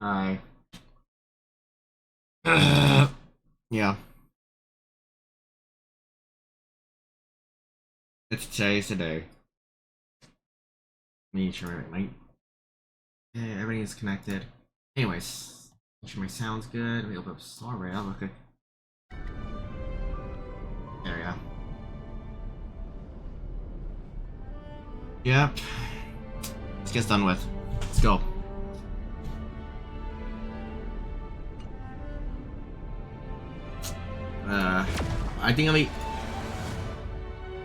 Hi. Yeah. Today's the day. Make sure yeah, everything is connected. Anyways, make sure my sound's good. Let me open up Star Rail. Okay. There we go. Yep. Let's get done with. Let's go. I think I'll be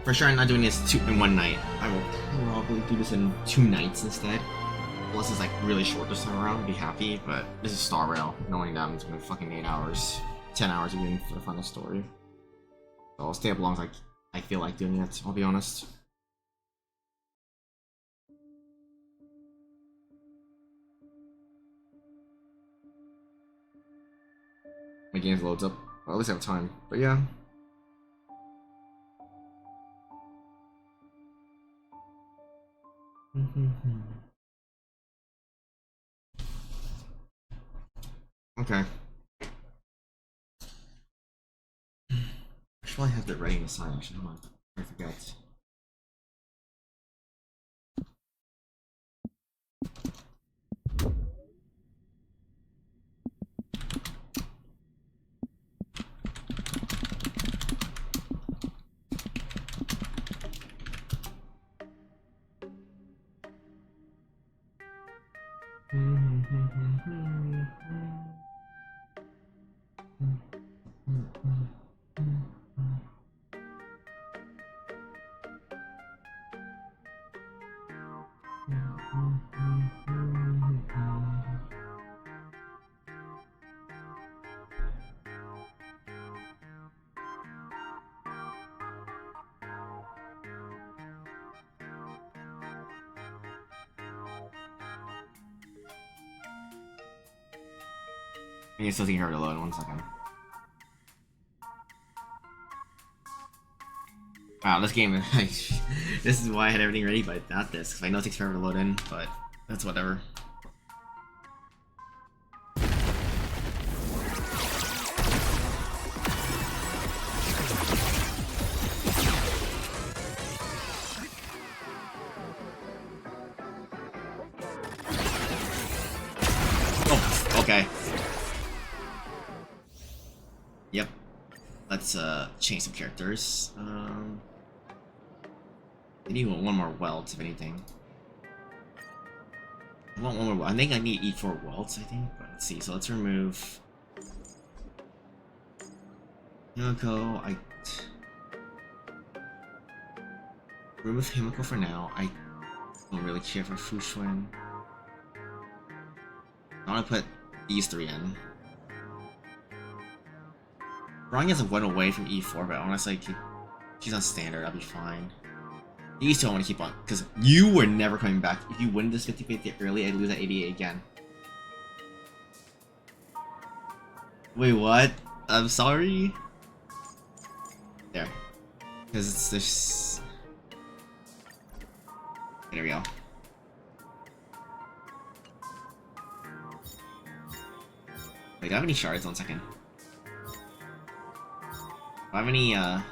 for sure. I'm not doing this in one night. I will probably do this in 2 nights instead. Unless it's like really short this time around, I'd be happy. But this is Star Rail. Knowing that it's been fucking 8 hours, 10 hours even for the final story. So I'll stay up long as I feel like doing it. I'll be honest. My games loads up. Well, at least I have time. But yeah. Okay. I should probably have that ready in the side actually. Hold on. I forget. I need something here to load. 1 second. Wow, this game, this is why I had everything ready, but not this, because I know it takes forever to load in, but that's whatever. Oh, okay. Yep. Let's change some characters. I need one more welds, if anything. I want one more. I think I need E4 welds, I think. But let's see. So let's remove Himiko. Remove Himiko for now. I don't really care for Fushun. I want to put these three in. Rong hasn't went away from E4, but honestly, she's on standard. I'll be fine. These two I want to keep on, because you were never coming back. If you win this 50-50 early, I'd lose at 88 again. Wait, what? I'm sorry? There. Because it's this... There we go. Wait, do I have any shards? 1 second. Do I have any, I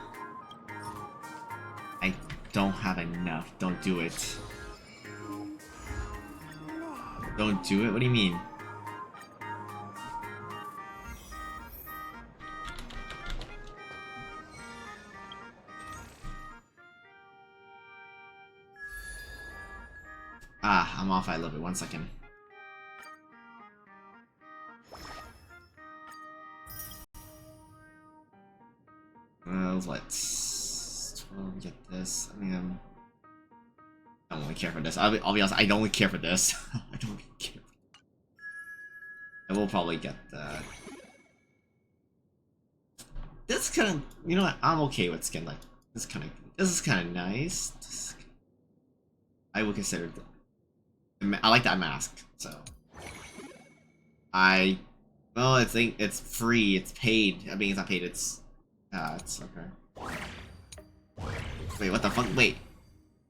don't have enough. Don't do it. Don't do it? What do you mean? Ah, I'm off by a little bit. 1 second. Let's get this. I mean, I don't really care for this. I'll be honest, I don't really care for this. I don't really care. I will probably get that. This kind of, you know what? I'm okay with skin like this. This is kind of nice. I would consider. I like that mask. So well, it's free. It's paid. I mean, it's not paid. It's okay. Wait, what the fuck? Wait.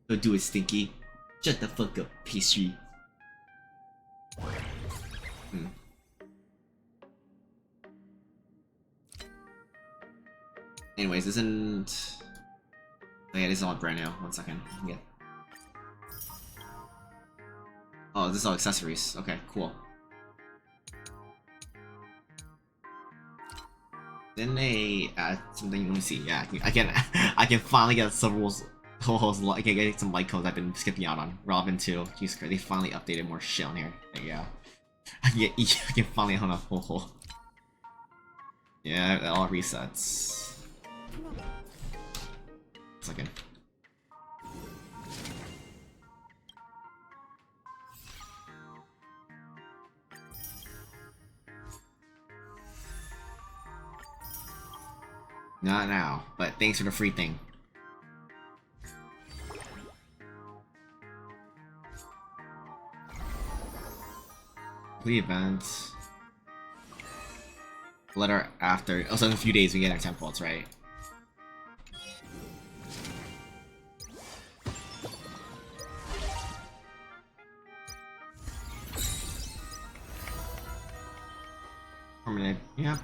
Don't do it, Stinky. Shut the fuck up, pastry. Anyways, this isn't... Oh yeah, this is all brand new. 1 second. Yeah. Oh, this is all accessories. Okay, cool. Then they add something. Let me see. Yeah, I can finally get several co-hosts. I can get some light codes I've been skipping out on. Robin too. Jesus Christ, they finally updated more shit on here. There you go. I can finally hunt a ho-ho. Yeah, it all resets. Second. Not now, but thanks for the free thing. Complete events. Letter after. Also, in a few days we get our 10 volts, right? Permanent. Yeah.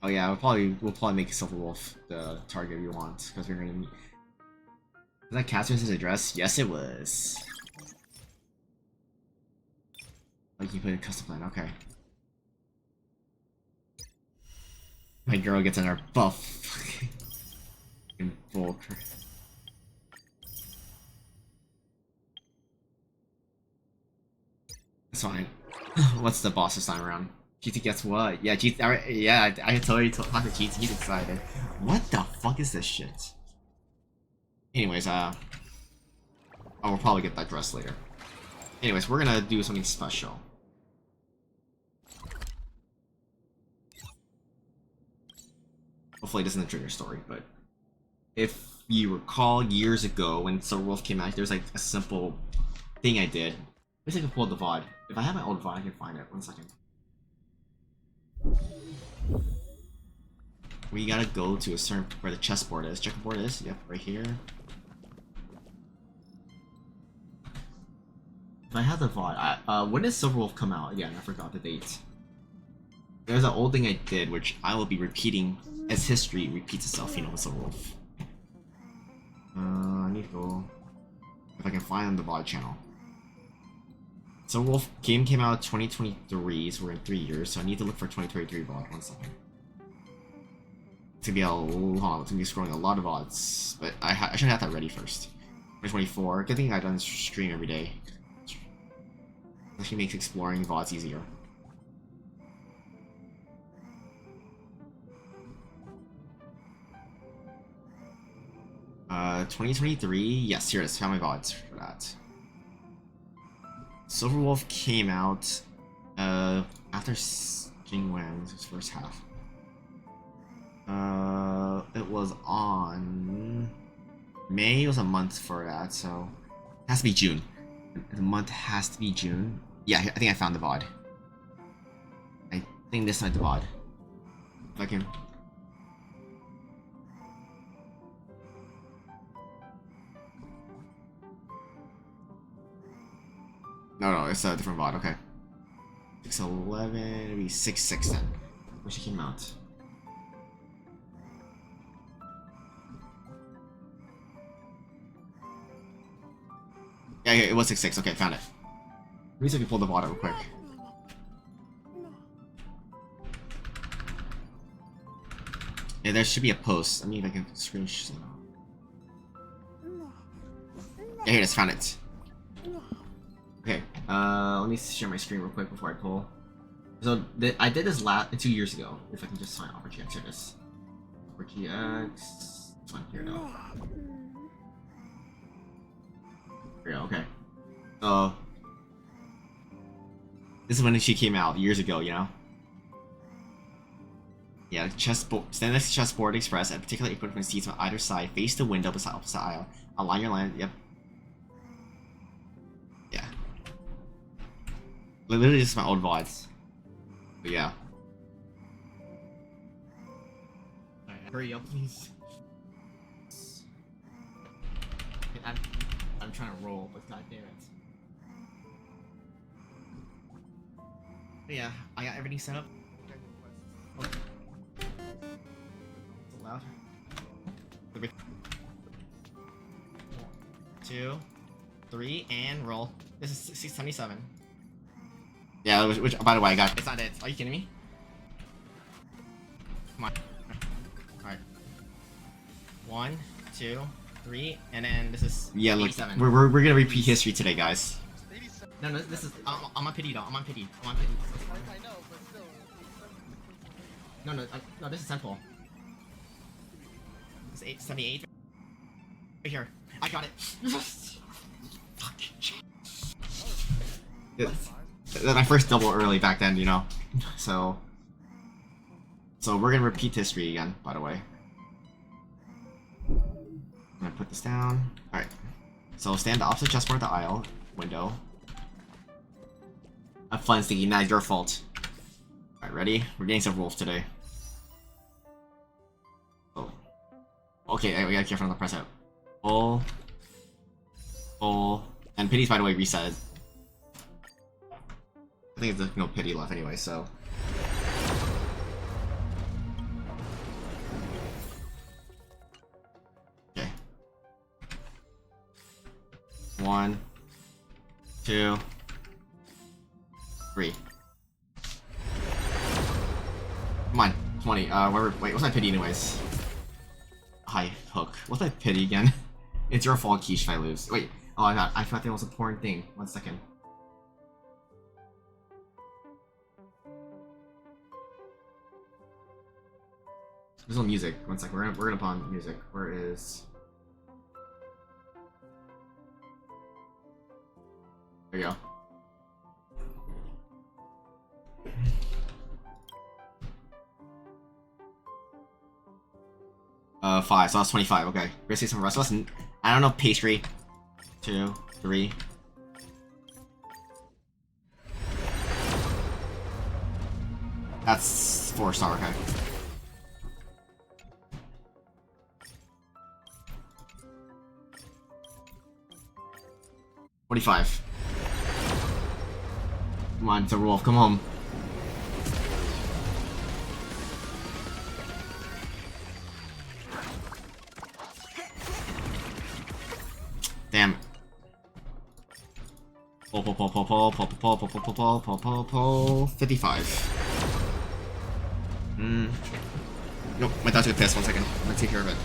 Oh yeah, we'll probably make Silver Wolf the target we want, because we're gonna need... Was that Catherine's address? Yes, it was. Like you put a custom plan, okay. My girl gets in her buff. In bulk. That's fine. What's the boss this time around? GT gets what? Yeah, GT. Yeah, I totally talked to GT. He's excited. What the fuck is this shit? Anyways, I will probably get that dress later. Anyways, we're gonna do something special. Hopefully, it doesn't trigger story, but if you recall years ago when Silver Wolf came out, there's like a simple thing I did. Maybe I can pull the VOD. If I have my old VOD, I can find it. 1 second. We gotta go to a certain where the chessboard is. Checkerboard is, yep, right here. If I have the VOD, when does Silver Wolf come out? Again, I forgot the date. There's an old thing I did, which I will be repeating as history repeats itself, you know, with Silver Wolf. I need to go if I can find the VOD channel. Silver Wolf game came out 2023, so we're in 3 years, so I need to look for 2023 VOD. 1 second. It's gonna be it's gonna be scrolling a lot of VODs, but I should have that ready first. 2024. Good thing I don't stream every day. Actually makes exploring VODs easier. Uh, 2023. Yes, here it is. Found my VODs for that. Silver Wolf came out after Jingwen's first half. It was on May was a month for that, so it has to be June. The month has to be June. Yeah, I think I found the VOD. I think this might the VOD. If I can. No, it's a different VOD. Okay. 611. It'll be 6/6 then. When she came out. Yeah, it was 6/6. Okay, found it. Let me see if I can pull the VOD real quick. Yeah, there should be a post. I mean, if I can screenshot. Yeah, here it is. Found it. Okay. Let me share my screen real quick before I pull. So I did this 2 years ago. If I can just find RGX, here it is. RGX. This one here now. Yeah, okay. So this is when she came out years ago, you know. Yeah, stand next to chessboard express and particular equipment seats on either side, face the window beside opposite aisle. Align your line. Yep. Yeah. Literally just my old VODs. But yeah. Alright, hurry up, please. I'm trying to roll, but goddamn it. But yeah, I got everything set up. Oh. It's loud. 1, 2, 3, and roll. This is 677. Yeah, which by the way, I got. It's not it. Are you kidding me? Come on. Alright. 1, 2, 3, and then this is. Yeah, look, we're gonna repeat history today, guys. No, this is. I'm on pity though. I'm on pity. I'm on pity. I know, but still. No, this is simple. This is 878. Right here. I got it. Fucking shit. My first double early back then, you know. So we're gonna repeat history again, by the way. I'm gonna put this down. Alright. So stand opposite chessboard the aisle window. Have fun, Stinky. Nah, it's your fault. Alright, ready? We're getting some wolf today. Oh. Okay, we gotta careful on the press out. Pull. Pull. And pity's, by the way, reset. I think there's no pity left anyway, so. Okay. 1, 2, 3. Come on, 20. Wait, what's my pity anyways? High hook. What's my pity again? It's your fault, Quiche, if I lose. Wait, oh I thought there was a porn thing. 1 second. There's no music. 1 second. We're gonna pawn music. Where is? There you go. Five. So that's 25. Okay. We're gonna see some rest. Listen, I don't know pastry. 2, 3. That's 4-star. Okay. 45. Come on, it's a wolf, come home. Damn. Pull. 55. Nope, my dog's gonna piss. 1 second. Let's take care of it.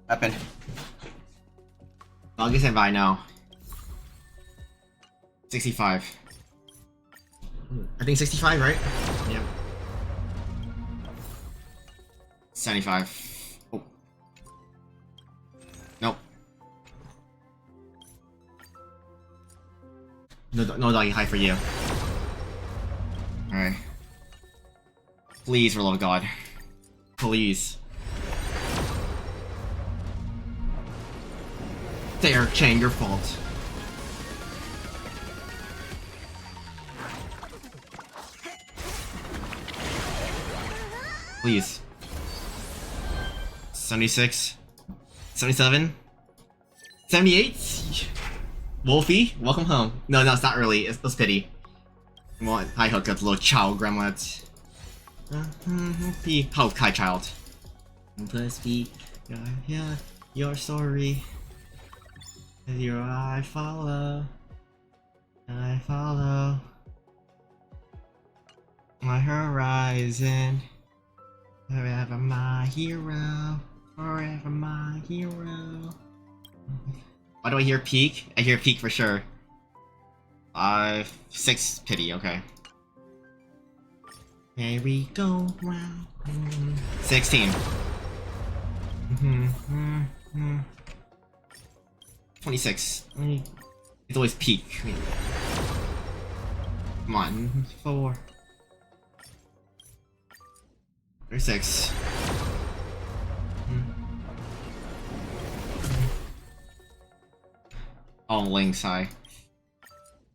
Weapon. Dog is by now. 65. I think 65, right? Yeah. 75. Oh. Nope. No doggy high for you. Alright. Please, for the love of God. Please. There, Chang, your fault. Please. 76. 77. 78? Wolfie, welcome home. No, it's not early. It's pity. Well, hi, hook up, little chow, gremlins. Oh, hi, child. Plus, yeah, you're sorry. Your I follow my horizon. Forever my hero. Forever my hero. Why do I hear peak? I hear peak for sure. 6 pity, okay. Here we go round. 16. 26. It's always peak. Come on. 4. 36. Oh, links high.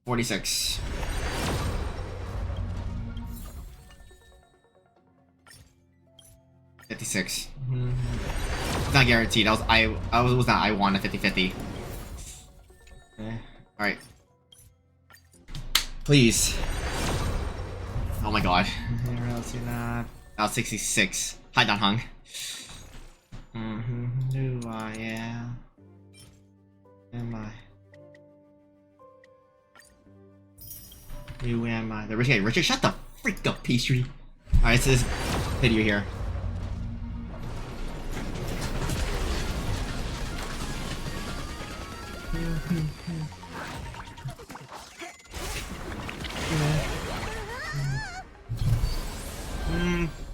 46. 56. It's not guaranteed. Was not I won a 50-50. Alright. Please. Oh my god. Where else you're not? Oh, 66. Hi, Don Hung. Who I am I? Who am I? The rich guy. Richard, shut the freak up, pastry. Alright, so this video here.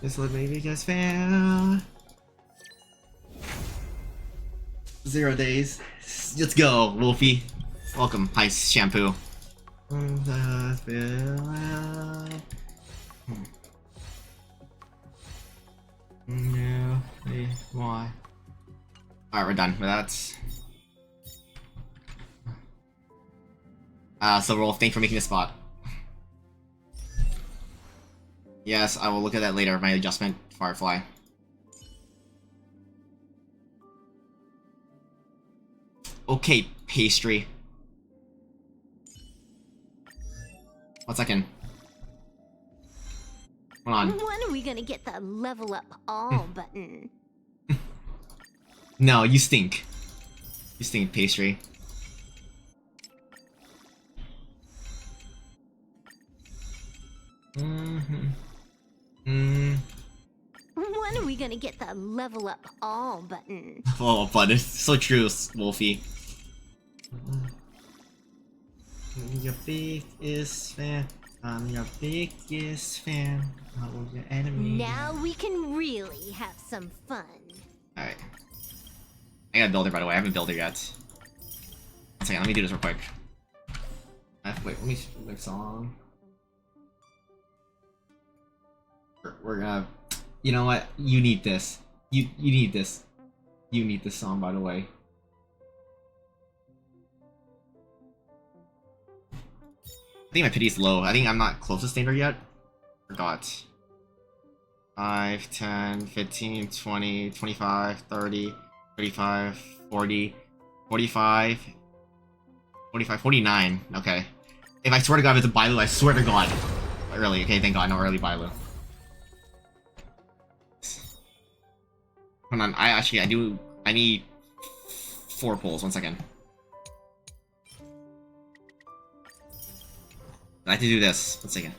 This little baby just fell. 0 days. Let's go, Wolfie. Welcome, hi shampoo. Why? Alright, we're done with that. So Rolf, thanks for making the spot. Yes, I will look at that later, my adjustment, Firefly. Okay, pastry. 1 second. Hold on. When are we gonna get the level up all button? No, you stink. You stink, pastry. When are we gonna get the level up all button? Oh, but it's so true, Wolfie. Your biggest fan. I'm your biggest fan. I'm your enemy. Now we can really have some fun. Alright. I got a builder, by the way. I haven't built it yet. 1 second, let me do this real quick. Wait, let me make a song. We're gonna... You know what? You need this. You need this. You need this song, by the way. I think my pity is low. I think I'm not close to standard yet. Forgot. 5, 10, 15, 20, 25, 30, 35, 40, 45, 45, 49. Okay. If I swear to God it's a Bailu, I swear to God. Early. Okay, thank God, no early Bailu. Hold on, I need 4 pulls. 1 second. I have to do this. 1 second.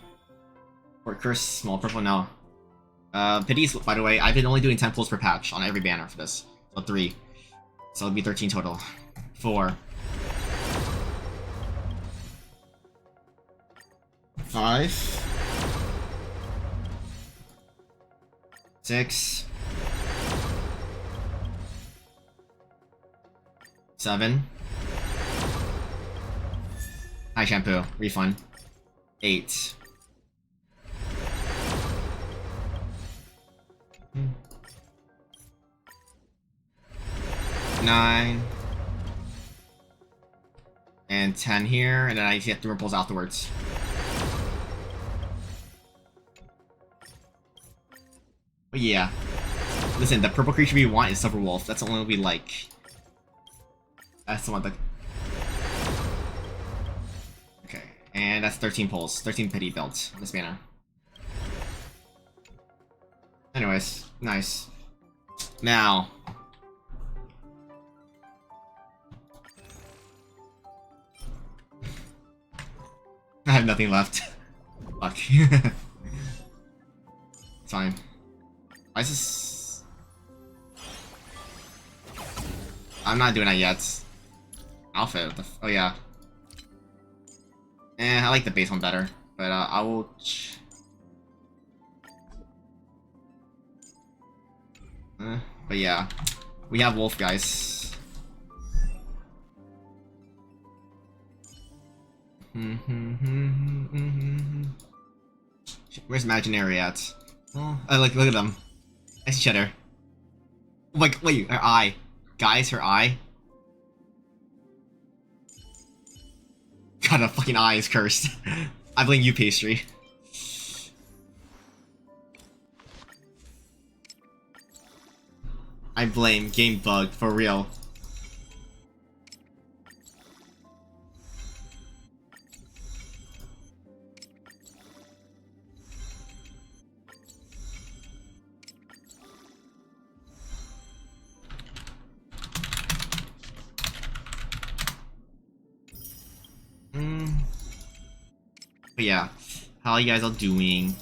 Or curse, small purple, no. Pities, by the way, I've been only doing 10 pulls per patch on every banner for this. So 3. So it'll be 13 total. 4. 5. 6. 7. Hi, shampoo. Refund. 8. 9. And 10 here, and then I get 3 pulls afterwards. But yeah. Listen, the purple creature we want is Silver Wolf. That's the only one we like. That's the one that... Okay, and that's 13 pulls. 13 pity built this banner. Anyways, nice. Now... I have nothing left. Fuck. It's fine. Why is this... I'm not doing that yet. Outfit. Oh yeah. I like the base one better, but I will. But yeah, we have Wolf, guys. Where's Imaginary at? Oh, look at them. Nice cheddar. Like, wait, her eye, guys, her eye. God, a fucking eye is cursed. I blame you, pastry. I blame game bug for real. But But yeah, how you guys all doing?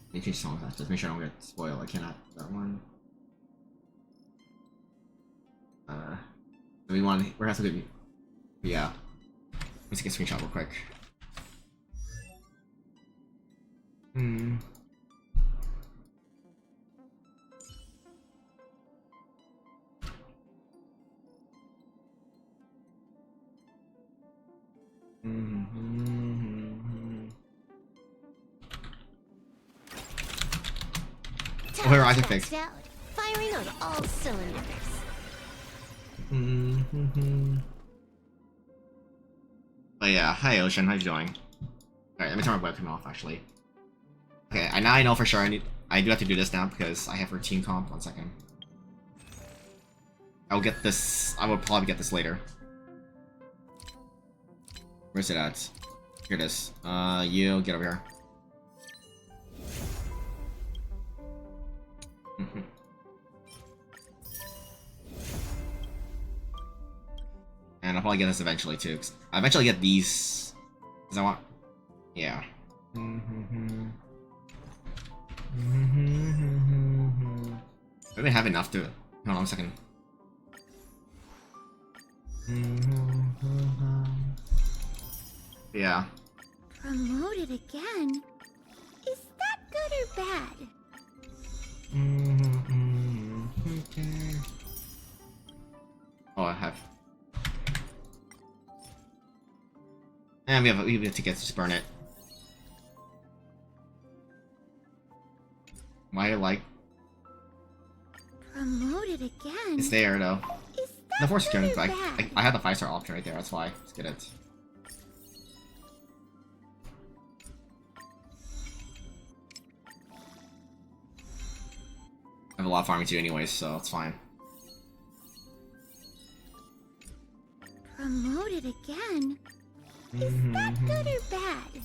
Let me change songs. Just make sure I don't get spoiled. I cannot that one. We want. We're gonna have to get. Yeah. Let's take a screenshot real quick. Hmm. Oh, here, I can fix. Out, firing on all cylinders. But yeah, hi Ocean, how you doing? Alright, let me turn my webcam off actually. Okay, now I know for sure I do have to do this now because I have routine comp. 1 second. I'll get this. I will probably get this later. Where's it at? Here it is. You get over here. And I'll probably get this eventually too. 'Cause I eventually get these. Cause I want. Yeah. I don't even have enough to. Hold on a second. Yeah. Promoted again? Is that good or bad? Oh, I have. And we have tickets. Just burn it. Why like? Promoted again? It's there though. Is The that force good gun, or like bad? I had the 5-star option right there. That's why. Let's get it. I have a lot of farming to do anyways, so it's fine. Promoted again? Is that good or bad?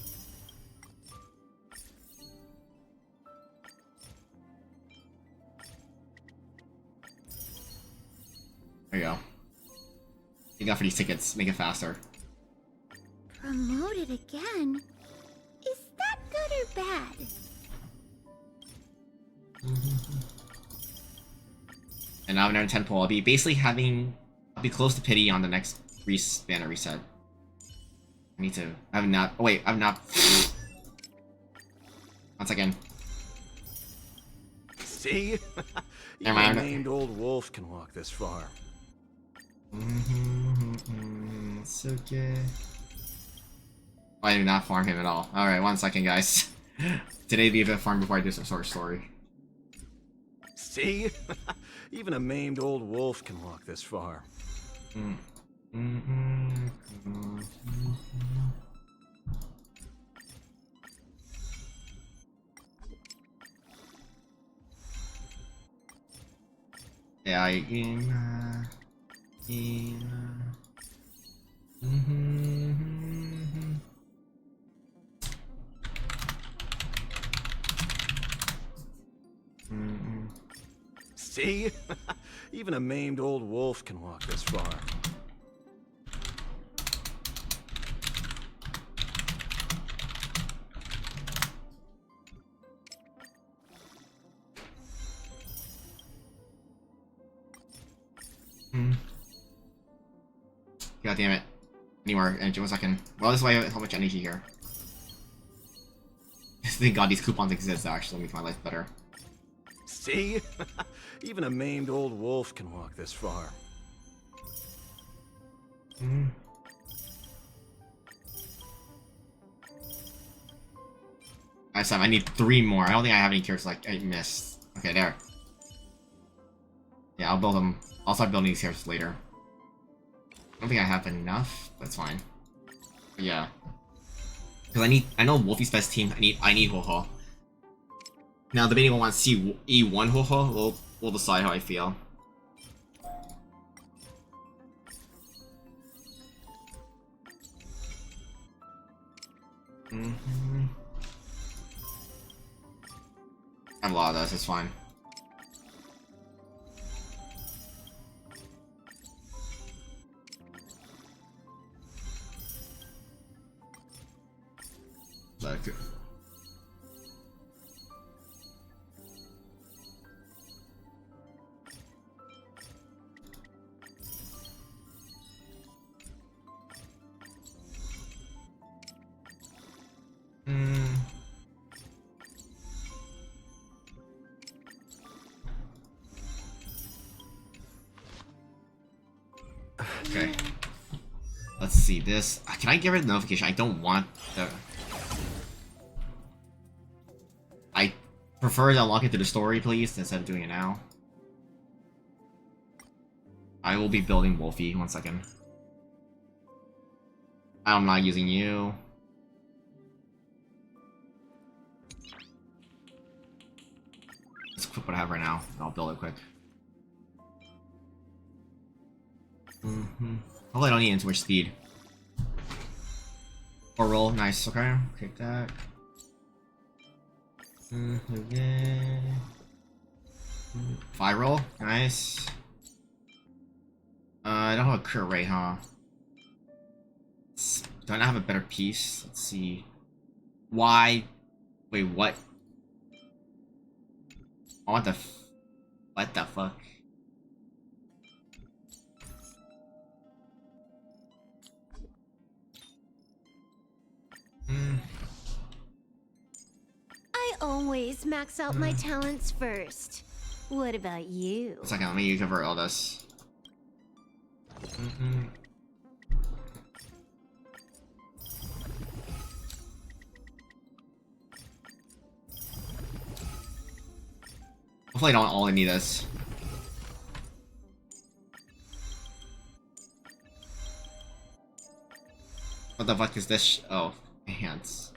There you go. You got for these tickets. Make it faster. Promoted again? Is that good or bad? And now in 10 pull, I'll be basically I'll be close to pity on the next banner reset. I need to. I have not. Oh wait, I'm not. 1 second. See? Never Even a mind. named old wolf can walk this far. It's okay. Oh, I did not farm him at all. Alright, 1 second, guys. Today be a bit of farm before I do some sort of story. See? Even a maimed old wolf can walk this far. Yeah, See? Even a maimed old wolf can walk this far. God damn it. Any more energy? 1 second. Well, this is why I have so much energy here. Thank God these coupons exist, actually, make my life better. See? Even a maimed old wolf can walk this far. I need 3 more. I don't think I have any characters like I missed. Okay, there. Yeah, I'll build them. I'll start building these characters later. I don't think I have enough, but it's fine. But yeah. Because I know Wolfie's best team, I need Ho-Ho. Now, debating on wants to see E1 Ho-Ho, we'll decide how I feel. I have a lot of those, it's fine. Like, okay. Let's see this. Can I get rid of the notification? I don't want the. I prefer to unlock it through the story, please, instead of doing it now. I will be building Wolfie. 1 second. I'm not using you. Let's equip what I have right now. I'll build it quick. Hopefully I don't need too much speed. Or roll. Nice. Okay. Take that. Okay. 5 roll. Nice. I don't have a crit rate, huh? Do I not have a better piece? Let's see. Why? Wait, what? What the fuck? I always max out my talents first. What about you? 1 second, let me convert all this. Hopefully I don't only need this. What the fuck is this? Oh, hands.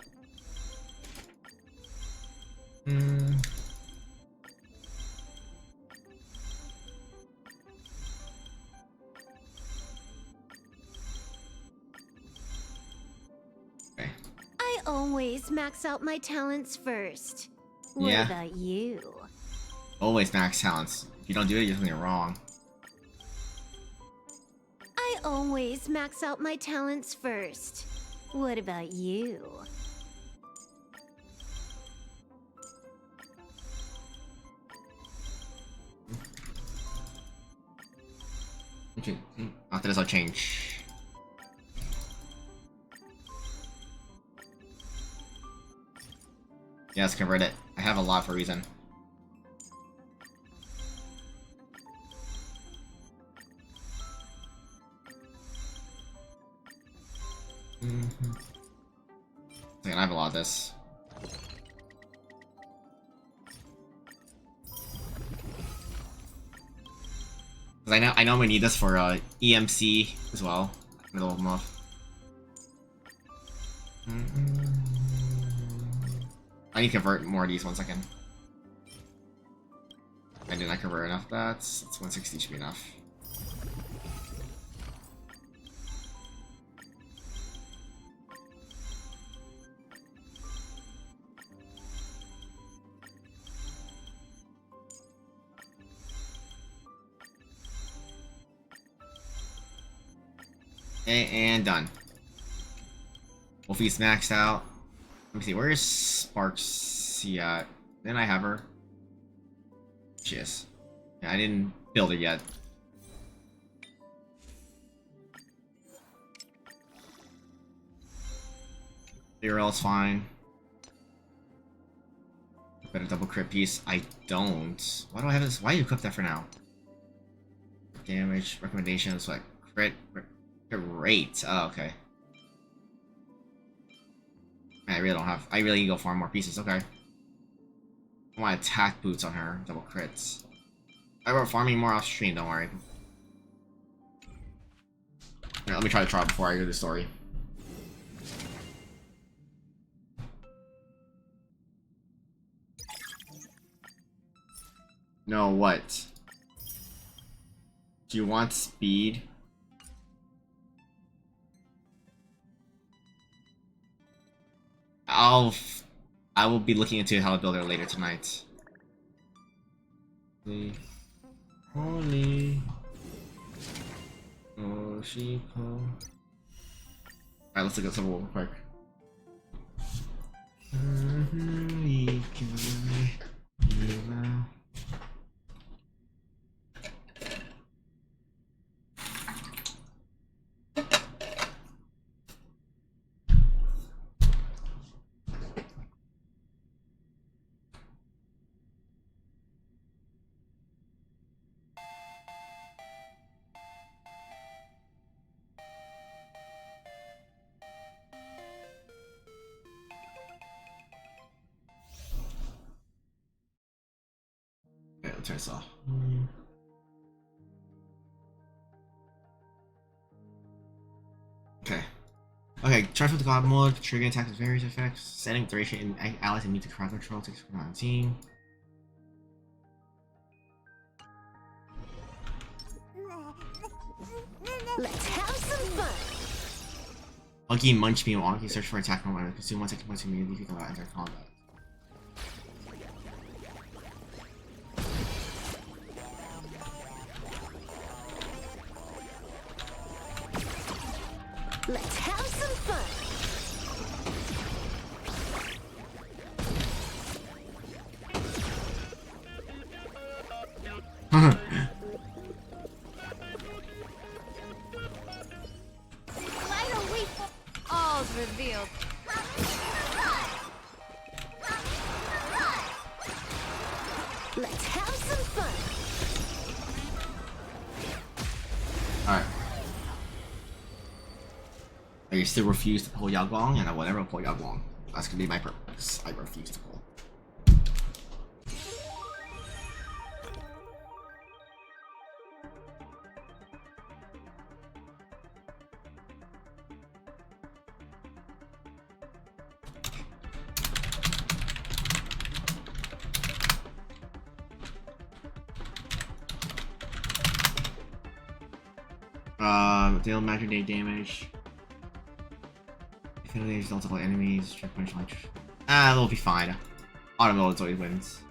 Okay. I always max out my talents first. What Yeah. about you? Always max talents. If you don't do it, you're doing it wrong. I always max out my talents first. What about you? Okay. After this, I'll change. Yeah, let's convert it. I have a lot for a reason. I have a lot of this. Because I know we need this for EMC as well. Middle of the month. I need to convert more of these. 1 second. I did not convert enough. That's 160 should be enough. Okay, and done. Wolfie's maxed out. Let me see, where is Sparks at? Didn't I have her? She is. Yeah, I didn't build her yet. Zero is fine. Better double crit piece. I don't. Why do I have this? Why do you equip that for now? Damage, recommendations, like crit rate. Oh, okay. I really don't have. I really need to go farm more pieces. Okay. I want attack boots on her. Double crits. I were farming more off stream. Don't worry. Here, let me try the trial before I do the story. No, what? Do you want speed? I will be looking into how to build her later tonight. Holy. Oh, sheep. Alright, let's look at some real quick. Okay, let's try this off. Okay. Okay, charge with the god mode, triggering attacks with various effects, setting duration in allies and to crowd control, takes from on team. Let's have some fun. Monkey munch me while monkey search for attack mode and consume 1 second points immediately if you enter combat. Let's have some fun. Why don't we all's revealed? Let's have some fun. Alright. I still refuse to pull Yaguang, and I will never pull Yaguang. That's gonna be my purpose. I refuse to pull. Deal imaginary damage. Infinity results of all enemies, strike punch launch. They'll be fine. Automotive always wins.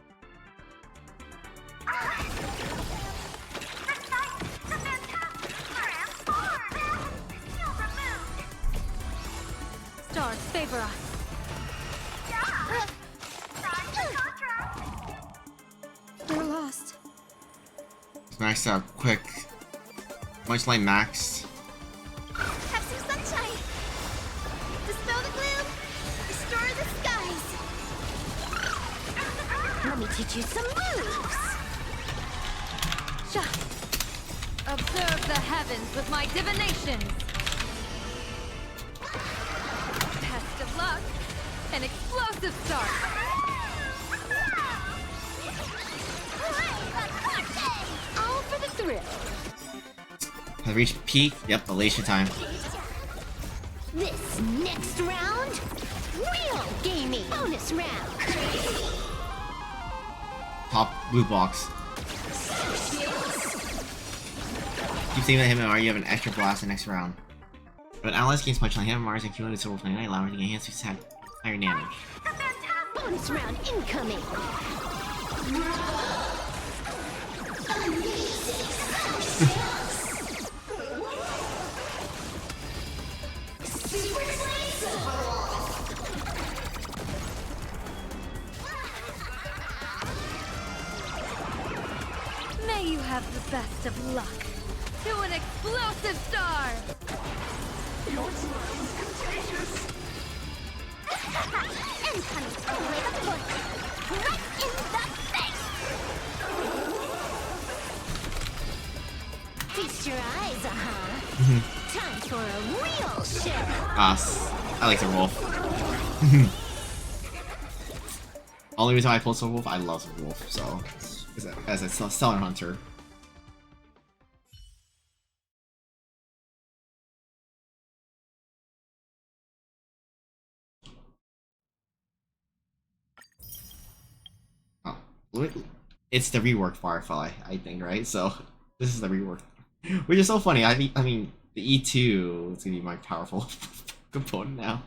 Stars favor us. We're lost. It's nice to have quick. Much like Max. Have some sunshine. Dispel the gloom. Restore the skies. Let me teach you some moves. Observe the heavens with my divinations. Test of luck. An explosive start. All for the thrill. Have reached peak? Yep, elation time. This next round, real gaming bonus round. Top blue box. Keep saying that him and you have an extra blast in the next round. But allies gains punch on him, Mars and Q1 to 29, allowing to enhance his attack higher damage. Bonus round incoming. May you have the best of luck. To an explosive star! Your smile is contagious. And coming away the foot. Right in the face. Feast your eyes, Time for a real show. I like the wolf. Only reason why I pulled Silver Wolf, I love Silver Wolf, so as a Stellar Hunter. Oh, it's the reworked Firefly, I think, right? So this is the rework, which is so funny. I mean, the E2 is gonna be my powerful component now,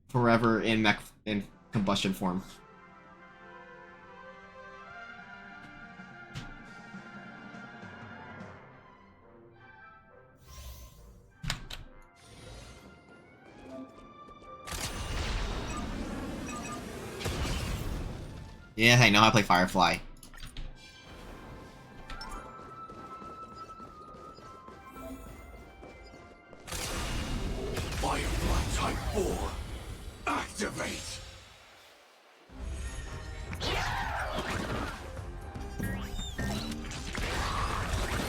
forever in combustion form. Yeah, I know how to play Firefly. Firefly Type 4. Activate!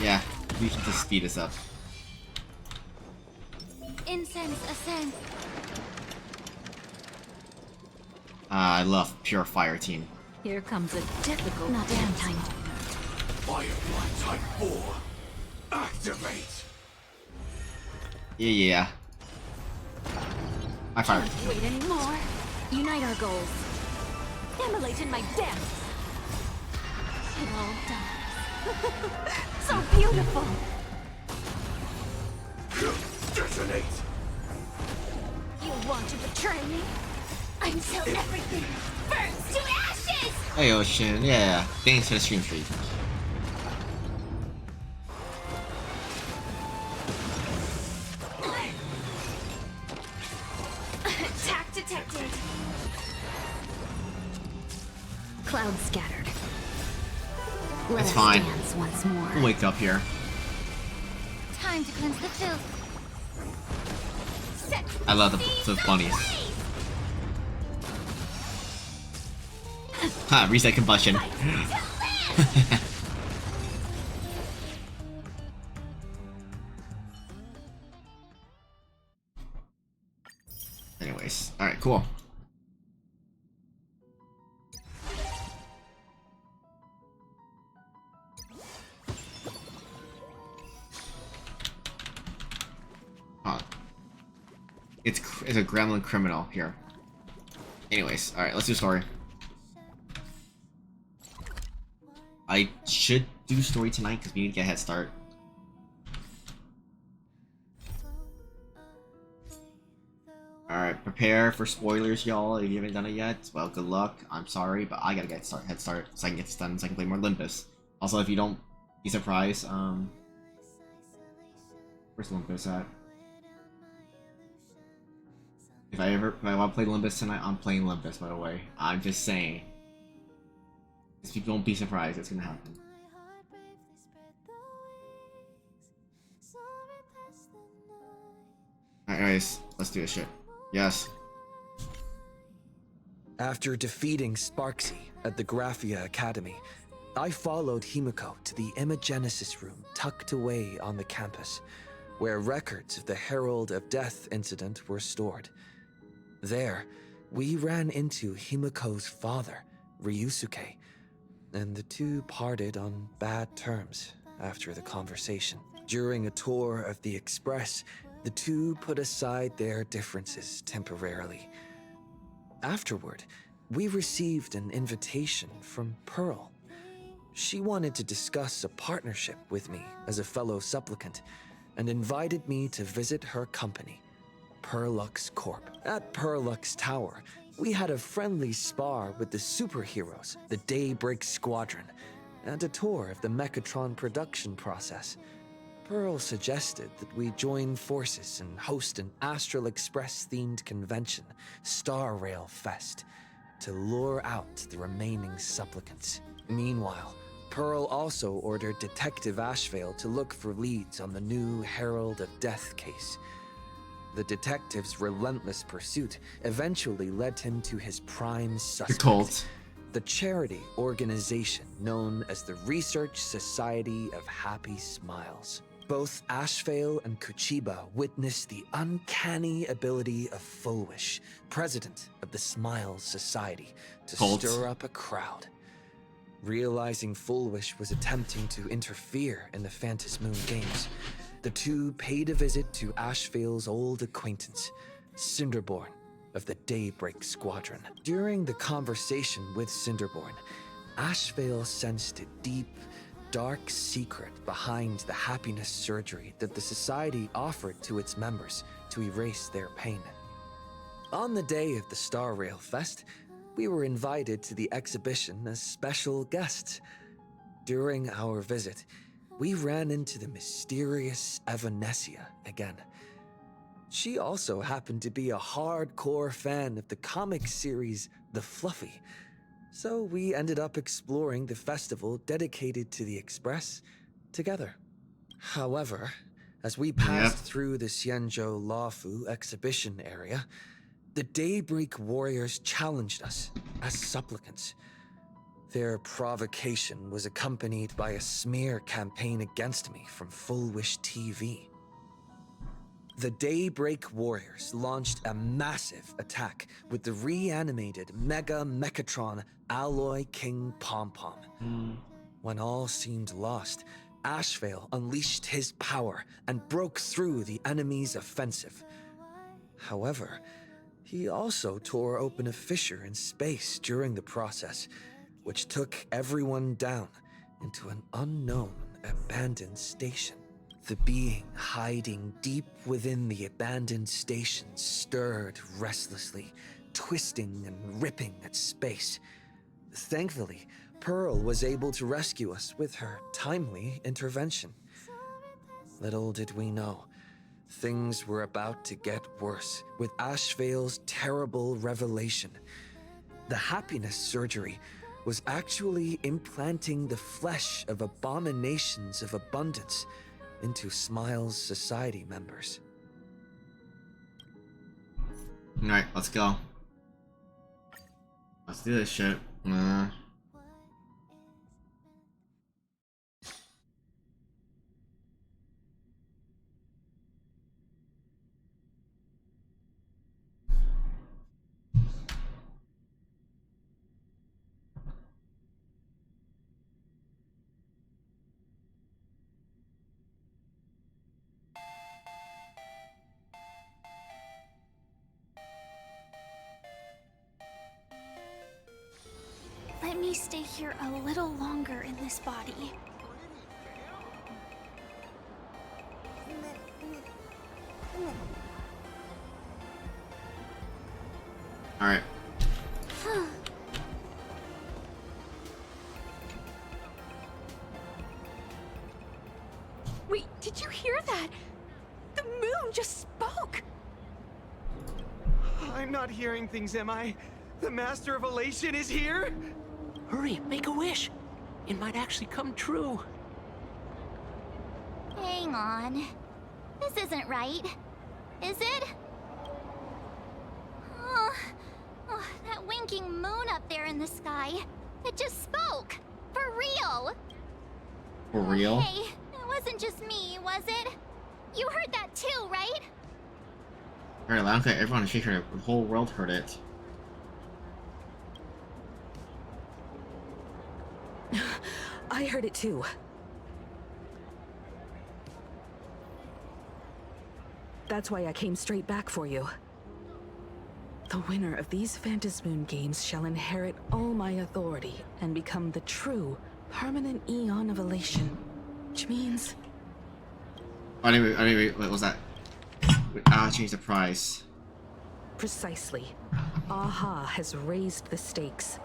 Yeah, we should just speed this up. Incense ascend. I love pure fire team. Here comes a difficult downtime. Firefly Type 4. Activate! Yeah. I fired. Can't wait anymore. Unite our goals. Immolate in my depths. It all dies. So beautiful. Detonate! You want to betray me? Until everything burns to ashes! Hey Ocean, yeah. Thanks for the stream treat. Attack detected. Cloud scattered. Let It's us fine. dance once more. We'll wake up here. Time to cleanse the filth. Set I love the bunnies. ablaze. Ha, reset combustion. Anyways, alright, cool. Huh. It's a gremlin criminal here. Anyways, alright, let's do story. I should do story tonight because we need to get a head start. Alright, prepare for spoilers, y'all. If you haven't done it yet, well, good luck. I'm sorry, but I gotta get head start so I can get this done so I can play more Limbus. Also, if you don't be surprised, where's Limbus at? If I want to play Limbus tonight, I'm playing Limbus, by the way. I'm just saying. Just people don't be surprised, it's gonna happen. Alright, anyways, let's do this shit. Yes. After defeating Sparksy at the Graphia Academy, I followed Himiko to the Imagenesis room tucked away on the campus, where records of the Herald of Death incident were stored. There, we ran into Himiko's father, Ryusuke, and the two parted on bad terms after the conversation. During a tour of the Express, the two put aside their differences temporarily. Afterward, we received an invitation from Pearl. She wanted to discuss a partnership with me as a fellow supplicant and invited me to visit her company, Perlux Corp. At Perlux Tower, we had a friendly spar with the superheroes, the Daybreak Squadron, and a tour of the Mechatron production process. Pearl suggested that we join forces and host an Astral Express-themed convention, Star Rail Fest, to lure out the remaining supplicants. Meanwhile, Pearl also ordered Detective Ashvale to look for leads on the new Herald of Death case. The detective's relentless pursuit eventually led him to his prime suspect, The cult. the charity organization known as the Research Society of Happy Smiles. Both Ashvale and Kuchiba witnessed the uncanny ability of Fulwish, president of the Smiles Society, to Cult. stir up a crowd. Realizing Fulwish was attempting to interfere in the Phantom Moon games, the two paid a visit to Ashvale's old acquaintance, Cinderborn of the Daybreak Squadron. During the conversation with Cinderborn, Ashvale sensed a deep, dark secret behind the happiness surgery that the Society offered to its members to erase their pain. On the day of the Star Rail Fest, we were invited to the exhibition as special guests. During our visit, we ran into the mysterious Evanescia again. She also happened to be a hardcore fan of the comic series The Fluffy, So we ended up exploring the festival dedicated to the Express together. However, as we passed through the Xianzhou Laofu exhibition area, the Daybreak Warriors challenged us as supplicants. Their provocation was accompanied by a smear campaign against me from Full Wish TV. The Daybreak Warriors launched a massive attack with the reanimated Mega Mechatron Alloy King Pom-Pom. When all seemed lost, Ashvale unleashed his power and broke through the enemy's offensive. However, he also tore open a fissure in space during the process, which took everyone down into an unknown abandoned station. The being hiding deep within the abandoned station stirred restlessly, twisting and ripping at space. Thankfully, Pearl was able to rescue us with her timely intervention. Little did we know, things were about to get worse with Ashvale's terrible revelation. The happiness surgery was actually implanting the flesh of abominations of abundance into Smile's society members. Alright, let's go. Let's do this shit. Let me stay here a little longer in this body. Alright. Wait, did you hear that? The moon just spoke! I'm not hearing things, am I? The Master of Elation is here? Hurry, make a wish. It might actually come true. Hang on. This isn't right. Is it? Oh, that winking moon up there in the sky. It just spoke. For real. For real? Hey, it wasn't just me, was it? You heard that too, right? Alright, loud and clear. Everyone she heard it. The whole world heard it. I heard it too. That's why I came straight back for you. The winner of these Phantasmoon games shall inherit all my authority and become the true, permanent Eon of Elation. Which means... Wait, what was that? Change the price. Precisely. Aha has raised the stakes.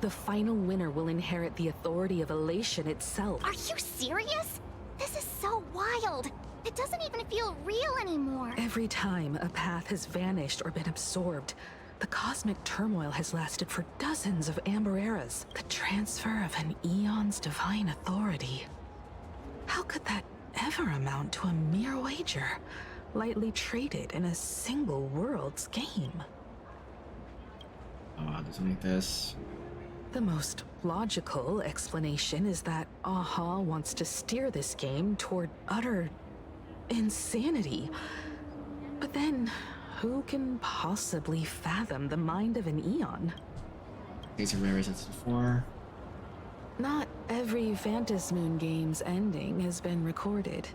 The final winner will inherit the authority of Elation itself. Are you serious? This is so wild. It doesn't even feel real anymore. Every time a path has vanished or been absorbed, the cosmic turmoil has lasted for dozens of amber eras. The transfer of an Eon's divine authority. How could that ever amount to a mere wager, lightly traded in a single world's game? Oh, doesn't make this. The most logical explanation is that Aha wants to steer this game toward utter insanity. But then, who can possibly fathom the mind of an Eon? These are very sensitive for. Not every Phantasmoon game's ending has been recorded.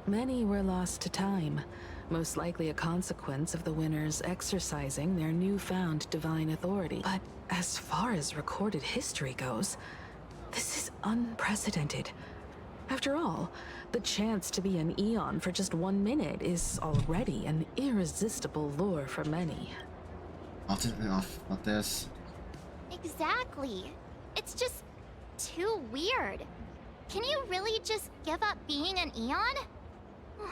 Many were lost to time, most likely a consequence of the winners exercising their newfound divine authority. But as far as recorded history goes, this is unprecedented. After all, the chance to be an Eon for just 1 minute is already an irresistible lure for many. I'll take it off about this. Exactly. It's just too weird. Can you really just give up being an Eon?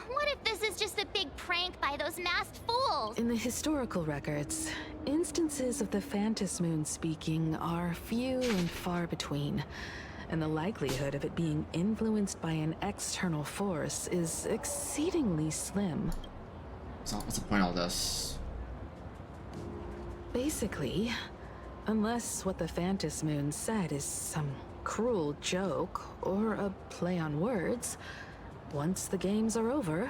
What if this is just a big prank by those masked fools? In the historical records, Instances of the Phantom Moon speaking are few and far between, and the likelihood of it being influenced by an external force is exceedingly slim. So what's the point of all this? Basically, unless what the Phantom Moon said is some cruel joke or a play on words, once the games are over,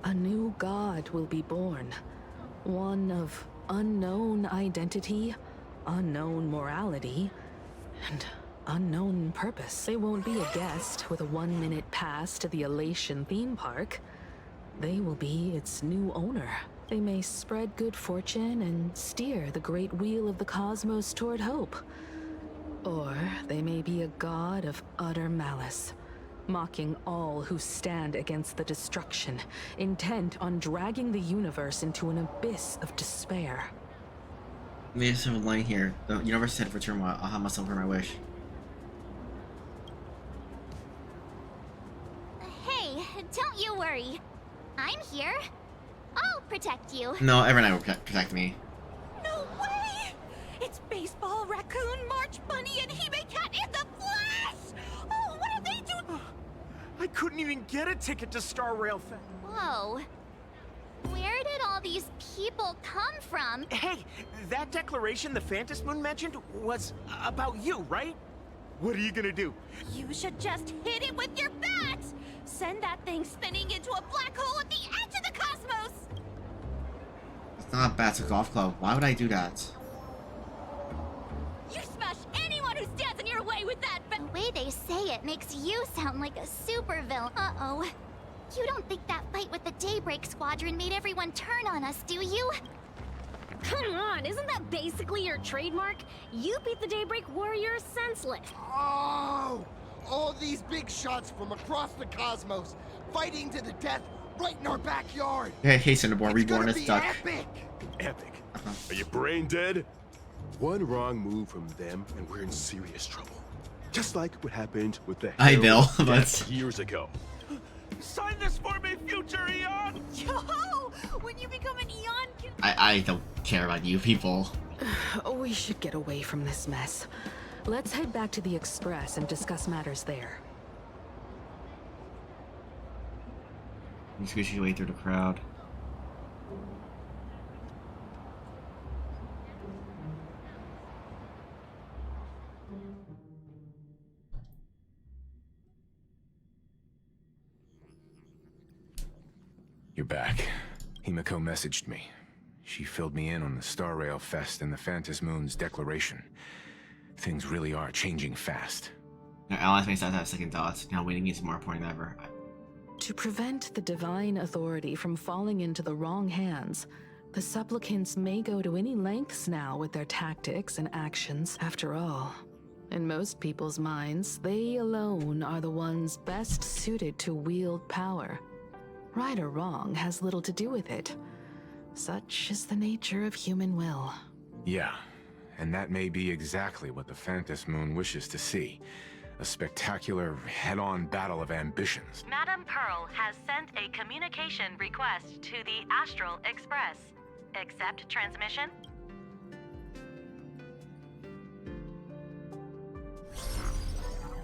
a new god will be born. One of unknown identity, unknown morality, and unknown purpose. They won't be a guest with a 1-minute pass to the Elation theme park. They will be its new owner. They may spread good fortune and steer the great wheel of the cosmos toward hope. Or they may be a god of utter malice, mocking all who stand against the destruction, intent on dragging the universe into an abyss of despair. There's a line here. The universe said for turmoil. I'll have myself for my wish. Hey, don't you worry. I'm here. I'll protect you. No, everyone will protect me. No way! It's Baseball, Raccoon, March Bunny, and Hime Cat in the flesh! Oh, what have they done? I couldn't even get a ticket to Star Rail Fest. Whoa. Where did all these people come from? Hey, that declaration the Phantom Moon mentioned was about you, right? What are you gonna do? You should just hit it with your bat! Send that thing spinning into a black hole at the edge of the cosmos! It's not a bat, it's a golf club. Why would I do that? You smash anyone who stands in your way with that bat! The way they say it makes you sound like a supervillain. Uh-oh. You don't think that fight with the Daybreak Squadron made everyone turn on us, do you? Come on, isn't that basically your trademark? You beat the Daybreak Warriors senseless. Oh! All these big shots from across the cosmos, fighting to the death right in our backyard! Hey, Cinnaborn, reborn as Duck. Epic! Epic. Are you brain dead? One wrong move from them and we're in serious trouble. Just like what happened with the Hi, Herald Bill, of but- Death years ago. Sign this for me, future Eon! Yo! When you become an Eon... I don't care about you people. We should get away from this mess. Let's head back to the Express and discuss matters there. You squish your way through the crowd. You're back. Himiko messaged me. She filled me in on the Star Rail Fest and the Phantom Moon's declaration. Things really are changing fast. Our allies may start to have second thoughts. Now waiting is more important than ever. To prevent the divine authority from falling into the wrong hands, the supplicants may go to any lengths now with their tactics and actions. After all, in most people's minds, they alone are the ones best suited to wield power. Right or wrong has little to do with it. Such is the nature of human will. Yeah, and that may be exactly what the Phantom Moon wishes to see. A spectacular, head-on battle of ambitions. Madame Pearl has sent a communication request to the Astral Express. Accept transmission?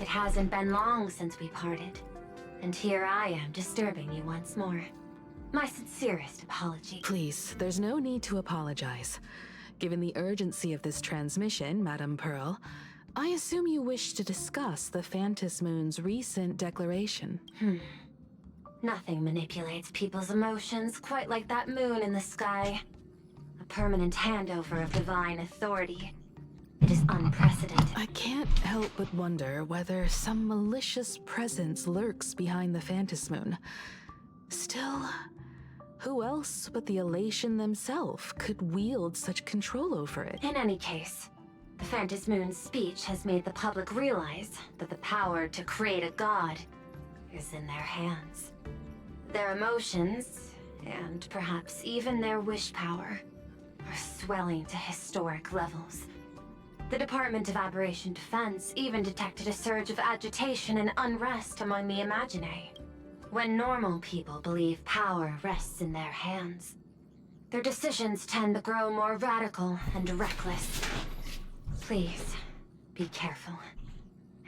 It hasn't been long since we parted, and here I am disturbing you once more. My sincerest apology. Please, there's no need to apologize. Given the urgency of this transmission, Madame Pearl, I assume you wish to discuss the Phantom Moon's recent declaration. Nothing manipulates people's emotions quite like that moon in the sky. A permanent handover of divine authority. It is unprecedented. I can't help but wonder whether some malicious presence lurks behind the Phantom Moon. Still, who else but the Elation themselves could wield such control over it? In any case, the Phantom Moon's speech has made the public realize that the power to create a god is in their hands. Their emotions, and perhaps even their wish power, are swelling to historic levels. The Department of Aberration Defense even detected a surge of agitation and unrest among the Imaginae. When normal people believe power rests in their hands, Their decisions tend to grow more radical and reckless. Please, be careful.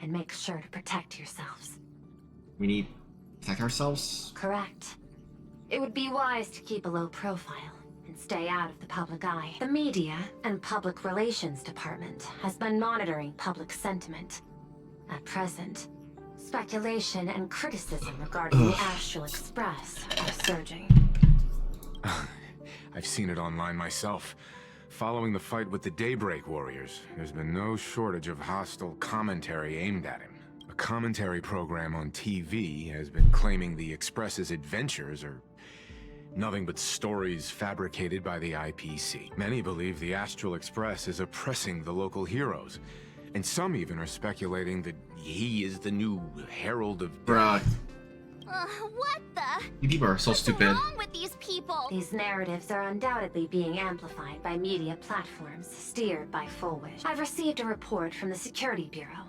And make sure to protect yourselves. We need to protect ourselves? Correct. It would be wise to keep a low profile and stay out of the public eye. The media and public relations department has been monitoring public sentiment. At present, speculation and criticism regarding the Astral Express are surging. I've seen it online myself. Following the fight with the Daybreak Warriors, there's been no shortage of hostile commentary aimed at him. A commentary program on TV has been claiming the Express's adventures are nothing but stories fabricated by the IPC. Many believe the Astral Express is oppressing the local heroes, and some even are speculating that he is the new Herald of Bruh. What the? You people are so stupid. What's wrong with these people? These narratives are undoubtedly being amplified by media platforms steered by Full Wish. I've received a report from the Security Bureau.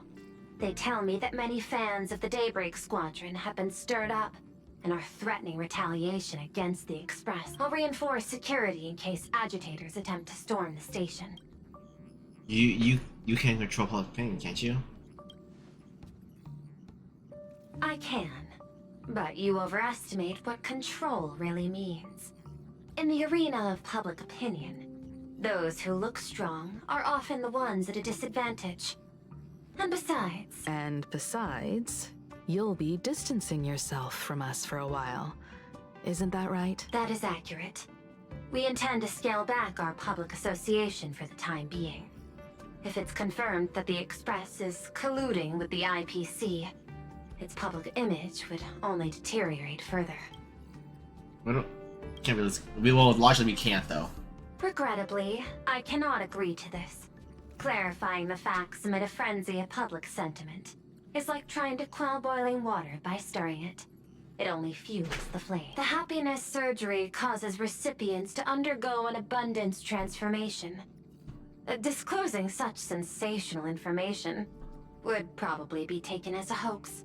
They tell me that many fans of the Daybreak Squadron have been stirred up and are threatening retaliation against the Express. I'll reinforce security in case agitators attempt to storm the station. You can control public opinion, can't you? I can. But you overestimate what control really means. In the arena of public opinion, those who look strong are often the ones at a disadvantage. And besides, you'll be distancing yourself from us for a while. Isn't that right? That is accurate. We intend to scale back our public association for the time being. If it's confirmed that the Express is colluding with the IPC, its public image would only deteriorate further. Logically we can't though. Regrettably, I cannot agree to this. Clarifying the facts amid a frenzy of public sentiment is like trying to quell boiling water by stirring it. It only fuels the flame. The happiness surgery causes recipients to undergo an abundance transformation. Disclosing such sensational information would probably be taken as a hoax,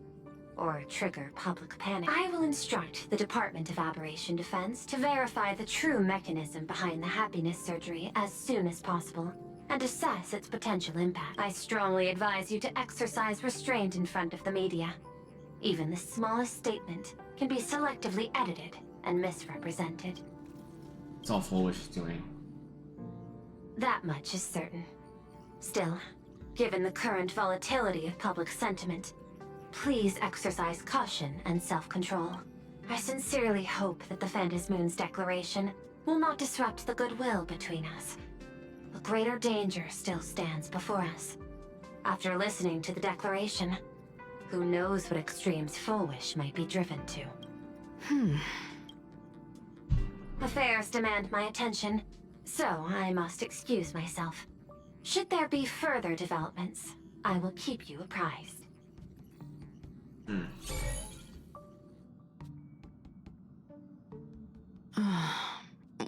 or trigger public panic. I will instruct the Department of Aberration Defense to verify the true mechanism behind the happiness surgery as soon as possible, and assess its potential impact. I strongly advise you to exercise restraint in front of the media. Even the smallest statement can be selectively edited and misrepresented. It's all Full Wish is doing. That much is certain. Still, given the current volatility of public sentiment, please exercise caution and self-control. I sincerely hope that the Phantasmoon's declaration will not disrupt the goodwill between us. A greater danger still stands before us. After listening to the declaration, who knows what extremes Full Wish might be driven to. Affairs demand my attention, so I must excuse myself. Should there be further developments, I will keep you apprised.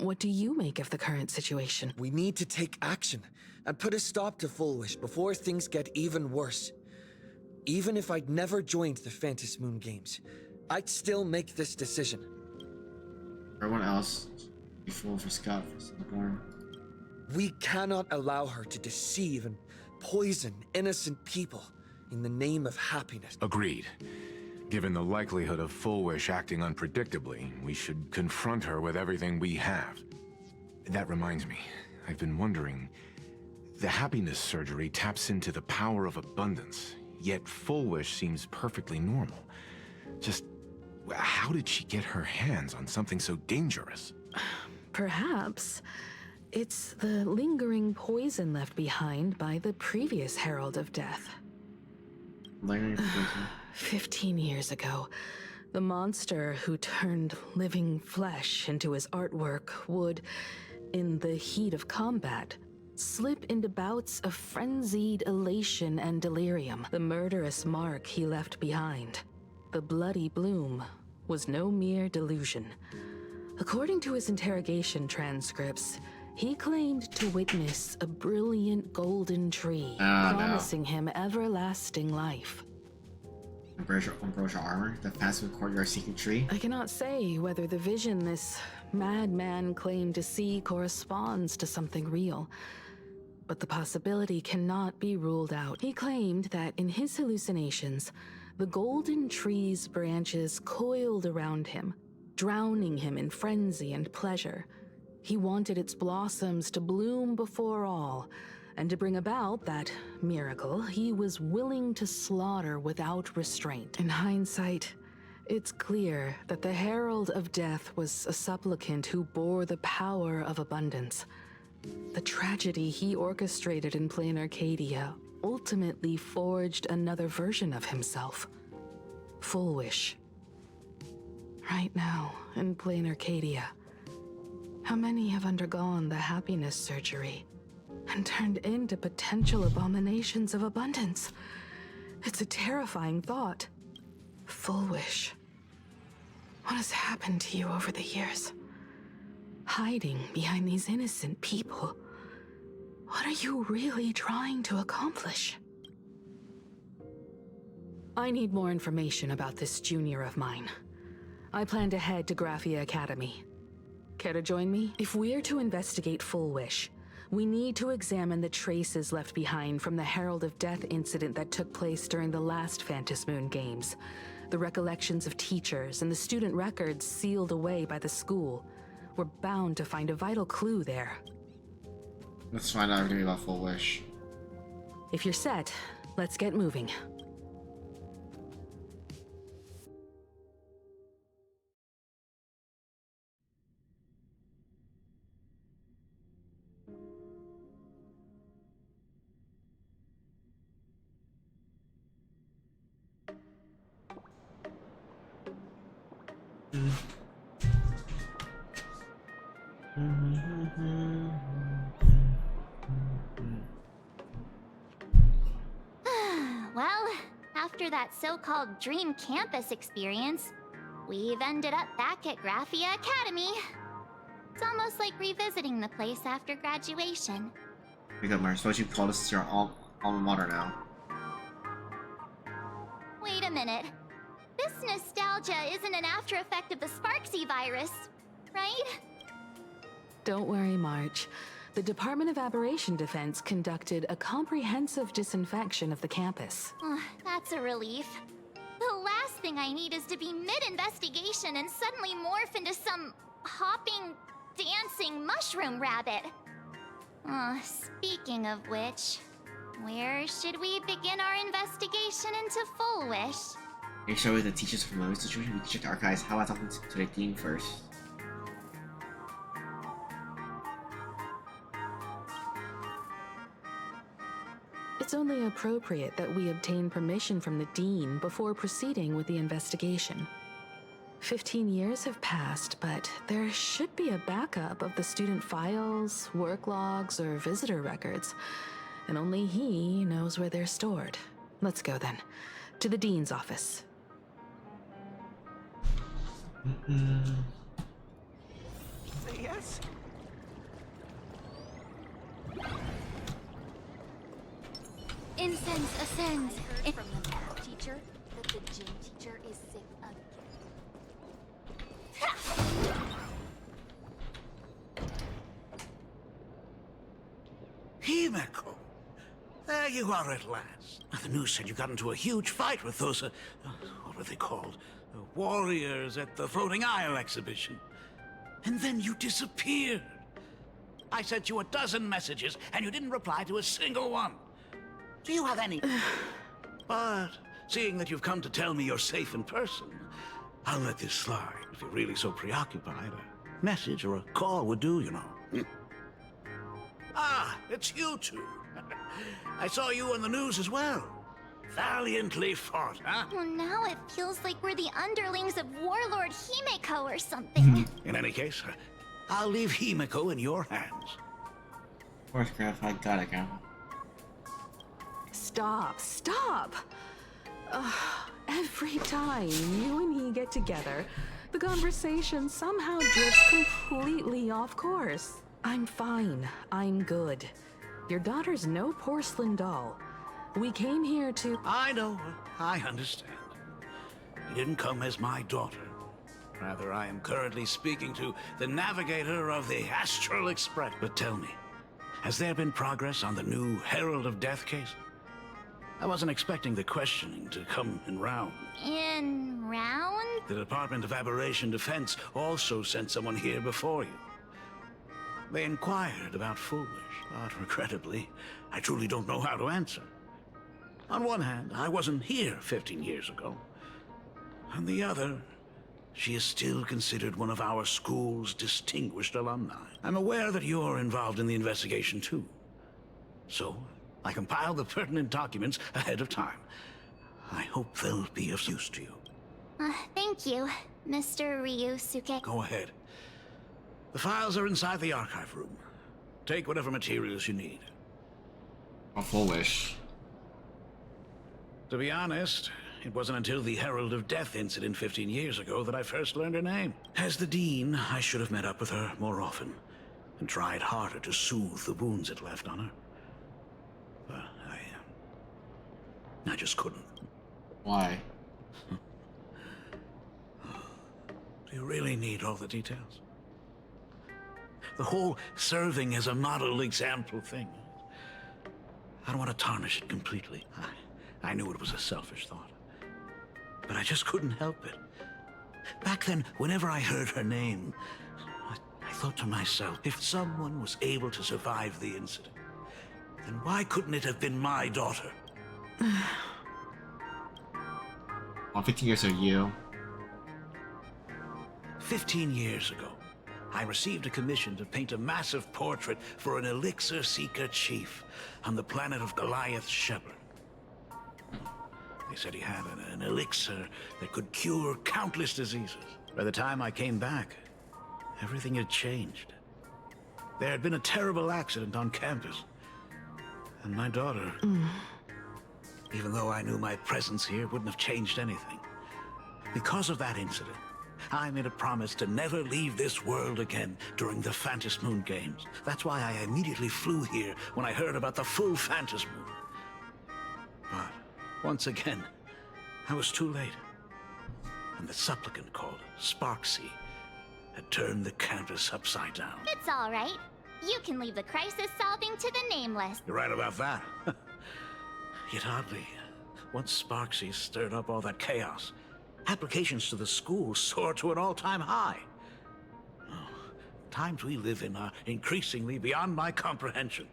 What do you make of the current situation? We need to take action and put a stop to Full Wish before things get even worse. Even if I'd never joined the Phantasmoon Games, I'd still make this decision. Everyone else, before for Scott, for Singapore. We cannot allow her to deceive and poison innocent people in the name of happiness. Agreed. Given the likelihood of Full Wish acting unpredictably, we should confront her with everything we have. That reminds me, I've been wondering, the happiness surgery taps into the power of abundance, yet Full Wish seems perfectly normal. Just, how did she get her hands on something so dangerous? Perhaps it's the lingering poison left behind by the previous Herald of Death. 15 years ago, the monster who turned living flesh into his artwork would, in the heat of combat, slip into bouts of frenzied elation and delirium. The murderous mark he left behind, the bloody bloom, was no mere delusion. According to his interrogation transcripts, he claimed to witness a brilliant golden tree, promising him everlasting life. Ambrosia armor, the Phantasm Courtyard secret tree. I cannot say whether the vision this madman claimed to see corresponds to something real, but the possibility cannot be ruled out. He claimed that in his hallucinations, the golden tree's branches coiled around him, drowning him in frenzy and pleasure. He wanted its blossoms to bloom before all, and to bring about that miracle, he was willing to slaughter without restraint. In hindsight, it's clear that the Herald of Death was a supplicant who bore the power of abundance. The tragedy he orchestrated in Plain Arcadia ultimately forged another version of himself. Full Wish. Right now, in Plain Arcadia, how many have undergone the happiness surgery and turned into potential abominations of abundance? It's a terrifying thought. Full Wish. What has happened to you over the years? Hiding behind these innocent people. What are you really trying to accomplish? I need more information about this junior of mine. I plan to head to Graphia Academy. Care to join me? If we're to investigate Full Wish, we need to examine the traces left behind from the Herald of Death incident that took place during the last Phantasm Moon Games. The recollections of teachers and the student records sealed away by the school. We're bound to find a vital clue there. Let's find out everything about Full Wish. If you're set, let's get moving. Well, after that so-called dream campus experience, we've ended up back at Graphia Academy. It's almost like revisiting the place after graduation. Because Mar, suppose you call this your alma mater now. Wait a minute. This nostalgia isn't an after effect of the Sparksy virus, right? Don't worry, March. The Department of Aberration Defense conducted a comprehensive disinfection of the campus. That's a relief. The last thing I need is to be mid-investigation and suddenly morph into some hopping, dancing mushroom rabbit. Speaking of which, where should we begin our investigation into Full Wish? Make sure with the teachers from the situation, we can check the archives. How about talking to the dean first? It's only appropriate that we obtain permission from the Dean before proceeding with the investigation. 15 years have passed, but there should be a backup of the student files, work logs, or visitor records, and only he knows where they're stored. Let's go then, to the Dean's office. Say yes? Incense ascends. From the math teacher that the gym teacher is sick of. Himeko! There you are at last. The news said you got into a huge fight with those, what were they called? Warriors at the Floating Isle exhibition. And then you disappeared. I sent you a dozen messages, and you didn't reply to a single one. Do you have any? But, seeing that you've come to tell me you're safe in person, I'll let this slide. If you're really so preoccupied, a message or a call would do, you know. Ah, it's you two. I saw you on the news as well. Valiantly fought, huh? Well, now it feels like we're the underlings of Warlord Himeko or something. In any case, I'll leave Himeko in your hands. Fourth graph, I got it, Grandma. Stop! Every time you and he get together, the conversation somehow drifts completely off course. I'm fine. I'm good. Your daughter's no porcelain doll. We came here to... I know. I understand. He didn't come as my daughter. Rather, I am currently speaking to the navigator of the Astral Express. But tell me, has there been progress on the new Herald of Death case? I wasn't expecting the questioning to come in round. In round? The Department of Aberration Defense also sent someone here before you. They inquired about Foolish, but regrettably, I truly don't know how to answer. On one hand, I wasn't here 15 years ago. On the other, she is still considered one of our school's distinguished alumni. I'm aware that you're involved in the investigation too. So, I compiled the pertinent documents ahead of time. I hope they'll be of use to you. Thank you, Mr. Ryusuke. Go ahead. The files are inside the archive room. Take whatever materials you need. A Foolish. To be honest, it wasn't until the Herald of Death incident 15 years ago that I first learned her name. As the Dean, I should have met up with her more often and tried harder to soothe the wounds it left on her. But I just couldn't. Why? Do you really need all the details? The whole serving as a model example thing. I don't want to tarnish it completely. I knew it was a selfish thought. But I just couldn't help it. Back then, whenever I heard her name, I thought to myself, if someone was able to survive the incident, then why couldn't it have been my daughter? Well, 15 years of you. 15 years ago, I received a commission to paint a massive portrait for an elixir seeker chief on the planet of Goliath Shepherd. They said he had an elixir that could cure countless diseases. By the time I came back, everything had changed. There had been a terrible accident on campus. And my daughter, even though I knew my presence here wouldn't have changed anything, because of that incident, I made a promise to never leave this world again during the Phantom Moon Games. That's why I immediately flew here when I heard about the full Phantom Moon. But once again, I was too late. And the supplicant called Sparksy had turned the campus upside down. It's all right. You can leave the crisis solving to the Nameless. You're right about that. Yet oddly, once Sparksy stirred up all that chaos, applications to the school soared to an all-time high. Oh, times we live in are increasingly beyond my comprehension.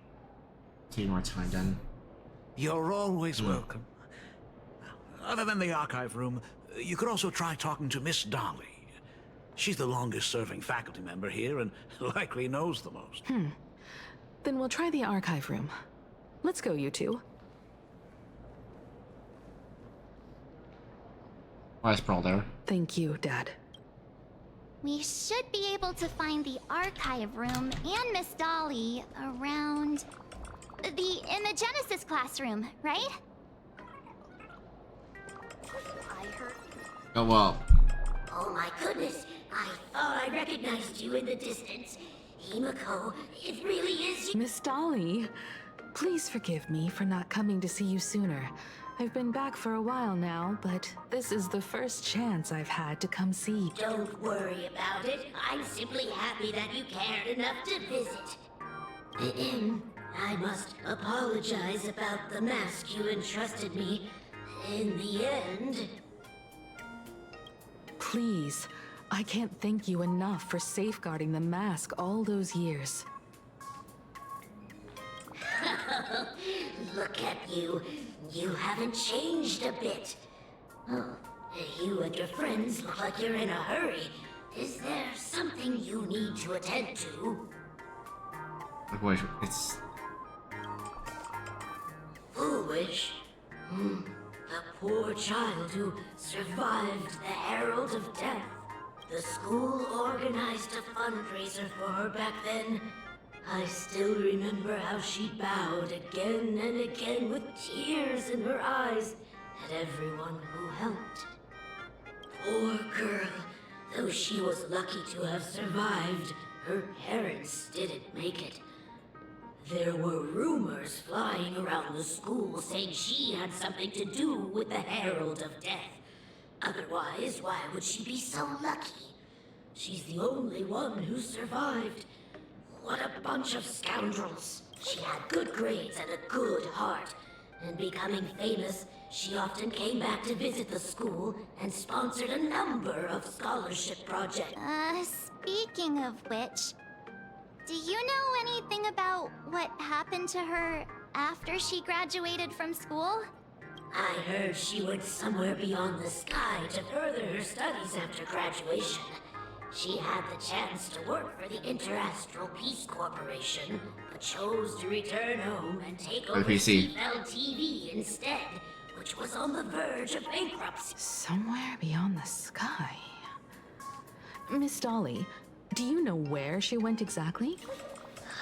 Take more time, then. You're always welcome. Other than the archive room, you could also try talking to Miss Dolly. She's the longest-serving faculty member here and likely knows the most. Then we'll try the archive room. Let's go, you two. Why is Pearl there? Thank you, Dad. We should be able to find the archive room and Miss Dolly around the Imagenesis classroom, right? I heard. Oh, well. Oh my goodness! I thought I recognized you in the distance. Himiko, it really is you. Miss Dolly, please forgive me for not coming to see you sooner. I've been back for a while now, but this is the first chance I've had to come see you. Don't worry about it. I'm simply happy that you cared enough to visit. I must apologize about the mask you entrusted me. In the end... Please, I can't thank you enough for safeguarding the mask all those years. Look at you. You haven't changed a bit. Oh, you and your friends look like you're in a hurry. Is there something you need to attend to? Like, wait, it's... Foolish? The poor child who survived the Herald of Death. The school organized a fundraiser for her back then. I still remember how she bowed again and again with tears in her eyes at everyone who helped. Poor girl. Though she was lucky to have survived, her parents didn't make it. There were rumors flying around the school saying she had something to do with the Herald of Death. Otherwise, why would she be so lucky? She's the only one who survived. What a bunch of scoundrels. She had good grades and a good heart. And becoming famous, she often came back to visit the school and sponsored a number of scholarship projects. Speaking of which, do you know anything about what happened to her after she graduated from school? I heard she went somewhere beyond the sky to further her studies after graduation. She had the chance to work for the Interastral Peace Corporation, but chose to return home and take over CFL TV instead, which was on the verge of bankruptcy. Somewhere beyond the sky. Miss Dolly, do you know where she went exactly?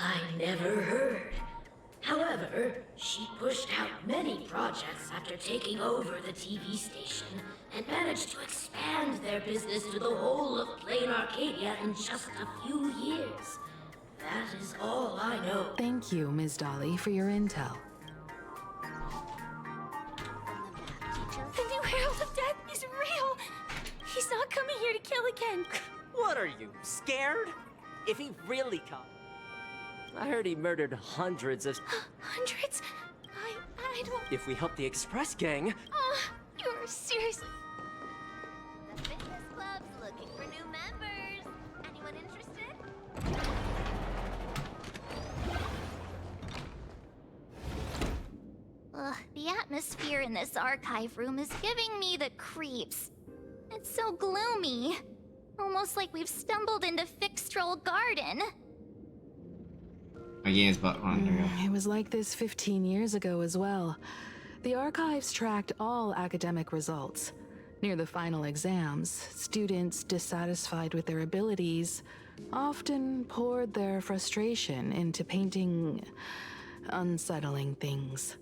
I never heard. However, she pushed out many projects after taking over the TV station and managed to expand their business to the whole of Plain Arcadia in just a few years. That is all I know. Thank you, Ms. Dolly, for your intel. The new Herald of Death is real! He's not coming here to kill again! What are you, scared? If he really comes... I heard he murdered hundreds of... Hundreds? I don't... If we help the Express gang... You're seriously... The fitness club's looking for new members. Anyone interested? The atmosphere in this archive room is giving me the creeps. It's so gloomy. Almost like we've stumbled into Fixtroll Garden. Again, but it was like this 15 years ago as well. The archives tracked all academic results. Near the final exams, students dissatisfied with their abilities often poured their frustration into painting unsettling things.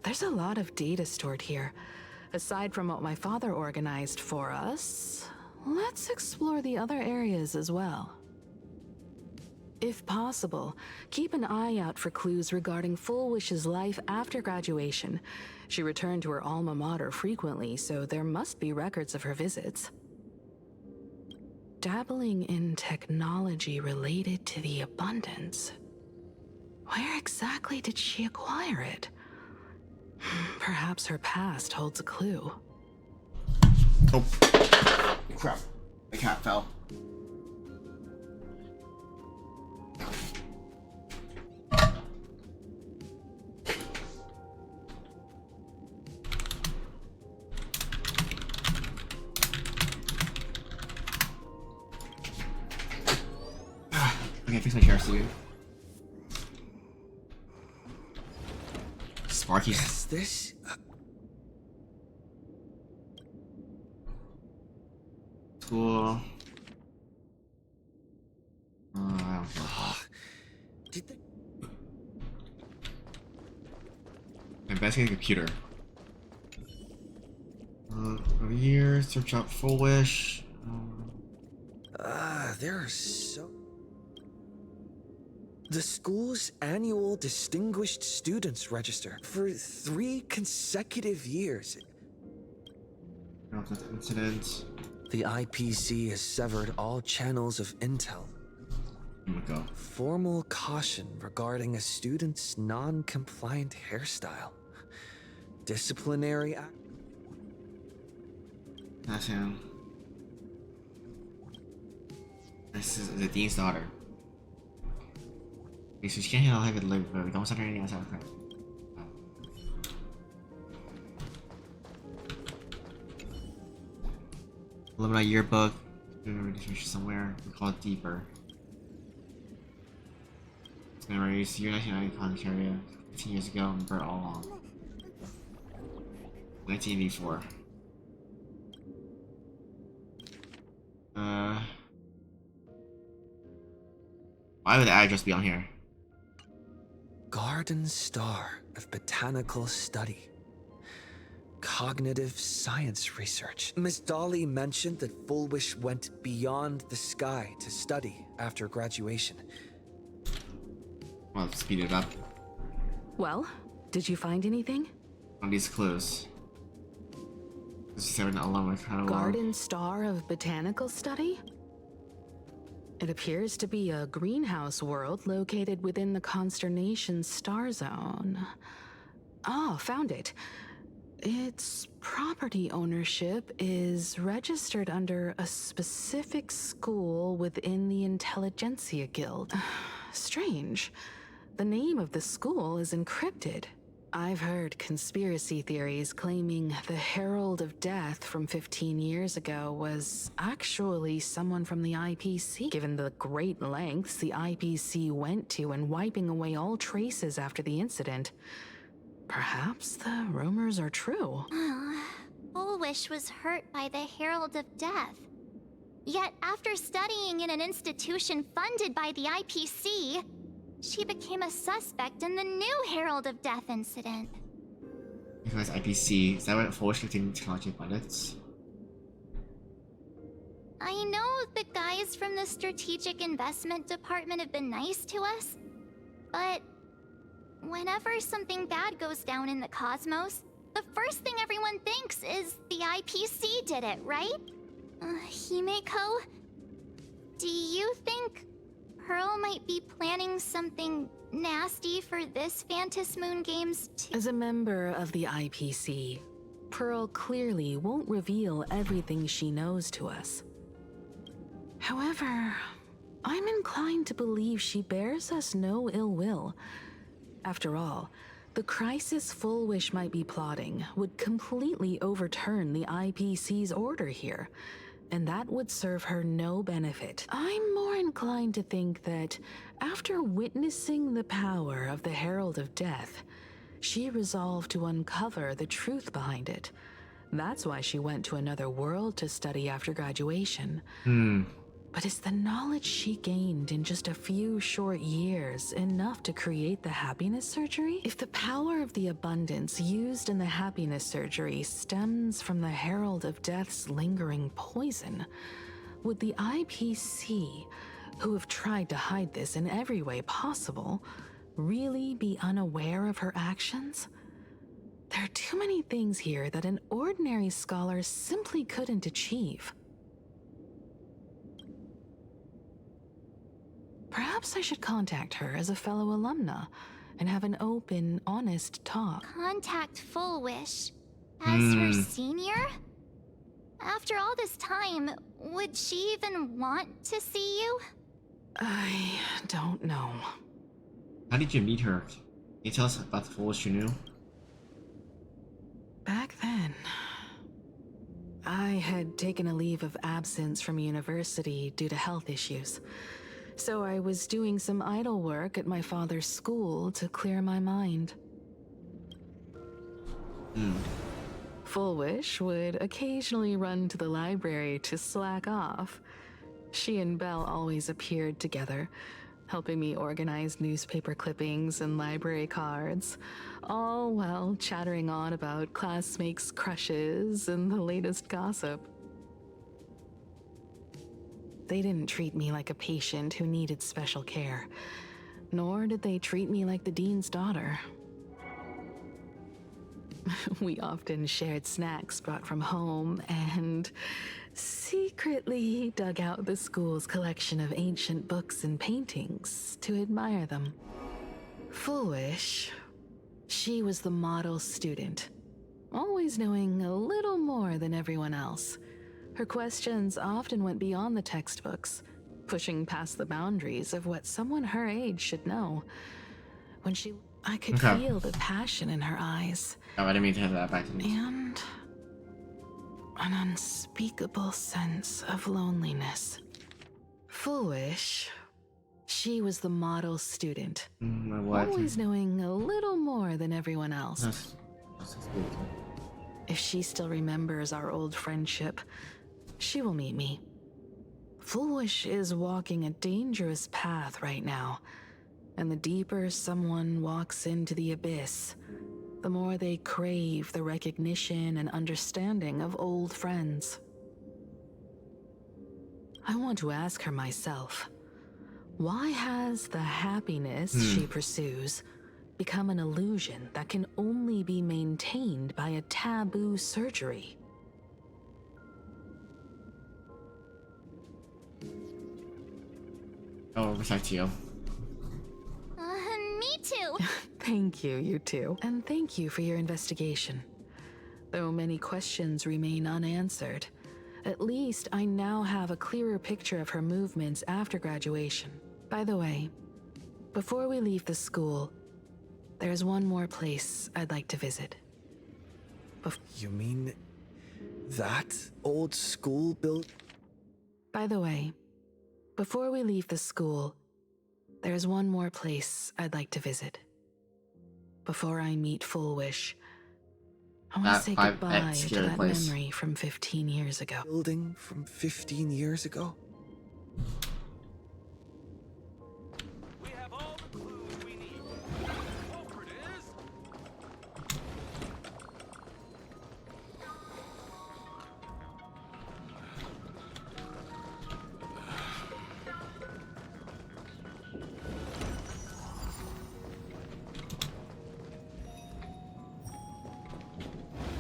There's a lot of data stored here. Aside from what my father organized for us, let's explore the other areas as well. If possible, keep an eye out for clues regarding Full Wish's life after graduation. She returned to her alma mater frequently, so there must be records of her visits. Dabbling in technology related to the abundance. Where exactly did she acquire it? Perhaps her past holds a clue. Oh, crap. The cat fell. Okay, fix my chair, Steven. Sparky's. Is this? Cool. I don't feel Did they? Investigate the computer. Over here, search up Full Wish. There are so... The school's annual Distinguished Students Register for 3 consecutive years. Incident. The IPC has severed all channels of intel. Go. Formal caution regarding a student's non-compliant hairstyle. Disciplinary act. That's him. This is the dean's daughter. Okay, so she can't handle having to live, but don't send her anything outside of her. Alumni yearbook. Somewhere. We call it deeper. Memories. Year 1990 Planetaria. 15 years ago. Remember all along. 1984. Why would the address be on here? Garden Star of Botanical Study. Cognitive science research. Miss Dolly mentioned that Full Wish went beyond the sky to study after graduation. Well, speed it up. Well, Did you find anything? On these clues. This is 7 alumni catalog. Garden Star of Botanical Study? It appears to be a greenhouse world located within the Consternation Star Zone. Oh, found it. Its property ownership is registered under a specific school within the Intelligentsia Guild. Strange. The name of the school is encrypted. I've heard conspiracy theories claiming the Herald of Death from 15 years ago was actually someone from the IPC, given the great lengths the IPC went to in wiping away all traces after the incident. Perhaps the rumors are true. Fullwish was hurt by the Herald of Death. Yet after studying in an institution funded by the IPC, she became a suspect in the new Herald of Death incident. Because IPC, is that what Force getting intelligent pilots? I know the guys from the Strategic Investment Department have been nice to us, but whenever something bad goes down in the cosmos, the first thing everyone thinks is the IPC did it, right? Himeko, do you think Pearl might be planning something nasty for this Phantom Moon Games too? As a member of the IPC, Pearl clearly won't reveal everything she knows to us. However, I'm inclined to believe she bears us no ill will. After all, the crisis Fullwish might be plotting would completely overturn the IPC's order here, and that would serve her no benefit. I'm more inclined to think that after witnessing the power of the Herald of Death, she resolved to uncover the truth behind it. That's why she went to another world to study after graduation. But is the knowledge she gained in just a few short years enough to create the happiness surgery? If the power of the abundance used in the happiness surgery stems from the Herald of Death's lingering poison, would the IPC, who have tried to hide this in every way possible, really be unaware of her actions? There are too many things here that an ordinary scholar simply couldn't achieve. Perhaps I should contact her as a fellow alumna and have an open, honest talk. Contact Fullwish as her senior? After all this time, would she even want to see you? I don't know. How did you meet her? Can you tell us about the Fullwish you knew? Back then, I had taken a leave of absence from university due to health issues. So I was doing some idle work at my father's school to clear my mind. Fullwish would occasionally run to the library to slack off. She and Belle always appeared together, helping me organize newspaper clippings and library cards, all while chattering on about classmates' crushes and the latest gossip. They didn't treat me like a patient who needed special care, nor did they treat me like the dean's daughter. We often shared snacks brought from home and secretly dug out the school's collection of ancient books and paintings to admire them. Fullwish, she was the model student, always knowing a little more than everyone else. Her questions often went beyond the textbooks, pushing past the boundaries of what someone her age should know. When I could feel the passion in her eyes. Oh, I didn't mean to have that back to me. And an unspeakable sense of loneliness. Fullwish, she was the model student, always knowing a little more than everyone else. If she still remembers our old friendship, she will meet me. Fullwish is walking a dangerous path right now, and the deeper someone walks into the abyss, the more they crave the recognition and understanding of old friends. I want to ask her myself, why has the happiness she pursues become an illusion that can only be maintained by a taboo surgery. Oh, respect you. Me too. Thank you, you two. And thank you for your investigation. Though many questions remain unanswered, at least I now have a clearer picture of her movements after graduation. By the way, before we leave the school, there's one more place I'd like to visit. You mean that old school built? By the way, before we leave the school, there's one more place I'd like to visit. Before I meet Full Wish, I want to say goodbye to that memory from 15 years ago. Building from 15 years ago? We have all the clues we need. Culprit is...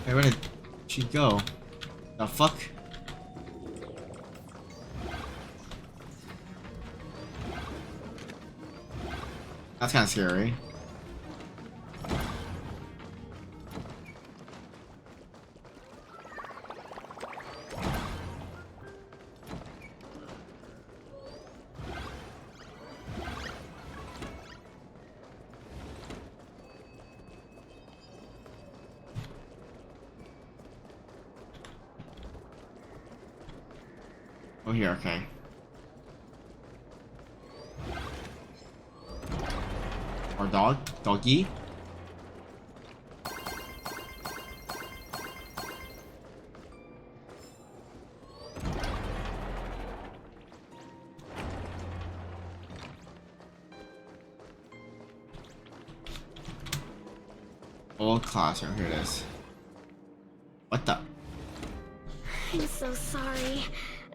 Hey, where did she go? The fuck? That's kind of scary. Oh, here, okay. Our dog? Doggy? Old classroom, here it is. What the? I'm so sorry.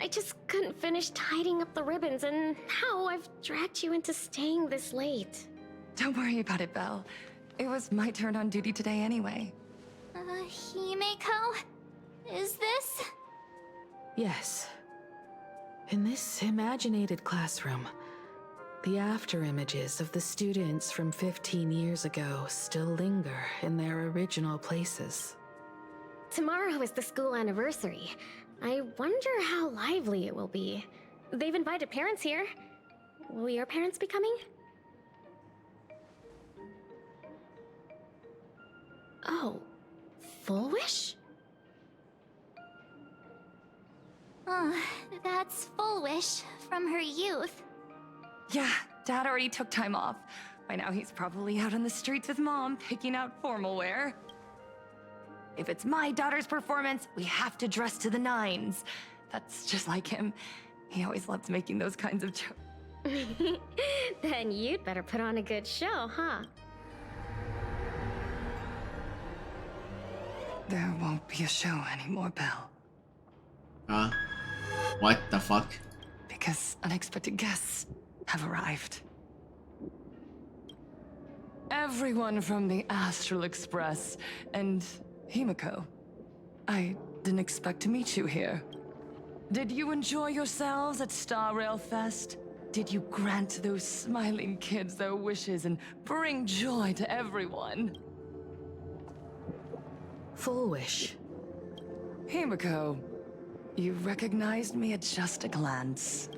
I just couldn't finish tidying up the ribbons, and now I've dragged you into staying this late. Don't worry about it, Belle. It was my turn on duty today anyway. Himeko? Is this? Yes. In this imaginated classroom, the after images of the students from 15 years ago still linger in their original places. Tomorrow is the school anniversary. I wonder how lively it will be. They've invited parents here. Will your parents be coming? Oh, Full Wish? That's Full Wish from her youth. Yeah, Dad already took time off. By now he's probably out on the streets with Mom, picking out formal wear. If it's my daughter's performance, we have to dress to the nines. That's just like him. He always loves making those kinds of jokes. Then you'd better put on a good show, huh? There won't be a show anymore, Belle. What the fuck? Because unexpected guests have arrived. Everyone from the Astral Express and Himeko. I didn't expect to meet you here. Did you enjoy yourselves at Star Rail Fest? Did you grant those smiling kids their wishes and bring joy to everyone? Full Wish. Himeko, you recognized me at just a glance.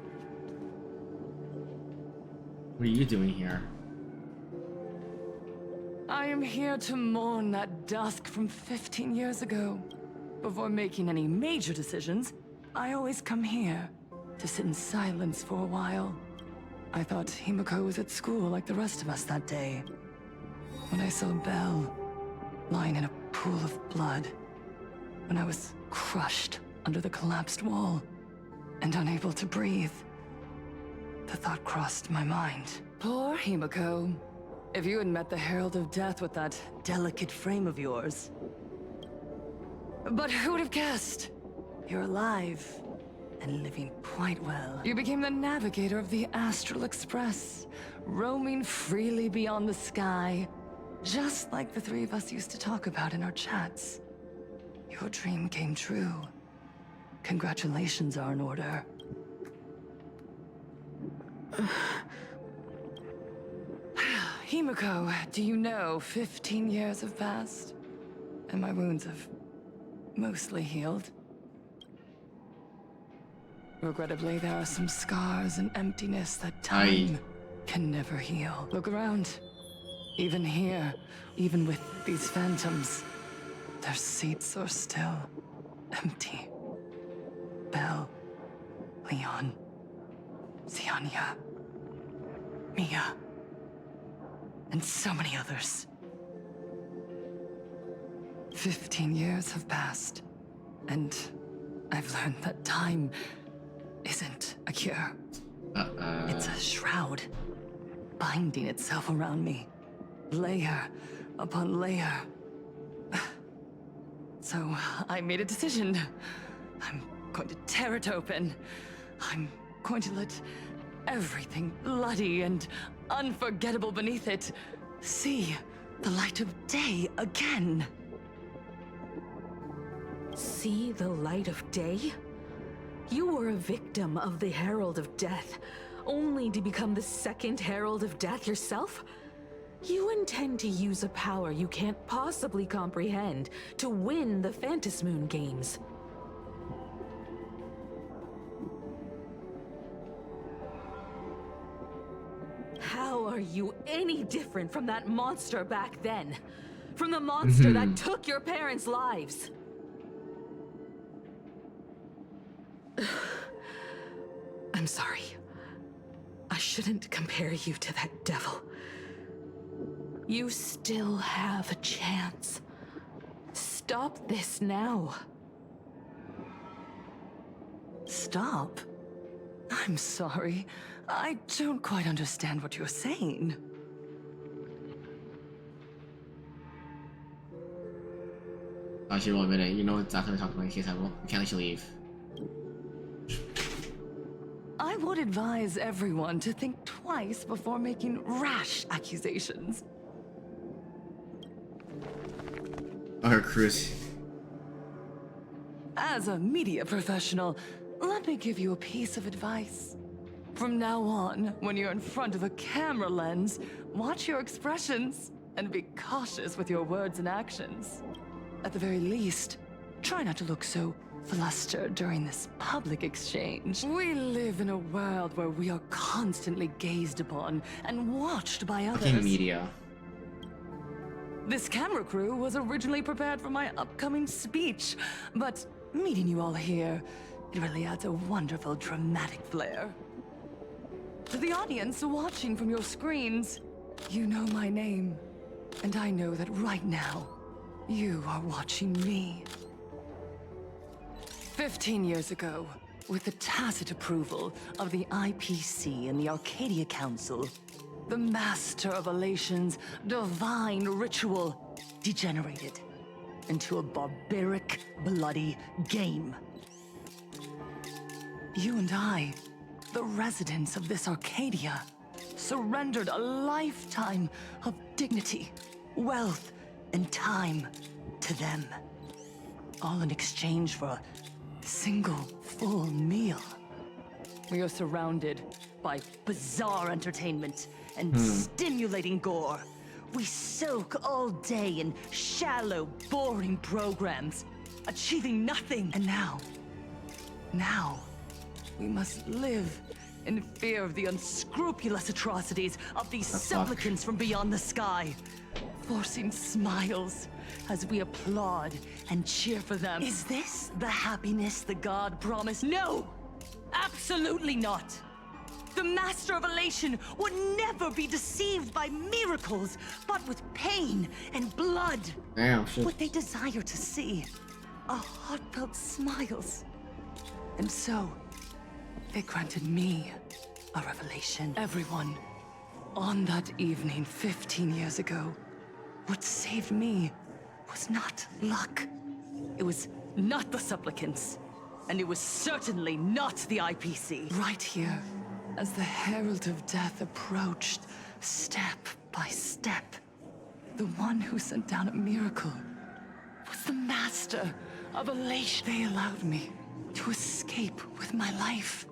What are you doing here? I am here to mourn that dusk from 15 years ago. Before making any major decisions, I always come here to sit in silence for a while. I thought Himeko was at school like the rest of us that day. When I saw Belle lying in a pool of blood, when I was crushed under the collapsed wall and unable to breathe, the thought crossed my mind. Poor Himeko. If you had met the Herald of Death with that delicate frame of yours. But who would have guessed? You're alive and living quite well. You became the navigator of the Astral Express, roaming freely beyond the sky, Just like the three of us used to talk about in our chats. Your dream came true. Congratulations are in order. Himiko, do you know 15 years have passed? And my wounds have mostly healed. Regrettably, there are some scars and emptiness that time can never heal. Look around. Even here, even with these phantoms, their seats are still empty. Belle, Leon, Xianya, Mia, and so many others. 15 years have passed, and I've learned that time isn't a cure. It's a shroud, binding itself around me, layer upon layer. So I made a decision. I'm going to tear it open. I'm going to let everything bloody and unforgettable beneath it see the light of day again. See the light of day? You were a victim of the Herald of Death, only to become the second Herald of Death yourself? You intend to use a power you can't possibly comprehend to win the Phantasmoon games. How are you any different from that monster back then? From the monster that took your parents' lives? I'm sorry. I shouldn't compare you to that devil. You still have a chance. Stop this now. Stop? I'm sorry. I don't quite understand what you're saying. Actually, wait a minute. You know exactly what I'm talking about in case I will. We can't actually leave. I would advise everyone to think twice before making rash accusations. Oh, her cruise. As a media professional, let me give you a piece of advice. From now on, when you're in front of a camera lens, watch your expressions and be cautious with your words and actions. At the very least, try not to look so flustered during this public exchange. We live in a world where we are constantly gazed upon and watched by others. Fucking media. This camera crew was originally prepared for my upcoming speech, but meeting you all here, it really adds a wonderful dramatic flair. To the audience watching from your screens, you know my name, and I know that right now, you are watching me. 15 years ago, with the tacit approval of the IPC and the Arcadia Council, the Master of Elation's divine ritual degenerated into a barbaric, bloody game. You and I, the residents of this Arcadia, surrendered a lifetime of dignity, wealth, and time to them. All in exchange for a single full meal. We are surrounded by bizarre entertainment and stimulating gore. We soak all day in shallow, boring programs, achieving nothing. And now, we must live in fear of the unscrupulous atrocities of these supplicants from beyond the sky, forcing smiles as we applaud and cheer for them. Is this the happiness the god promised? No! Absolutely not! The Master of Elation would never be deceived by miracles, but with pain and blood. Damn, shit. What they desire to see are heartfelt smiles. And so, they granted me a revelation. Everyone, on that evening 15 years ago, what saved me was not luck. It was not the supplicants. And it was certainly not the IPC. Right here, as the Herald of Death approached, step by step, The one who sent down a miracle was the master of elation. They allowed me to escape with my life.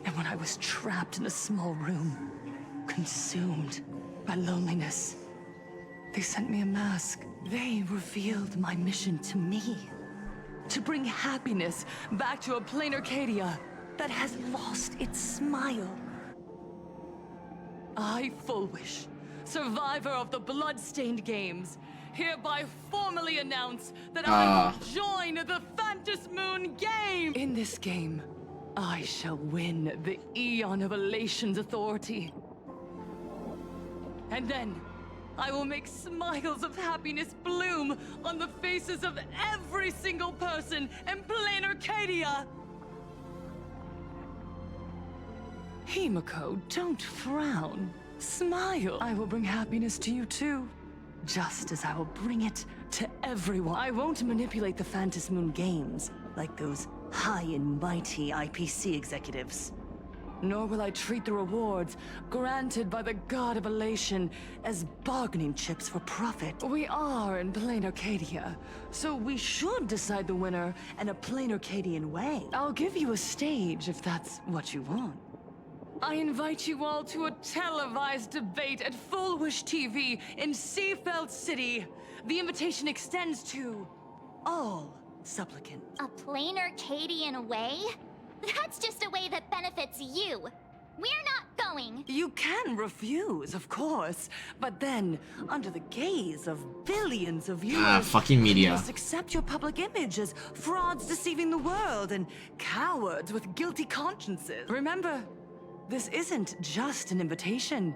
And when I was trapped in a small room, consumed by loneliness, they sent me a mask. They revealed my mission to me. To bring happiness back to a plain Arcadia that has lost its smile. I, Fullwish, survivor of the Bloodstained Games, hereby formally announce that I will join the Phantom Moon game! In this game, I shall win the Eon of Elation's authority. And then, I will make smiles of happiness bloom on the faces of every single person in plain Arcadia! Himiko, don't frown. Smile. I will bring happiness to you too. Just as I will bring it to everyone. I won't manipulate the Phantom Moon games like those high and mighty IPC executives. Nor will I treat the rewards granted by the God of Elation as bargaining chips for profit. We are in plain Arcadia, so we should decide the winner in a plain Arcadian way. I'll give you a stage if that's what you want. I invite you all to a televised debate at Fullwish TV in Seafeld City. The invitation extends to all supplicants. A plain Arcadian way? That's just a way that benefits you. We're not going. You can refuse, of course, but then, under the gaze of billions of viewers, fucking media. you must accept your public image as frauds deceiving the world and cowards with guilty consciences. Remember, this isn't just an invitation.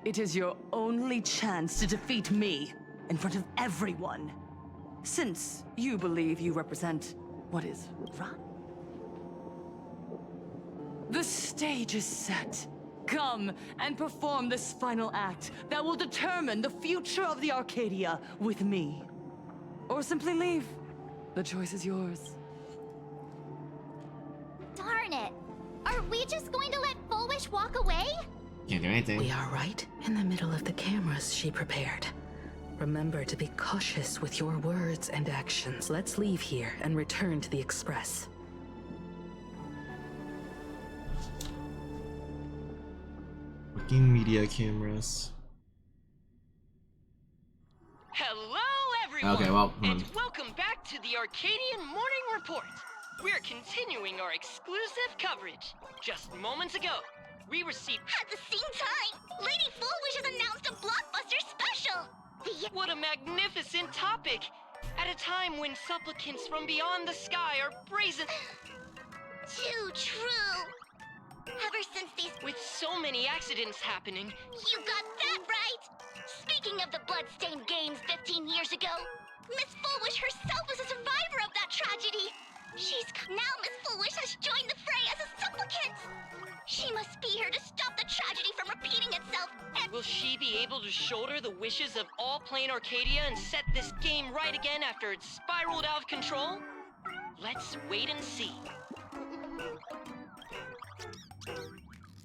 It is your only chance to defeat me in front of everyone. Since you believe you represent what is right. The stage is set. Come and perform this final act that will determine the future of the Arcadia with me. Or simply leave. The choice is yours. Darn it. Are we just going to let Fullwish walk away? Can't do anything. We are right in the middle of the cameras she prepared. Remember to be cautious with your words and actions. Let's leave here and return to the Express. Fucking media cameras. Hello, everyone! Okay, well, and welcome back to the Arcadian Morning Report. We're continuing our exclusive coverage. Just moments ago, we received... At the same time, Lady Fullwish has announced a blockbuster special! What a magnificent topic! At a time when supplicants from beyond the sky are brazen... Too true! Ever since these... With so many accidents happening... You got that right! Speaking of the Bloodstained Games 15 years ago, Miss Fullwish herself was a survivor of that tragedy! Now Miss Fullwish has joined the fray as a supplicant! She must be here to stop the tragedy from repeating itself and... Will she be able to shoulder the wishes of all plain Arcadia and set this game right again after it's spiraled out of control? Let's wait and see.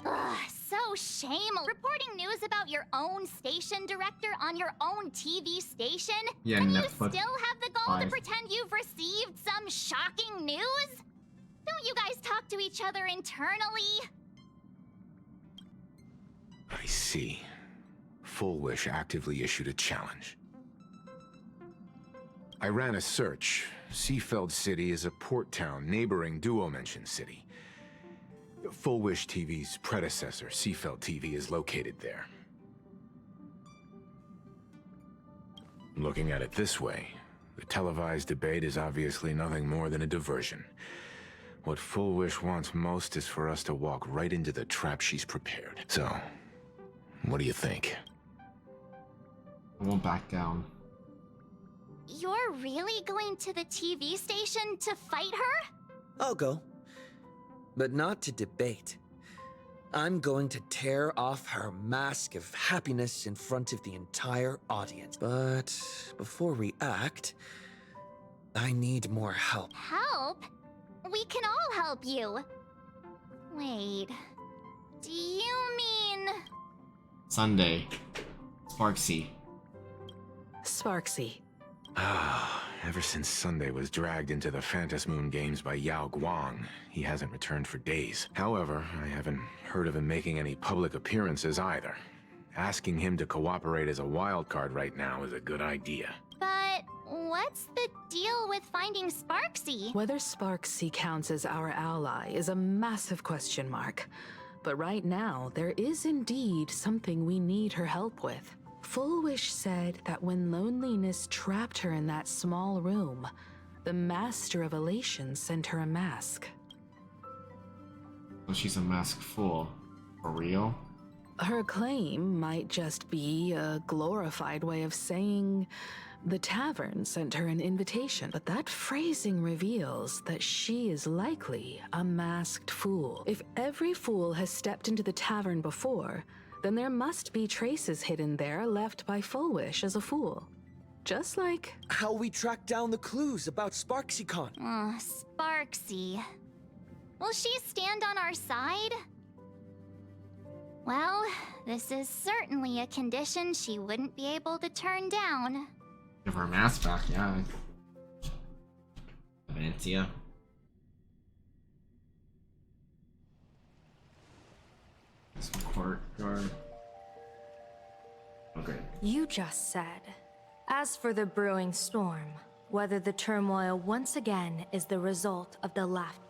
Ugh, so shameless. Reporting news about your own station director on your own TV station? Yeah, and you Netflix still have the gall to 5. pretend you've received some shocking news? Don't you guys talk to each other internally? I see. Fullwish actively issued a challenge. I ran a search. Seafeld City is a port town neighboring Duo-Mention City. Fullwish TV's predecessor, Seafeld TV, is located there. Looking at it this way, the televised debate is obviously nothing more than a diversion. What Fullwish wants most is for us to walk right into the trap she's prepared. So, what do you think? I won't back down. You're really going to the TV station to fight her? I'll go. But not to debate. I'm going to tear off her mask of happiness in front of the entire audience. But before we act, I need more help. Help? We can all help you. Wait. Do you mean... Sunday. Sparksy. Sparksy? Ever since Sunday was dragged into the Phantom Moon Games by Yao Guang, he hasn't returned for days. However, I haven't heard of him making any public appearances either. Asking him to cooperate as a wildcard right now is a good idea. But what's the deal with finding Sparksy? Whether Sparksy counts as our ally is a massive question mark. But right now, there is indeed something we need her help with. Full Wish said that when loneliness trapped her in that small room, the Master of Elation sent her a mask. So she's a masked fool. For real? Her claim might just be a glorified way of saying the tavern sent her an invitation, but that phrasing reveals that she is likely a masked fool. If every fool has stepped into the tavern before, then there must be traces hidden there left by Full Wish as a fool. Just like how we tracked down the clues about SparksyCon. Sparksy. Will she stand on our side? Well, this is certainly a condition she wouldn't be able to down. Give her mask back, yeah. Vancia. Some courtyard. Okay. You just said. As for the brewing storm, whether the turmoil once again is the result of the laughter.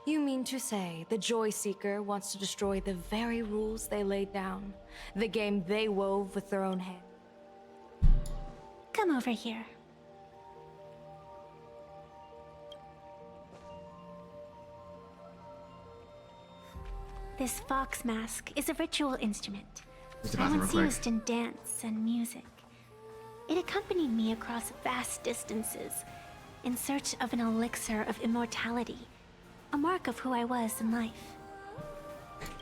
You mean to say the Joy Seeker wants to destroy the very rules they laid down, the game they wove with their own hand? Come over here. This fox mask is a ritual instrument. Once used in dance and music. It accompanied me across vast distances in search of an elixir of immortality, a mark of who I was in life.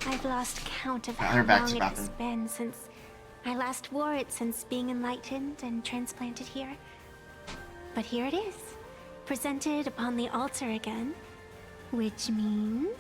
I've lost count of how long it has been since I last wore it since being enlightened and transplanted here. But here it is, presented upon the altar again, which means...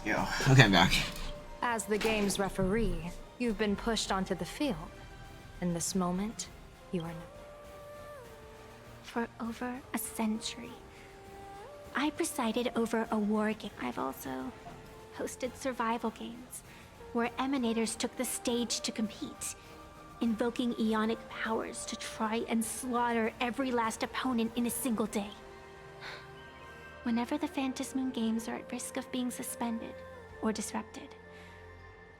Go. Okay, I'm back. As the game's referee, you've been pushed onto the field. In this moment, you are not. For over a century, I presided over a war game. I've also hosted survival games, where emanators took the stage to compete, invoking eonic powers to try and slaughter every last opponent in a single day. Whenever the Phantom Moon Games are at risk of being suspended or disrupted,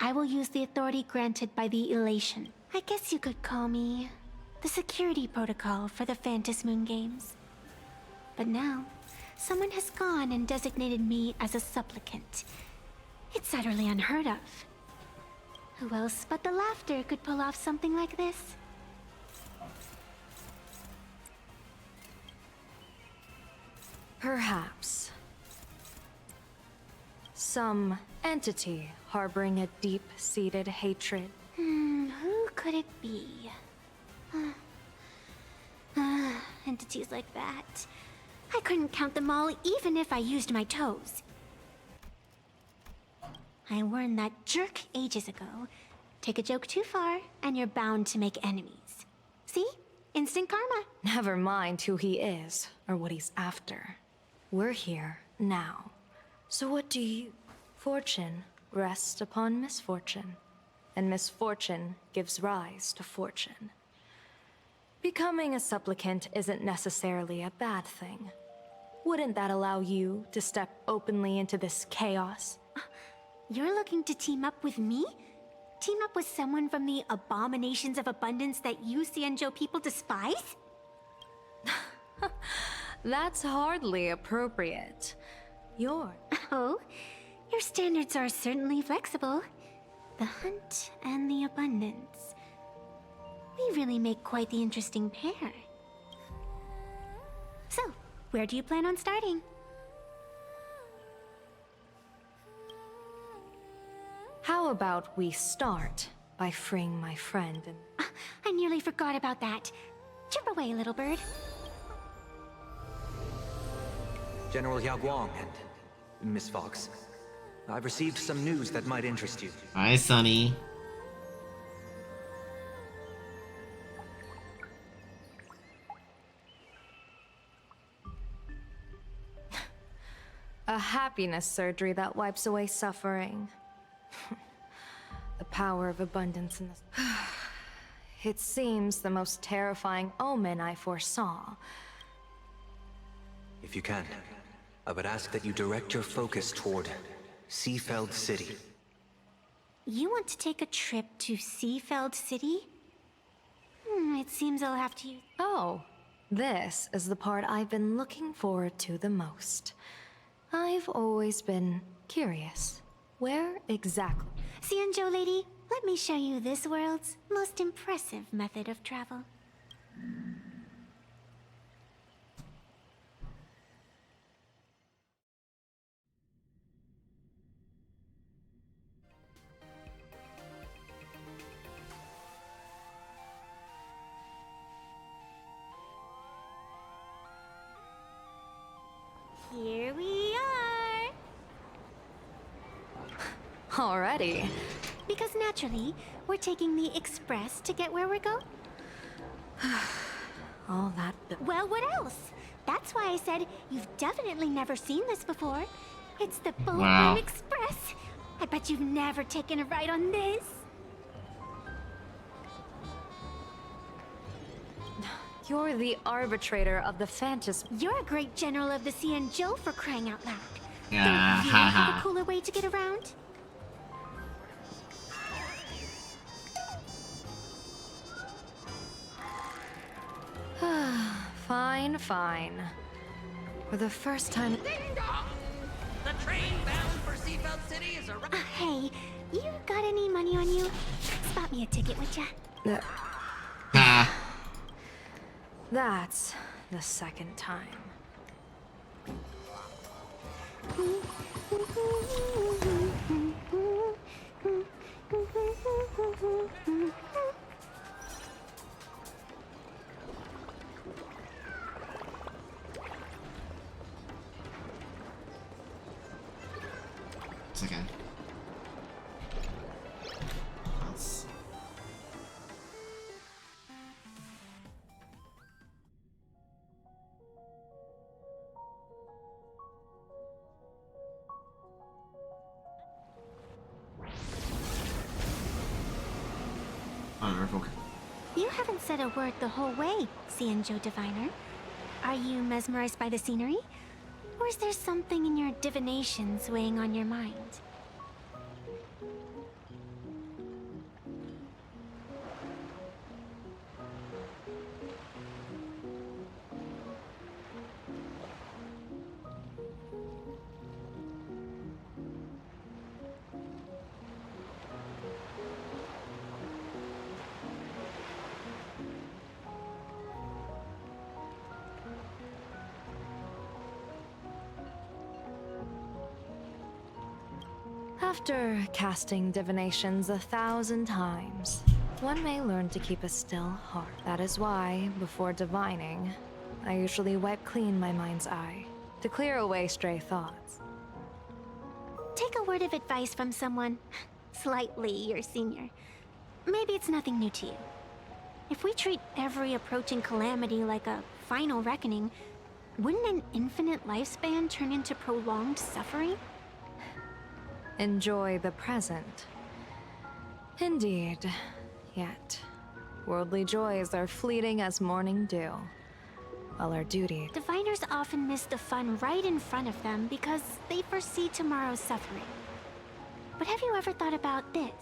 I will use the authority granted by the Elation. I guess you could call me the security protocol for the Phantom Moon Games. But now, someone has gone and designated me as a supplicant. It's utterly unheard of. Who else but the Laughter could pull off something like this? Perhaps. Some entity harboring a deep-seated hatred. Who could it be? Entities like that. I couldn't count them all even if I used my toes. I warned that jerk ages ago. Take a joke too far, and you're bound to make enemies. See? Instant karma. Never mind who he is or what he's after. We're here now. So what do you? Fortune rests upon misfortune, and misfortune gives rise to fortune. Becoming a supplicant isn't necessarily a bad thing. Wouldn't that allow you to step openly into this chaos? You're looking to team up with me? Team up with someone from the abominations of abundance that you Xianzhou people despise? That's hardly appropriate. Oh, your standards are certainly flexible. The hunt and the abundance. We really make quite the interesting pair. So, where do you plan on starting? How about we start by freeing my friend and... I nearly forgot about that. Chirp away, little bird. General Yao Guang and Miss Fox, I've received some news that might interest you. Hi, Sonny. A happiness surgery that wipes away suffering. The power of abundance in this... It seems the most terrifying omen I foresaw. If you can, I would ask that you direct your focus toward Seafeld City. You want to take a trip to Seafeld City? It seems I'll have to use... Oh, this is the part I've been looking forward to the most. I've always been curious. Where exactly? Xianzhou lady, let me show you this world's most impressive method of travel. Here we are! Already? Because naturally, we're taking the express to get where we're going. All that... Well, what else? That's why I said you've definitely never seen this before. It's the Boatman Express. I bet you've never taken a ride on this. You're the arbitrator of the Phantasm. You're a great general of the Xianzhou for crying out loud. Yeah, Don't you have a cooler way to get around? Fine, fine. For the first time... Ding dong! The train bound for Seafeld City is arriving. Hey, you got any money on you? Spot me a ticket, would ya? That's the second time. Second. That's... You haven't said a word the whole way, Xianzhou Diviner. Are you mesmerized by the scenery? Or is there something in your divinations weighing on your mind? After casting divinations 1,000 times, one may learn to keep a still heart. That is why, before divining, I usually wipe clean my mind's eye to clear away stray thoughts. Take a word of advice from someone slightly your senior. Maybe it's nothing new to you. If we treat every approaching calamity like a final reckoning, wouldn't an infinite lifespan turn into prolonged suffering? Enjoy the present. Indeed. Yet, worldly joys are fleeting as morning dew, while our duty... Diviners often miss the fun right in front of them because they foresee tomorrow's suffering. But have you ever thought about this?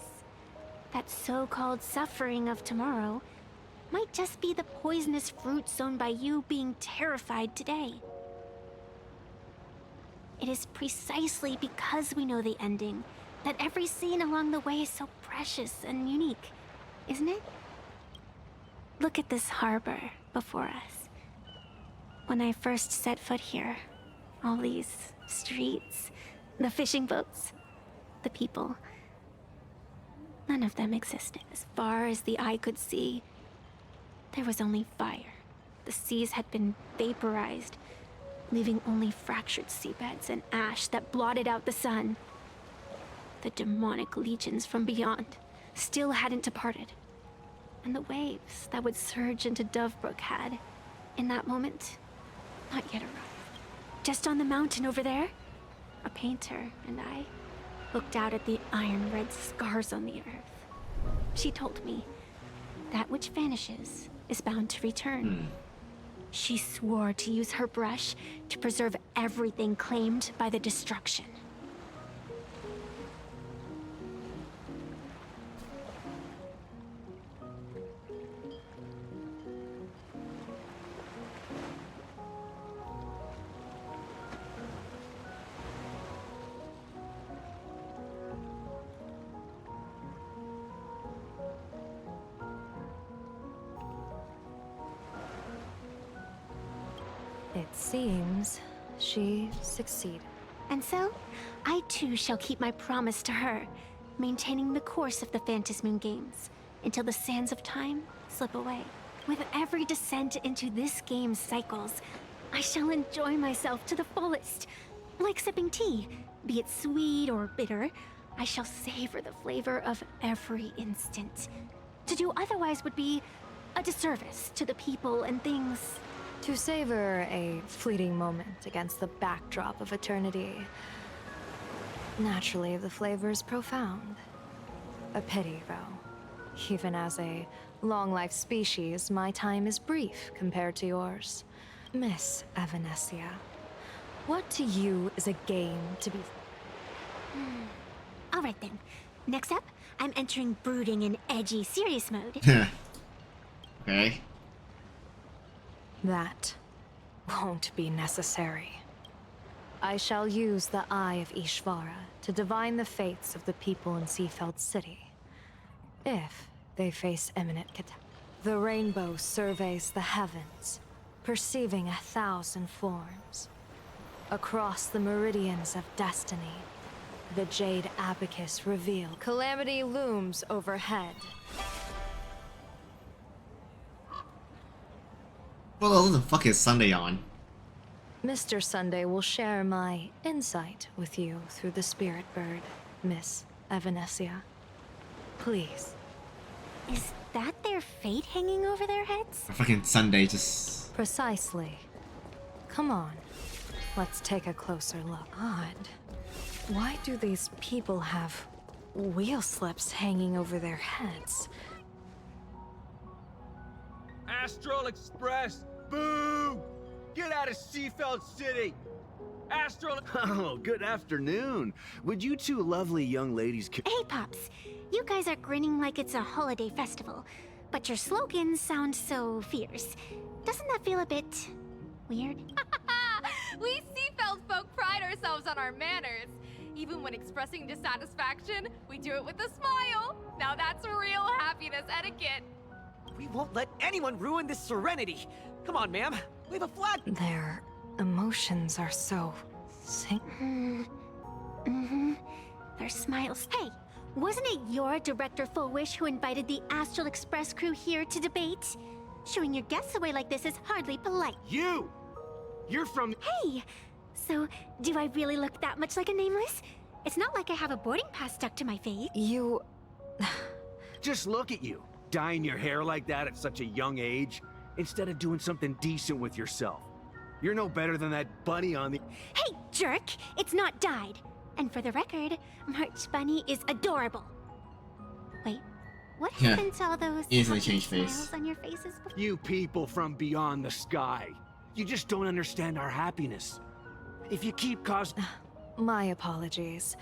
That so-called suffering of tomorrow might just be the poisonous fruit sown by you being terrified today. It is precisely because we know the ending that every scene along the way is so precious and unique, isn't it? Look at this harbor before us. When I first set foot here, all these streets, the fishing boats, the people, none of them existed. As far as the eye could see, there was only fire. The seas had been vaporized, leaving only fractured seabeds and ash that blotted out the sun. The demonic legions from beyond still hadn't departed, and the waves that would surge into Dovebrook had, in that moment, not yet arrived. Just on the mountain over there, a painter and I looked out at the iron-red scars on the earth. She told me, that which vanishes is bound to return. She swore to use her brush to preserve everything claimed by the destruction. It seems she succeeded. And so, I too shall keep my promise to her, maintaining the course of the Phantasmoon Games until the sands of time slip away. With every descent into this game's cycles, I shall enjoy myself to the fullest. Like sipping tea, be it sweet or bitter, I shall savor the flavor of every instant. To do otherwise would be a disservice to the people and things. To savor a fleeting moment against the backdrop of eternity. Naturally, the flavor is profound. A pity, though. Even as a long-life species, my time is brief compared to yours. Miss Evanescia, what to you is a game to be... Alright then. Next up, I'm entering brooding and edgy serious mode. Okay. That won't be necessary. I shall use the Eye of Ishvara to divine the fates of the people in Seafeld City, if they face imminent catastrophe. The rainbow surveys the heavens, perceiving 1,000 forms. Across the meridians of destiny, the Jade Abacus revealed. Calamity looms overhead. What the fuck is Sunday on? Mr. Sunday will share my insight with you through the Spirit Bird, Miss Evanescia. Please. Is that their fate hanging over their heads? Fucking Sunday just... Precisely. Come on. Let's take a closer look. Odd. Why do these people have wheel slips hanging over their heads? Astral Express! Boo! Get out of Seafeld City! Astral... Oh, good afternoon. Would you two lovely young ladies... Hey, Pops. You guys are grinning like it's a holiday festival, but your slogans sound so fierce. Doesn't that feel a bit... weird? We Seafeld folk pride ourselves on our manners. Even when expressing dissatisfaction, we do it with a smile. Now that's real happiness etiquette. We won't let anyone ruin this serenity. Come on, ma'am. Wave a flag. Their emotions are so... Their smiles. Hey, wasn't it your Director Fullwish who invited the Astral Express crew here to debate? Showing your guests away like this is hardly polite. You! You're from... Hey! So, do I really look that much like a nameless? It's not like I have a boarding pass stuck to my face. You... Just look at you. Dyeing your hair like that at such a young age, instead of doing something decent with yourself. You're no better than that bunny on the— Hey, jerk! It's not dyed. And for the record, March Bunny is adorable. Wait, what Yeah. happened to all those Easily happy change face. smiles on your faces before? You people from beyond the sky. You just don't understand our happiness. If you keep causing— My apologies.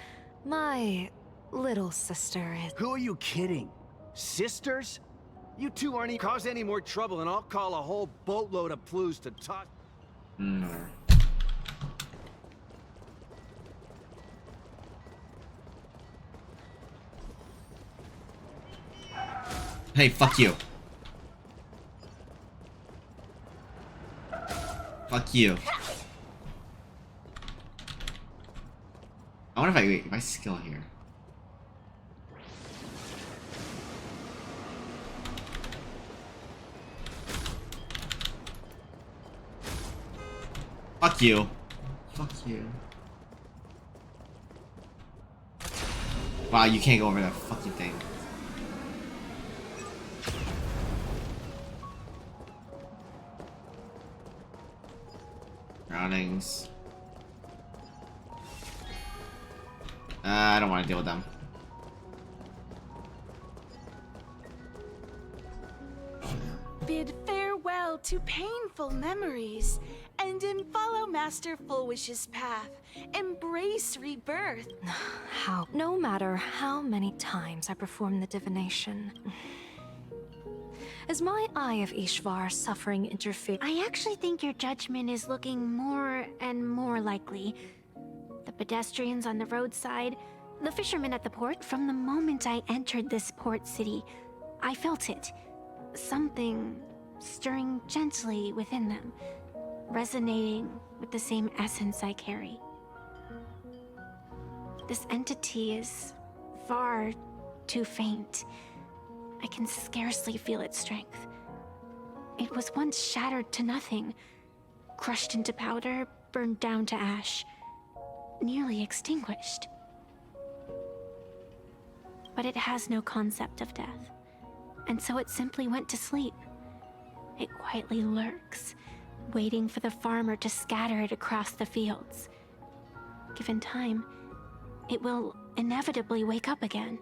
My little sister is... Who are you kidding? Sisters? You two aren't even cause any more trouble and I'll call a whole boatload of plues to toss— No. Hey, fuck you. Fuck you. I wonder if I skill here. Fuck you. Fuck you. Wow, you can't go over that fucking thing. Drownings. I don't want to deal with them. Bid farewell to painful memories, and follow Master Fullwish's path. Embrace rebirth. How? No matter how many times I perform the divination, is my Eye of Ishvar suffering interfere? I actually think your judgment is looking more and more likely. The pedestrians on the roadside, the fishermen at the port. From the moment I entered this port city, I felt it. Something stirring gently within them, resonating with the same essence I carry. This entity is far too faint. I can scarcely feel its strength. It was once shattered to nothing, crushed into powder, burned down to ash, nearly extinguished. But it has no concept of death, and so it simply went to sleep. It quietly lurks, waiting for the farmer to scatter it across the fields. Given time, it will inevitably wake up again.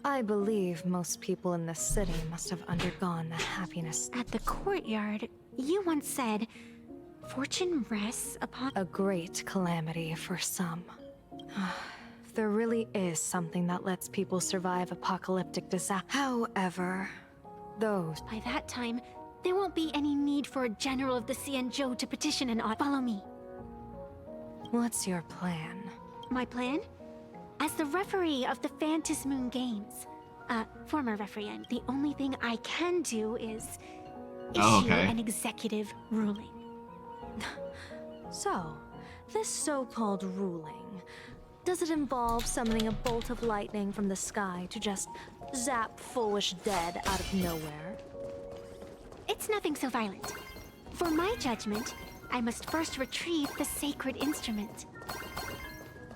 I believe most people in this city must have undergone the happiness. At the courtyard, you once said, "Fortune rests upon..." A great calamity for some. There really is something that lets people survive apocalyptic disaster. However, those... By that time, there won't be any need for a general of the Xianzhou to petition an audit. Follow me. What's your plan? My plan? As the referee of the Phantom Moon Games, former referee, the only thing I can do is issue an executive ruling. So, this so-called ruling, does it involve summoning a bolt of lightning from the sky to just zap Foolish dead out of nowhere? It's nothing so violent. For my judgment, I must first retrieve the sacred instrument.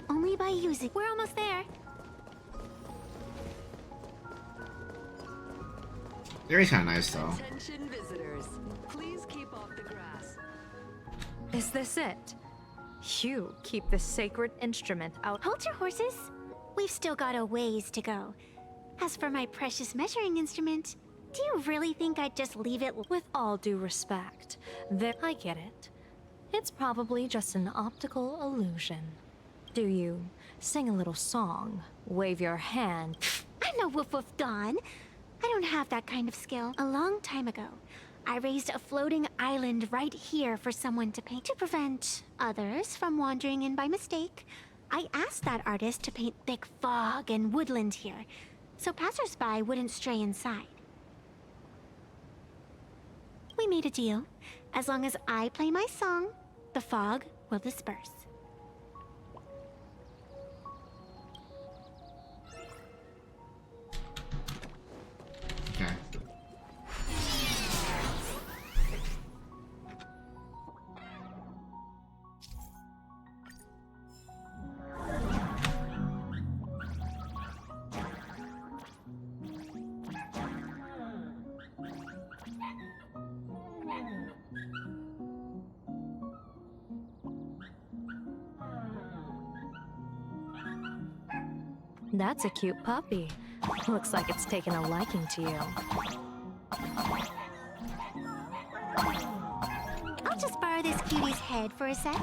Only by using... We're almost there. Very kind of nice, though. Attention visitors, please keep off the grass. Is this it? You keep the sacred instrument out. Hold your horses. We've still got a ways to go. As for my precious measuring instrument, do you really think I'd just leave it? With all due respect, I get it. It's probably just an optical illusion. Do you sing a little song, wave your hand? I'm no woof woof Dawn. I don't have that kind of skill. A long time ago, I raised a floating island right here for someone to paint to prevent others from wandering in by mistake. I asked that artist to paint thick fog and woodland here, so passersby wouldn't stray inside. We made a deal. As long as I play my song, the fog will disperse. Okay. That's a cute puppy. Looks like it's taken a liking to you. I'll just borrow this cutie's head for a sec.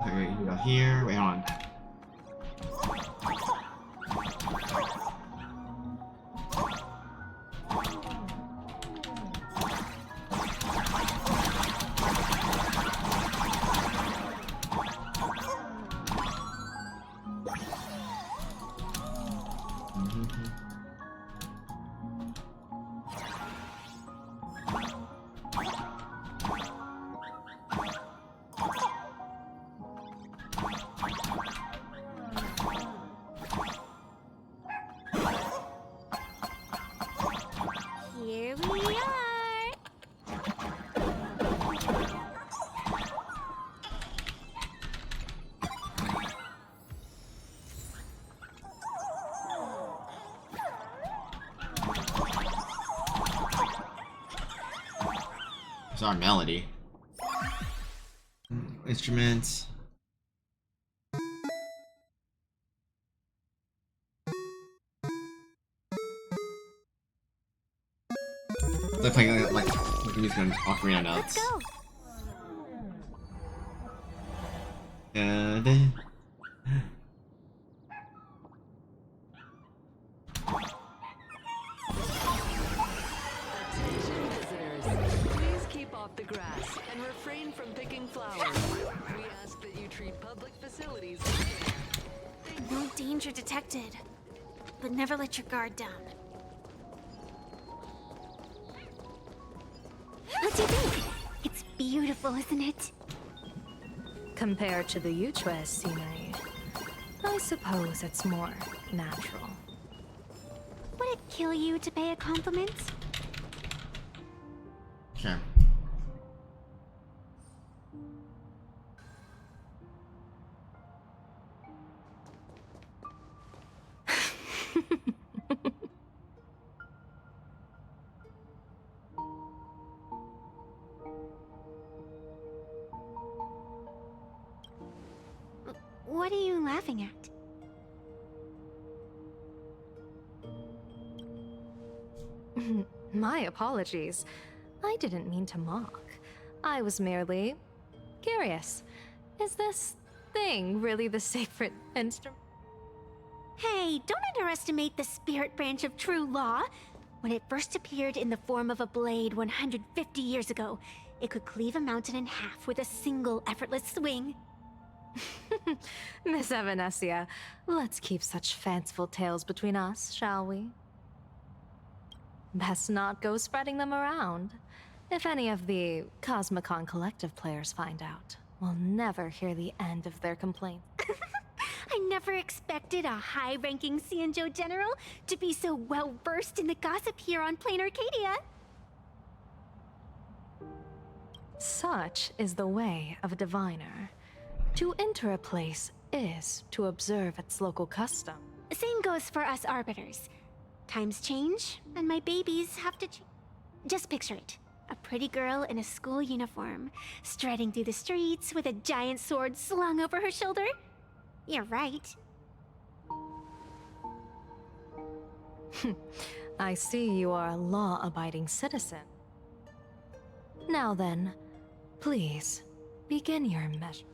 Okay, you go here. Wait, hold on. Here we are. It's our melody. Instruments. They're playing like music on ocarina notes. Please keep off the grass and refrain from picking flowers. We ask that you treat public facilities with care. No danger detected, but never let your guard down. What do you think? It's beautiful, isn't it? Compared to the Yuchue scenery, I suppose it's more natural. Would it kill you to pay a compliment? Okay. What are you laughing at? My apologies. I didn't mean to mock. I was merely curious. Is this thing really the sacred instrument? Hey, don't underestimate the spirit branch of true law. When it first appeared in the form of a blade 150 years ago, it could cleave a mountain in half with a single effortless swing. Miss Evanesia, let's keep such fanciful tales between us, shall we? Best not go spreading them around. If any of the Cosmicon Collective players find out, we'll never hear the end of their complaint. I never expected a high-ranking Xianzhou general to be so well-versed in the gossip here on Plain Arcadia. Such is the way of a diviner. To enter a place is to observe its local custom. Same goes for us arbiters. Times change, and my babies have to Just picture it. A pretty girl in a school uniform, striding through the streets with a giant sword slung over her shoulder. You're right. I see you are a law-abiding citizen. Now then, please, begin your measure.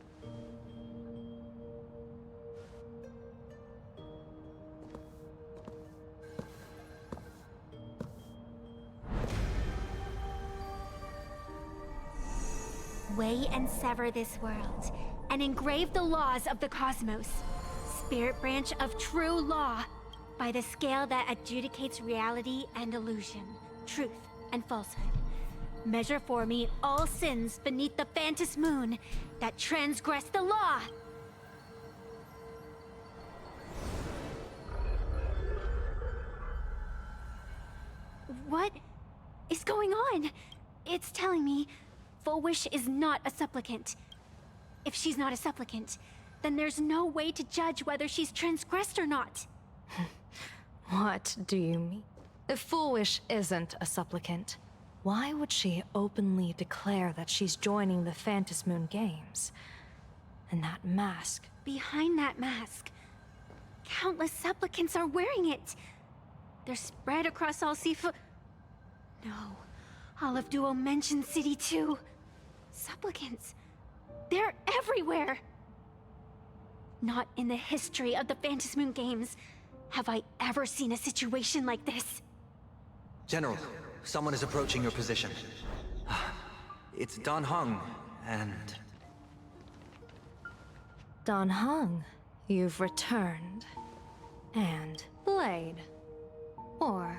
Weigh and sever this world, and engrave the laws of the cosmos. Spirit branch of true law, by the scale that adjudicates reality and illusion, truth and falsehood. Measure for me all sins beneath the Phantom Moon that transgress the law. What is going on? It's telling me Full Wish is not a supplicant. If she's not a supplicant, then there's no way to judge whether she's transgressed or not. What do you mean? If Full Wish isn't a supplicant, why would she openly declare that she's joining the Phantom Moon Games? And that mask... Behind that mask, countless supplicants are wearing it. They're spread across all Sifu... No, all of Duo mentioned City too. Supplicants. They're everywhere. Not in the history of the Phantom Moon Games have I ever seen a situation like this. General, someone is approaching your position. It's Dan Heng, and... Dan Heng, you've returned. And Blade. Or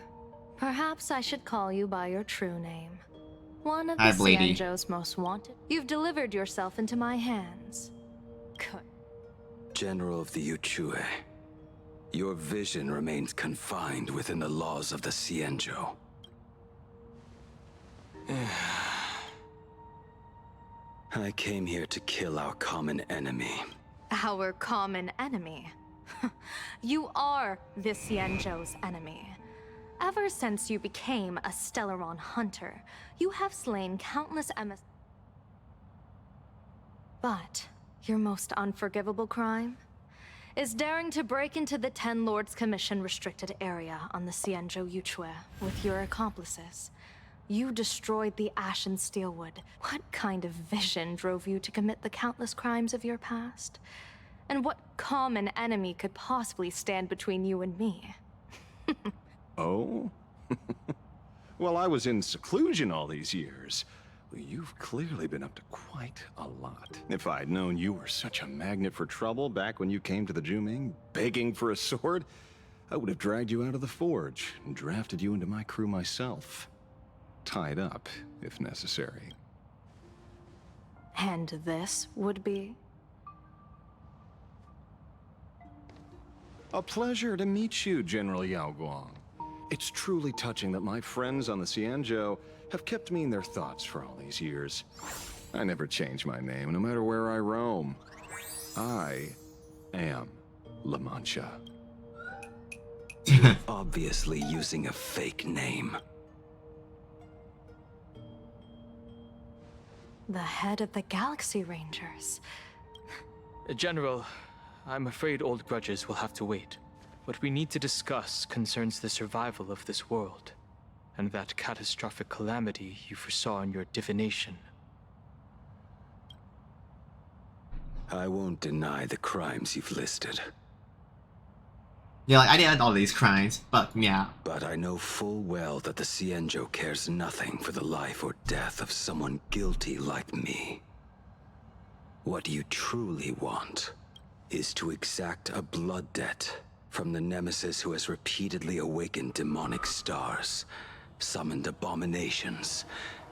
perhaps I should call you by your true name. One of the Xianzhou's most wanted. You've delivered yourself into my hands. Good. General of the Yuchue, your vision remains confined within the laws of the Xianzhou. I came here to kill our common enemy. Our common enemy? You are the Xianzhou's enemy. Ever since you became a Stellaron hunter, you have slain countless But your most unforgivable crime is daring to break into the Ten Lords Commission restricted area on the Xianzhou Yuchue with your accomplices. You destroyed the Ashen Steelwood. What kind of vision drove you to commit the countless crimes of your past? And what common enemy could possibly stand between you and me? Oh? Well, I was in seclusion all these years. Well, you've clearly been up to quite a lot. If I'd known you were such a magnet for trouble back when you came to the Juming, begging for a sword, I would have dragged you out of the forge and drafted you into my crew myself. Tied up, if necessary. And this would be? A pleasure to meet you, General Yao Guang. It's truly touching that my friends on the Xianzhou have kept me in their thoughts for all these years. I never change my name, no matter where I roam. I am La Mancha. You're obviously using a fake name. The head of the Galaxy Rangers. General, I'm afraid old grudges will have to wait. What we need to discuss concerns the survival of this world, and that catastrophic calamity you foresaw in your divination. I won't deny the crimes you've listed. Yeah, like, I did all these crimes, but yeah. But I know full well that the Xianzhou cares nothing for the life or death of someone guilty like me. What you truly want is to exact a blood debt from the nemesis who has repeatedly awakened demonic stars, summoned abominations,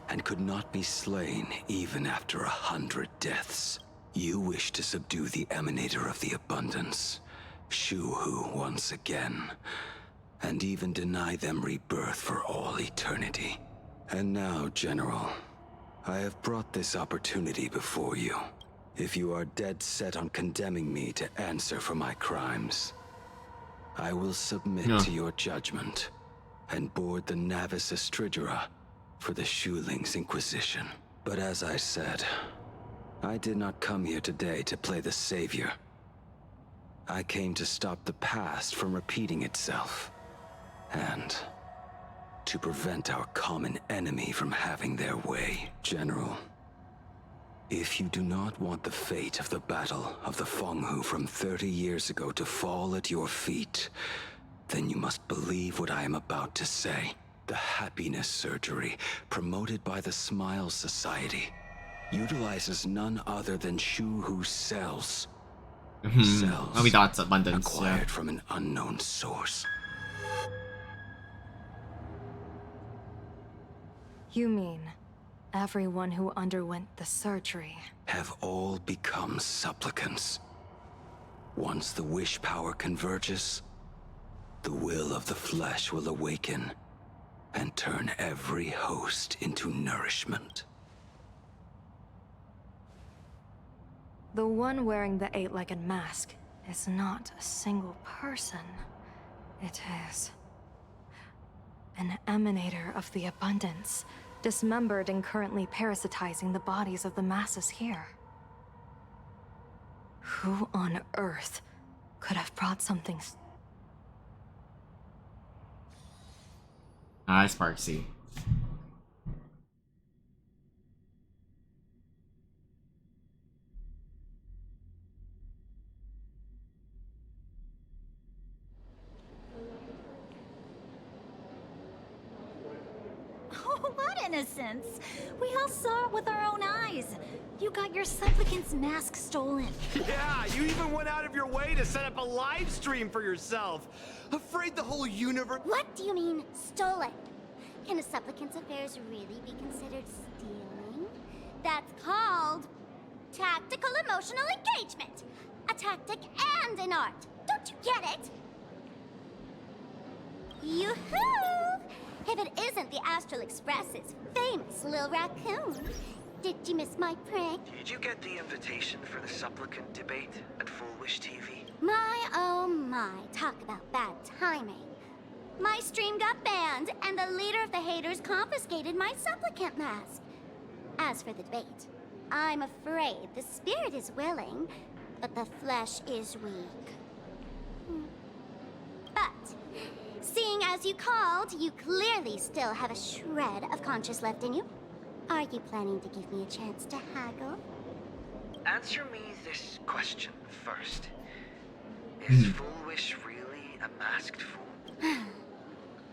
and could not be slain even after 100 deaths. You wish to subdue the emanator of the abundance, Shu-Hu once again, and even deny them rebirth for all eternity. And now, General, I have brought this opportunity before you. If you are dead set on condemning me to answer for my crimes, I will submit to your judgment and board the Navis Astridura for the Shuling's Inquisition. But as I said, I did not come here today to play the savior. I came to stop the past from repeating itself, and to prevent our common enemy from having their way. General, if you do not want the fate of the Battle of the Fenghu from 30 years ago to fall at your feet, then you must believe what I am about to say. The happiness surgery, promoted by the Smile Society, utilizes none other than Shu-Hu's cells. Cells we thought it's abundance, acquired from an unknown source. You mean everyone who underwent the surgery Have all become supplicants. Once the wish power converges, the will of the flesh will awaken and turn every host into nourishment. The one wearing the eight-legged mask is not a single person. It is an emanator of the abundance, dismembered and currently parasitizing the bodies of the masses here. Who on earth could have brought something? Hi, Sparksy. Oh, what innocence! We all saw it with our own eyes. You got your supplicant's mask stolen. Yeah, you even went out of your way to set up a live stream for yourself. Afraid the whole universe... What do you mean, stolen? Can a supplicant's affairs really be considered stealing? That's called tactical emotional engagement. A tactic and an art. Don't you get it? Yoo-hoo! If it isn't the Astral Express's famous Lil Raccoon. Did you miss my prank? Did you get the invitation for the supplicant debate at Full Wish TV? My, oh my, talk about bad timing. My stream got banned, and the leader of the haters confiscated my supplicant mask. As for the debate, I'm afraid the spirit is willing, but the flesh is weak. But, seeing as you called, you clearly still have a shred of conscience left in you. Are you planning to give me a chance to haggle? Answer me this question first. Is Full Wish really a masked fool?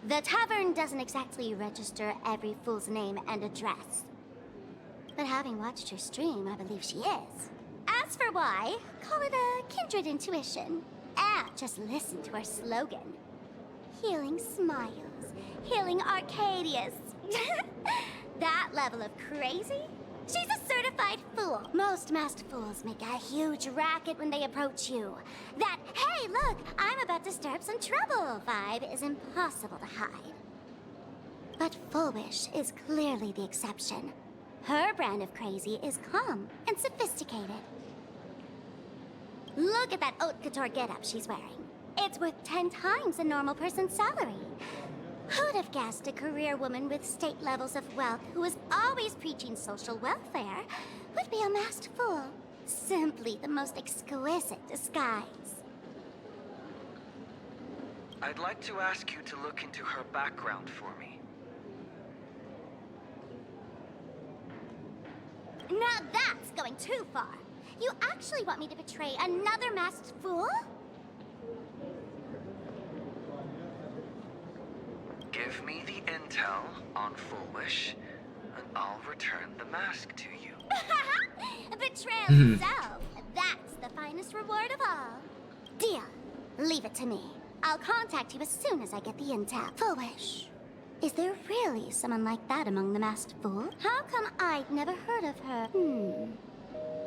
The tavern doesn't exactly register every fool's name and address. But having watched her stream, I believe she is. As for why, call it a kindred intuition. And just listen to her slogan. Healing smiles, healing Arcadias. That level of crazy? She's a certified fool. Most masked fools make a huge racket when they approach you. That, hey, look, I'm about to stir up some trouble vibe is impossible to hide. But Full Wish is clearly the exception. Her brand of crazy is calm and sophisticated. Look at that haute couture getup she's wearing. It's worth 10 times a normal person's salary. Who'd have guessed a career woman with state levels of wealth who was always preaching social welfare would be a masked fool? Simply the most exquisite disguise. I'd like to ask you to look into her background for me. Now that's going too far. You actually want me to betray another masked fool? Give me the intel on Full Wish, and I'll return the mask to you. Betrayal itself. That's the finest reward of all. Deal. Leave it to me. I'll contact you as soon as I get the intel. Full Wish. Is there really someone like that among the masked fools? How come I'd never heard of her?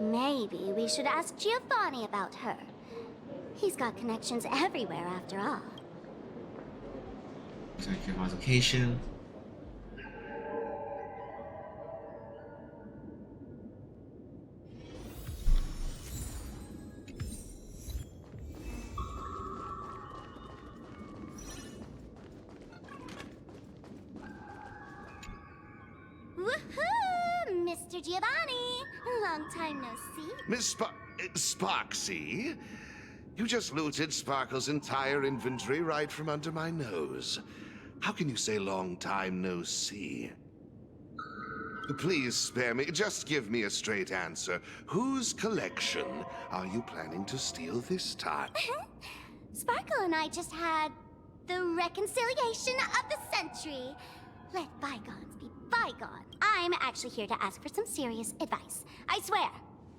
Maybe we should ask Giovanni about her. He's got connections everywhere after all. Check your location. Giovanni! Long time no see. Miss Sparksy? You just looted Sparkle's entire inventory right from under my nose. How can you say long time no see? Please spare me. Just give me a straight answer. Whose collection are you planning to steal this time? Sparkle and I just had the reconciliation of the century. Let bygones be bygones. I'm actually here to ask for some serious advice. I swear,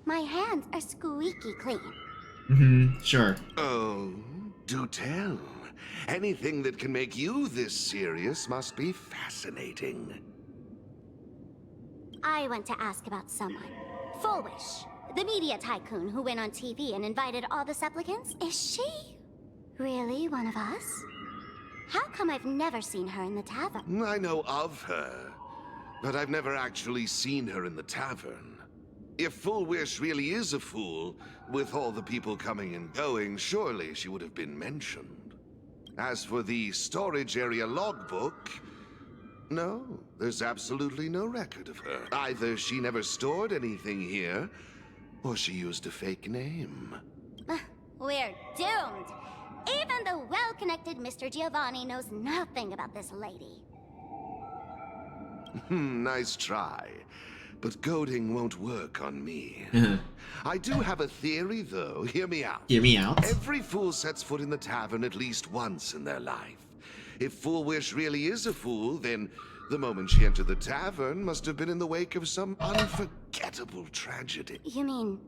my hands are squeaky clean. Sure. Oh, do tell. Anything that can make you this serious must be fascinating. I want to ask about someone. Fullwish, the media tycoon who went on TV and invited all the supplicants. Is she really one of us? How come I've never seen her in the tavern? I know of her, but I've never actually seen her in the tavern. If Fullwish really is a fool, with all the people coming and going, surely she would have been mentioned. As for the storage area logbook, no, there's absolutely no record of her. Either she never stored anything here, or she used a fake name. We're doomed. Even the well-connected Mr. Giovanni knows nothing about this lady. Nice try. But goading won't work on me. I do have a theory, though. Hear me out. Hear me out? Every fool sets foot in the tavern at least once in their life. If Fullwish really is a fool, then the moment she entered the tavern must have been in the wake of some unforgettable tragedy. You mean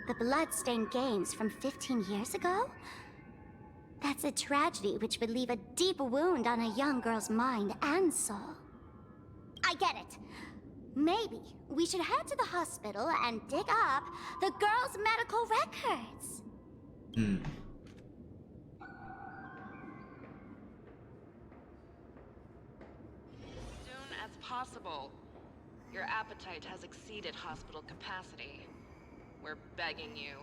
the blood-stained games from 15 years ago? That's a tragedy which would leave a deep wound on a young girl's mind and soul. I get it. Maybe we should head to the hospital and dig up the girl's medical records. Soon as possible. Your appetite has exceeded hospital capacity. We're begging you.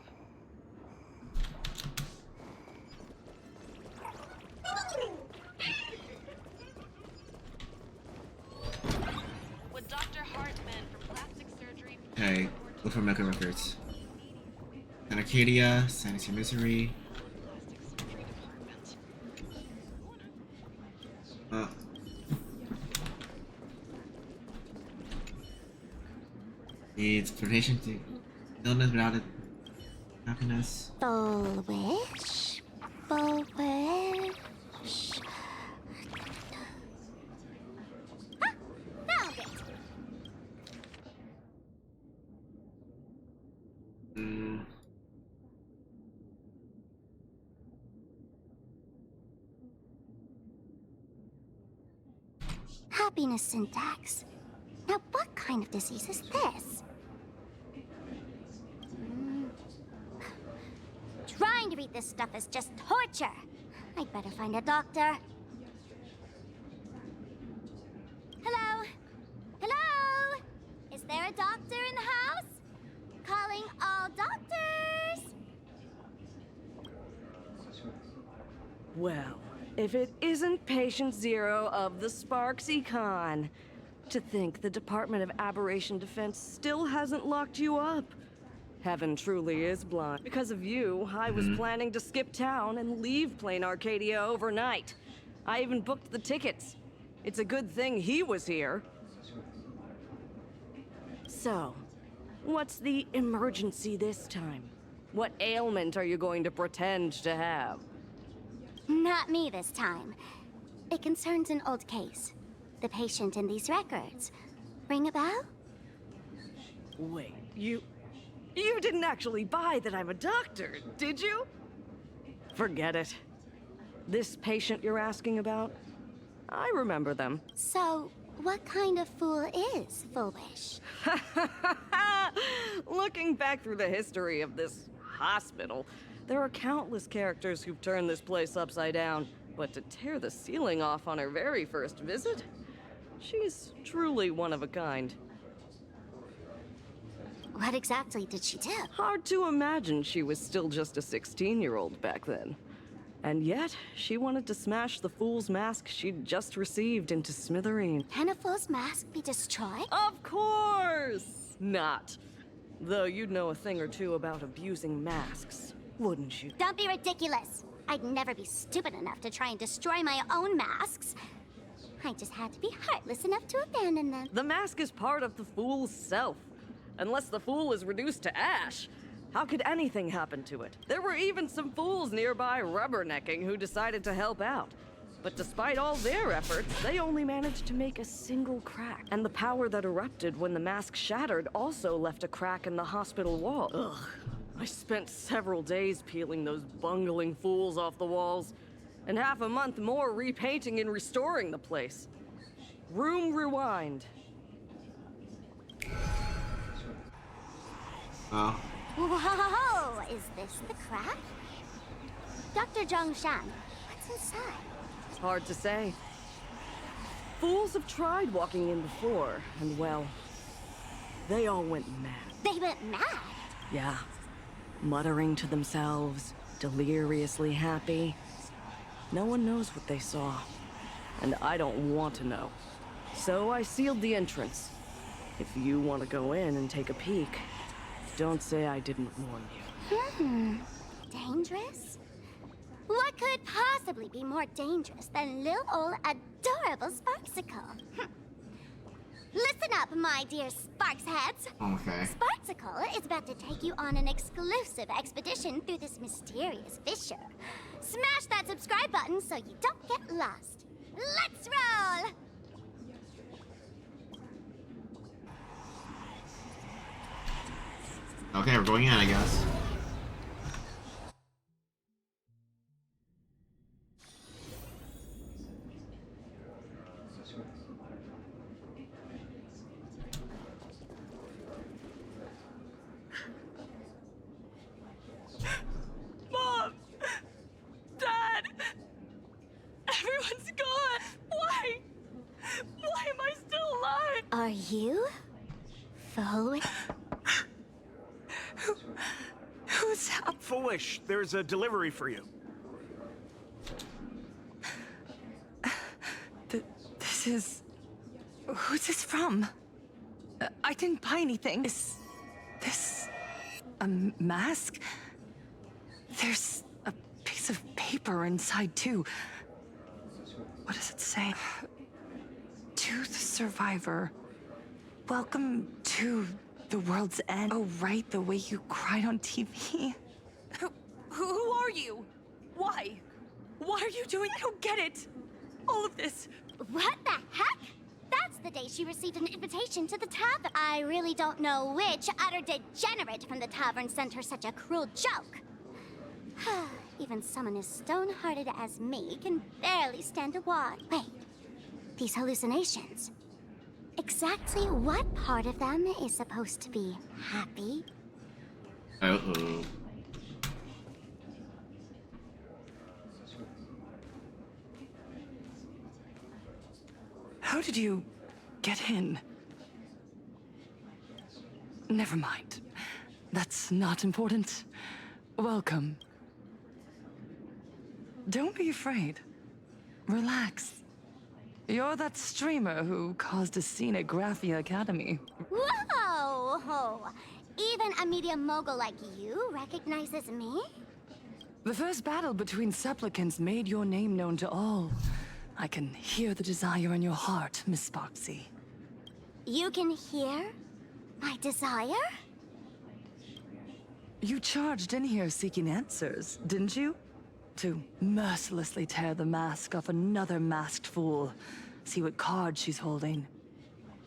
Would Dr. Hartman from plastic surgery... Okay, look for medical records. San Arcadia, Sanity Misery. It's flirtation to illness without it. Happiness. Fullwish. Fullwish. Ah, found it. Happiness syntax. Now, what kind of disease is this? Trying to read this stuff is just torture. I'd better find a doctor. Hello? Hello? Is there a doctor in the house? Calling all doctors! Well, if it isn't Patient Zero of the Sparksy Con. To think the Department of Aberration Defense still hasn't locked you up. Heaven truly is blind. Because of you, I was planning to skip town and leave Plain Arcadia overnight. I even booked the tickets. It's a good thing he was here. So, what's the emergency this time? What ailment are you going to pretend to have? Not me this time. It concerns an old case. The patient in these records. Ring a bell? Wait, you didn't actually buy that I'm a doctor, did you? Forget it. This patient you're asking about? I remember them. So, what kind of fool is Fullwish? Looking back through the history of this hospital, there are countless characters who've turned this place upside down. But to tear the ceiling off on her very first visit? She's truly one of a kind. What exactly did she do? Hard to imagine she was still just a 16-year-old back then. And yet, she wanted to smash the fool's mask she'd just received into smithereens. Can a fool's mask be destroyed? Of course! not. Though you'd know a thing or two about abusing masks, wouldn't you? Don't be ridiculous. I'd never be stupid enough to try and destroy my own masks. I just had to be heartless enough to abandon them. The mask is part of the fool's self. Unless the fool is reduced to ash, how could anything happen to it? There were even some fools nearby rubbernecking who decided to help out. But despite all their efforts, they only managed to make a single crack. And the power that erupted when the mask shattered also left a crack in the hospital wall. Ugh. I spent several days peeling those bungling fools off the walls, and half a month more repainting and restoring the place. Room rewind. Oh. Whoa! Is this the crack? Dr. Zhongshan, what's inside? It's hard to say. Fools have tried walking in before, and well, they all went mad. They went mad? Yeah. Muttering to themselves, deliriously happy. No one knows what they saw, and I don't want to know. So I sealed the entrance. If you want to go in and take a peek, don't say I didn't warn you. Dangerous? What could possibly be more dangerous than little old adorable Sparksicle? Listen up, my dear Sparks heads. Okay. Sparksicle is about to take you on an exclusive expedition through this mysterious fissure. Smash that subscribe button so you don't get lost. Let's roll! Okay, we're going in, I guess. Mom! Dad! Everyone's gone! Why? Why am I still alive? Are you? Foolish? Who's that? Foolish, there's a delivery for you. This is... Who's this from? I didn't buy anything. Is this... a mask? There's a piece of paper inside, too. What does it say? To the survivor. Welcome to the world's end. Oh, right, the way you cried on TV. Who are you? Why? Why are you doing? I don't get it. All of this. What the heck? That's the day she received an invitation to the tavern. I really don't know which utter degenerate from the tavern sent her such a cruel joke. Even someone as stone-hearted as me can barely stand a watch. Wait, these hallucinations. Exactly what part of them is supposed to be happy? Uh-oh. How did you get in? Never mind. That's not important. Welcome. Don't be afraid. Relax. You're that streamer who caused a scene at Graphia Academy. Whoa! Even a media mogul like you recognizes me? The first battle between supplicants made your name known to all. I can hear the desire in your heart, Miss Sparksy. You can hear my desire? You charged in here seeking answers, didn't you? To mercilessly tear the mask off another masked fool. See what card she's holding.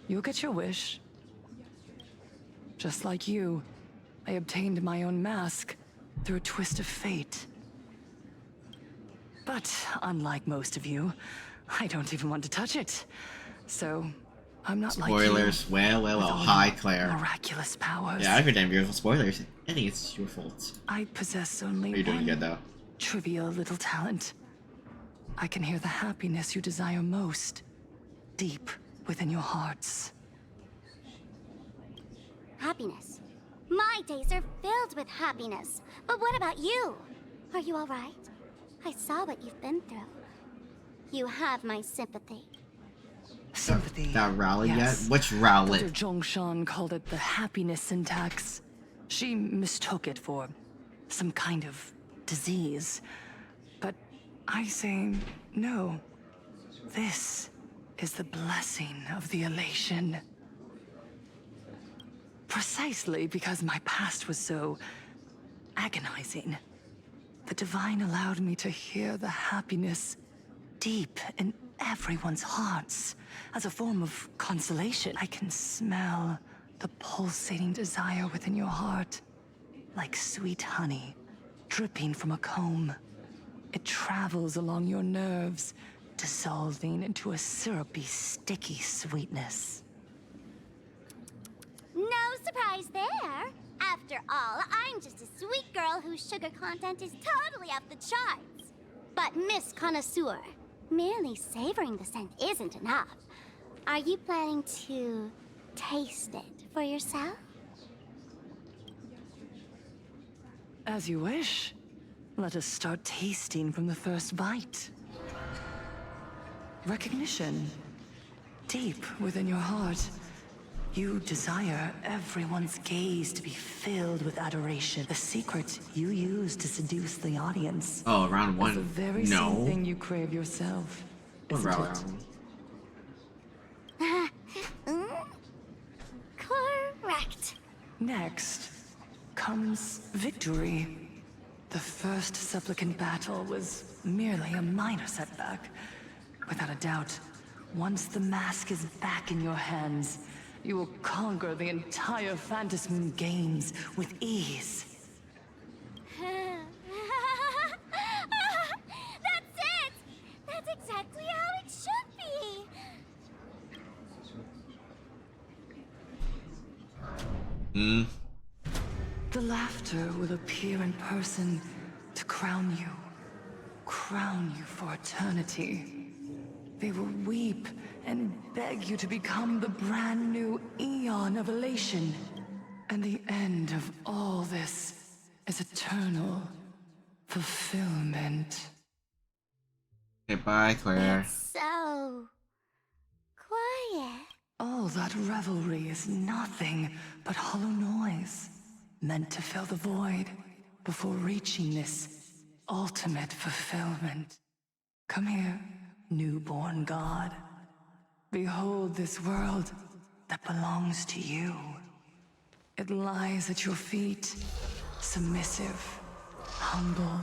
You'll get your wish. Just like you, I obtained my own mask through a twist of fate. But unlike most of you, I don't even want to touch it. So, I'm not like you. Spoilers. Well. Hi, Claire. Miraculous powers. Yeah, I heard damn beautiful spoilers. I think it's your fault. I possess only You're doing one good, though. trivial little talent. I can hear the happiness you desire most, deep within your hearts. Happiness. My days are filled with happiness. But what about you? Are you all right? I saw what you've been through. You have my sympathy. Sympathy. That rally yes. yet? Which rally? Dr. Zhongshan called it the happiness syntax. She mistook it for some kind of disease. But I say no. This is the blessing of the elation. Precisely because my past was so agonizing. The Divine allowed me to hear the happiness deep in everyone's hearts as a form of consolation. I can smell the pulsating desire within your heart, like sweet honey dripping from a comb. It travels along your nerves, dissolving into a syrupy, sticky sweetness. No surprise there. After all, I'm just a sweet girl whose sugar content is totally off the charts. But Miss Connoisseur, merely savoring the scent isn't enough. Are you planning to taste it for yourself? As you wish. Let us start tasting from the first bite. Recognition. Deep within your heart, you desire everyone's gaze to be filled with adoration. The secret you use to seduce the audience. Oh, round one. Is the very same thing you crave yourself. Isn't it? Correct. Next comes victory. The first supplicant battle was merely a minor setback. Without a doubt, once the mask is back in your hands, you will conquer the entire Phantom Moon games with ease. That's it! That's exactly how it should be! The laughter will appear in person to crown you for eternity. They will weep and beg you to become the brand new Eon of Elation. And the end of all this is eternal fulfillment. Okay, bye, Claire. So quiet. All that revelry is nothing but hollow noise, meant to fill the void before reaching this ultimate fulfillment. Come here, newborn god. Behold this world that belongs to you. It lies at your feet, submissive, humble,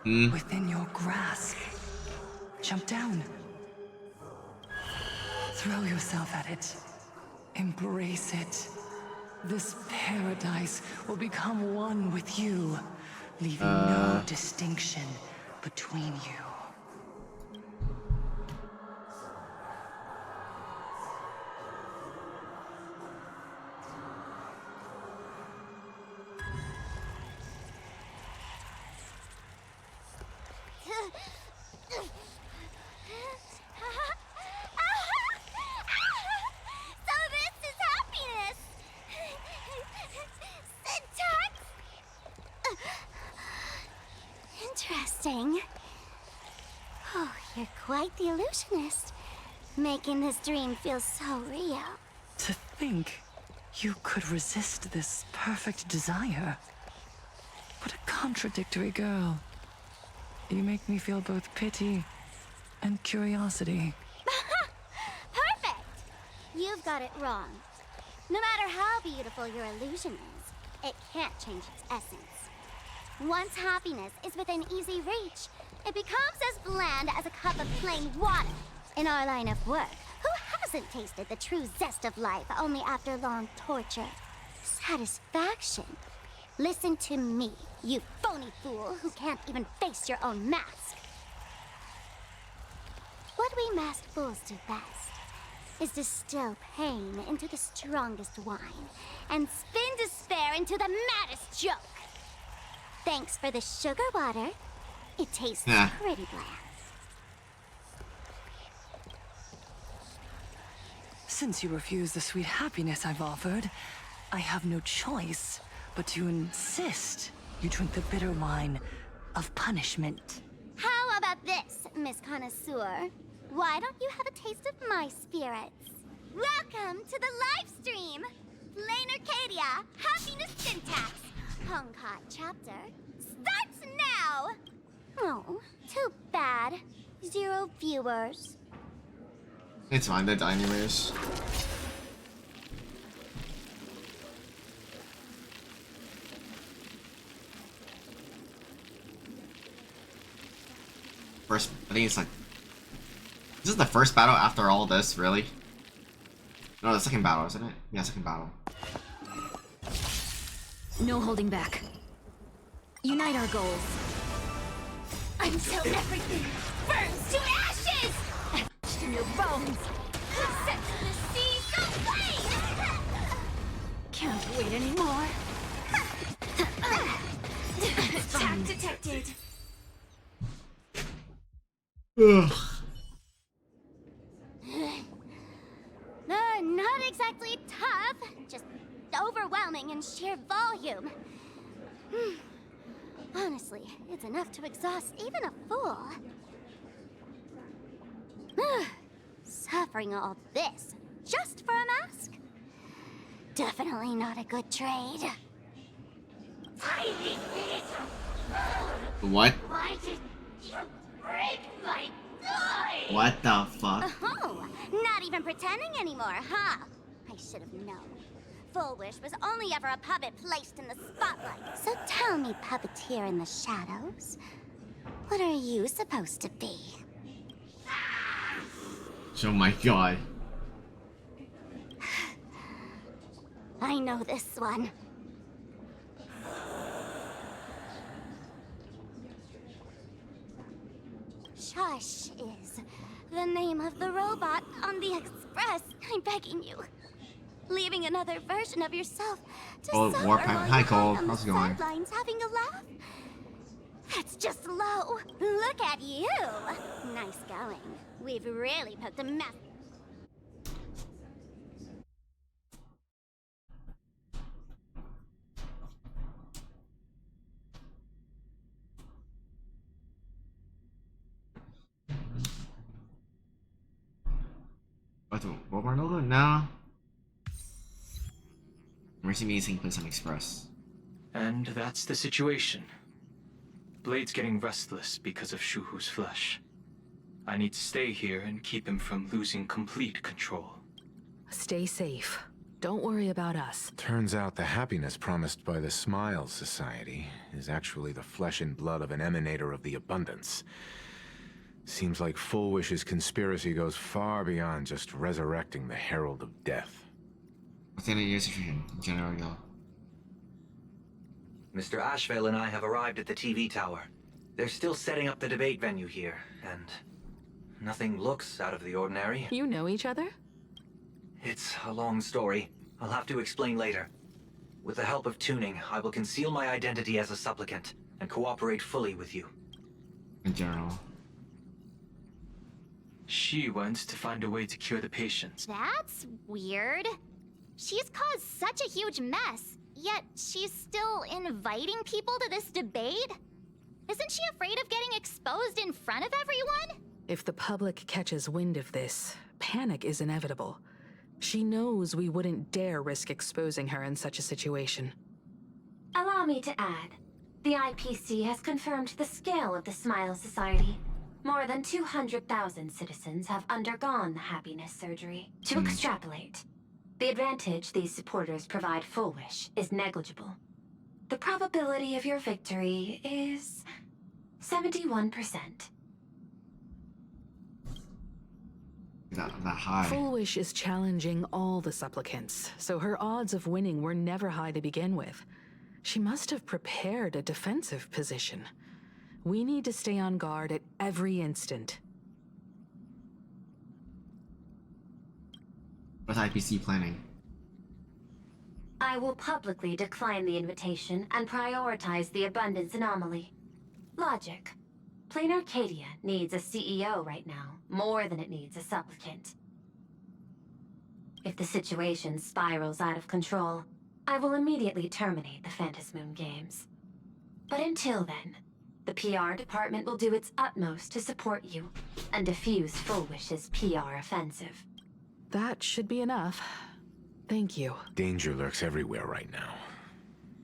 within your grasp. Jump down. Throw yourself at it. Embrace it. This paradise will become one with you, leaving no distinction between you. Interesting. Oh, you're quite the illusionist, making this dream feel so real. To think you could resist this perfect desire. What a contradictory girl. You make me feel both pity and curiosity. Perfect! You've got it wrong. No matter how beautiful your illusion is, it can't change its essence. Once happiness is within easy reach, it becomes as bland as a cup of plain water. In our line of work, who hasn't tasted the true zest of life only after long torture? Satisfaction. Listen to me, you phony fool who can't even face your own mask. What we masked fools do best is distill pain into the strongest wine and spin despair into the maddest joke. Thanks for the sugar water. It tastes pretty bland. Since you refuse the sweet happiness I've offered, I have no choice but to insist you drink the bitter wine of punishment. How about this, Miss Connoisseur? Why don't you have a taste of my spirits? Welcome to the live stream! Plain Arcadia, Happiness Syntax, Hongkot chapter, starts now! Oh, too bad. 0 viewers. It's fine, they're anyways. First, I think it's like... This is the first battle after all this, really? No, the second battle, isn't it? Yeah, second battle. No holding back. Unite our goals. Until everything burns to ashes! Etched in your bones! Set to the seas of flame! Can't wait anymore. Attack detected! Ugh. Not exactly tough, just overwhelming in sheer volume. Honestly, it's enough to exhaust even a fool. Suffering all this just for a mask? Definitely not a good trade. What? Why did you break my toy? What the fuck? Oh, not even pretending anymore, huh? I should have known. Full Wish was only ever a puppet placed in the spotlight. So tell me, puppeteer in the shadows, what are you supposed to be? Oh my god. I know this one. Shush is the name of the robot on the express. I'm begging you. Leaving another version of yourself to suffer Warpipe. while Hi, you Cole. hide on How's it the going? sidelines having a laugh. That's just low. Look at you. Nice going. We've really put the mess. What, Robot Nova? No. Mercy means he plays on Express. And that's the situation. Blade's getting restless because of Shuhu's flesh. I need to stay here and keep him from losing complete control. Stay safe. Don't worry about us. Turns out the happiness promised by the Smile Society is actually the flesh and blood of an emanator of the abundance. Seems like Full Wish's conspiracy goes far beyond just resurrecting the Herald of Death. Within a year's General Yo. Mr. Ashvale and I have arrived at the TV tower. They're still setting up the debate venue here, and nothing looks out of the ordinary. You know each other? It's a long story. I'll have to explain later. With the help of tuning, I will conceal my identity as a supplicant and cooperate fully with you. In general. She went to find a way to cure the patients. That's weird. She's caused such a huge mess, yet she's still inviting people to this debate? Isn't she afraid of getting exposed in front of everyone? If the public catches wind of this, panic is inevitable. She knows we wouldn't dare risk exposing her in such a situation. Allow me to add, the IPC has confirmed the scale of the Smile Society. More than 200,000 citizens have undergone the happiness surgery. To extrapolate, the advantage these supporters provide Full Wish is negligible. The probability of your victory is 71%. Not that high. Full Wish is challenging all the supplicants, so her odds of winning were never high to begin with. She must have prepared a defensive position. We need to stay on guard at every instant. What's IPC planning? I will publicly decline the invitation and prioritize the abundance anomaly. Logic. Plain Arcadia needs a CEO right now, more than it needs a supplicant. If the situation spirals out of control, I will immediately terminate the Phantasmoon Games. But until then, The PR department will do its utmost to support you and defuse Full Wish's PR offensive. That should be enough. Thank you. Danger lurks everywhere right now.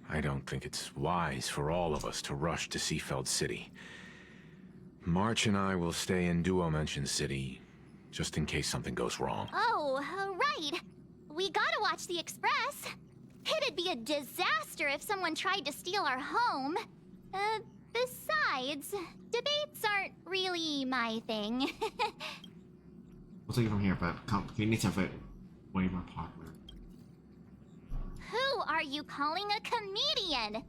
I don't think it's wise for all of us to rush to Seafeld City. March and I will stay in Duo Mansion City, just in case something goes wrong. Oh, right. We gotta watch the Express. It'd be a disaster if someone tried to steal our home. Besides, debates aren't really my thing. We'll take it from here, but communities have it way more popular. Who are you calling a comedian?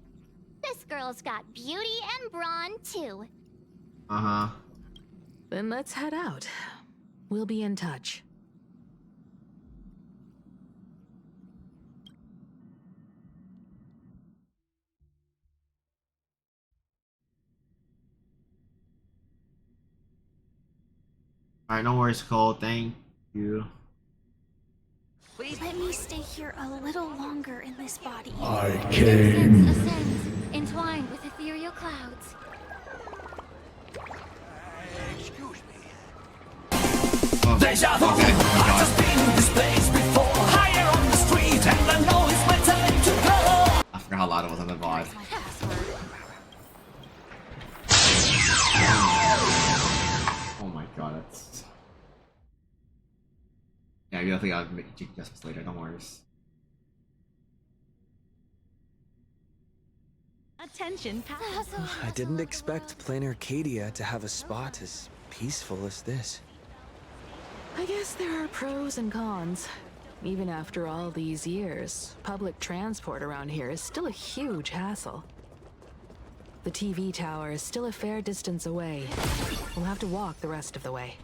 This girl's got beauty and brawn, too. Uh-huh. Then let's head out. We'll be in touch. Alright, no worries, Cole. Thank you. Let me stay here a little longer in this body. I came. Ascends, entwined with ethereal clouds. Excuse me. Oh, Deja vu. okay. Oh, I've just been in this place before. Higher on the street, and I know it's my time to go. I forgot how loud it was on the VOD. Oh my god, that's... Yeah, I think I'll make adjustments later, don't worry. Attention, I didn't expect Plain Arcadia to have a spot as peaceful as this. I guess there are pros and cons. Even after all these years, public transport around here is still a huge hassle. The TV tower is still a fair distance away. We'll have to walk the rest of the way.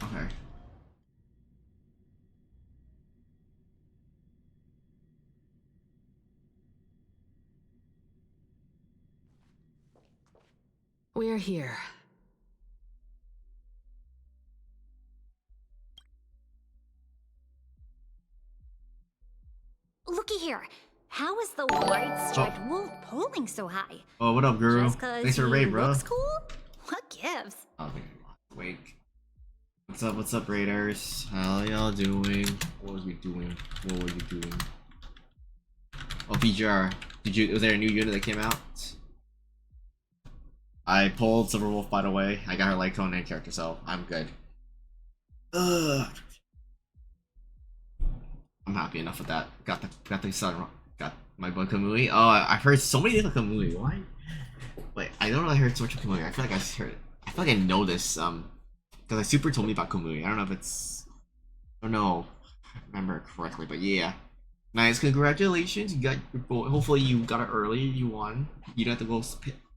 Okay. We're here. Looky here. How is the white striped wolf polling so high? Oh, what up, Guru? Just 'cause Thanks for the raid, he bro. looks cool? What gives? Oh, wake. What's up, Raiders? How y'all doing? What was we doing? What were you doing? Oh, BGR. Was there a new unit that came out? I pulled Silverwolf, by the way. I got her like cone and character, so I'm good. Ugh. I'm happy enough with that. Got the sun. Got my boy Kamui. Oh, I've heard so many things about Kamui. Why? Wait, I don't know. I heard so much of Kamui. I feel like I heard it. I feel like I know this. Because Super told me about Kamui. I don't know if it's. I don't know. If I remember correctly, but yeah. Nice. Congratulations. You got your boy. Hopefully you got it early. You won. You don't have to go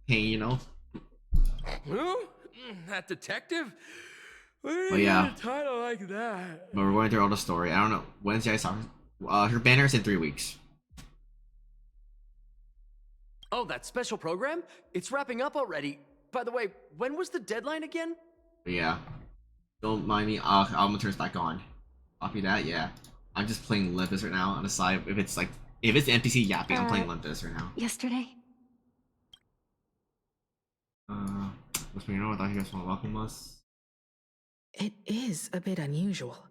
pay. You know. Who? That detective? Where Oh, did yeah. you get a title like that? But we're going through all the story. I don't know. Wednesday I saw her. Her banner's in 3 weeks. Oh, that special program? It's wrapping up already. By the way, when was the deadline again? But yeah. Don't mind me. I'll turn back on. Copy that. Yeah. I'm just playing Limbus right now on the side. If it's NPC yapping, I'm playing Limbus right now. Yesterday? What's going on? I thought you guys want to welcome us. It is a bit unusual.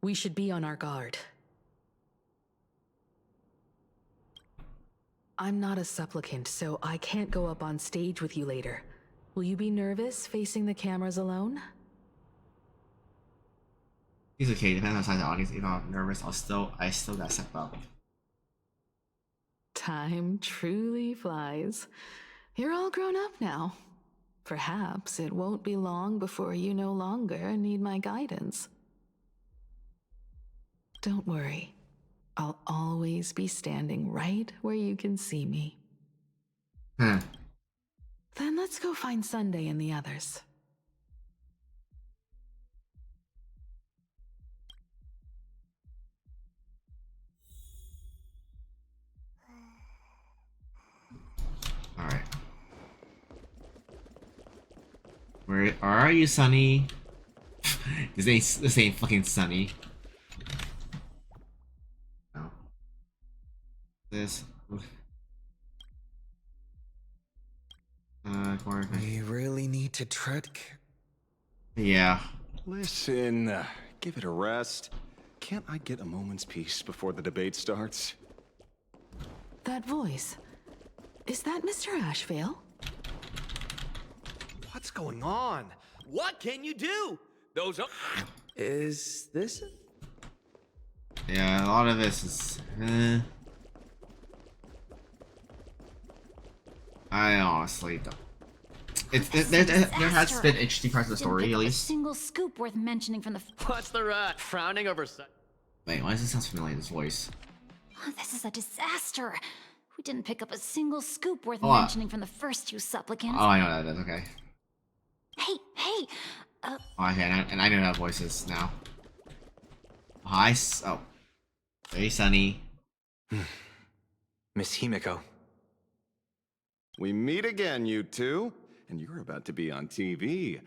We should be on our guard. I'm not a supplicant, so I can't go up on stage with you later. Will you be nervous facing the cameras alone? He's okay, depending on the size of the audience. If I'm nervous, I still gotta step up. Time truly flies. You're all grown up now. Perhaps it won't be long before you no longer need my guidance. Don't worry. I'll always be standing right where you can see me. Then let's go find Sunday and the others. Alright. Where are you, Sunny? This ain't fucking Sunny. No. This. We really need to tread Yeah. Listen, give it a rest. Can't I get a moment's peace before the debate starts? That voice. Is that Mr. Ashvale? What's going on? What can you do? Those are... Is this it? Yeah, a lot of this is. I honestly don't. There has been interesting parts of the story, at A least. single scoop worth mentioning from the. What's the rat? Frowning over... Wait, why does this sound familiar, this voice? Oh, this is a disaster. We didn't pick up a single scoop worth Oh, mentioning from the first two supplicants. Oh, I know that is, okay. Hey! Oh, okay, and I know that voice is now. Hi, oh. Hey, Sunny. Miss Himiko. We meet again, you two. And you're about to be on TV.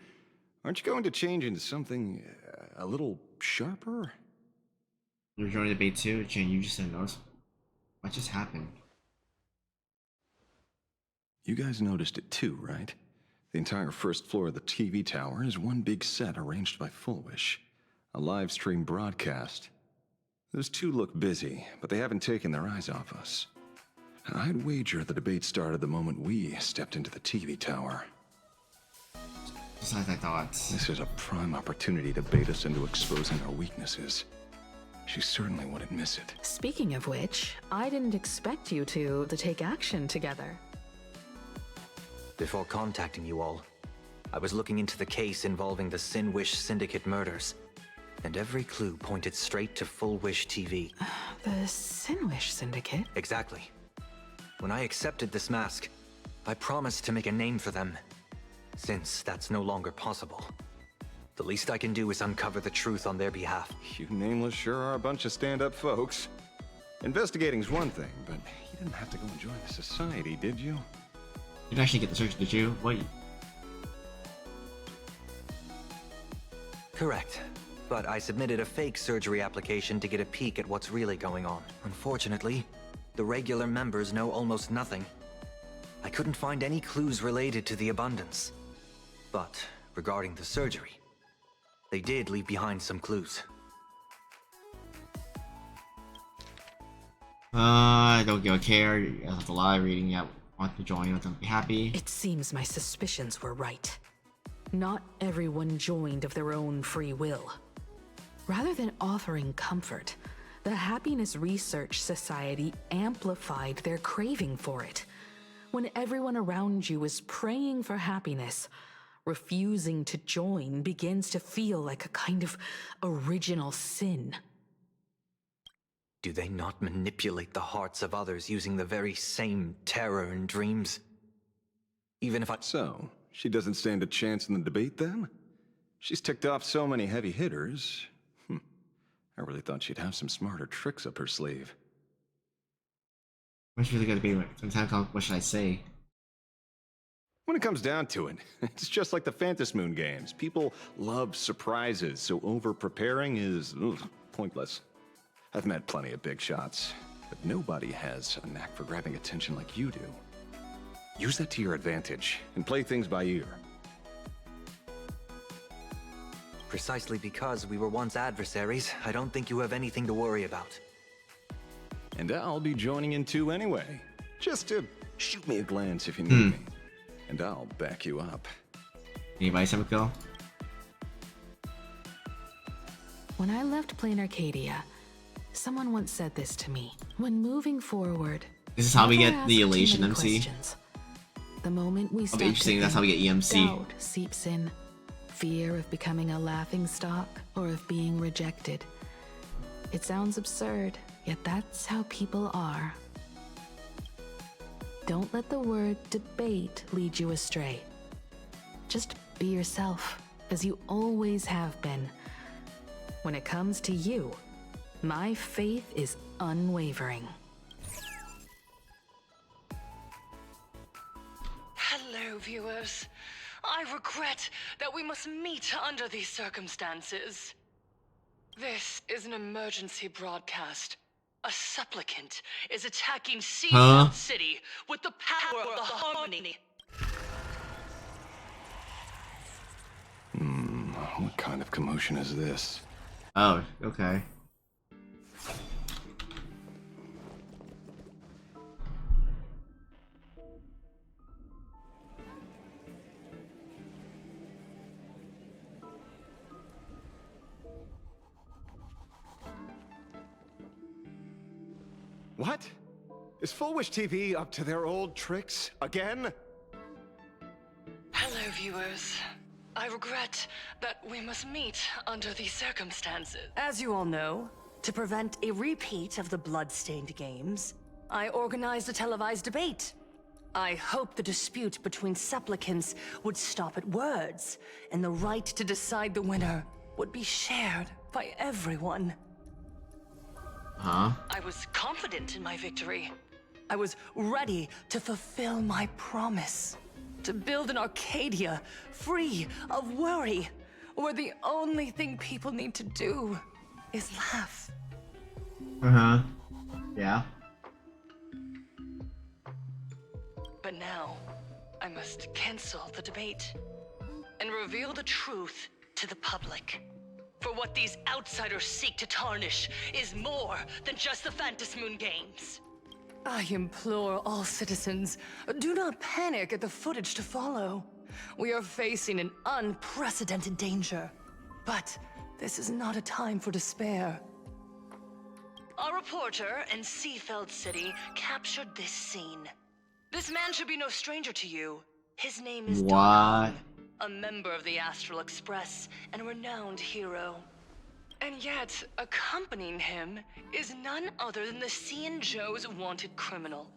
Aren't you going to change into something a little sharper? You're joining debate too? Jane, you just didn't notice. What just happened? You guys noticed it too, right? The entire first floor of the TV tower is one big set arranged by Full Wish. A live stream broadcast. Those two look busy, but they haven't taken their eyes off us. I'd wager the debate started the moment we stepped into the TV tower. Just as I thought. This is a prime opportunity to bait us into exposing our weaknesses. She certainly wouldn't miss it. Speaking of which, I didn't expect you two to take action together. Before contacting you all, I was looking into the case involving the Sin Wish Syndicate murders, and every clue pointed straight to Full Wish TV. The Sin Wish Syndicate? Exactly. When I accepted this mask, I promised to make a name for them. Since that's no longer possible, the least I can do is uncover the truth on their behalf. You nameless sure are a bunch of stand-up folks. Investigating's one thing, but you didn't have to go and join the society, did you? You didn't actually get the search, did you? Wait. Correct. But I submitted a fake surgery application to get a peek at what's really going on. Unfortunately, the regular members know almost nothing. I couldn't find any clues related to the abundance. But regarding the surgery, they did leave behind some clues. I don't give a care. You have to lie reading. Yep. Want to join, want to be happy. It seems my suspicions were right. Not everyone joined of their own free will. Rather than offering comfort, the Happiness Research Society amplified their craving for it. When everyone around you is praying for happiness, refusing to join begins to feel like a kind of original sin. Do they not manipulate the hearts of others using the very same terror and dreams? Even if I... So, she doesn't stand a chance in the debate then? She's ticked off so many heavy hitters. I really thought she'd have some smarter tricks up her sleeve. What's really gonna be? What should I say? When it comes down to it, it's just like the Phantom Moon games. People love surprises, so over-preparing is pointless. I've met plenty of big shots, but nobody has a knack for grabbing attention like you do. Use that to your advantage, and play things by ear. Precisely because we were once adversaries, I don't think you have anything to worry about. And I'll be joining in too anyway. Just to shoot me a glance if you need me. And I'll back you up. Anybody have a go? When I left Plain Arcadia, someone once said this to me. When moving forward, this is how we never get ask the too elation many MC. questions. The moment we That'll start be interesting. That's how we get EMC. doubt seeps in. Fear of becoming a laughingstock or of being rejected. It sounds absurd, yet that's how people are. Don't let the word debate lead you astray. Just be yourself, as you always have been. When it comes to you, my faith is unwavering. Hello, viewers. I regret that we must meet under these circumstances. This is an emergency broadcast. A supplicant is attacking Huh? Seafeld City with the power of the harmony. What kind of commotion is this? Oh, okay. What? Is Full Wish TV up to their old tricks again? Hello, viewers. I regret that we must meet under these circumstances. As you all know, to prevent a repeat of the blood-stained games, I organized a televised debate. I hoped the dispute between supplicants would stop at words, and the right to decide the winner would be shared by everyone. Huh? I was confident in my victory. I was ready to fulfill my promise. To build an Arcadia free of worry, where the only thing people need to do is laugh. Uh-huh. Yeah. But now, I must cancel the debate and reveal the truth to the public. For what these outsiders seek to tarnish is more than just the Phantom Moon games. I implore all citizens, do not panic at the footage to follow. We are facing an unprecedented danger. But this is not a time for despair. Our reporter in Seafeld City captured this scene. This man should be no stranger to you. His name is What? a member of the Astral Express and a renowned hero. And yet, accompanying him is none other than the Xianzhou's wanted criminal,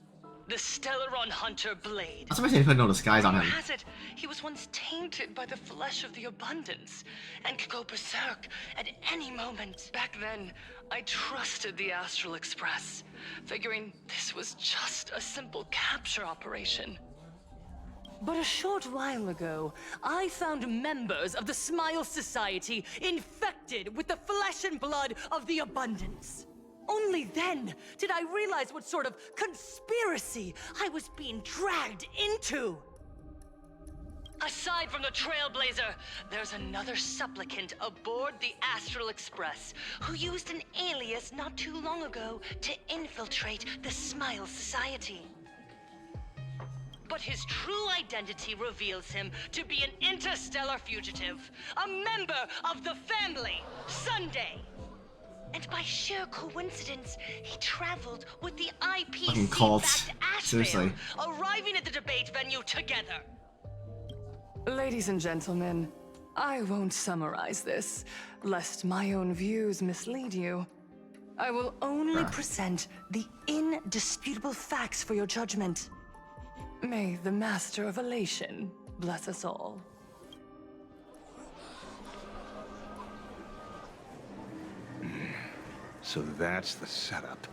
the Stellaron Hunter Blade. I'm surprised they put no disguise on him. Rumor has it, he was once tainted by the flesh of the Abundance, and could go berserk at any moment. Back then, I trusted the Astral Express, figuring this was just a simple capture operation. But a short while ago, I found members of the Smile Society infected with the flesh and blood of the Abundance. Only then did I realize what sort of conspiracy I was being dragged into. Aside from the Trailblazer, there's another supplicant aboard the Astral Express who used an alias not too long ago to infiltrate the Smile Society. But his true identity reveals him to be an interstellar fugitive, a member of the family, Sunday. And by sheer coincidence, he traveled with the Fucking cult. IPC-backed Seriously. arriving at the debate venue together. Ladies and gentlemen, I won't summarize this, lest my own views mislead you. I will only present the indisputable facts for your judgment. May the Master of Elation bless us all. So that's the setup.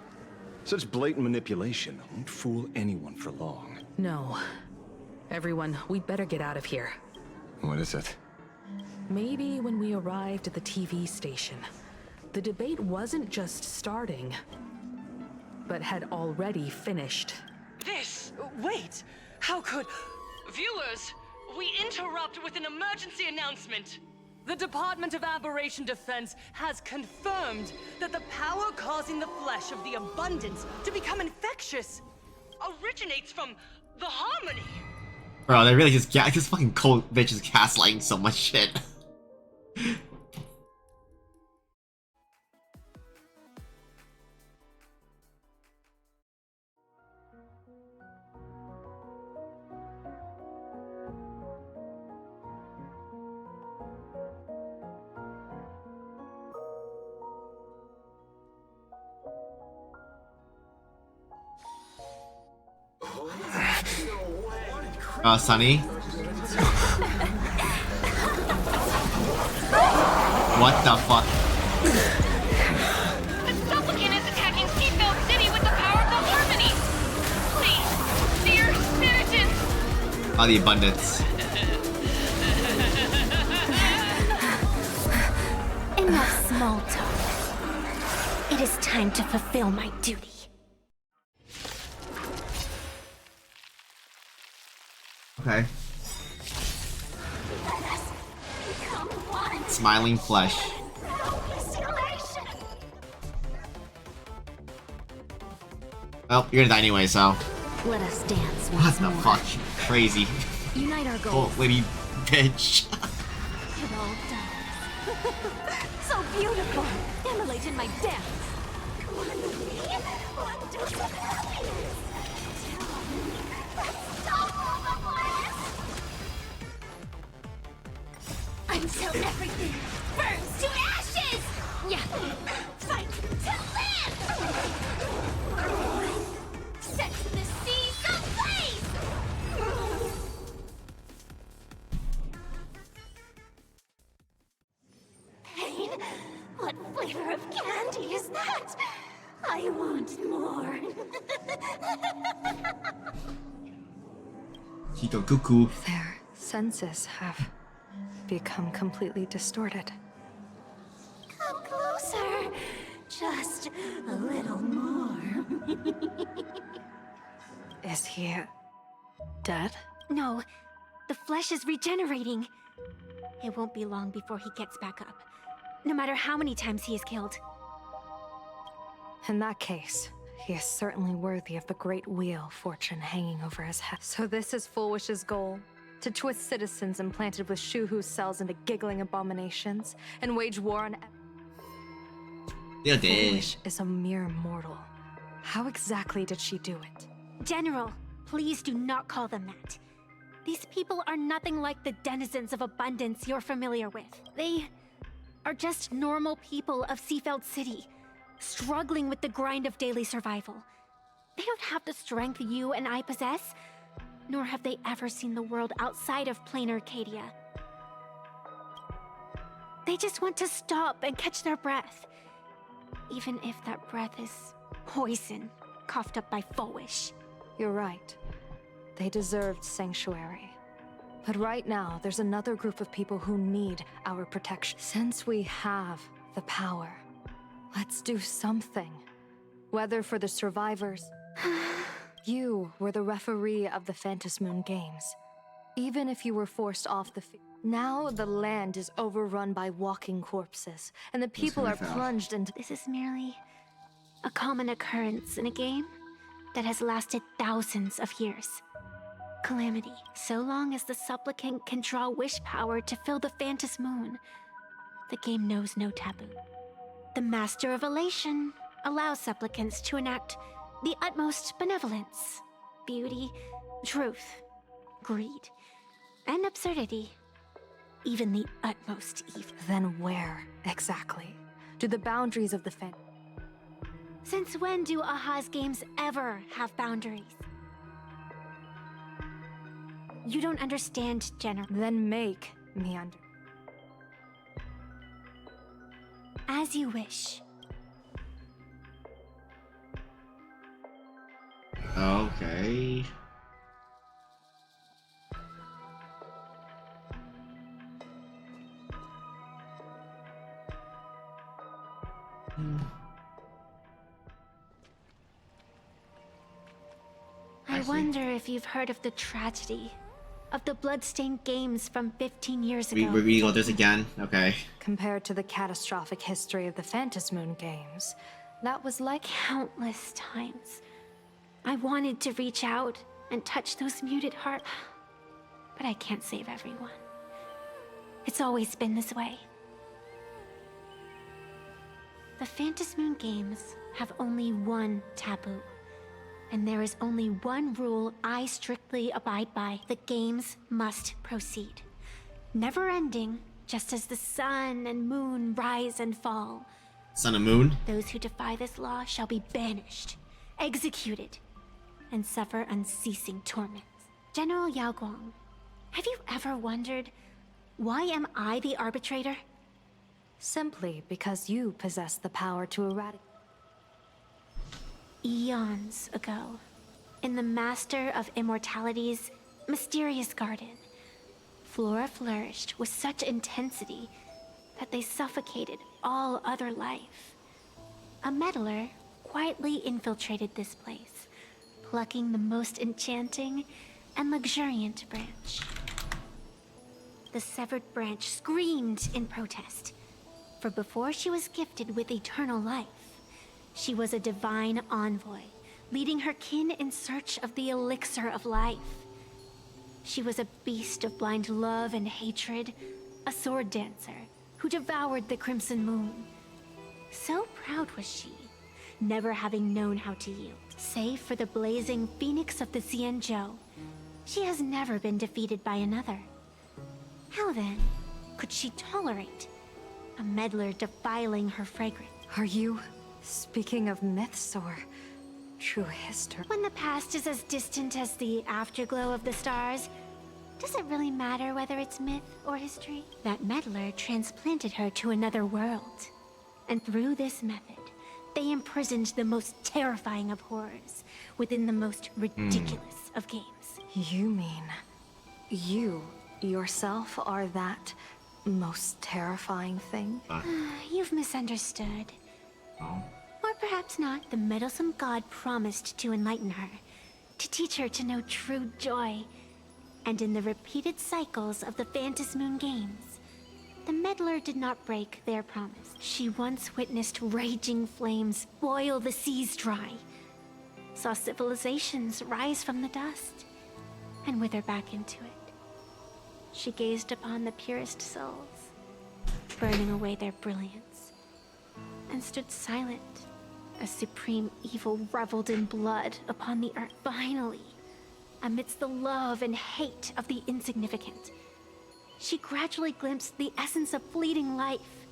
Such blatant manipulation won't fool anyone for long. No. Everyone, we'd better get out of here. What is it? Maybe when we arrived at the TV station, the debate wasn't just starting, but had already finished. Wait! How could... Viewers, we interrupt with an emergency announcement. The Department of Aberration Defense has confirmed that the power causing the flesh of the Abundance to become infectious originates from the Harmony. Bro, they really just this fucking cult bitch is gaslighting so much shit. Sunny? What the fuck? The supplicant is attacking Seafeld City with the power of the Harmony! Please, dear citizens! Oh, the Abundance. Enough small talk. It is time to fulfill my duty. Okay. Smiling flesh. Well, you're gonna die anyway, so. Let us dance What once the more. fuck? Crazy. Unite our Old goals. lady bitch. It all does. So beautiful. Immolate in my dance. Until everything burns to ashes! Yeah. Fight to live! Set the seas ablaze! Pain? What flavor of candy is that? I want more. Chico Cuckoo. Their senses have become completely distorted. Come closer. Just a little more. Is he dead? No, the flesh is regenerating. It won't be long before he gets back up, no matter how many times he is killed. In that case, he is certainly worthy of the great wheel fortune hanging over his head. So this is Fullwish's goal? To twist citizens implanted with Shuhu cells into giggling abominations and wage war on... Yeah, did. Fullwish is a mere mortal. How exactly did she do it? General, please do not call them that. These people are nothing like the denizens of abundance you're familiar with. They are just normal people of Seafeld City, struggling with the grind of daily survival. They don't have the strength you and I possess, nor have they ever seen the world outside of plain Arcadia. They just want to stop and catch their breath, even if that breath is poison coughed up by Fullwish. You're right. They deserved sanctuary. But right now, there's another group of people who need our protection. Since we have the power, let's do something. Whether for the survivors... You were the referee of the Phantom Moon Games. Even if you were forced off the field. Now the land is overrun by walking corpses, and the people are plunged into... This is merely a common occurrence in a game that has lasted thousands of years. Calamity. So long as the supplicant can draw wish power to fill the Phantom Moon, the game knows no taboo. The Master of Elation allows supplicants to enact the utmost benevolence, beauty, truth, greed, and absurdity. Even the utmost evil. Then where, exactly, do the boundaries of the Phantom... Since when do Aha's games ever have boundaries? You don't understand, General. Then make me under... As you wish. Okay. I wonder if you've heard of the tragedy of the bloodstained games from 15 years ago. We're reading all this again? Okay. Compared to the catastrophic history of the Phantom Moon Games, that was like... Countless times. I wanted to reach out and touch those muted hearts, but I can't save everyone. It's always been this way. The Phantom Moon Games have only one taboo, and there is only one rule I strictly abide by. The games must proceed. Never ending, just as the sun and moon rise and fall. Sun and moon? Those who defy this law shall be banished, executed, and suffer unceasing torments. General Yao Guang, have you ever wondered, why am I the arbitrator? Simply because you possess the power to eradicate... Eons ago, in the Master of Immortality's mysterious garden, flora flourished with such intensity that they suffocated all other life. A meddler quietly infiltrated this place, plucking the most enchanting and luxuriant branch. The severed branch screamed in protest, for before she was gifted with eternal life, she was a divine envoy, leading her kin in search of the elixir of life. She was a beast of blind love and hatred, a sword dancer who devoured the crimson moon. So proud was she, never having known how to yield. Save for the blazing phoenix of the Xianzhou, she has never been defeated by another. How then could she tolerate a meddler defiling her fragrance? Are you speaking of myths or true history? When the past is as distant as the afterglow of the stars, does it really matter whether it's myth or history? That meddler transplanted her to another world. And through this method, they imprisoned the most terrifying of horrors within the most ridiculous of games. You mean you yourself are that most terrifying thing? You've misunderstood. Or perhaps not. The meddlesome god promised to enlighten her, to teach her to know true joy. And in the repeated cycles of the Phantom Moon games, the meddler did not break their promise. She once witnessed raging flames boil the seas dry, saw civilizations rise from the dust, and wither back into it. She gazed upon the purest souls, burning away their brilliance, and stood silent as supreme evil reveled in blood upon the earth. Finally, amidst the love and hate of the insignificant, she gradually glimpsed the essence of fleeting life,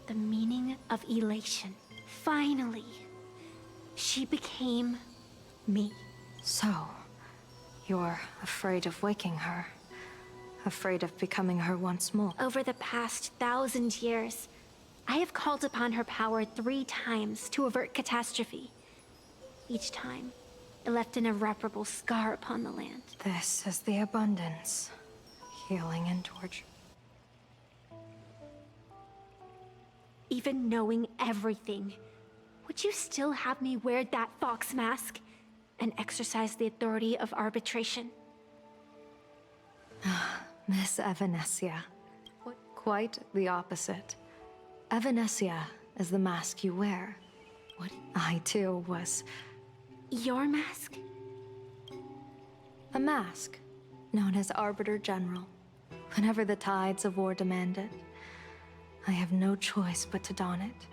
the meaning of elation. Finally, she became me. So, you're afraid of waking her? Afraid of becoming her once more? Over the past 1,000 years, I have called upon her power 3 times to avert catastrophe. Each time, it left an irreparable scar upon the land. This is the abundance. Healing and torture. Even knowing everything, would you still have me wear that fox mask and exercise the authority of arbitration? Miss Evanesia. Quite the opposite. Evanesia is the mask you wear. What I too was... Your mask? A mask, known as Arbiter General. Whenever the tides of war demand it, I have no choice but to don it.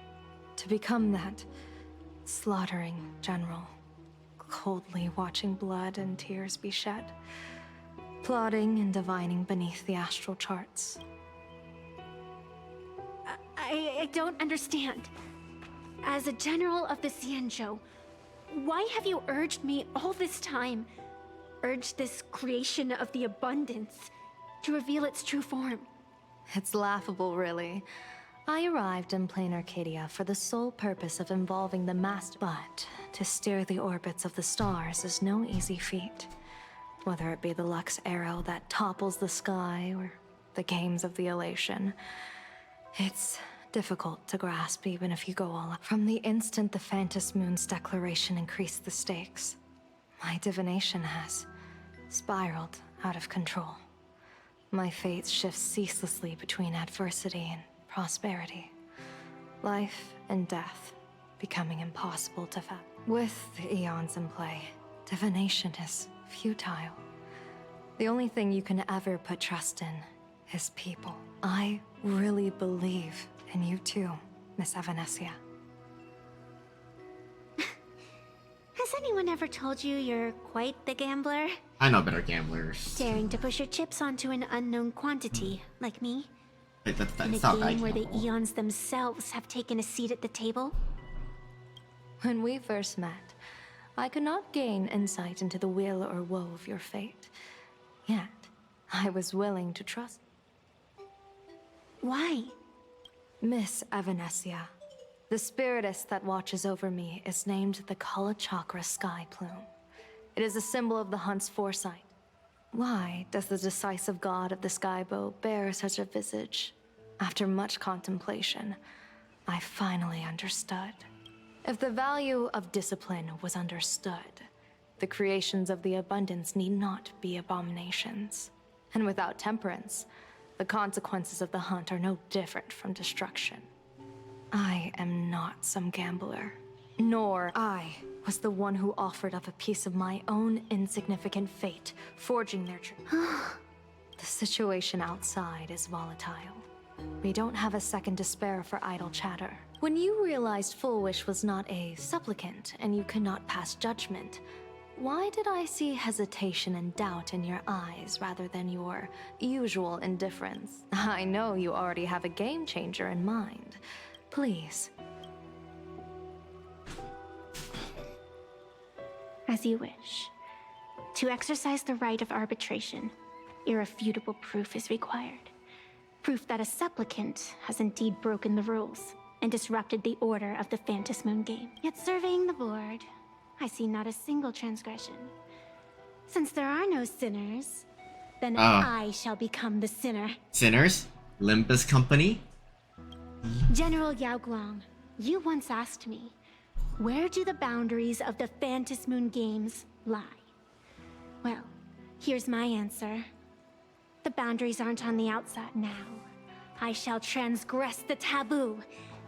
To become that slaughtering general, coldly watching blood and tears be shed, plotting and divining beneath the astral charts. I don't understand. As a general of the Xianzhou, why have you urged me all this time? Urged this creation of the abundance to reveal its true form? It's laughable, really. I arrived in plain Arcadia for the sole purpose of involving the master, but to steer the orbits of the stars is no easy feat. Whether it be the Lux arrow that topples the sky or the games of the elation, it's difficult to grasp even if you go all out. From the instant the Phantom Moon's declaration increased the stakes, my divination has spiraled out of control. My fate shifts ceaselessly between adversity and prosperity. Life and death becoming impossible to fathom. With the eons in play, divination is futile. The only thing you can ever put trust in is people. I really believe in you too, Miss Evanesia. Has anyone ever told you you're quite the gambler? I know better gamblers. Daring to push your chips onto an unknown quantity, like me? That's In a not game right, where the gamble. eons themselves have taken a seat at the table? When we first met, I could not gain insight into the will or woe of your fate. Yet, I was willing to trust. Why? Miss Evanesia, the spiritess that watches over me is named the Kala Chakra Sky Plume. It is a symbol of the hunt's foresight. Why does the decisive god of the skybow bear such a visage? After much contemplation, I finally understood. If the value of discipline was understood, the creations of the abundance need not be abominations. And without temperance, the consequences of the hunt are no different from destruction. I am not some gambler, nor I was the one who offered up a piece of my own insignificant fate, forging their The situation outside is volatile. We don't have a second to spare for idle chatter. When you realized Full Wish was not a supplicant and you could not pass judgment, why did I see hesitation and doubt in your eyes rather than your usual indifference? I know you already have a game changer in mind. Please. As you wish. To exercise the right of arbitration, irrefutable proof is required. Proof that a supplicant has indeed broken the rules and disrupted the order of the Phantom Moon game. Yet surveying the board, I see not a single transgression. Since there are no sinners, then I shall become the sinner. Sinners? Limbus Company? General Yao Guang, you once asked me, where do the boundaries of the Phantom Moon games lie? Well, here's my answer. The boundaries aren't on the outside now. I shall transgress the taboo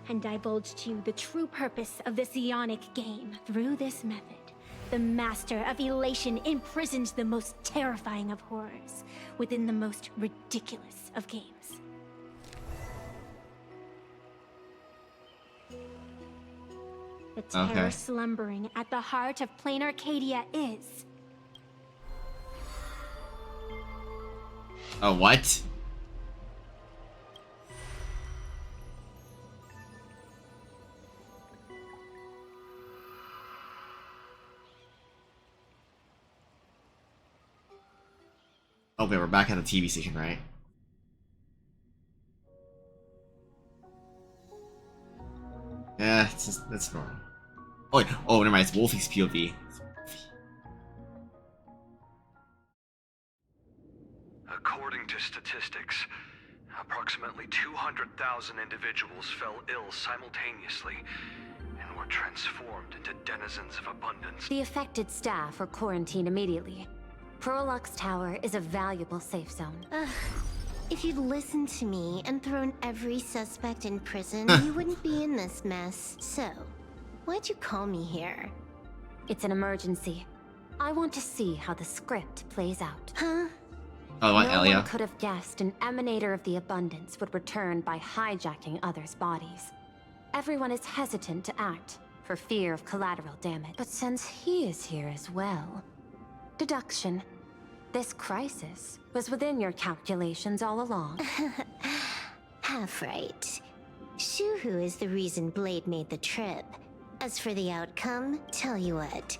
and divulge to you the true purpose of this Ionic game. Through this method, the Master of Elation imprisons the most terrifying of horrors within the most ridiculous of games. The terror slumbering at the heart of Plain Arcadia is... Oh, what? Okay, we're back at the TV station, right? Yeah, that's normal. Oh, wait. Oh, never mind. It's Wolfie's POV. According to statistics, approximately 200,000 individuals fell ill simultaneously and were transformed into denizens of abundance. The affected staff are quarantined immediately. Prolux Tower is a valuable safe zone. If you'd listened to me and thrown every suspect in prison, you wouldn't be in this mess. So, why'd you call me here? It's an emergency. I want to see how the script plays out. Huh? Oh, what, No Elia? one could have guessed an emanator of the abundance would return by hijacking others' bodies. Everyone is hesitant to act, for fear of collateral damage. But since he is here as well... Deduction. This crisis was within your calculations all along. Half right. Shuhu is the reason Blade made the trip. As for the outcome, tell you what.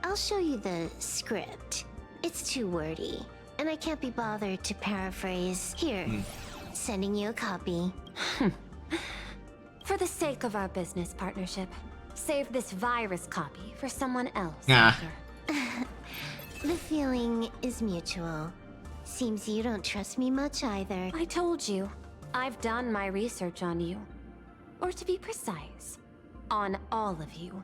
I'll show you the script. It's too wordy, and I can't be bothered to paraphrase. Here, sending you a copy. For the sake of our business partnership, save this virus copy for someone else. Yeah. The feeling is mutual. Seems you don't trust me much either. I told you, I've done my research on you. Or to be precise, on all of you.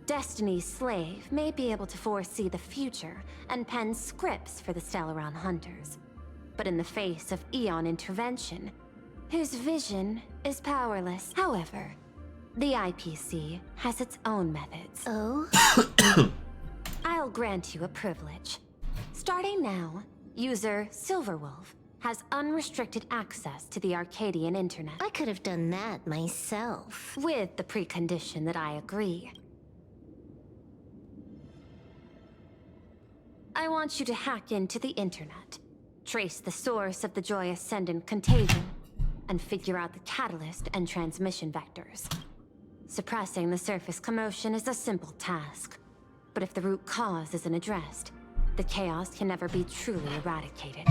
Destiny's slave may be able to foresee the future and pen scripts for the Stellaron hunters. But in the face of Eon intervention, his vision is powerless. However, the IPC has its own methods. Oh? I'll grant you a privilege. Starting now, user Silverwolf has unrestricted access to the Arcadian internet. I could have done that myself. With the precondition that I agree. I want you to hack into the internet, trace the source of the Joy Ascendant contagion, and figure out the catalyst and transmission vectors. Suppressing the surface commotion is a simple task. But if the root cause isn't addressed, the chaos can never be truly eradicated.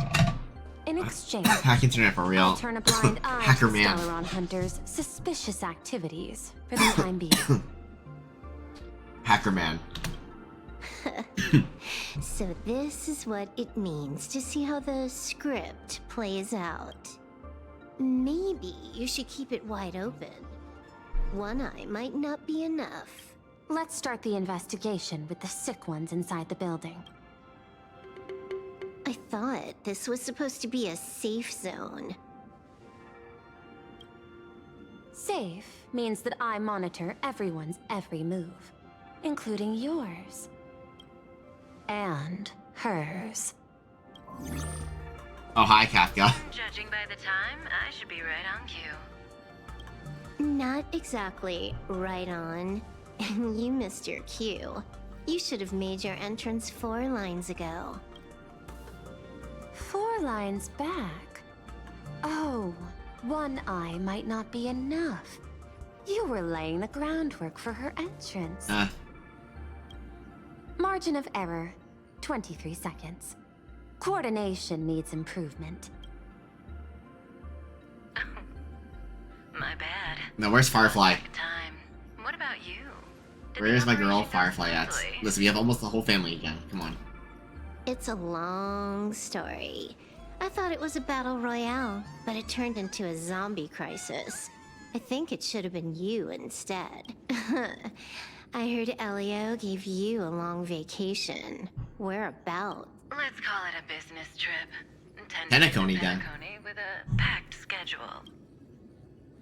In exchange, Hack internet for real. I'll turn a blind eye Hacker to man. Stellaron Hunter's suspicious activities for the time being. Hacker man. So this is what it means to see how the script plays out. Maybe you should keep it wide open. one eye might not be enough. Let's start the investigation with the sick ones inside the building. I thought this was supposed to be a safe zone. Safe means that I monitor everyone's every move, including yours. And hers. Oh, hi, Kafka. Judging by the time, I should be right on cue. Not exactly right on. You missed your cue. You should have made your entrance 4 lines ago. 4 lines back? Oh, one eye might not be enough. You were laying the groundwork for her entrance. Margin of error, 23 seconds. Coordination needs improvement. My bad. Now, where's Firefly? Time. What about you? Where's my girl Firefly at? Listen, we have almost the whole family again. Come on. It's a long story. I thought it was a battle royale, but it turned into a zombie crisis. I think it should have been you instead. I heard Elio gave you a long vacation. Whereabouts? Let's call it a business trip. Tenacony then. Tenacony with a packed schedule.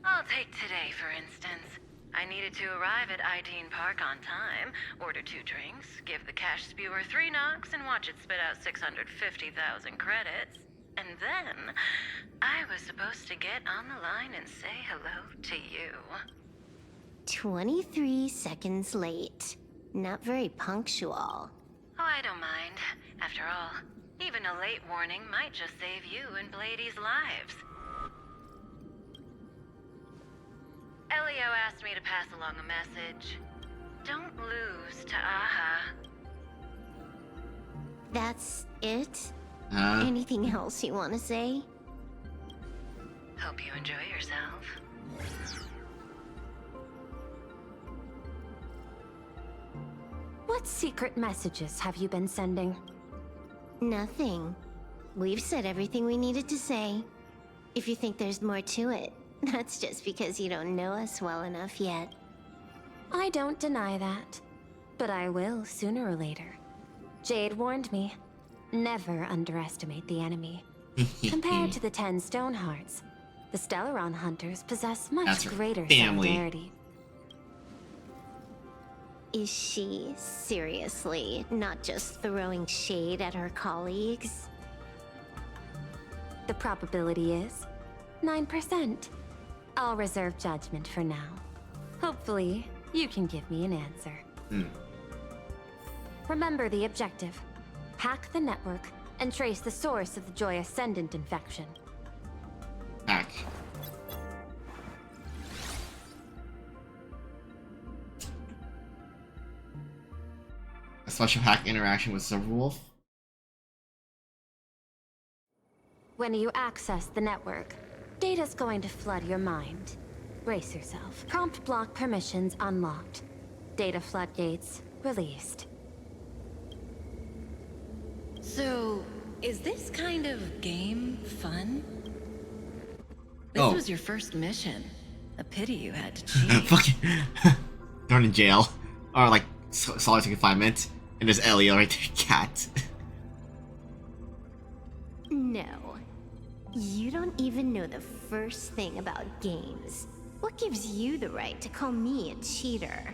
I'll take today, for instance. I needed to arrive at Ideen Park on time, order 2 drinks, give the cash spewer 3 knocks, and watch it spit out 650,000 credits. And then, I was supposed to get on the line and say hello to you. 23 seconds late. Not very punctual. Oh, I don't mind. After all, even a late warning might just save you and Blady's lives. Elio asked me to pass along a message. Don't lose to Aha. That's it? Anything else you want to say? Hope you enjoy yourself. What secret messages have you been sending? Nothing. We've said everything we needed to say. If you think there's more to it, that's just because you don't know us well enough yet. I don't deny that, but I will sooner or later. Jade warned me, never underestimate the enemy. Compared to the 10 Stonehearts, the Stellaron hunters possess much greater solidarity. Is she seriously not just throwing shade at her colleagues? The probability is 9%. I'll reserve judgment for now. Hopefully, you can give me an answer. Remember the objective. Hack the network and trace the source of the Joy Ascendant infection. Hack. A special hack interaction with Silverwolf. When you access the network, data's going to flood your mind. Brace yourself. Prompt block permissions unlocked. Data floodgates released. So, is this kind of game fun? This was your first mission. A pity you had to cheat. Fucking thrown in jail. Or like solitary confinement. And there's Elio right there, cat. No. You don't even know the first thing about games. What gives you the right to call me a cheater?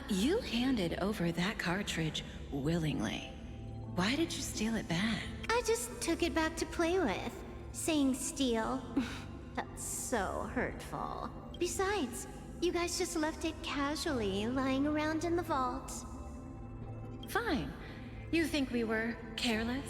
You handed over that cartridge willingly. Why did you steal it back? I just took it back to play with. Saying steal, that's so hurtful. Besides, you guys just left it casually lying around in the vault. Fine. You think we were careless?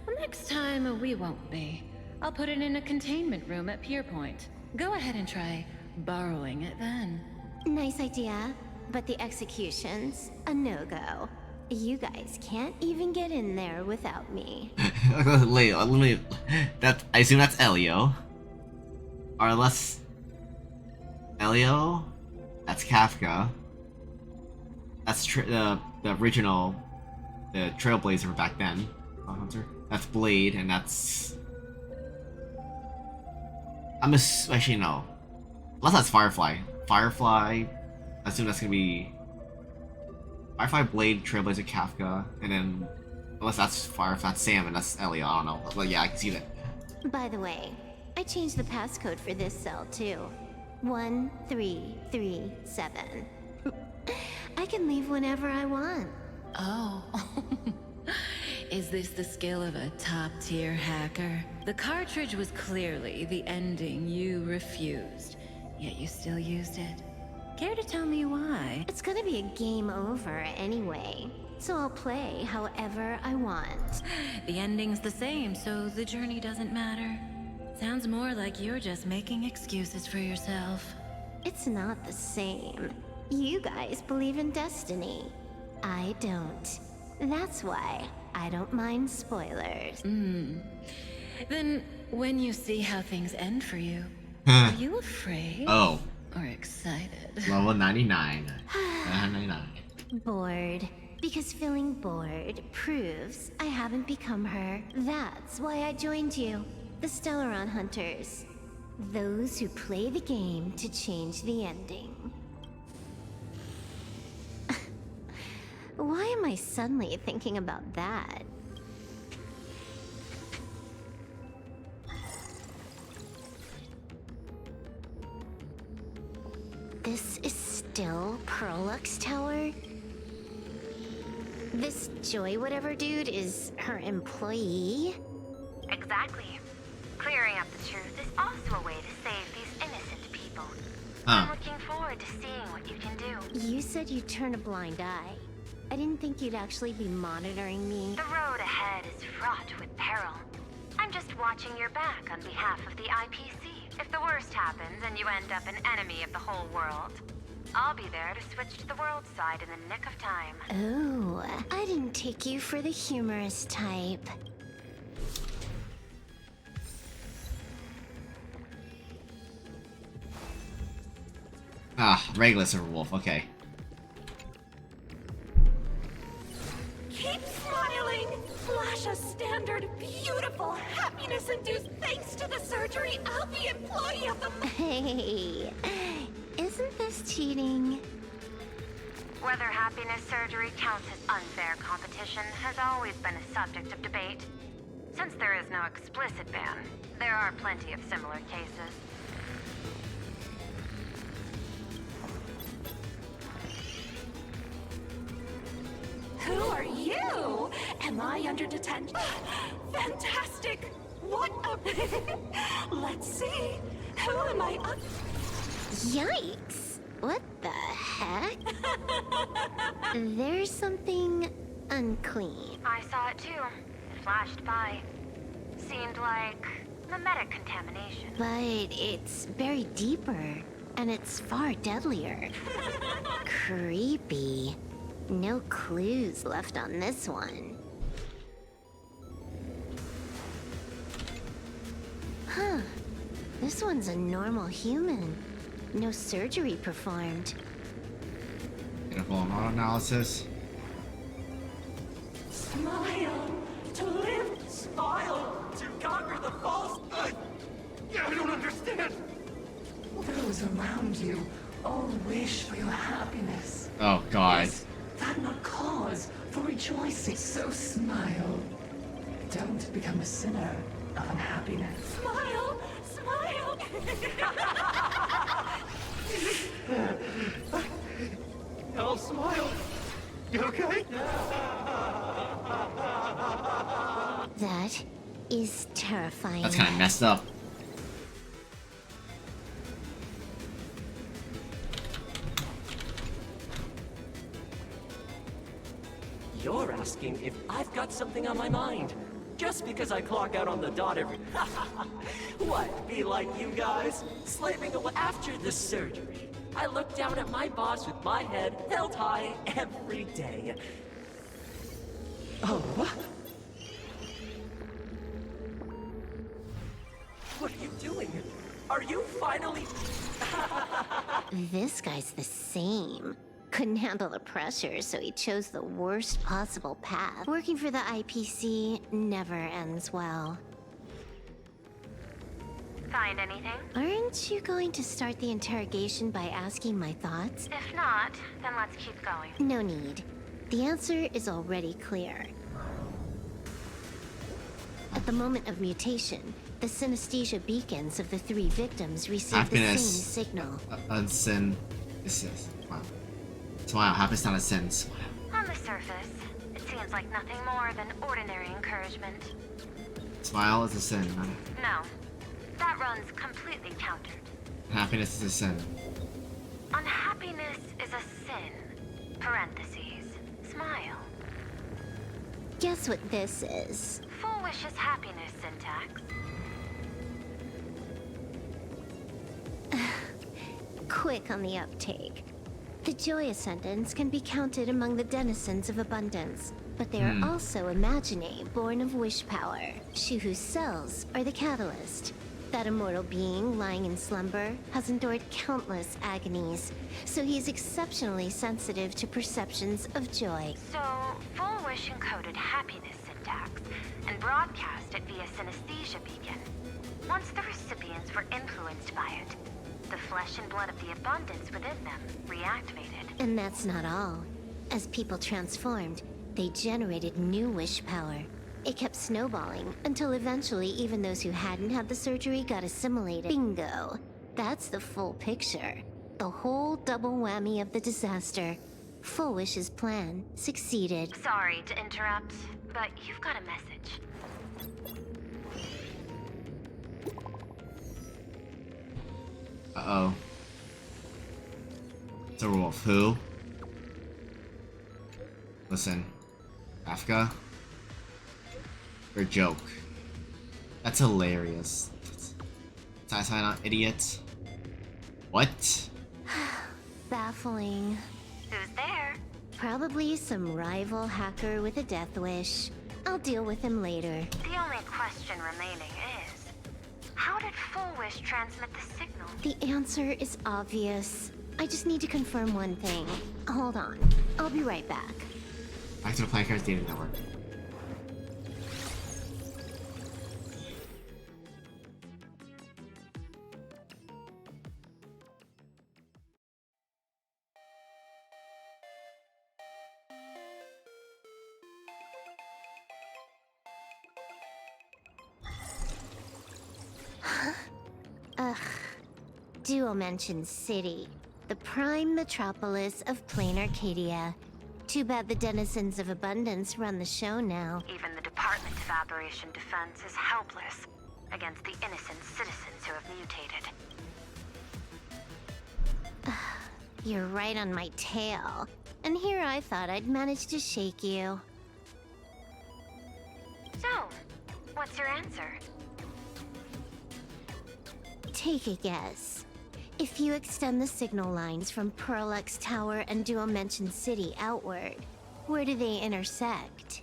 Well, next time we won't be. I'll put it in a containment room at Pierpoint. Go ahead and try borrowing it then. Nice idea, but the execution's a no-go. You guys can't even get in there without me. I assume that's Elio. Or unless... Elio? That's Kafka. That's the original... The Trailblazer back then. Hunter. That's Blade, and that's... Actually, no. Unless that's Firefly. Firefly. I assume that's gonna be Firefly, Blade, Trailblazer, Kafka, and then unless that's Firefly, that's Sam, and that's Elliot. I don't know, but yeah, I can see that. By the way, I changed the passcode for this cell too. 1337. I can leave whenever I want. Oh. Is this the skill of a top-tier hacker? The cartridge was clearly the ending you refused, yet you still used it. Care to tell me why? It's gonna be a game over anyway, so I'll play however I want. The ending's the same, so the journey doesn't matter. Sounds more like you're just making excuses for yourself. It's not the same. You guys believe in destiny. I don't. That's why I don't mind spoilers. Then, when you see how things end for you, are you afraid? Oh. Or excited? Level 99. 99. Bored. Because feeling bored proves I haven't become her. That's why I joined you. The Stellaron Hunters. Those who play the game to change the ending. Why am I suddenly thinking about that? This is still Perlux Tower? This Joy whatever dude is her employee? Exactly. Clearing up the truth is also a way to save these innocent people. I'm looking forward to seeing what you can do. You said you'd turn a blind eye. I didn't think you'd actually be monitoring me. The road ahead is fraught with peril. I'm just watching your back on behalf of the IPC. If the worst happens and you end up an enemy of the whole world, I'll be there to switch to the world side in the nick of time. Oh, I didn't take you for the humorous type. Ah, regular Silverwolf, okay. Keep smiling! Flash a standard, beautiful, happiness-induced thanks to the surgery. I'll be employee of the... Hey, isn't this cheating? Whether happiness surgery counts as unfair competition has always been a subject of debate. Since there is no explicit ban, there are plenty of similar cases. Who are you? Am I under detention? Fantastic! What a... Let's see. Who am I up... Yikes! What the heck? There's something unclean. I saw it too. It flashed by. Seemed like memetic contamination. But it's buried deeper, and it's far deadlier. Creepy. No clues left on this one. Huh. This one's a normal human. No surgery performed. Beautiful analysis. Smile to live. Smile to conquer the false. I don't understand. Those around you all wish for your happiness. Oh, God. Is that not cause for rejoicing? So smile. Don't become a sinner of unhappiness. Smile! Smile! Oh, smile! You okay? That is terrifying. That's kind of messed up. You're asking if I've got something on my mind. Just because I clock out on the dot every... What, be like you guys? Slaving away after the surgery. I look down at my boss with my head held high every day. Oh, what? What are you doing? Are you finally... This guy's the same. Couldn't handle the pressure, so he chose the worst possible path. Working for the IPC never ends well. Find anything? Aren't you going to start the interrogation by asking my thoughts? If not, then let's keep going. No need. The answer is already clear. At the moment of mutation, the synesthesia beacons of the 3 victims received the same signal. Sin. Wow. Smile. Happiness not a sin. Smile. On the surface, it seems like nothing more than ordinary encouragement. Smile is a sin. No. That runs completely countered. Happiness is a sin. Unhappiness is a sin. Parentheses. Smile. Guess what this is? Full Wish's happiness syntax. Quick on the uptake. The Joy Ascendants can be counted among the denizens of abundance, but they are also imaginae born of wish power. Shuhu's cells are the catalyst. That immortal being lying in slumber has endured countless agonies, so he is exceptionally sensitive to perceptions of joy. So, Full Wish encoded happiness syntax and broadcast it via synesthesia beacon. Once the recipients were influenced by it, the flesh and blood of the abundance within them reactivated. And that's not all. As people transformed, they generated new wish power. It kept snowballing until eventually even those who hadn't had the surgery got assimilated. Bingo! That's the full picture. The whole double whammy of the disaster. Full Wish's plan succeeded. Sorry to interrupt, but you've got a message. Uh-oh. It's a wolf. Who? Listen. Africa? Your joke. That's hilarious. Satisfying, not idiot. What? Baffling. Who's there? Probably some rival hacker with a death wish. I'll deal with him later. The only question remaining is, how did Full Wish transmit the signal? The answer is obvious. I just need to confirm one thing. Hold on. I'll be right back. Back to the Planetary Data Network. Ugh. Duo mentioned City, the prime metropolis of plain Arcadia. Too bad the denizens of abundance run the show now. Even the Department of Aberration Defense is helpless against the innocent citizens who have mutated. You're right on my tail. And here I thought I'd manage to shake you. So, what's your answer? Take a guess. If you extend the signal lines from Pearl-X Tower and Duo Mention City outward, where do they intersect?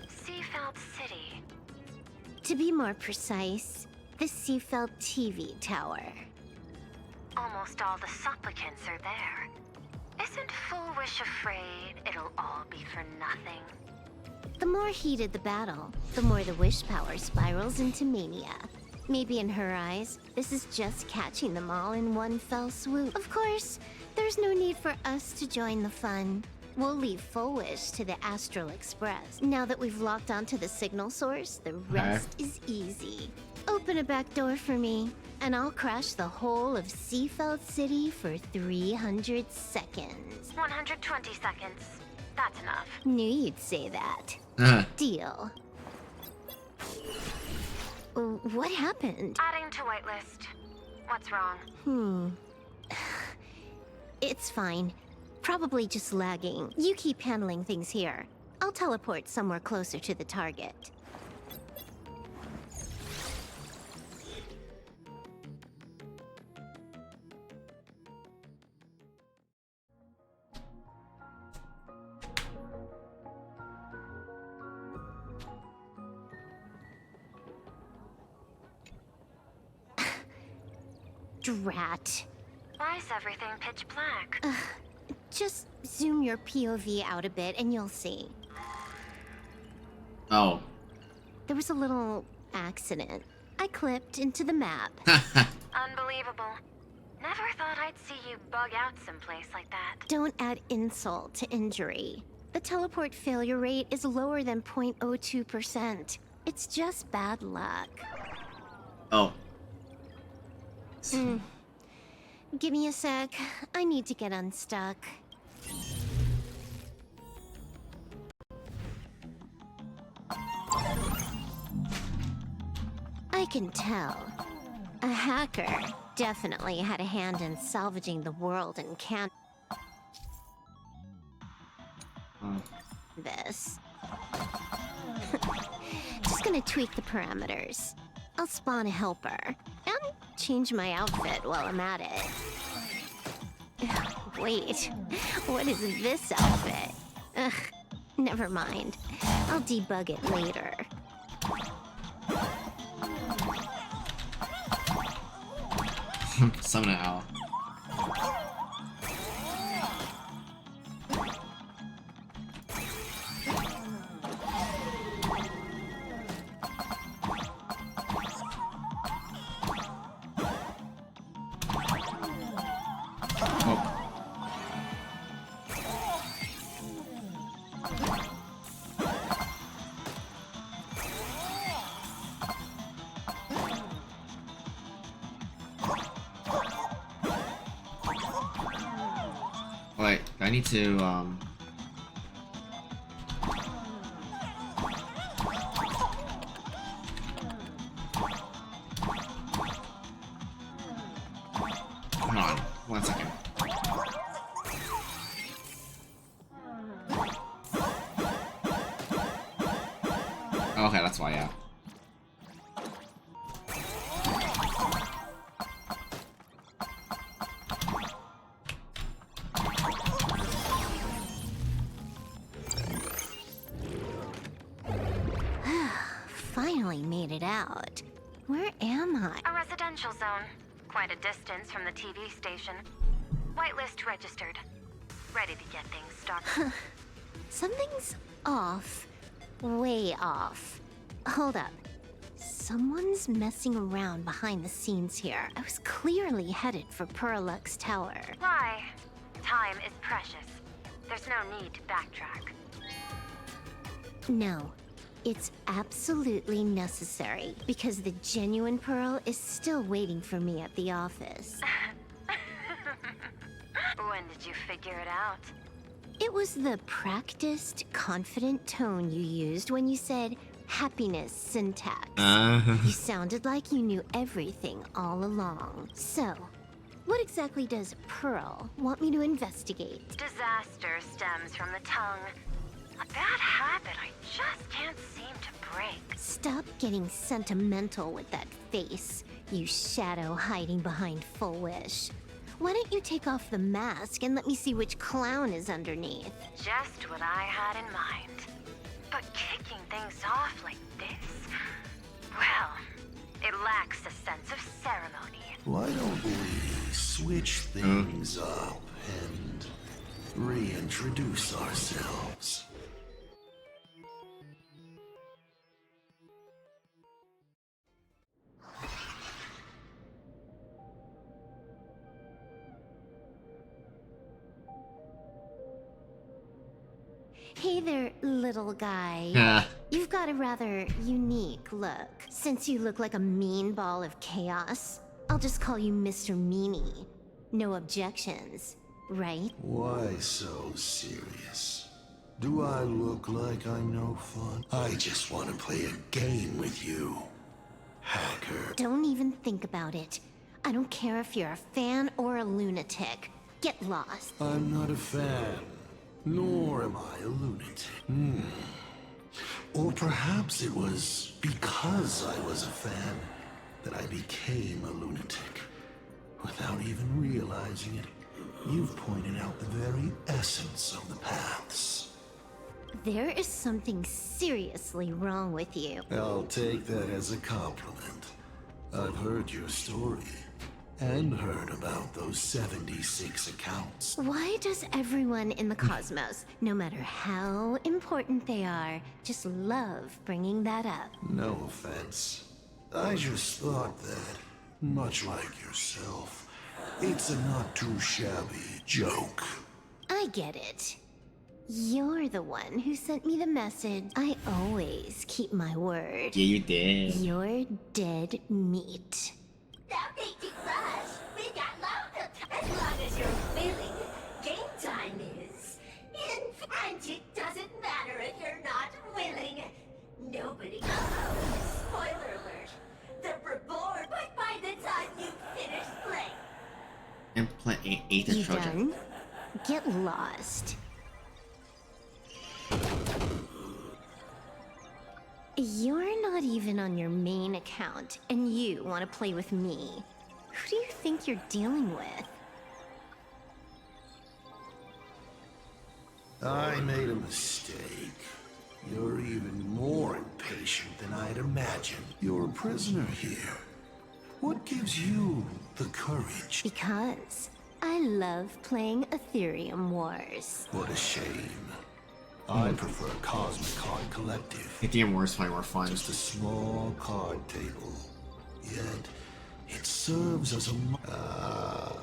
Seafeld City. To be more precise, the Seafeld TV Tower. Almost all the supplicants are there. Isn't Full Wish afraid it'll all be for nothing? The more heated the battle, the more the wish power spirals into mania. Maybe in her eyes, this is just catching them all in one fell swoop. Of course, there's no need for us to join the fun. We'll leave Full Wish to the Astral Express. Now that we've locked onto the signal source, the rest is easy. Open a back door for me, and I'll crash the whole of Seafeld City for 300 seconds. 120 seconds. That's enough. Knew you'd say that. Deal. What happened? Adding to whitelist. What's wrong? It's fine. Probably just lagging. You keep handling things here. I'll teleport somewhere closer to the target. Drat. Why is everything pitch black? Just zoom your POV out a bit and you'll see. Oh. There was a little accident. I clipped into the map. Unbelievable. Never thought I'd see you bug out someplace like that. Don't add insult to injury. The teleport failure rate is lower than 0.02%. It's just bad luck. Oh. Give me a sec. I need to get unstuck. I can tell. A hacker definitely had a hand in salvaging the world and can't... this. Just gonna tweak the parameters. I'll spawn a helper, and change my outfit while I'm at it. Wait, what is this outfit? Ugh, never mind. I'll debug it later. Summon an owl. Wait, I need to, hold on, 1 second. Okay, that's why, yeah. Finally made it out. Where am I? A residential zone. Quite a distance from the TV station. Whitelist registered. Ready to get things started. Something's off. Way off. Hold up. Someone's messing around behind the scenes here. I was clearly headed for Perlux Tower. Why? Time is precious. There's no need to backtrack. No. It's absolutely necessary, because the genuine Pearl is still waiting for me at the office. When did you figure it out? It was the practiced, confident tone you used when you said happiness syntax. You sounded like you knew everything all along. So, what exactly does Pearl want me to investigate? Disaster stems from the tongue. A bad habit I just can't seem to break. Stop getting sentimental with that face, you shadow hiding behind Full Wish. Why don't you take off the mask and let me see which clown is underneath? Just what I had in mind. But kicking things off like this, well, it lacks a sense of ceremony. Why don't we switch things up and reintroduce ourselves? Hey there, little guy. You've got a rather unique look. Since you look like a mean ball of chaos, I'll just call you Mr. Meanie. No objections, right? Why so serious? Do I look like I'm no fun? I just want to play a game with you, hacker. Don't even think about it. I don't care if you're a fan or a lunatic. Get lost. I'm not a fan. Nor am I a lunatic. Or perhaps it was because I was a fan that I became a lunatic. Without even realizing it, you've pointed out the very essence of the paths. There is something seriously wrong with you. I'll take that as a compliment. I've heard your story. And heard about those 76 accounts. Why does everyone in the cosmos, no matter how important they are, just love bringing that up? No offense, I just thought that, much like yourself, it's a not too shabby joke. I get it. You're the one who sent me the message. I always keep my word. Yeah, you did. You're dead meat. Stop making rush. We got loads of time. As long as you're willing, game time is. And it doesn't matter if you're not willing. Nobody knows. Spoiler alert. They're bored by the time you finish playing. And ate the You Trojan. done? Get lost. You're not even on your main account, and you want to play with me. Who do you think you're dealing with? I made a mistake. You're even more impatient than I'd imagined. You're a prisoner here. What gives you the courage? Because I love playing Ethereum Wars. What a shame. I prefer Cosmic Card Collective. Ethereum Wars is probably more fun. Just a small card table. Yet, it serves as a...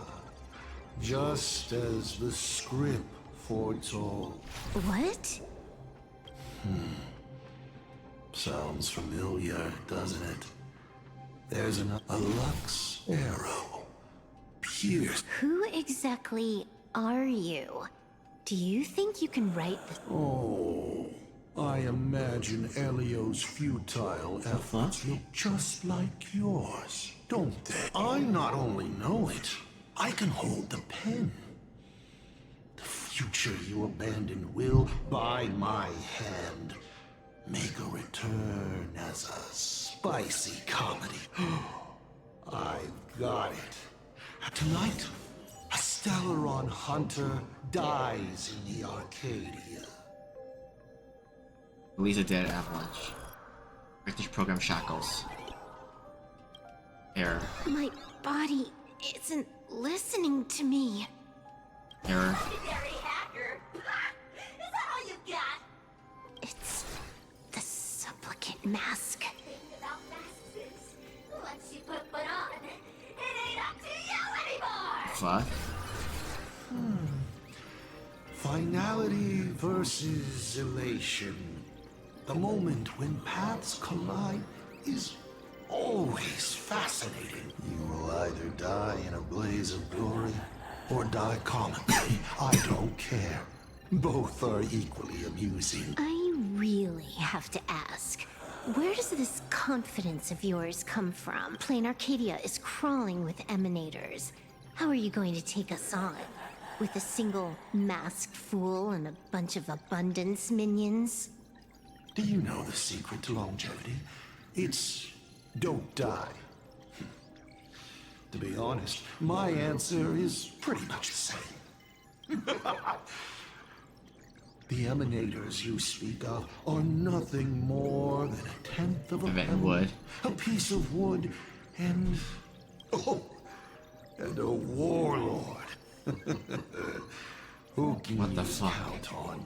just as the script foretold. What? Sounds familiar, doesn't it? There's a Lux arrow. Pierce. Who exactly are you? Do you think you can write the... Oh, I imagine Elio's futile efforts look just like yours, don't they? I not only know it, I can hold the pen. The future you abandoned will, by my hand, make a return as a spicy comedy. I've got it. Tonight, a Stellaron hunter dies in the Arcadia. Lisa dead Avalanche. Active program shackles. Error. My body isn't listening to me. Error. Legendary hacker. Is that all you got? It's the supplicant mask. The thing about masks is, once you put one on, it ain't up to you anymore. Fuck. Finality versus elation. The moment when paths collide is always fascinating. You will either die in a blaze of glory or die comically. I don't care. Both are equally amusing. I really have to ask, where does this confidence of yours come from? Plain Arcadia is crawling with emanators. How are you going to take us on? With a single masked fool and a bunch of abundance minions? Do you know the secret to longevity? It's don't die. To be honest, my answer is pretty much the same. The emanators you speak of are nothing more than a tenth of a wood. A piece of wood, and... oh, and a warlord. Who can What the you fuck? count on?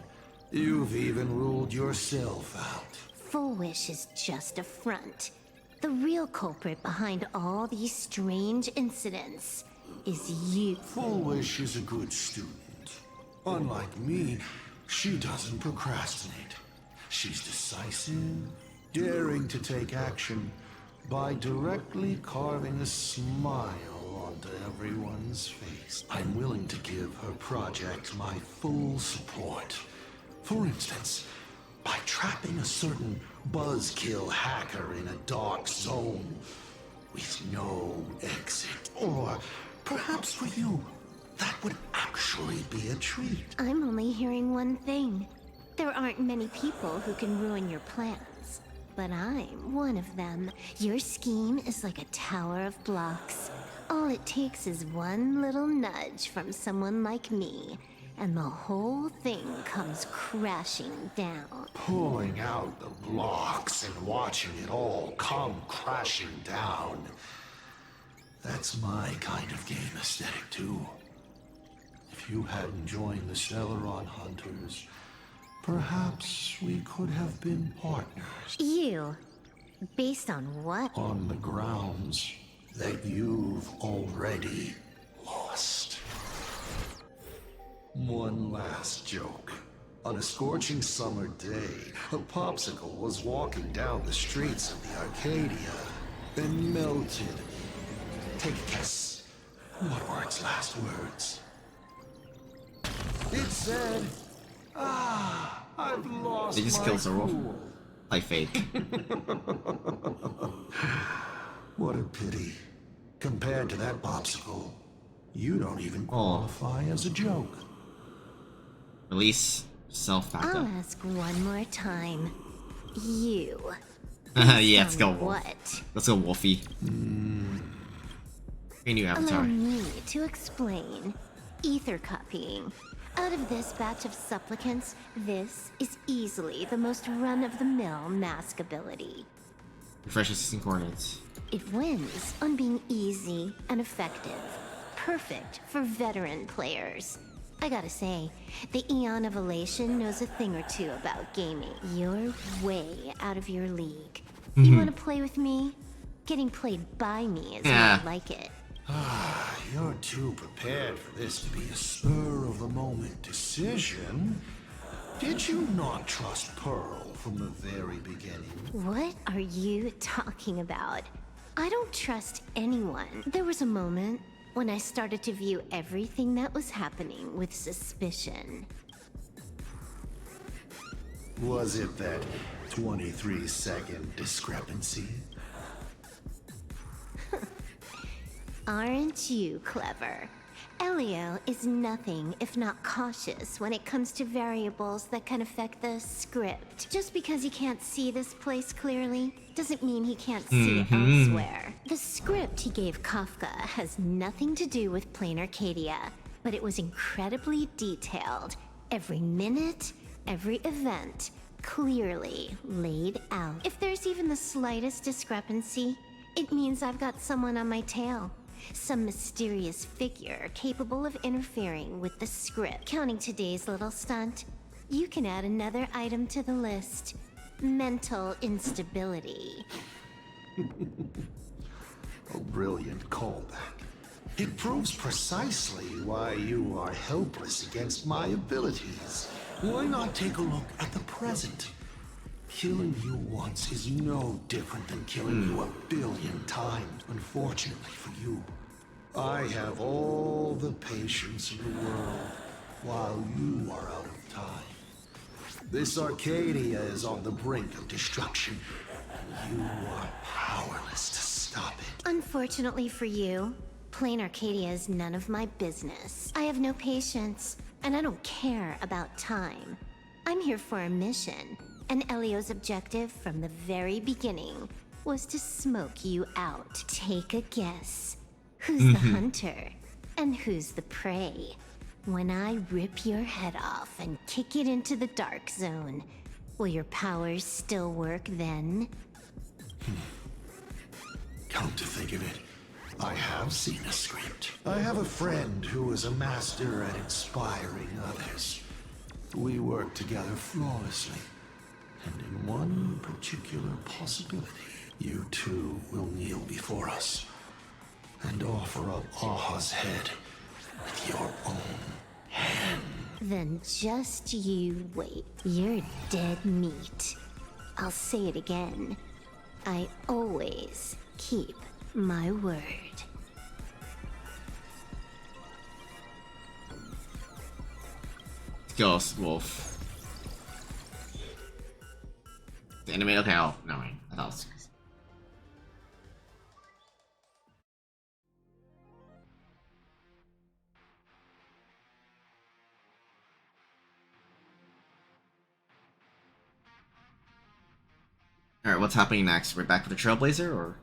You've even ruled yourself out. Full Wish is just a front. The real culprit behind all these strange incidents is you. Full Wish is a good student. Unlike me, she doesn't procrastinate. She's decisive, daring to take action by directly carving a smile onto everyone's face. I'm willing to give her project my full support. For instance, by trapping a certain buzzkill hacker in a dark zone with no exit. Or perhaps for you, that would actually be a treat. I'm only hearing one thing. There aren't many people who can ruin your plans. But I'm one of them. Your scheme is like a tower of blocks. All it takes is one little nudge from someone like me, and the whole thing comes crashing down. Pulling out the blocks and watching it all come crashing down. That's my kind of game aesthetic, too. If you hadn't joined the Stellaron Hunters, perhaps we could have been partners. You. Based on what? On the grounds that you've already lost. One last joke. On a scorching summer day, a popsicle was walking down the streets of the Arcadia and melted. Take a guess. What were its last words? It said, "Ah, I've lost They just my killed Zoro. cool." Like fake. What a pity. Compared to that popsicle, you don't even qualify as a joke. Release self I'll backup. ask one more time. You. Yeah, let's go. What? Let's go, Wolfie. A new avatar. Allow me to explain. Ether copying. Out of this batch of supplicants, this is easily the most run-of-the-mill mask ability. Refresh assisting coordinates. It wins on being easy and effective. Perfect for veteran players. I gotta say, the Eon of Elation knows a thing or two about gaming. You're way out of your league. You wanna play with me? Getting played by me is more like it. You're too prepared for this to be a spur-of-the-moment decision. Did you not trust Pearl from the very beginning? What are you talking about? I don't trust anyone. There was a moment when I started to view everything that was happening with suspicion. Was it that 23-second discrepancy? Aren't you clever? Elio is nothing if not cautious when it comes to variables that can affect the script. Just because he can't see this place clearly doesn't mean he can't see it elsewhere. The script he gave Kafka has nothing to do with plain Arcadia, but it was incredibly detailed. Every minute, every event, clearly laid out. If there's even the slightest discrepancy, it means I've got someone on my tail. Some mysterious figure capable of interfering with the script. Counting today's little stunt, you can add another item to the list. Mental instability. A brilliant callback. It proves precisely why you are helpless against my abilities. Why not take a look at the present? Killing you once is no different than killing you 1 billion times, unfortunately for you. I have all the patience in the world, while you are out of time. This Arcadia is on the brink of destruction, and you are powerless to stop it. Unfortunately for you, plain Arcadia is none of my business. I have no patience, and I don't care about time. I'm here for a mission. And Elio's objective from the very beginning was to smoke you out. Take a guess. Who's the hunter and who's the prey? When I rip your head off and kick it into the dark zone, will your powers still work then? Come to think of it, I have seen a script. I have a friend who is a master at inspiring others. We work together flawlessly. And in one particular possibility, you two will kneel before us and offer up Aha's head with your own hand. Then just you wait. You're dead meat. I'll say it again. I always keep my word. Ghost Wolf. The anime. Okay, oh no, wait. I thought it was. All right, what's happening next? We're back with the Trailblazer, or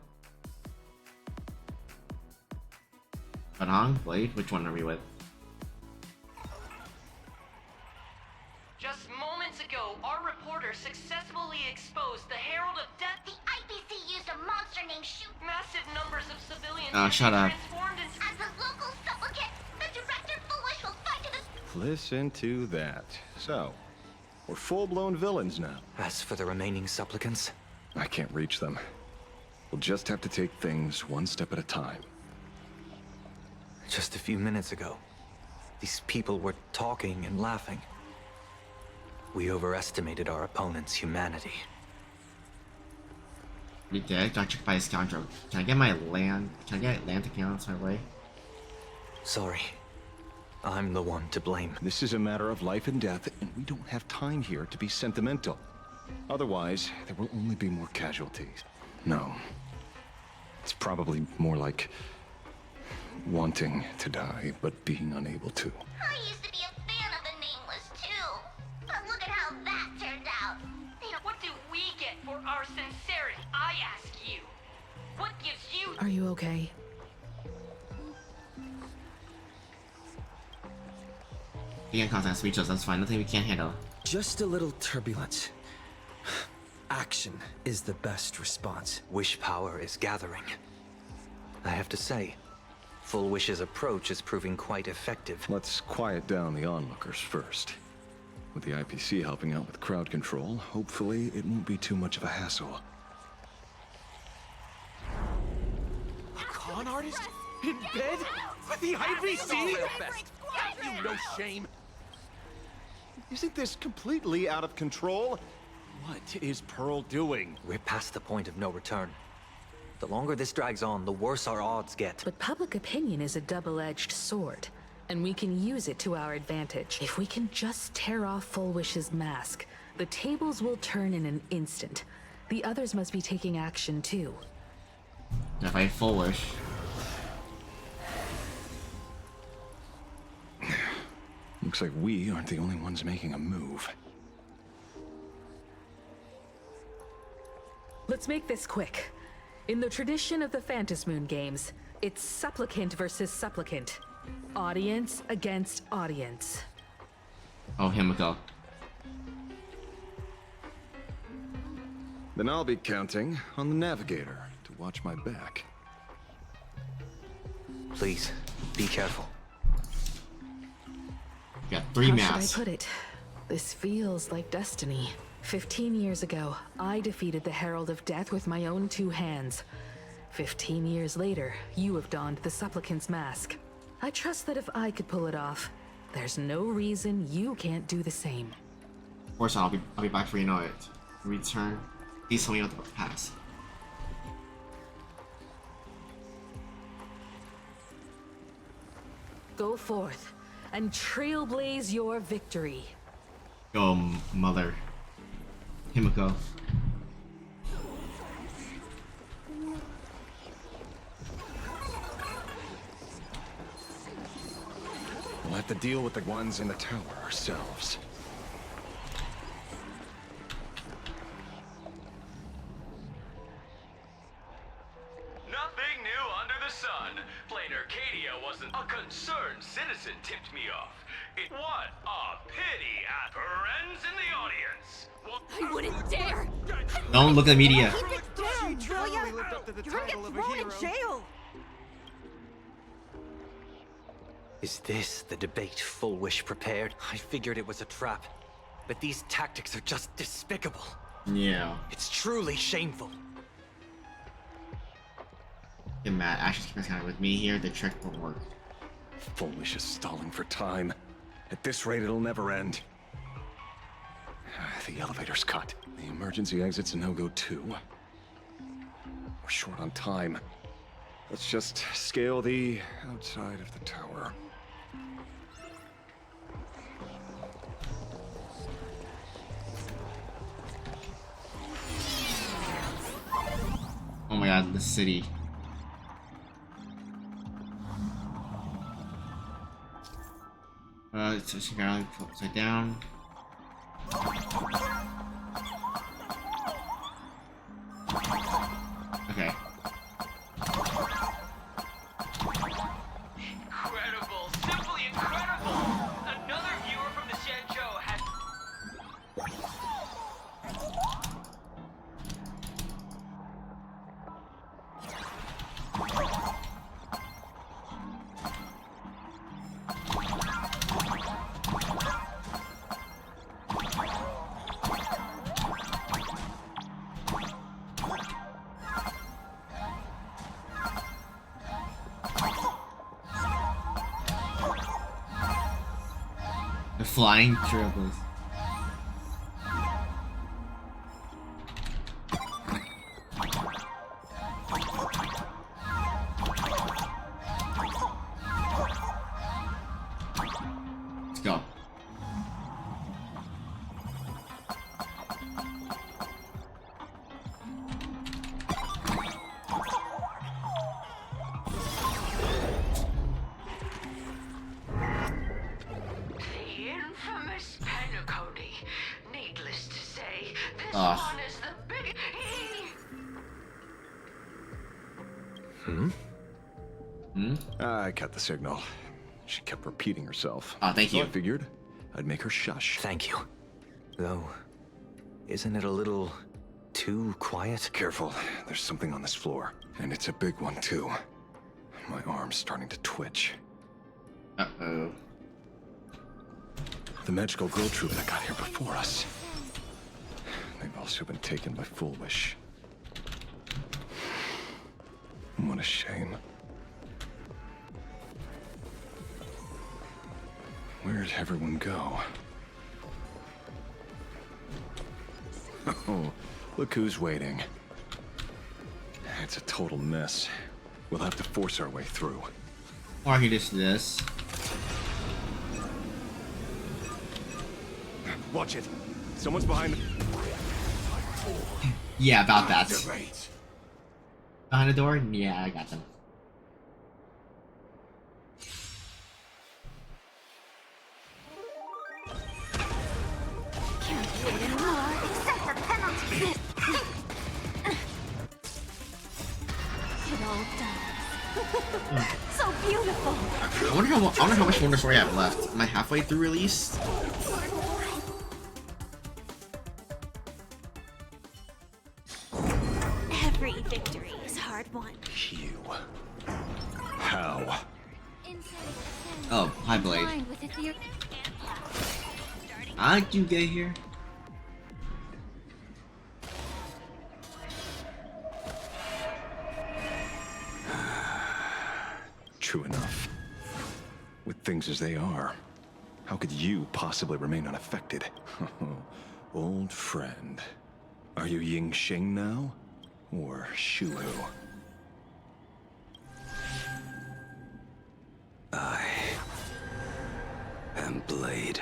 Banhong, Blade? Which one are we with? Just moments ago, our reporter successfully exposed the Herald of Death. The IPC used a monster named Shoot. Massive numbers of civilians Shut up. transformed into... As a local supplicant, the director Foolish will fight to the... Listen to that. So, we're full-blown villains now. As for the remaining supplicants, I can't reach them. We'll just have to take things one step at a time. Just a few minutes ago, these people were talking and laughing. We overestimated our opponent's humanity. We did? Got tricked by a scoundrel. Can I get land accounts my way? Sorry. I'm the one to blame. This is a matter of life and death, and we don't have time here to be sentimental. Otherwise, there will only be more casualties. No. It's probably more like wanting to die, but being unable to. I used to be a fan of the Nameless, too. But look at how that turned out. What do we get for our sincerity? I ask you. What gives you... Are you okay? Being constant speechless, that's fine. Nothing we can't handle. Just a little turbulence. Action is the best response. Wish power is gathering. I have to say, Full Wish's approach is proving quite effective. Let's quiet down the onlookers first. With the IPC helping out with crowd control, hopefully it won't be too much of a hassle. A con artist? In bed? With the IPC? You no shame. Isn't this completely out of control? What is Pearl doing? We're past the point of no return. The longer this drags on, the worse our odds get. But public opinion is a double-edged sword, and we can use it to our advantage. If we can just tear off Full Wish's mask, the tables will turn in an instant. The others must be taking action too. If I Full Wish. Looks like we aren't the only ones making a move. Let's make this quick. In the tradition of the Phantasmoon games, it's supplicant versus supplicant. Audience against audience. Oh, Himiko. Then I'll be counting on the navigator to watch my back. Please, be careful. Got 3 maps. How should I put it? This feels like destiny. 15 years ago, I defeated the Herald of Death with my own 2 hands. 15 years later, you have donned the Supplicant's mask. I trust that if I could pull it off, there's no reason you can't do the same. Of course, I'll be back before you know it. Return. Please tell me what the pass. Go forth and trailblaze your victory. Go, mother. Himiko. We'll have to deal with the ones in the tower ourselves. Nothing new under the sun. Plain Arcadia wasn't a concerned citizen tipped me off. What a pity, friends in the audience. I wouldn't dare! Don't look at the media. Keep it down, will ya? You're gonna get thrown in jail! Is this the debate Full Wish prepared? I figured it was a trap. But these tactics are just despicable. Yeah. It's truly shameful. Get mad. Ashes kind of with me here. The trick will work. Full Wish is stalling for time. At this rate, it'll never end. The elevator's cut. The emergency exit's a no-go too. We're short on time. Let's just scale the outside of the tower. Oh my god, the city. It's just gotta flip upside down. Okay. Incredible, simply incredible! Another viewer from the Shenzhou has... flying dribbles. Let's go. The infamous Penacony. Needless to say, this one is the big. I cut the signal. She kept repeating herself. Oh, thank you. So I figured I'd make her shush. Thank you. Though, isn't it a little too quiet? Careful, there's something on this floor. And it's a big one, too. My arm's starting to twitch. Uh-oh. The magical girl troop that got here before us. They've also been taken by Foolish. What a shame. Where'd everyone go? Oh, look who's waiting. It's a total mess. We'll have to force our way through. Or I can just do this. Watch it. Someone's behind the... Yeah, about that. Behind the door? Yeah, I got them. Accept the penalty. It all does. So beautiful. I wonder how much Wonder Story I have left. Am I halfway through release? Every victory is hard won. You. How? Oh, hi Blade. How'd you get here? True enough. With things as they are, how could you possibly remain unaffected? Old friend. Are you Ying Sheng now? Or Shuhu? I am Blade.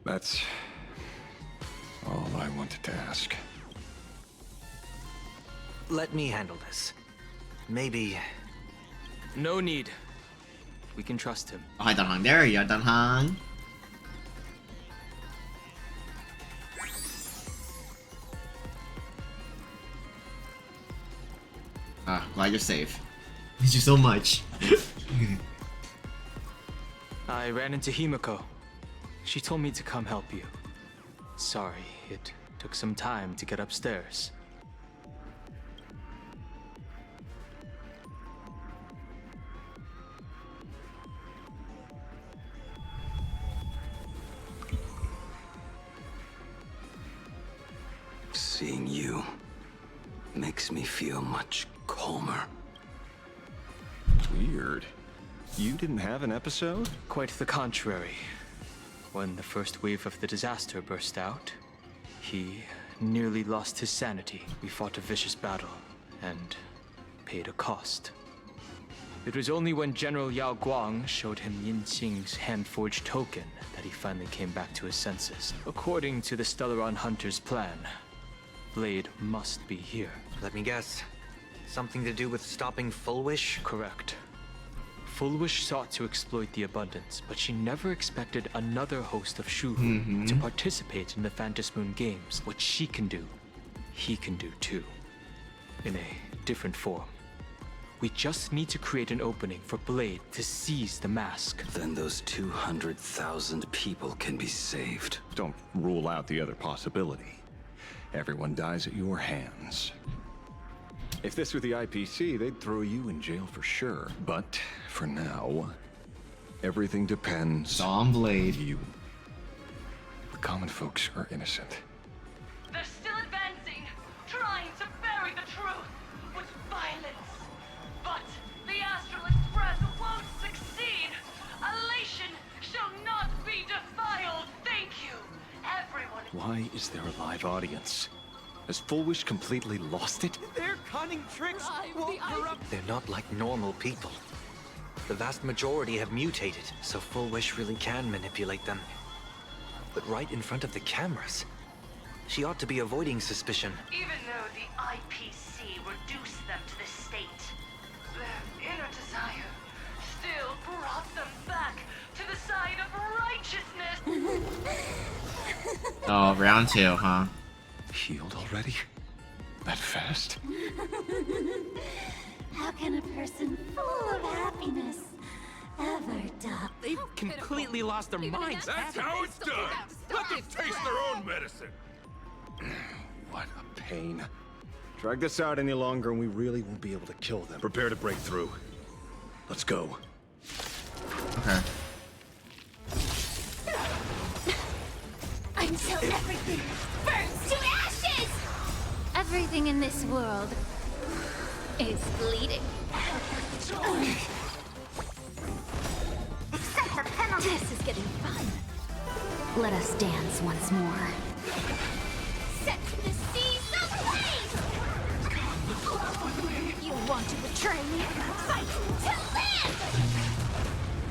That's all I wanted to ask. Let me handle this. Maybe... No need. We can trust him. Oh, hi Danhang. There you are, Danhang. Glad you're safe. Thank you so much. I ran into Himiko. She told me to come help you. Sorry, it took some time to get upstairs. Seeing you makes me feel much calmer. Weird. You didn't have an episode? Quite the contrary. When the first wave of the disaster burst out, he nearly lost his sanity. We fought a vicious battle and paid a cost. It was only when General Yao Guang showed him Yin Qing's hand-forged token that he finally came back to his senses. According to the Stellaron Hunter's plan, Blade must be here. Let me guess. Something to do with stopping Fullwish? Correct. Fullwish sought to exploit the abundance, but she never expected another host of Shuhu to participate in the Phantom Moon Games. What she can do, he can do too. In a different form. We just need to create an opening for Blade to seize the mask. Then those 200,000 people can be saved. Don't rule out the other possibility. Everyone dies at your hands. If this were the IPC, they'd throw you in jail for sure. But for now, everything depends on Blade. You. The common folks are innocent. They're still advancing, trying to bury the truth with violence. But the Astral Express Why is there a live audience? Has Full Wish completely lost it? Their cunning tricks won't corrupt. They're not like normal people. The vast majority have mutated, so Full Wish really can manipulate them. But right in front of the cameras, she ought to be avoiding suspicion. Even though the IPC reduced them to this state, their inner desire still brought them back to the side of righteousness. Oh, round 2, huh? Healed already? That fast? How can a person full of happiness ever die? They've completely lost their minds. That's how it's done. Let them taste their own medicine. What a pain. Drag this out any longer and we really won't be able to kill them. Prepare to break through. Let's go. Okay. Until everything burns to ashes! Everything in this world is bleeding. Accept the penalty! This is getting fun. Let us dance once more. Set the seas ablaze! You want to betray me? Fight to live!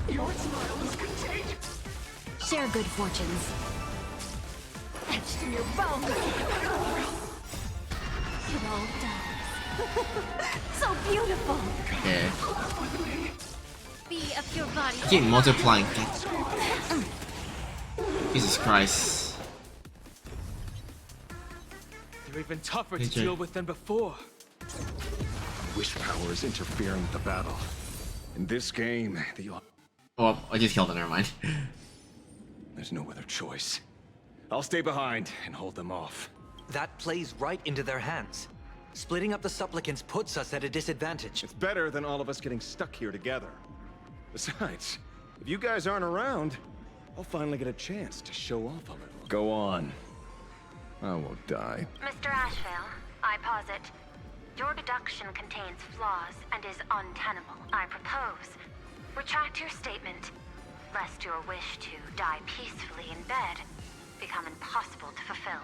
Your smile is contagious. Share good fortunes. Etched through your bones. It all dies. So beautiful. Okay. Be a pure body. Keep multiplying. Jesus Christ. They're even tougher Hey, to Jay. deal with than before. Wish power is interfering with the battle. In this game, Oh, I just killed it, never mind. there's no other choice. I'll stay behind and hold them off. That plays right into their hands. Splitting up the supplicants puts us at a disadvantage. It's better than all of us getting stuck here together. Besides, if you guys aren't around, I'll finally get a chance to show off a little. Go on. I won't die. Mr. Ashvale, I posit, your deduction contains flaws and is untenable. I propose, retract your statement, lest your wish to die peacefully in bed become impossible to fulfill.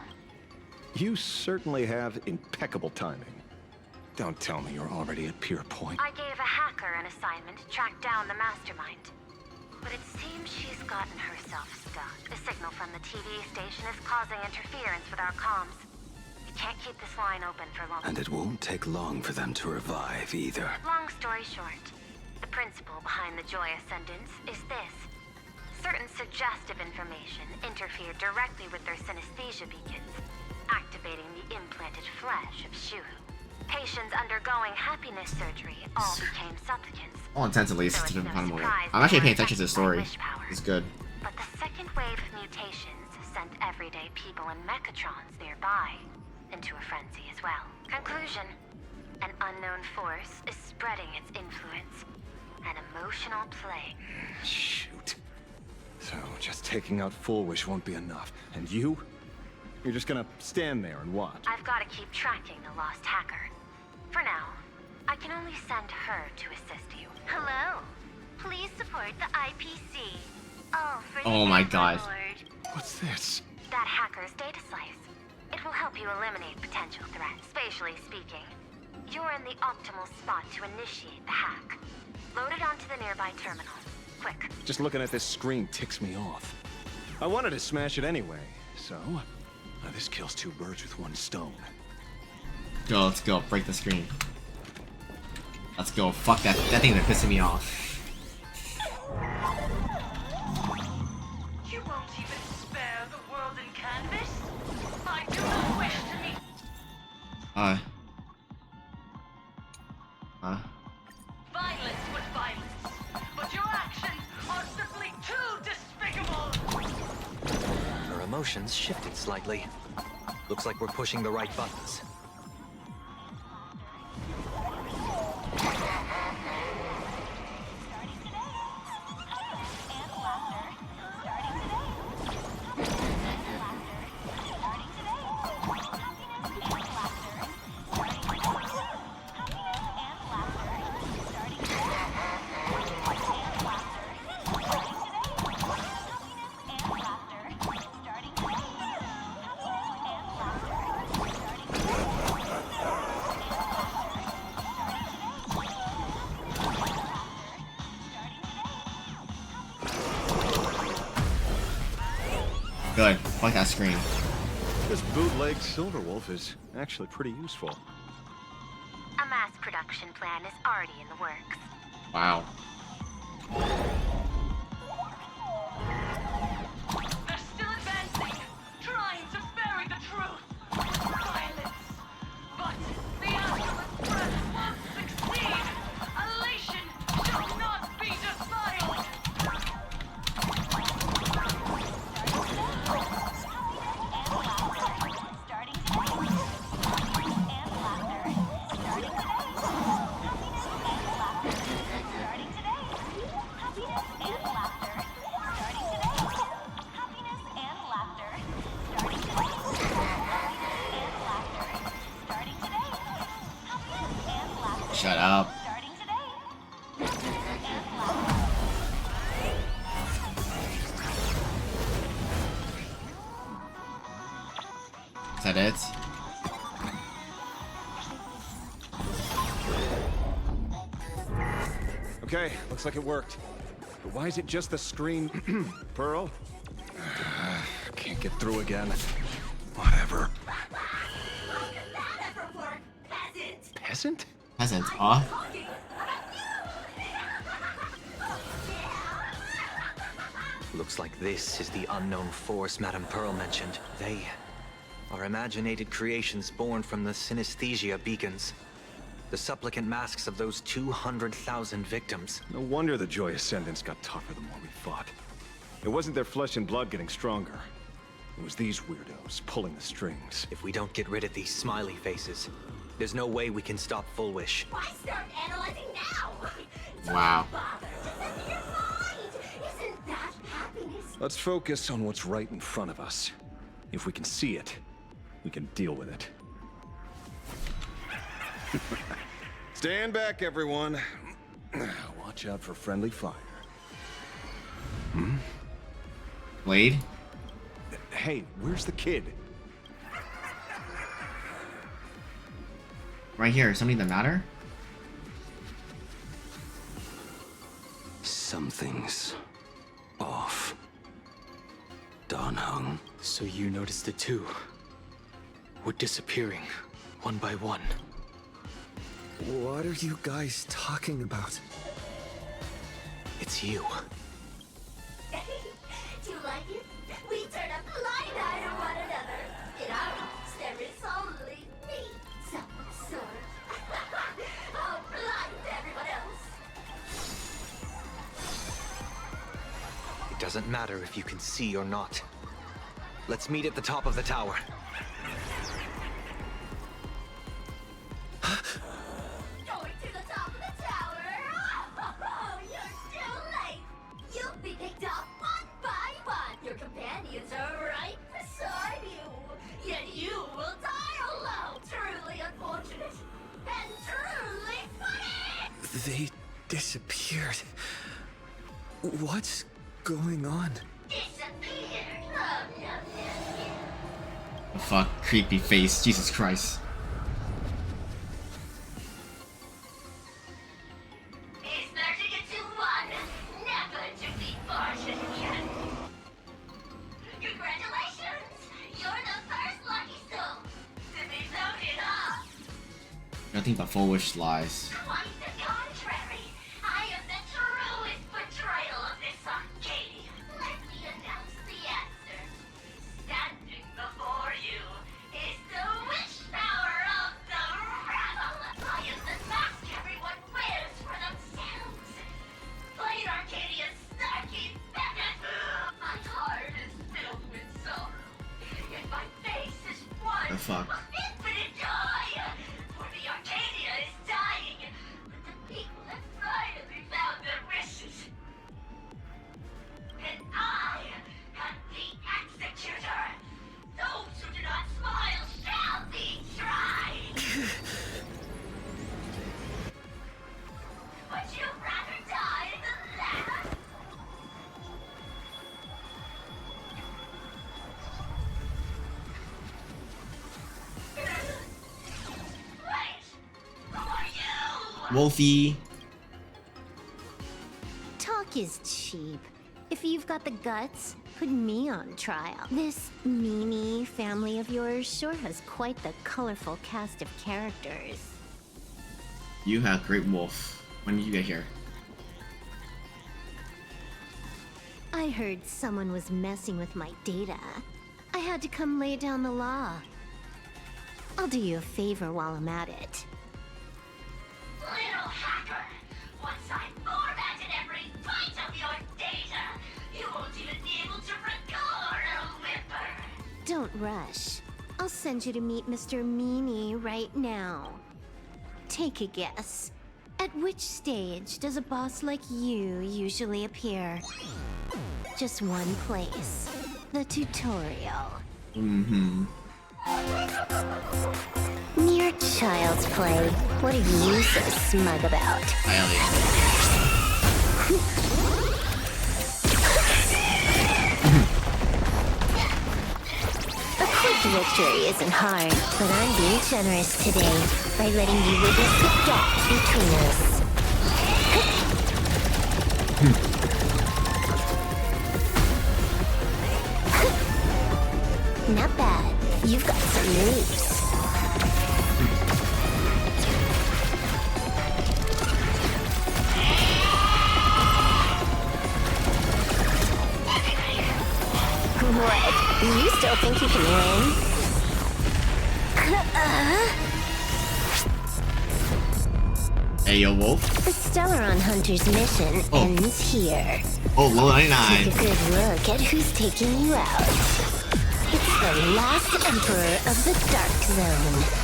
You certainly have impeccable timing. Don't tell me you're already at Pier Point. I gave a hacker an assignment to track down the mastermind, but it seems she's gotten herself stuck. The signal from the TV station is causing interference with our comms. We can't keep this line open for long. And it won't take long for them to revive either. Long story short, the principle behind the Joy Ascendants is this. Certain suggestive information interfered directly with their synesthesia beacons, activating the implanted flesh of Shuhu. Patients undergoing happiness surgery all became supplicants. All intents at least, to the final moment. I'm actually paying attention to the story. It's good. But the second wave of mutations sent everyday people and mechatrons nearby into a frenzy as well. Conclusion: an unknown force is spreading its influence. An emotional plague. Shoot. So, just taking out Full Wish won't be enough. And you? You're just gonna stand there and watch. I've got to keep tracking the lost hacker. For now, I can only send her to assist you. Hello. Please support the IPC. All for the Oh my god. Overlord. What's this? That hacker's data slice. It will help you eliminate potential threats. Spatially speaking, you're in the optimal spot to initiate the hack. Load it onto the nearby terminal. Quick. Just looking at this screen ticks me off. I wanted to smash it anyway, so... this kills two birds with one stone. Go, let's go. Break the screen. Let's go. Fuck that. That thing that's pissing me off. You won't even spare the world in canvas? I do not wish to meet. Violence with violence, but your actions are simply too despicable. Her emotions shifted slightly. Looks like we're pushing the right buttons. Good. Fuck that screen. This bootleg Silver Wolf is actually pretty useful. A mass production plan is already in the works. Wow. They're still advancing, trying to bury the truth. Violence. But the ultimate breath won't succeed. Elation shall not be defiled. Shut up. Is that it? Okay, looks like it worked. But why is it just the screen? Pearl? Can't get through again. Whatever. Peasant? Peasant, huh? Looks like this is the unknown force Madame Pearl mentioned. They are imaginated creations born from the synesthesia beacons. The supplicant masks of those 200,000 victims. No wonder the Joy Ascendants got tougher the more we fought. It wasn't their flesh and blood getting stronger. It was these weirdos pulling the strings. If we don't get rid of these smiley faces, there's no way we can stop Full Wish. Why start analyzing now? Wow. Isn't that happiness? Let's focus on what's right in front of us. If we can see it, we can deal with it. Stand back, everyone. Watch out for friendly fire. Hmm? Blade? Hey, where's the kid? Right here. Something that matter? Something's off. Dan Heng. So you noticed it too? We're disappearing, one by one. What are you guys talking about? It's you. Do you like it? We turn a blind eye to one another. In our house, there is only me. Self-absorbed. Oh, blind to everyone else. It doesn't matter if you can see or not. Let's meet at the top of the tower. Going to the top of the tower. Oh, you're too late. You'll be picked off one by one. Your companions are right beside you. Yet you will die alone. Truly unfortunate. And truly funny. They disappeared. What's going on? Disappeared. Oh, fuck. Creepy face. Jesus Christ. It's 30 to 1. Never to be fortunate again. Congratulations! You're the first lucky soul to be voted off. Nothing but Full Wish lies. Quite the contrary. I am the truest portrayal of this Arcadia. Let me announce the answer. Standing before you is the wish power of the rebel. I am the mask everyone wears for themselves. Plain Arcadia's snarky beckon. My heart is filled with sorrow, yet my face is one The fuck? of infinite joy. For the Arcadia is dying, but the people have finally found their wishes. And I am the executor. Those who do not smile shall be tried. Would you rather die than laugh? Wait, who are you? Wolfie. Talk is cheap. If you've got the guts, put me on trial. This Mimi family of yours sure has quite the colorful cast of characters. You have Great Wolf. When did you get here? I heard someone was messing with my data. I had to come lay down the law. I'll do you a favor while I'm at it. Little hacker! Once I formatted every byte of your data, you won't even be able to record a whimper! Don't rush. I'll send you to meet Mr. Meanie right now. Take a guess. At which stage does a boss like you usually appear? Just one place. The tutorial. Mm-hmm. Mere child's play. What are you so smug about? A quick victory isn't hard, but I'm being generous today by letting you witness the gap between us. Not bad. You've got some moves. What? You still think you can win? Hey, yo, Wolf. The Stellaron Hunter's mission ends here. Oh, low 99. Take a good look at who's taking you out. It's the last Emperor of the Dark Zone.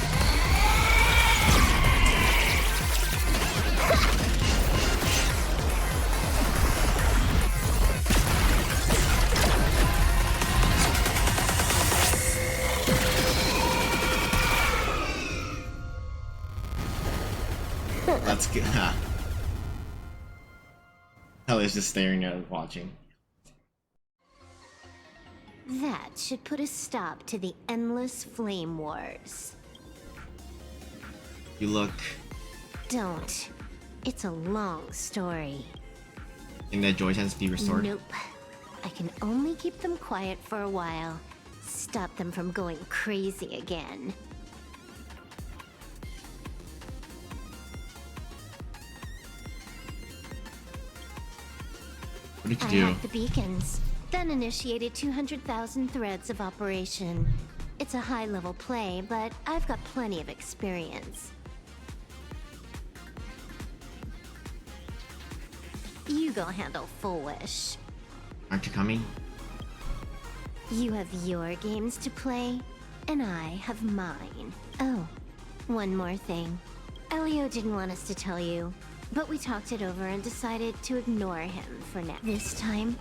That's good. Ellie's just staring at it, watching. That should put a stop to the endless flame wars. You look. Don't. It's a long story. Think that joy tends to be restored? Nope. I can only keep them quiet for a while. Stop them from going crazy again. What did you I do? hacked the beacons, then initiated 200,000 threads of operation. It's a high-level play, but I've got plenty of experience. You go handle Full Wish. Aren't you coming? You have your games to play, and I have mine. Oh, one more thing. Elio didn't want us to tell you, but we talked it over and decided to ignore him for now. This time,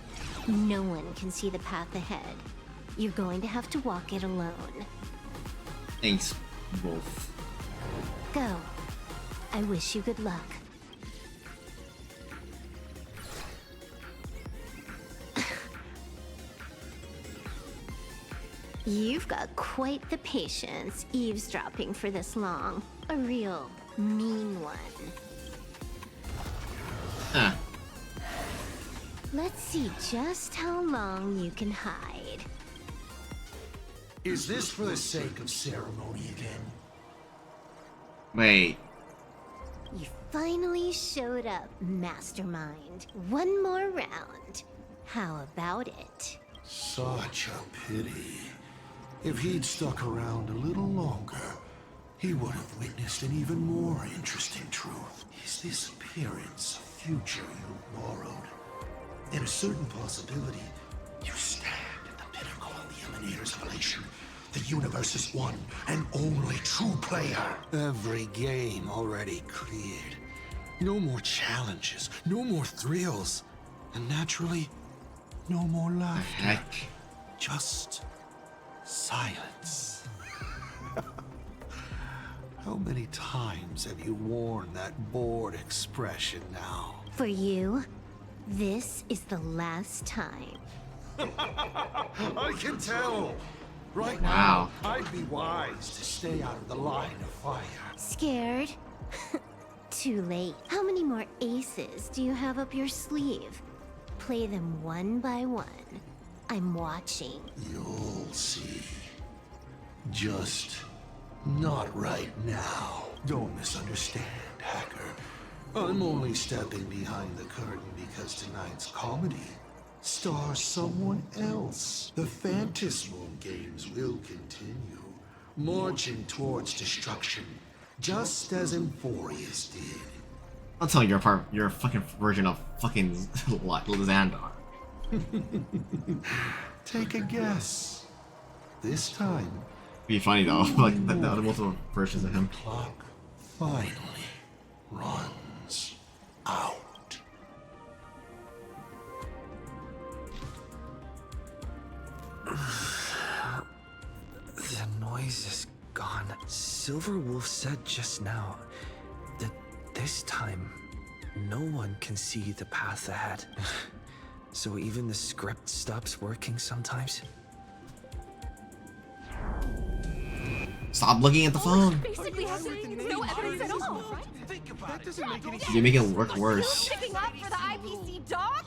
no one can see the path ahead. You're going to have to walk it alone. Thanks, Wolf. Go. I wish you good luck. You've got quite the patience eavesdropping for this long. A real mean one. Huh. Let's see just how long you can hide. Is this for the sake of ceremony again? Wait. You finally showed up, Mastermind. One more round. How about it? Such a pity. If he'd stuck around a little longer, he would have witnessed an even more interesting truth. Is this appearance a future you borrowed? In a certain possibility, you stand at the pinnacle of the Emanator's evolution. The universe's one and only true player. Every game already cleared. No more challenges, no more thrills, and naturally, no more laughter. Heck. Just silence. How many times have you worn that bored expression now? For you, this is the last time. I can tell. Right Wow. now, I'd be wise to stay out of the line of fire. Scared? Too late. How many more aces do you have up your sleeve? play them one by one. I'm watching. You'll see. Just not right now. Don't misunderstand, Hacker. I'm only stepping behind the curtain because tonight's comedy stars someone else. The Phantasmoon games will continue, marching towards destruction, just as Emphorius did. I'll tell you, you're a fucking version of fucking what, Xandar. Take a guess. This time, Be funny though, like the other multiple versions of him. Clock finally runs out. The noise is gone. Silverwolf said just now that this time no one can see the path ahead. So even the script stops working sometimes. Stop looking at the phone. Basically saying it's no evidence at all, right? That doesn't make any sense. You make it work worse. Picking up for the IPC dog?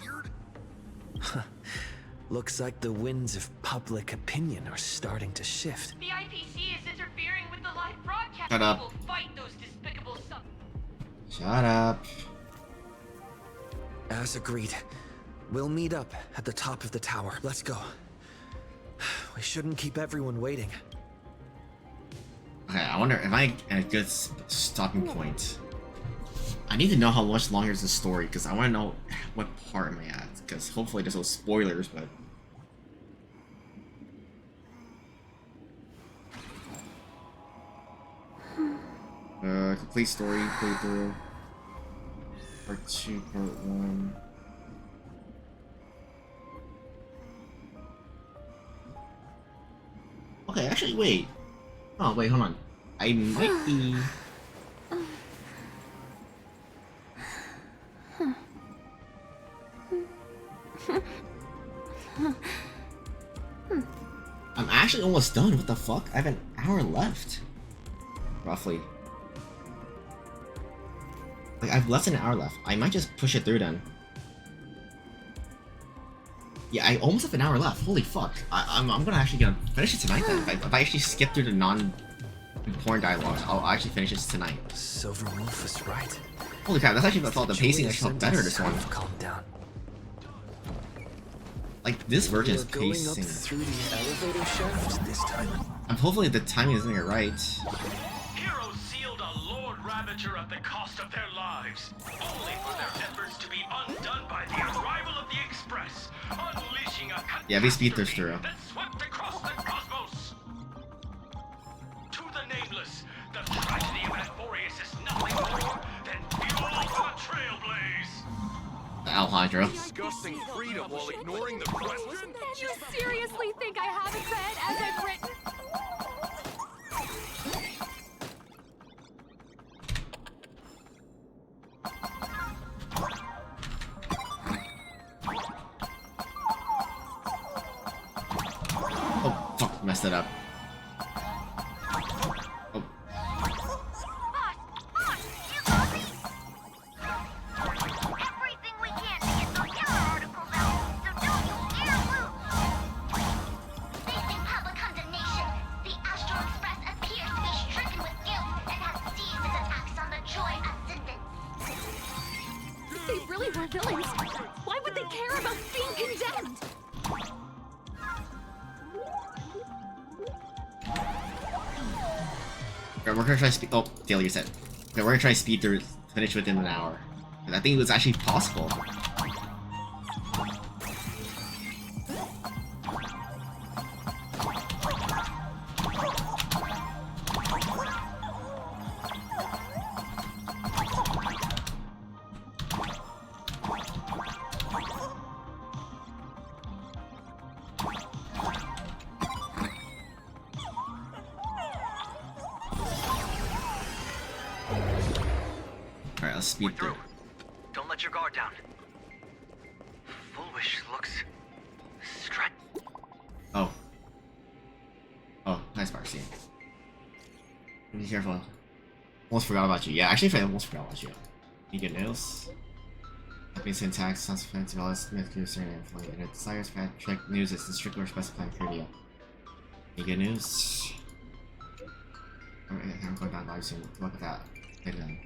Looks like the winds of public opinion are starting to shift. The IPC is interfering with the live broadcast. Shut up. We will fight those despicable Shut up. As agreed, we'll meet up at the top of the tower. Let's go. We shouldn't keep everyone waiting. Okay, I wonder if I at a good stopping point. I need to know how much longer is the story because I want to know what part am I at. Because hopefully there's no spoilers, but. Complete story playthrough. Part 2, Part 1. Okay, actually, wait. Oh, wait, hold on. I might be... I'm actually almost done. What the fuck? I have an hour left. Roughly. Like, I have less than an hour left. I might just push it through then. Yeah, I almost have an hour left. Holy fuck. I'm gonna actually gonna finish it tonight then. If I actually skip through the non-important dialogues, I'll actually finish it tonight. Silverwolf was right. Holy crap, that's actually felt the pacing actually felt better this one. Calm down. Like this version is Going up pacing. through the elevator shaft this time. I'm hopefully the timing is doing it right. Heroes sealed a Lord Ravager at the cost of their lives, only for their efforts to be undone by the arrival of the Express, unleashing a Yeah, they speed this through. that swept across the cosmos. To the nameless, the tragedy of Emphorius is nothing more than fuel for a trailblaze. Alejandro. Discussing freedom while ignoring the question? You seriously think I haven't read as I've written? Oh, fuck, messed it up. Oh. Everything we can to get those killer articles out, so don't you dare lose! Facing public condemnation, the Astral Express appears to be stricken with guilt and has seized its attacks on the Joy Ascendant. If they really were villains, why would they care about being condemned? We're gonna try to speed. Oh, Dale, you said. Okay, we're gonna try to speed through, finish within an hour. And I think it was actually possible. Alright, let's speed through. Don't let your guard down. Foolish looks stressed. Oh. Oh, nice Marcy. Be careful. Almost forgot about you. Yeah, actually, I almost forgot about you. Any good news? Japanese syntax, sounds fancy, all this myth concern and flight, and it desires trick news is the strictly or specified criteria. Any good news? Alright, I'm going down live soon. Look at that. Later then.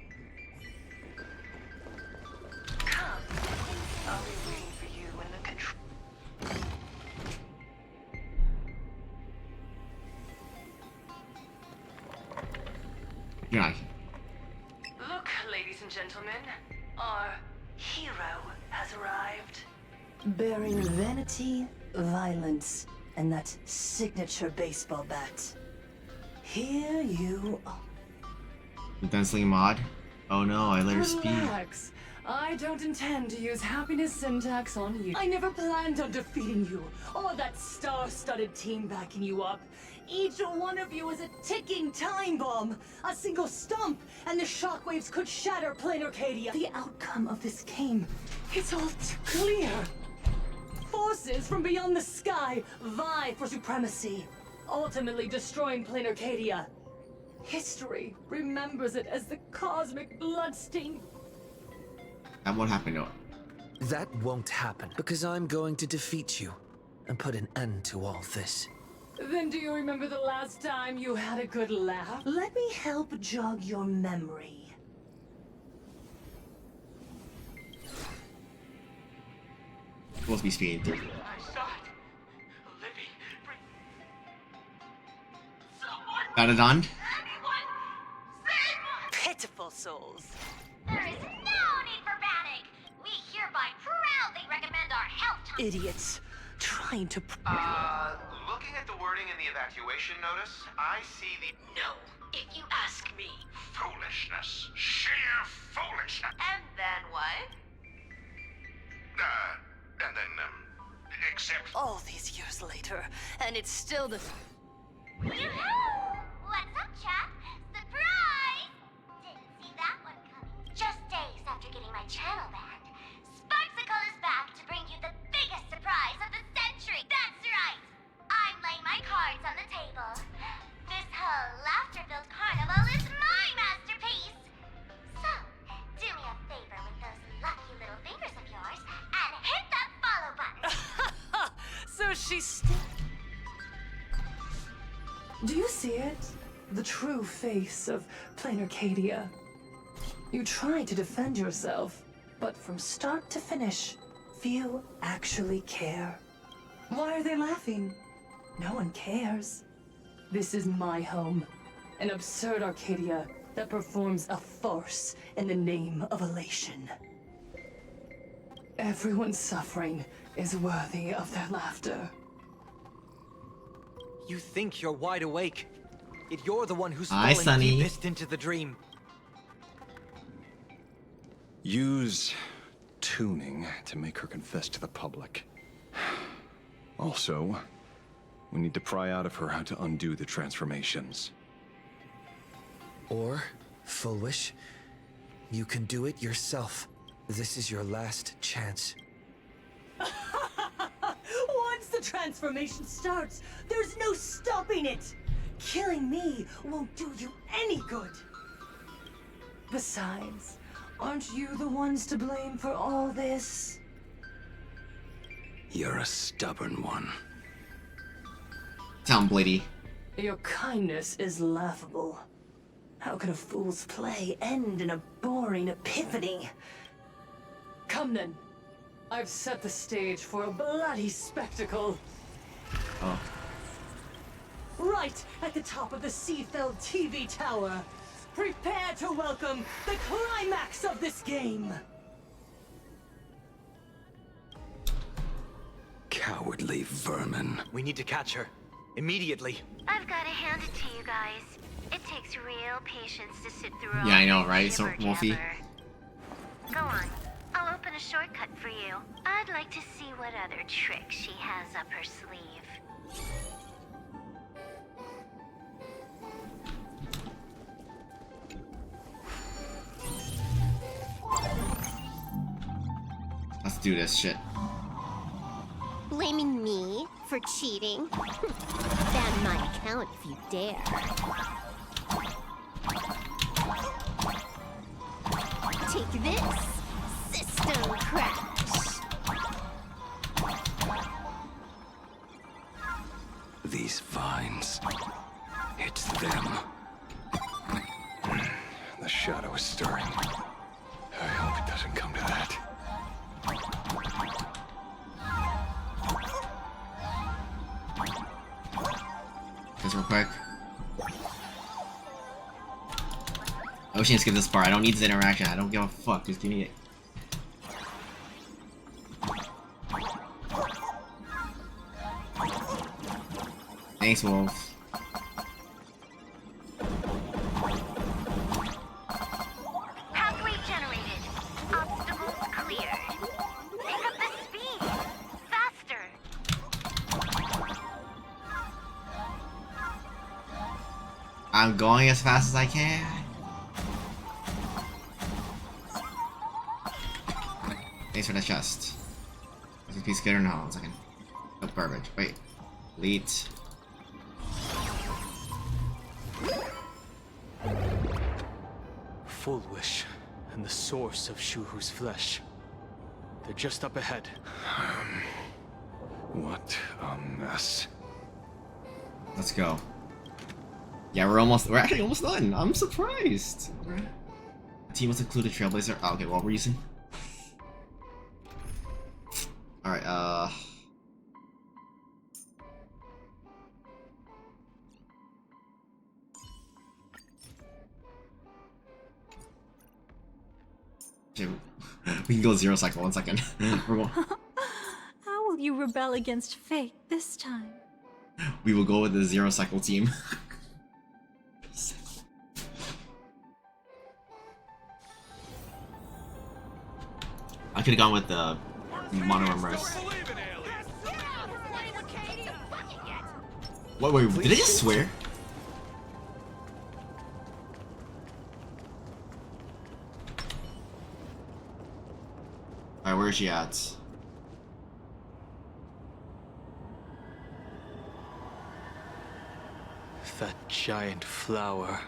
Come. I'll be waiting for you in the control. Yeah. Look, ladies and gentlemen, our hero has arrived. Bearing vanity, violence, and that signature baseball bat. Here you are. Densely mod? Oh no, I let her speak. Relax. I don't intend to use happiness syntax on you. I never planned on defeating you, or that star-studded team backing you up. Each one of you is a ticking time bomb. A single stump, and the shockwaves could shatter plain Arcadia. The outcome of this game, it's all too clear. Forces from beyond the sky vie for supremacy, ultimately destroying plain Arcadia. History remembers it as the cosmic bloodstain. That won't happen, no. That won't happen, because I'm going to defeat you and put an end to all this. Then do you remember the last time you had a good laugh? Let me help jog your memory. Supposed to be speeding through. Got it done? Pitiful souls. There is no need for panic. We hereby proudly recommend our help to Idiots. Trying to... Looking at the wording in the evacuation notice, I see the... No, if you ask me. Foolishness. Sheer foolishness. And then what? And then, except... All these years later, and it's still the... Yoo-hoo! What's up, chap? Surprise! Didn't see that one coming. Just days after getting my channel banned, Sparksicle is back to bring you the biggest surprise of the century. That's right! I'm laying my cards on the table. This whole laughter-filled carnival is my masterpiece! So, do me a favor with those lucky little fingers of yours and hit that follow button! So she's still... Do you see it? The true face of plain Arcadia. You try to defend yourself, but from start to finish, few actually care. Why are they laughing? No one cares. This is my home, an absurd Arcadia that performs a farce in the name of elation. Everyone's suffering is worthy of their laughter. You think you're wide awake, yet you're the one who's Hi, fallen Sonny. deepest into the dream. Use tuning to make her confess to the public. Also, we need to pry out of her how to undo the transformations. Or, Full Wish, you can do it yourself. This is your last chance. Once the transformation starts, there's no stopping it! Killing me won't do you any good. Besides, aren't you the ones to blame for all this? You're a stubborn one. Tom Blady. Your kindness is laughable. How can a fool's play end in a boring epiphany? Come then. I've set the stage for a bloody spectacle. Oh. Right at the top of the Seafeld TV tower. Prepare to welcome the climax of this game. Cowardly vermin. We need to catch her. Immediately. I've got to hand it to you guys. It takes real patience to sit through all Yeah, I know, that right? So, Wolfie. jibber-jabber. Go on. I'll open a shortcut for you. I'd like to see what other tricks she has up her sleeve. Let's do this shit. Blaming me for cheating? Ban my account if you dare. Take this, system cracks. These vines. It's them. The shadow is stirring. I hope it doesn't come to that. Just real quick. I wish I didn't skip this part. I don't need this interaction. I don't give a fuck. Just give me it. Thanks, Wolf. Pathway generated. Obstacles cleared. Pick up the speed. Faster. I'm going as fast as I can. Thanks for the chest. Is this piece good or no? 1 second. Oh, garbage. Wait. Elite. Full Wish and the source of Shuhu's flesh. They're just up ahead. What a mess. Let's go. Yeah, we're actually almost done. I'm surprised. The team was included Trailblazer. Oh, okay, what were you using? Alright, we can go 0 cycle, 1 second. We're going. How will you rebel against fate this time? We will go with the 0 cycle team. I could have gone with the mono immerse. What? Wait, did I just swear? Alright, where is she at? That giant flower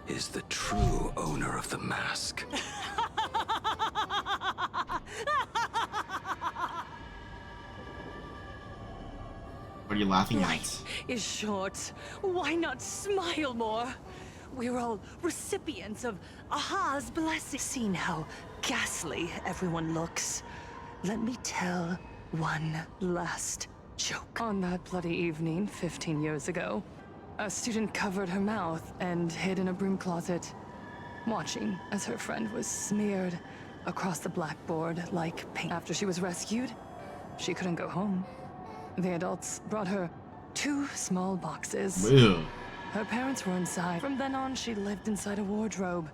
is the true owner of the mask. What are you laughing at? Life is short. Why not smile more? We're all recipients of Aha's blessing. Seen how ghastly everyone looks. Let me tell one last joke. On that bloody evening 15 years ago, a student covered her mouth and hid in a broom closet, watching as her friend was smeared across the blackboard like paint. After she was rescued, she couldn't go home. The adults brought her 2 small boxes. Ew. Her parents were inside. From then on, she lived inside a wardrobe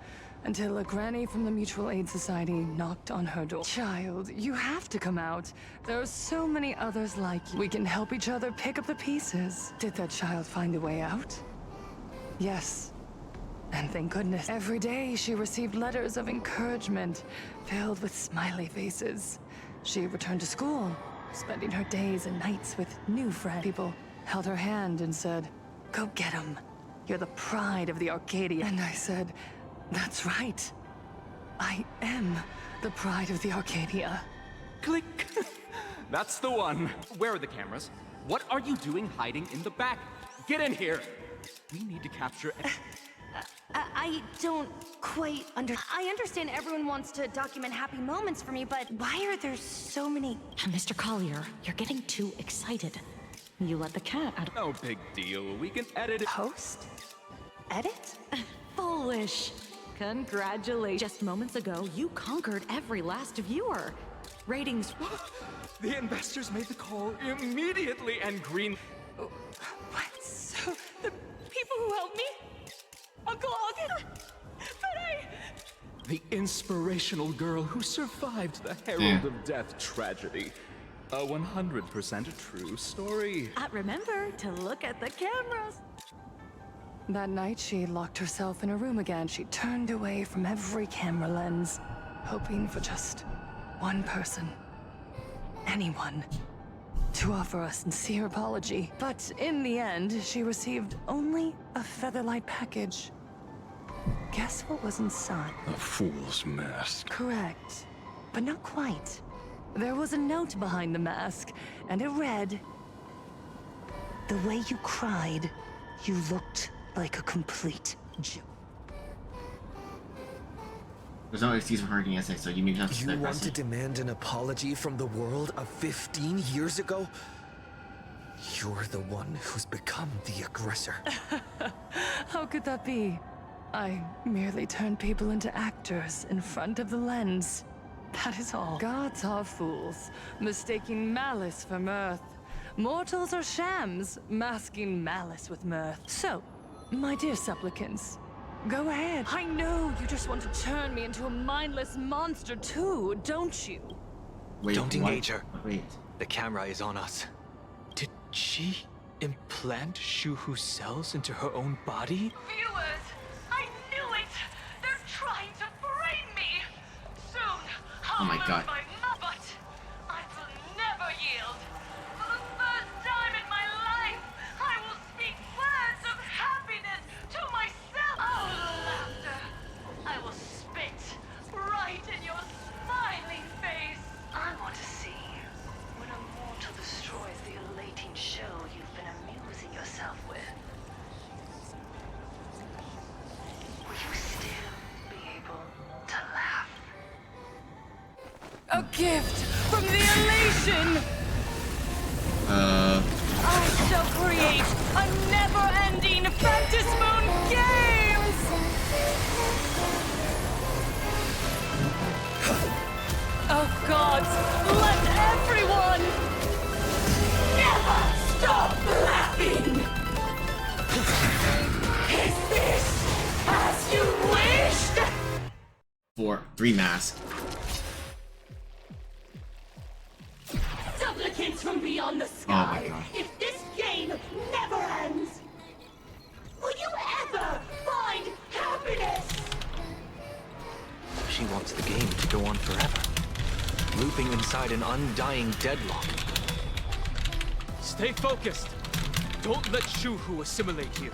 until a granny from the Mutual Aid Society knocked on her door. Child, you have to come out. There are so many others like you. We can help each other pick up the pieces. Did that child find a way out? Yes. And thank goodness. Every day she received letters of encouragement filled with smiley faces. She returned to school, spending her days and nights with new friends. People held her hand and said, "Go get 'em. You're the pride of the Arcadia." And I said, "That's right. I am the pride of the Arcadia." Click. That's the one. Where are the cameras? What are you doing hiding in the back? Get in here. We need to capture... I don't quite I understand everyone wants to document happy moments for me, but why are there so many... Mr. Collier, you're getting too excited. You let the cat out of... No big deal. We can edit it. Post? Edit? Foolish. Congratulations. Just moments ago, you conquered every last viewer. Ratings... The investors made the call immediately and green... What? So, the people who helped me? Uncle August? The inspirational girl who survived the Herald of Death tragedy. A 100% true story. Remember to look at the cameras. That night, she locked herself in a room again. She turned away from every camera lens, hoping for just one person, anyone, to offer a sincere apology. But in the end, she received only a Featherlight package. Guess what was inside? A fool's mask. Correct. but not quite. There was a note behind the mask, and it read, "The way you cried, you looked like a complete joke." There's no excuse for hurting SX, so you maybe have to You want to demand an apology from the world of 15 years ago? You're the one who's become the aggressor. How could that be? I merely turn people into actors in front of the lens. That is all. Gods are fools, mistaking malice for mirth. Mortals are shams, masking malice with mirth. So, my dear supplicants, go ahead. I know you just want to turn me into a mindless monster too, don't you? Wait, don't engage her. Wait. The camera is on us. Did she implant Shuhu cells into her own body? Viewers, I knew it! They're trying to frame me! Soon, I'll Oh my God. lose my but I will never yield. For the first time in my life, I will speak words of happiness to myself. Oh, laughter! I will spit right in your smiling face. I want to see when a mortal destroys the elating show you've been amusing yourself with. Will you still be able to laugh? A gift from the elation! I shall create a never-ending Phantasmoon game! Oh gods, let everyone never stop laughing! Is this as you wished? 3 masks. Supplicants from beyond the Oh my sky. God. If this game never ends, will you ever find happiness? She wants the game to go on forever, looping inside an undying deadlock. Stay focused. Don't let Shuhu assimilate you.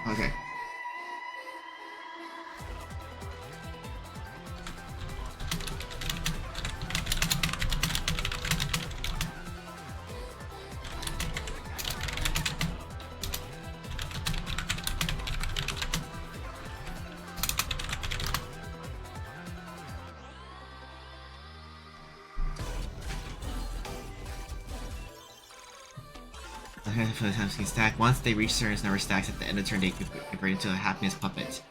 Okay. For the times can stack. Once they reach certain number of stacks at the end of turn, they can convert into a happiness puppet.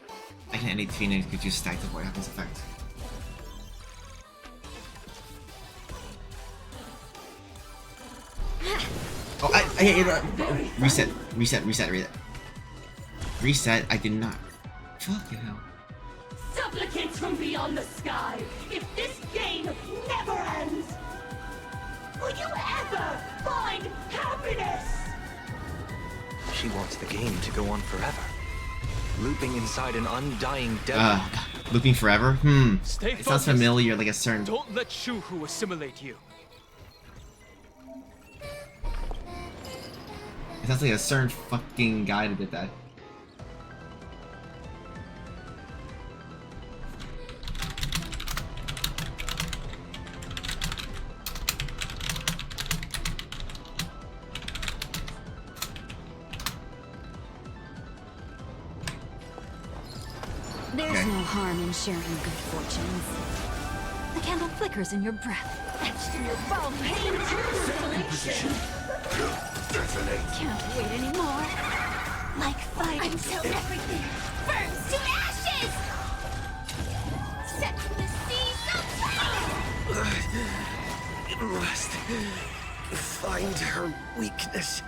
I can edit Phoenix could use stack to avoid happiness effect. Oh, reset. I did not. Fucking hell. Supplicants from beyond the sky. If this game never ends, will you ever find happiness? She wants the game to go on forever, looping inside an undying deadlock. Looping forever? Stay It sounds familiar, like a certain. Don't let Shuhu assimilate you. It sounds like a certain fucking guy that did that. There's no harm in sharing good fortunes. The candle flickers in your breath. Etched in your foul pain to Can't wait anymore. Like fire until everything burns to ashes! It must find her weakness.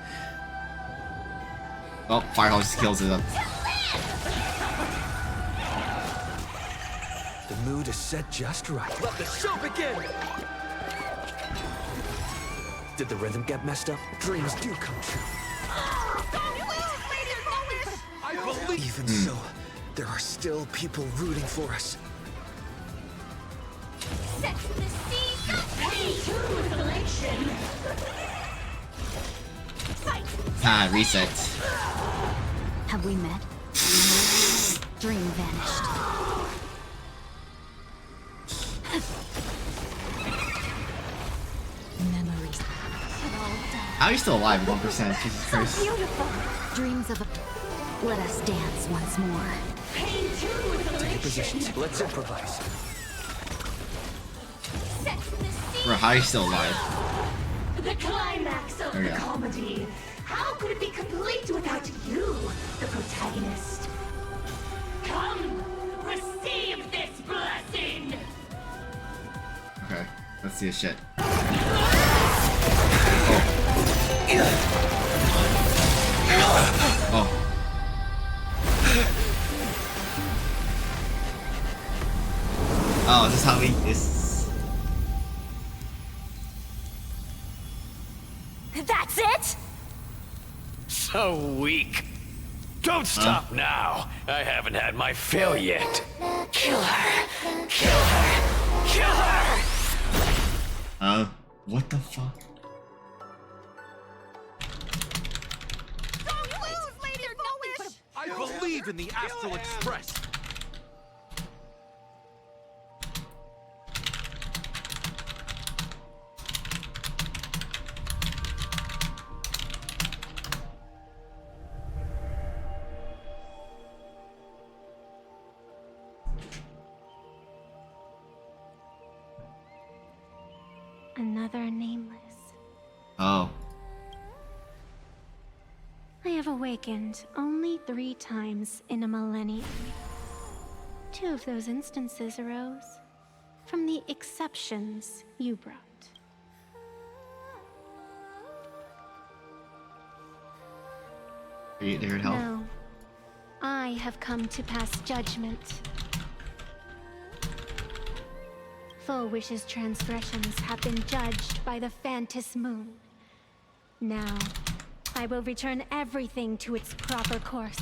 Oh, Firehawk just kills it up. The mood is set just right. Let the show begin! Did the rhythm get messed up? Dreams do come true. I believe. Even so, there are still people rooting for us. Set the scene. Pay to relation. Fight. Ah, reset. Have we met? Dream vanished. Memories. How are you still alive? 1%. Jesus Christ. Beautiful. Dreams of a... Let us dance once more. Pay to Take positions. Let's improvise. Set the scene. Bro, how are you still alive? The climax of There we the go. comedy. How could it be complete without you, the protagonist? Come, receive this blessing. Okay, let's see his shit. Oh. Oh, is this how he is? That's it? So weak. Don't stop now. I haven't had my fill yet. Kill her. Kill her. Kill her. What the fuck? I believe in the Astral Express. Another nameless. Oh. I have awakened only 3 times in a millennium. 2 of those instances arose from the exceptions you brought. Are you there to help? No. I have come to pass judgment. Full Wish's transgressions have been judged by the Phantom Moon. Now, I will return everything to its proper course.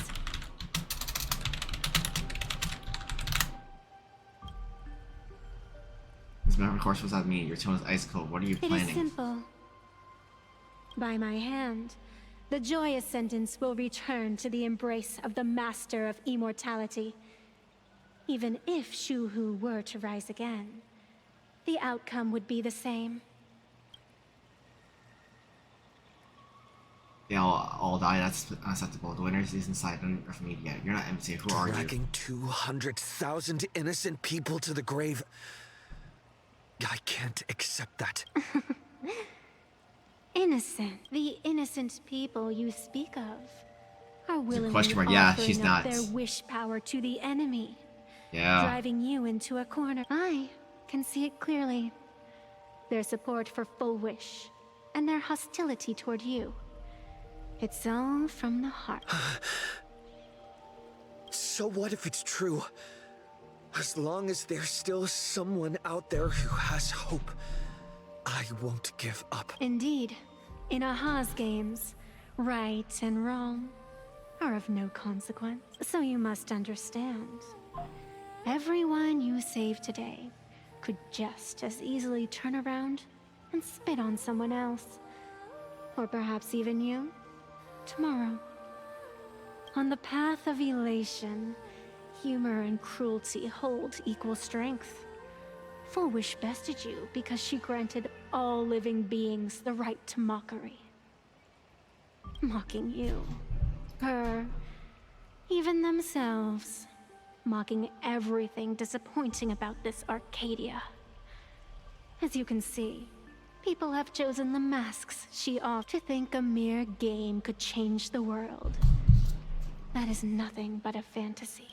This matter of course was that me. Your tone is ice cold. What are you It planning? is simple. By my hand, the joyous sentence will return to the embrace of the Master of Immortality. Even if Shu-Hu were to rise again, the outcome would be the same. They all die. That's unacceptable. The winner is inside Earth Media. You're not empty. Who are you? Dragging 200,000 innocent people to the grave. I can't accept that. Innocent. The innocent people you speak of are willingly question mark. Yeah, offering she's up not. their wish power to the enemy. Yeah. Driving you into a corner. I can see it clearly. Their support for Full Wish and their hostility toward you. It's all from the heart. So what if it's true? As long as there's still someone out there who has hope, I won't give up. Indeed, in Aha's games, right and wrong are of no consequence. So you must understand. Everyone you save today could just as easily turn around and spit on someone else. Or perhaps even you, tomorrow. On the path of elation, humor and cruelty hold equal strength. Full Wish bested you because she granted all living beings the right to mockery. Mocking you, her, even themselves. Mocking everything disappointing about this Arcadia. As you can see, people have chosen the masks she offers to think a mere game could change the world. That is nothing but a fantasy.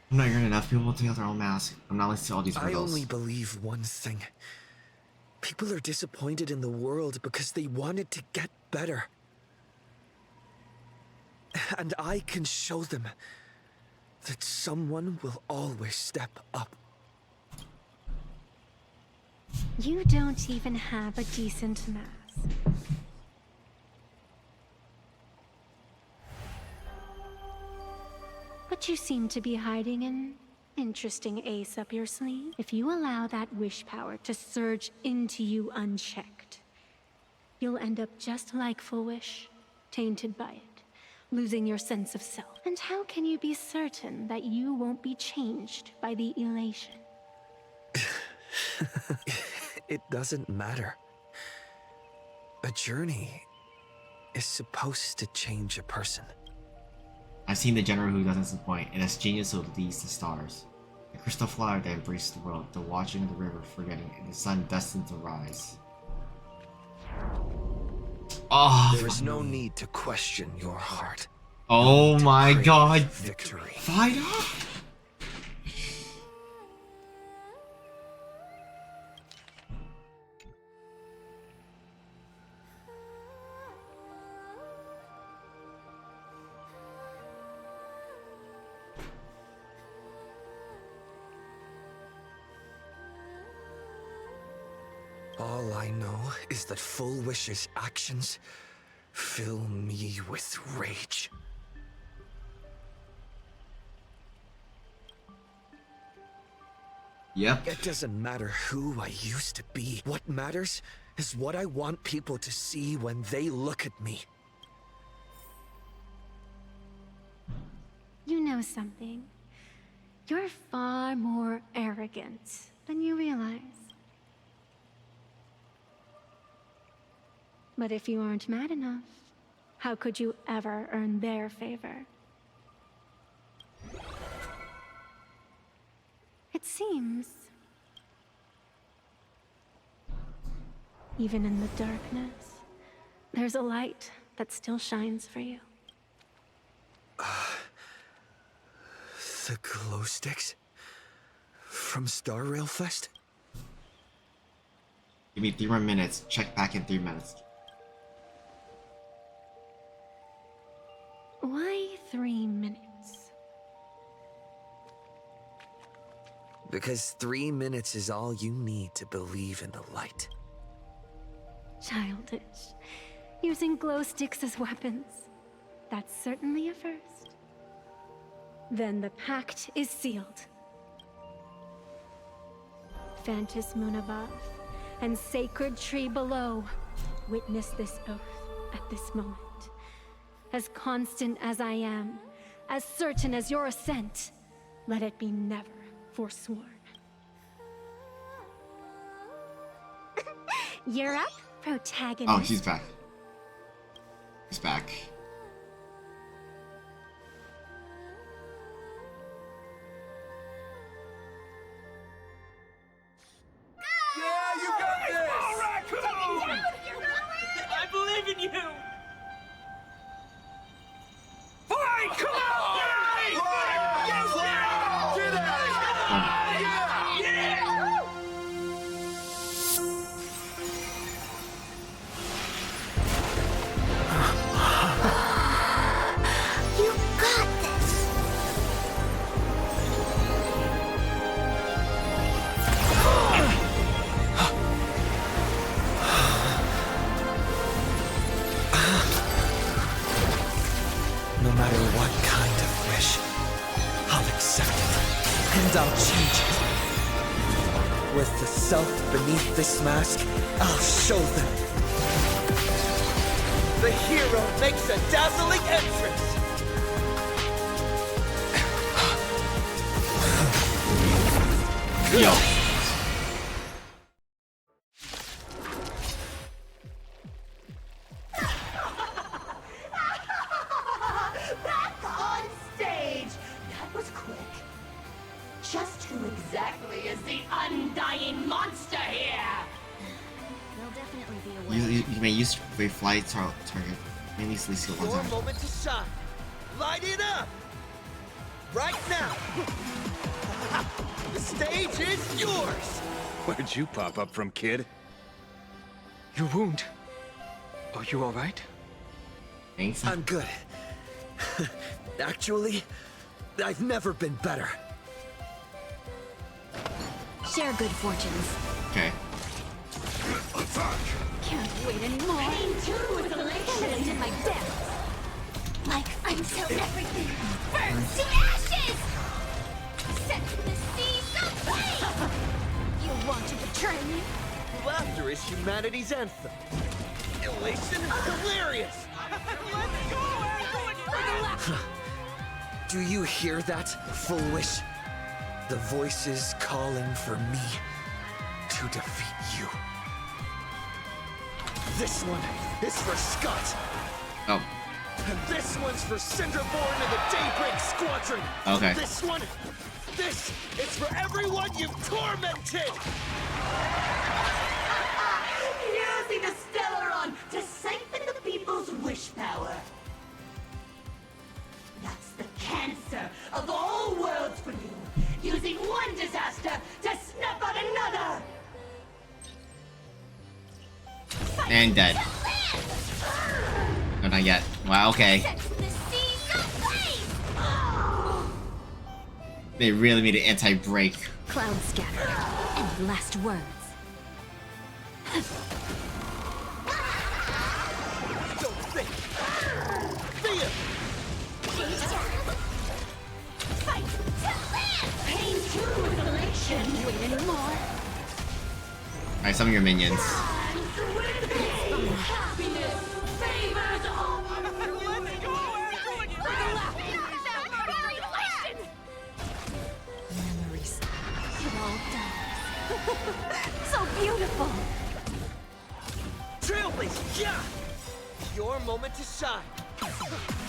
I'm not hearing enough people take out their own mask. I'm not listening to all these I riddles. only believe one thing. People are disappointed in the world because they wanted to get better. And I can show them that someone will always step up. You don't even have a decent mask. But you seem to be hiding an interesting ace up your sleeve. If you allow that wish power to surge into you unchecked, you'll end up just like Full Wish, tainted by it, losing your sense of self. And how can you be certain that you won't be changed by the elation? It doesn't matter. A journey is supposed to change a person. I've seen the general who doesn't disappoint, and its genius who leads the stars. The crystal flower that embraced the world, the watching of the river forgetting, and the sun destined to rise. Oh, there is no need to question your heart. Oh my god. Victory. Fight up! All I know is that Full Wish's actions fill me with rage. Yep. It doesn't matter who I used to be. What matters is what I want people to see when they look at me. You know something? You're far more arrogant than you realize. But if you aren't mad enough, how could you ever earn their favor? It seems, even in the darkness, there's a light that still shines for you. The glow sticks? From Star Rail Fest? Give me 3 more minutes. Check back in 3 minutes. Why 3 minutes? Because 3 minutes is all you need to believe in the light. Childish. Using glow sticks as weapons. That's certainly a first. Then the pact is sealed. Phantos moon above and sacred tree below, witness this oath at this moment. As constant as I am, as certain as your ascent, let it be never forsworn. You're up, protagonist. Oh, he's back. He's back. Yeah, you got this! All right, I believe in you! Fine, come on! Yes! Get out of here! Yeah! You got this! No matter what kind of wish, I'll accept it, and I'll change it. With the self beneath this mask, I'll show them. The hero makes a dazzling entrance! Yo. Back on stage! That was quick. Just who exactly is the undying monster here? There'll definitely be a way. You may use wave flight target. Mainly skill one Your time. moment to shine. Light it up! right now. The stage is yours. Where'd you pop up from, kid? Your wound. Are you all right? Thanks. I'm good. Actually, I've never been better. Share good fortunes. Okay. Can't wait anymore. Pain too is elation. In my death. Like until everything burns to ashes. Set the seas aflame. You want to betray me? Laughter is humanity's anthem. Elation is hilarious. Do you hear that, Full Wish? The voices calling for me to defeat you. This one is for Scott. Oh. And this one's for Cinderborn and the Daybreak Squadron. Okay. This one, this is for everyone you've tormented. Using the Stellaron to siphon the people's wish power. That's the cancer of all worlds for you. Using one disaster to snuff out another. And dead. No, not yet. Wow, okay. They really made an anti-break. Cloud scatter. And last words. Don't think. Feel. Fight to live. Pain too is elation. Wait anymore. Alright, some of your minions. Happiness favors all. Let's go! Memories. It all dies. So beautiful. Trailblazer, yeah! Your moment to shine.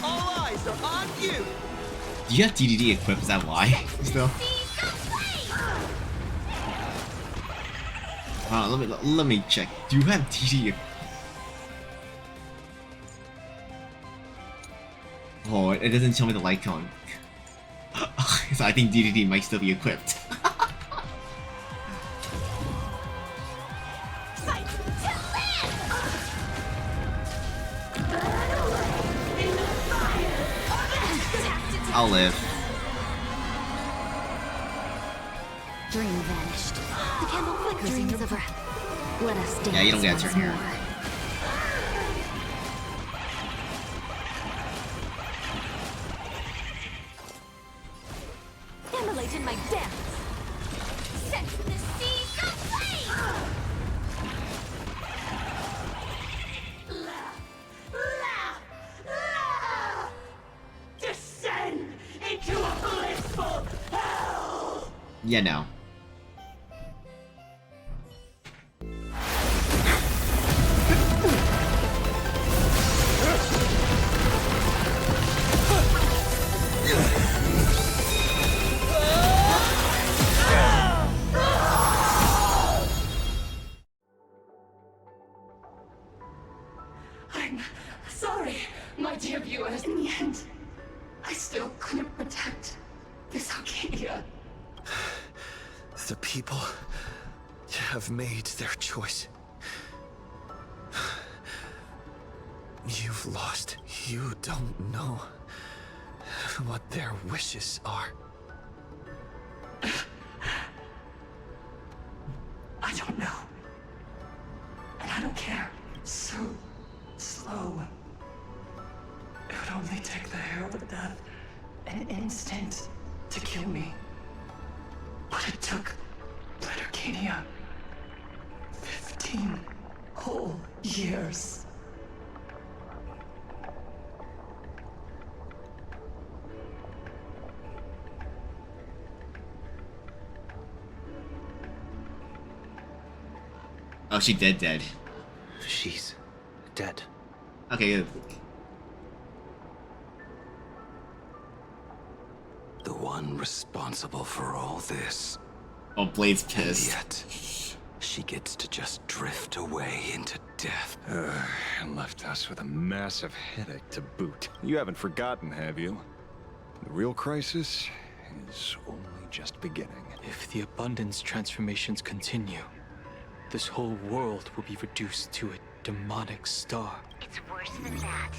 All eyes are on you. Do you have DDD equipped? Is that why? Still? Let me check. Do you have DDD equipped? Oh, it doesn't tell me the light cone. So I think DDD might still be equipped. I'll live. Dream vanished. The candle flickers in your breath. Let us dance. Yeah, you don't get a turn here. Immolate in my depths. Set the seas aflame. Descend into a blissful hell. Yeah, no. I'm sorry, my dear viewers. In the end, I still couldn't protect this Arcadia. The people have made their choice. You've lost. You don't know what their wishes are. I don't know. And I don't care. So slow. It would only take the herald of death an instant to kill me. But it took Blood Arcadia 15 whole years. Oh, she dead. She's dead. Okay, good. The one responsible for all this. Oh, Blade's pissed. And yet, she gets to just drift away into death. And left us with a massive headache to boot. You haven't forgotten, have you? The real crisis is only just beginning. If the abundance transformations continue, this whole world will be reduced to a demonic star. It's worse than that.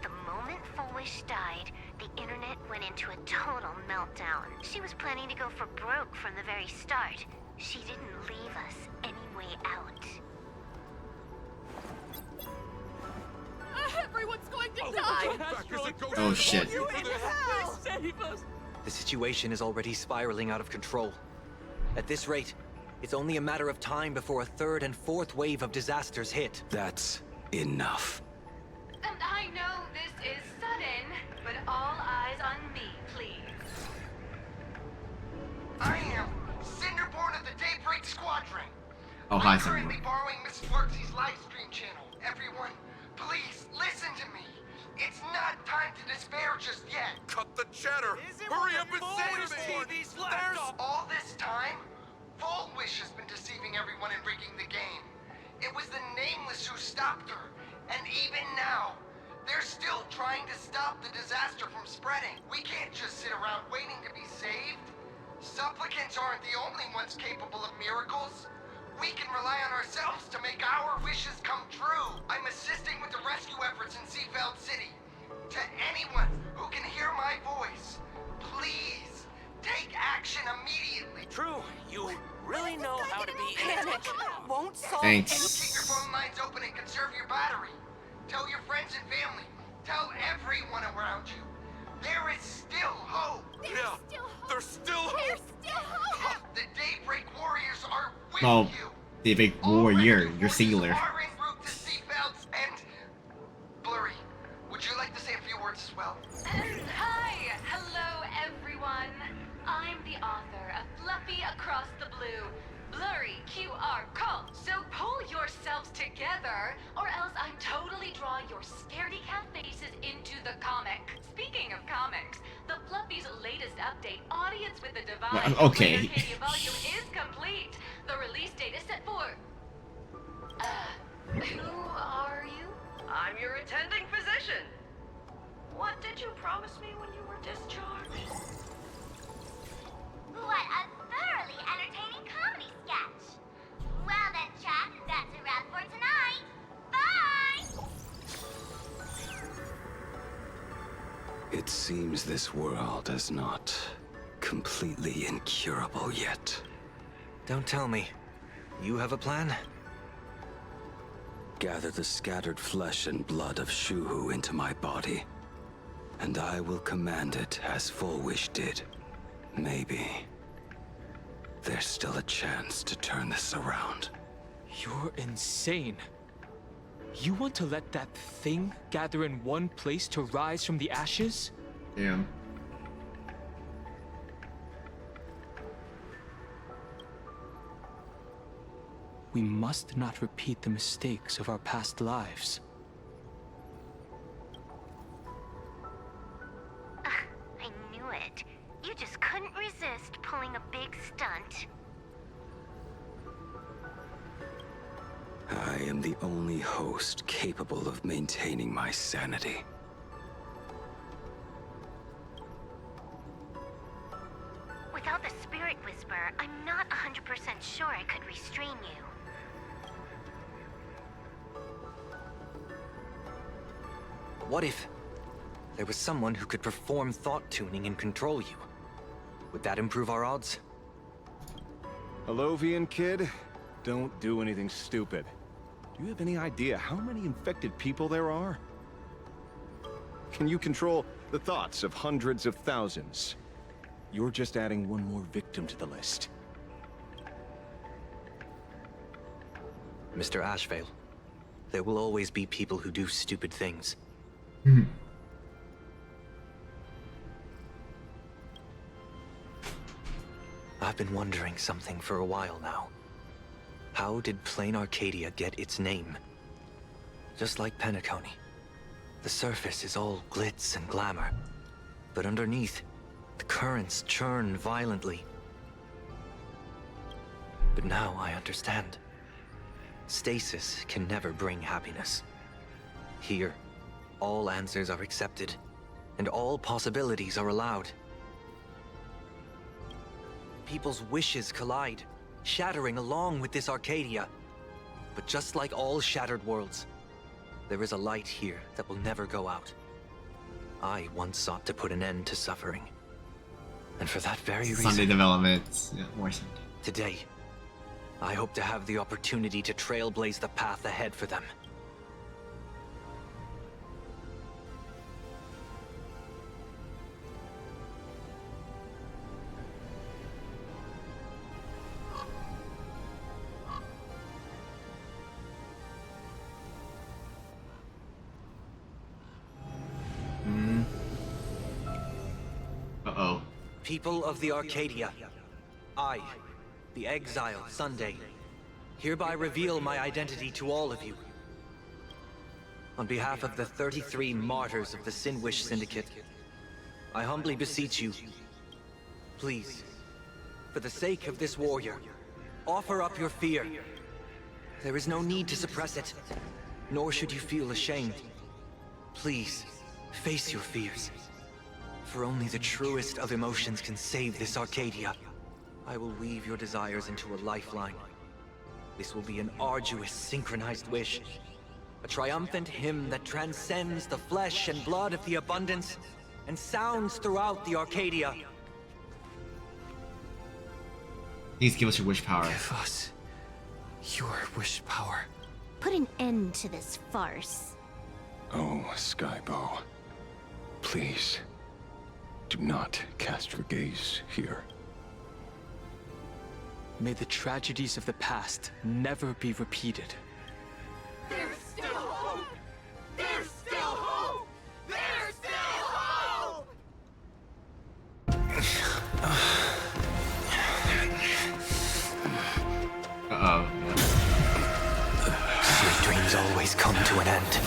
The moment Fullwish died, the internet went into a total meltdown. She was planning to go for broke from the very start. She didn't leave us any way out. Everyone's going to die! Oh shit. The situation is already spiraling out of control. At this rate, it's only a matter of time before a third and fourth wave of disasters hit. That's enough. And I know this is sudden, but all eyes on me, please. I am Cinderborn of the Daybreak Squadron. Oh, hi, I'm currently Cinderborn. borrowing Mrs. Larksy's livestream channel. Everyone, please listen to me. It's not time to despair just yet. Cut the chatter! Hurry up and say to me! There's all this time, Fullwish has been deceiving everyone and rigging the game. It was the Nameless who stopped her, and even now, they're still trying to stop the disaster from spreading. We can't just sit around waiting to be saved. Supplicants aren't the only ones capable of miracles. We can rely on ourselves to make our wishes come true. I'm assisting with the rescue efforts in Seafeld City. To anyone who can hear my voice, please take action immediately. True, you really know how to be Panic won't solve Thanks. Keep your phone lines open and conserve your battery. Tell your friends and family. Tell everyone around you. There is still hope. There's still hope. The Daybreak Warriors are with Oh, you. the big warrior. You're singular. Are en route to Seafelds and Blurry. Would you like to say a few words as well? Hi! Hello, everyone. I'm the author of Fluffy Across the Blue. Blurry QR cult. So pull yourselves together, or else I'm totally drawing your scaredy cat faces into the comic. Speaking of comics, the Fluffy's latest update, Audience with the Divine, Okay. Arcadia volume is complete. The release date is set for... who are you? I'm your attending physician. What did you promise me when you were discharged? What a thoroughly entertaining comedy sketch. Well then, chat, that's a wrap for tonight. Bye! It seems this world is not completely incurable yet. Don't tell me. You have a plan? Gather the scattered flesh and blood of Shuhu into my body, and I will command it as Fullwish did. Maybe there's still a chance to turn this around. You're insane. You want to let that thing gather in one place to rise from the ashes? Damn. We must not repeat the mistakes of our past lives. I knew it. You just couldn't resist pulling a big stunt. I am the only host capable of maintaining my sanity. Without the Spirit Whisper, I'm not 100% sure I could restrain you. What if there was someone who could perform thought tuning and control you? Would that improve our odds? Alovian kid, don't do anything stupid. Do you have any idea how many infected people there are? Can you control the thoughts of hundreds of thousands? You're just adding one more victim to the list. Mr. Ashvale, there will always be people who do stupid things. I've been wondering something for a while now. How did Plain Arcadia get its name? Just like Penacony, the surface is all glitz and glamour, but underneath, the currents churn violently. But now I understand. Stasis can never bring happiness. Here, all answers are accepted, and all possibilities are allowed. People's wishes collide, shattering along with this Arcadia. But just like all shattered worlds, there is a light here that will never go out. I once sought to put an end to suffering. And for that very reason... Sunday developments. Yeah, more Sunday. Today, I hope to have the opportunity to trailblaze the path ahead for them. Uh-oh. People of the Arcadia, I, the exile Sunday, hereby reveal my identity to all of you. On behalf of the 33 martyrs of the Sinwish Syndicate, I humbly beseech you, please, for the sake of this warrior, offer up your fear. There is no need to suppress it, nor should you feel ashamed. Please, face your fears. For only the truest of emotions can save this Arcadia. I will weave your desires into a lifeline. This will be an arduous, synchronized wish. A triumphant hymn that transcends the flesh and blood of the abundance and sounds throughout the Arcadia. Please give us your wish power. Give us your wish power. Put an end to this farce. Oh, Skybow. Please, do not cast your gaze here. May the tragedies of the past never be repeated. There's still hope! There's still hope! There's still hope! Uh-oh. Your dreams always come to an end.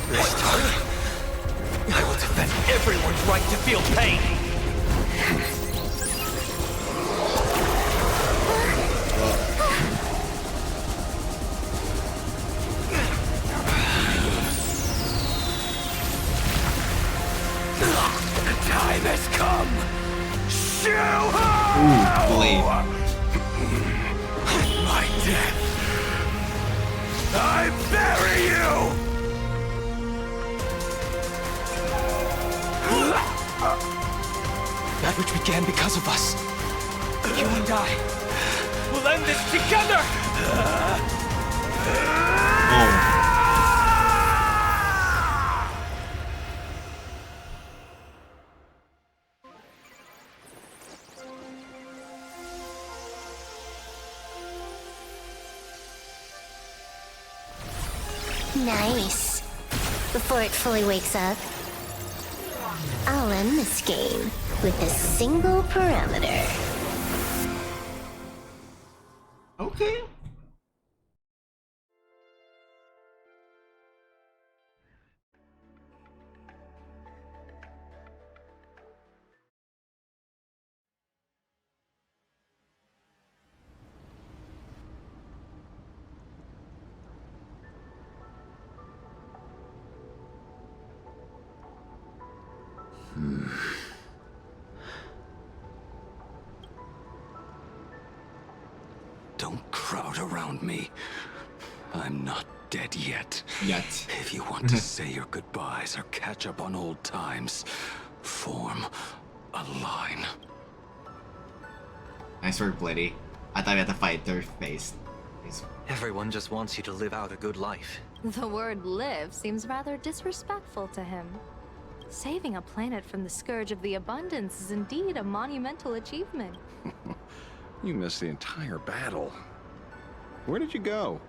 This time, I will defend everyone's right to feel pain! The time has come! Ooh, blade. My death! I bury you! That which began because of us. You and I will end this together! Oh. Nice. Before it fully wakes up, I'll end this game with a single parameter. Okay. Don't crowd around me. I'm not dead yet. If you want to say your goodbyes or catch up on old times, form a line. Nice work, Blitty. I thought we had to fight third face. Everyone just wants you to live out a good life. The word live seems rather disrespectful to him. Saving a planet from the scourge of the abundance is indeed a monumental achievement. You missed the entire battle. Where did you go?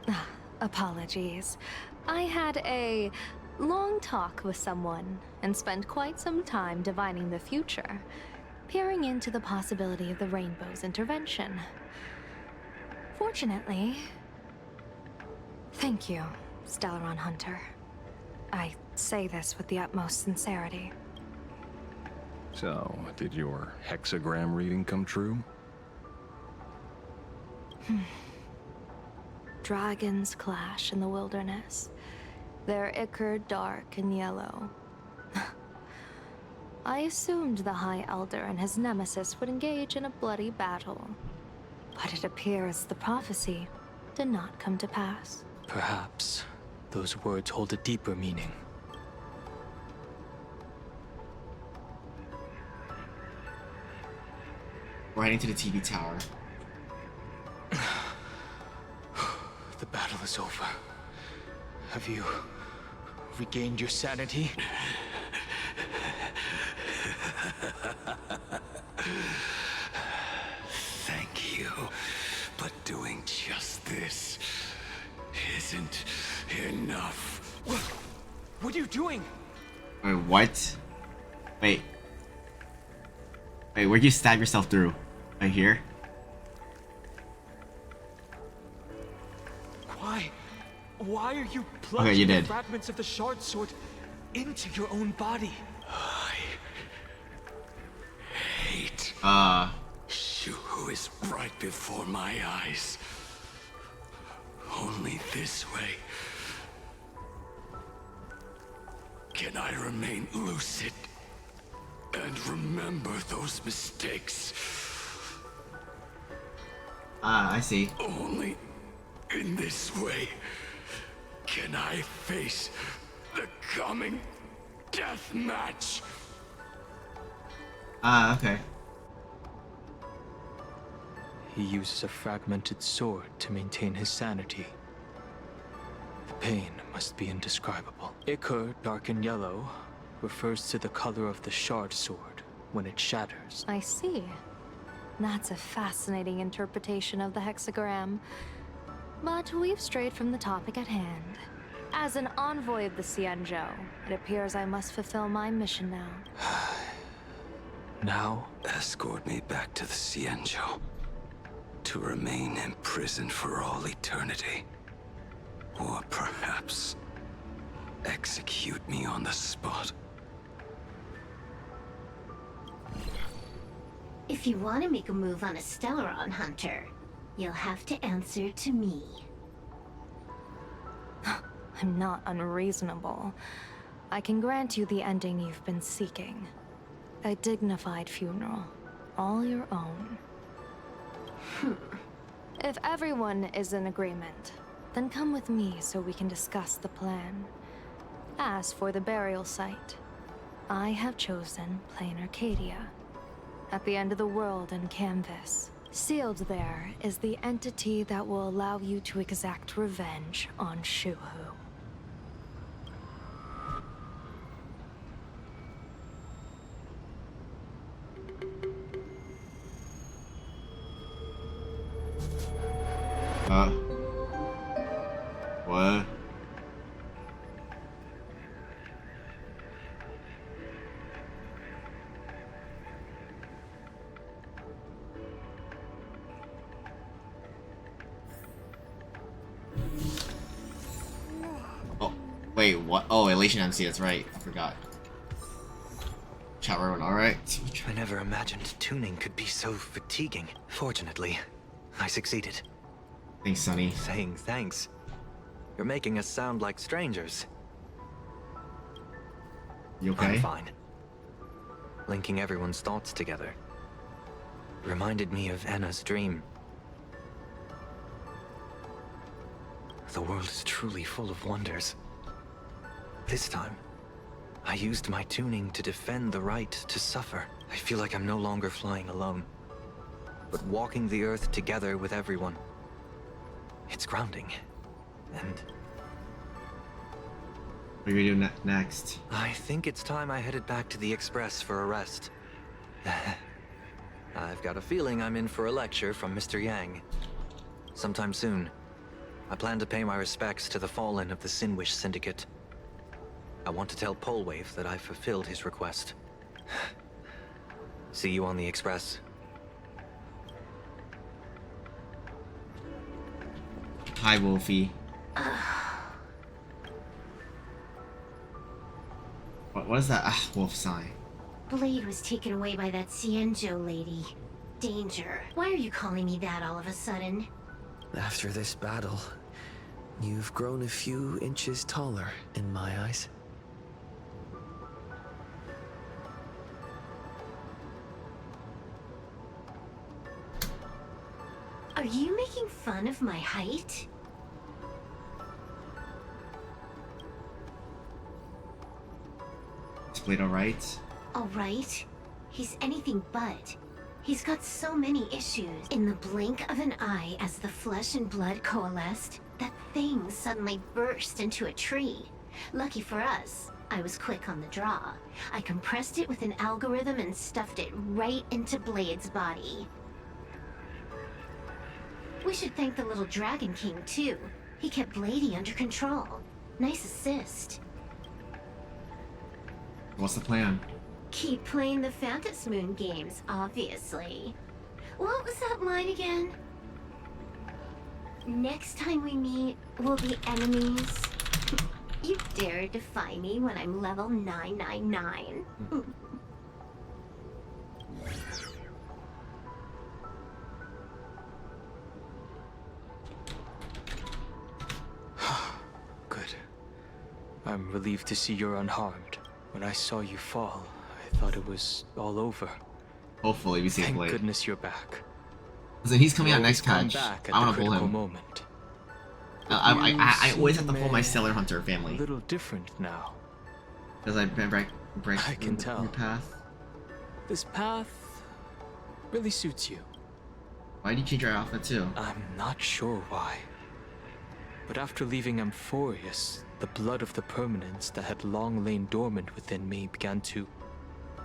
Apologies. I had a long talk with someone and spent quite some time divining the future, peering into the possibility of the Rainbow's intervention. Fortunately... Thank you, Stellaron Hunter. I say this with the utmost sincerity. So, did your hexagram reading come true? Dragons clash in the wilderness. Their ichor dark and yellow. I assumed the High Elder and his nemesis would engage in a bloody battle. But it appears the prophecy did not come to pass. Perhaps those words hold a deeper meaning. We're heading to the TV tower. The battle is over. Have you regained your sanity? Thank you, but doing just this isn't enough. What are you doing? Wait, what? Wait. Wait, where'd you stab yourself through? Right here? Why are you Okay, plunging you the did. fragments of the shard sword into your own body? Hate. Shuhu is right before my eyes. Only this way can I remain lucid and remember those mistakes. I see. Only in this way can I face the coming death match. Okay. He uses a fragmented sword to maintain his sanity. The pain must be indescribable. Ichor, dark and yellow, refers to the color of the shard sword when it shatters. I see. That's a fascinating interpretation of the hexagram. But we've strayed from the topic at hand. As an envoy of the Xianzhou, it appears I must fulfill my mission now. Now? Escort me back to the Xianzhou. To remain imprisoned for all eternity. Or perhaps execute me on the spot. If you want to make a move on a Stellaron Hunter, you'll have to answer to me. I'm not unreasonable. I can grant you the ending you've been seeking. A dignified funeral, all your own. If everyone is in agreement, then come with me so we can discuss the plan. As for the burial site, I have chosen Plain Arcadia. At the end of the world in Canvas, sealed there is the entity that will allow you to exact revenge on Shuhu. What? Oh, wait, what? Oh, Elation MC, that's right. I forgot. Chat room, alright. I never imagined tuning could be so fatiguing. Fortunately, I succeeded. Thanks, Sonny. Saying thanks. You're making us sound like strangers. You okay? I'm fine. Linking everyone's thoughts together reminded me of Anna's dream. The world is truly full of wonders. This time, I used my tuning to defend the right to suffer. I feel like I'm no longer flying alone, but walking the earth together with everyone. It's grounding. And what are you gonna do next? I think it's time I headed back to the Express for a rest. I've got a feeling I'm in for a lecture from Mr. Yang. Sometime soon, I plan to pay my respects to the fallen of the Sinwish Syndicate. I want to tell Polwave that I fulfilled his request. See you on the Express. Hi, Wolfie. What is that wolf sign? Blade was taken away by that Xianzhou lady. Danger. Why are you calling me that all of a sudden? After this battle, you've grown a few inches taller in my eyes. Are you making fun of my height? Is Blade alright? Alright. He's anything but. He's got so many issues. In the blink of an eye, as the flesh and blood coalesced, that thing suddenly burst into a tree. Lucky for us, I was quick on the draw. I compressed it with an algorithm and stuffed it right into Blade's body. We should thank the little Dragon King, too. He kept Bladey under control. Nice assist. What's the plan? Keep playing the Phantom Moon games, obviously. What was that line again? Next time we meet, we'll be enemies. You dare defy me when I'm level 999. Good. I'm relieved to see you're unharmed. When I saw you fall, I thought it was all over. Hopefully we see Thank Blade. goodness you're back. So he's coming out next Come patch. back at I the want to pull critical him. moment. I always have to pull my Sailor Hunter family. A little different now. Because I break I can tell. your path. This path really suits you. Why did you change your outfit too? I'm not sure why. But after leaving Amphorius, the blood of the permanence that had long lain dormant within me began to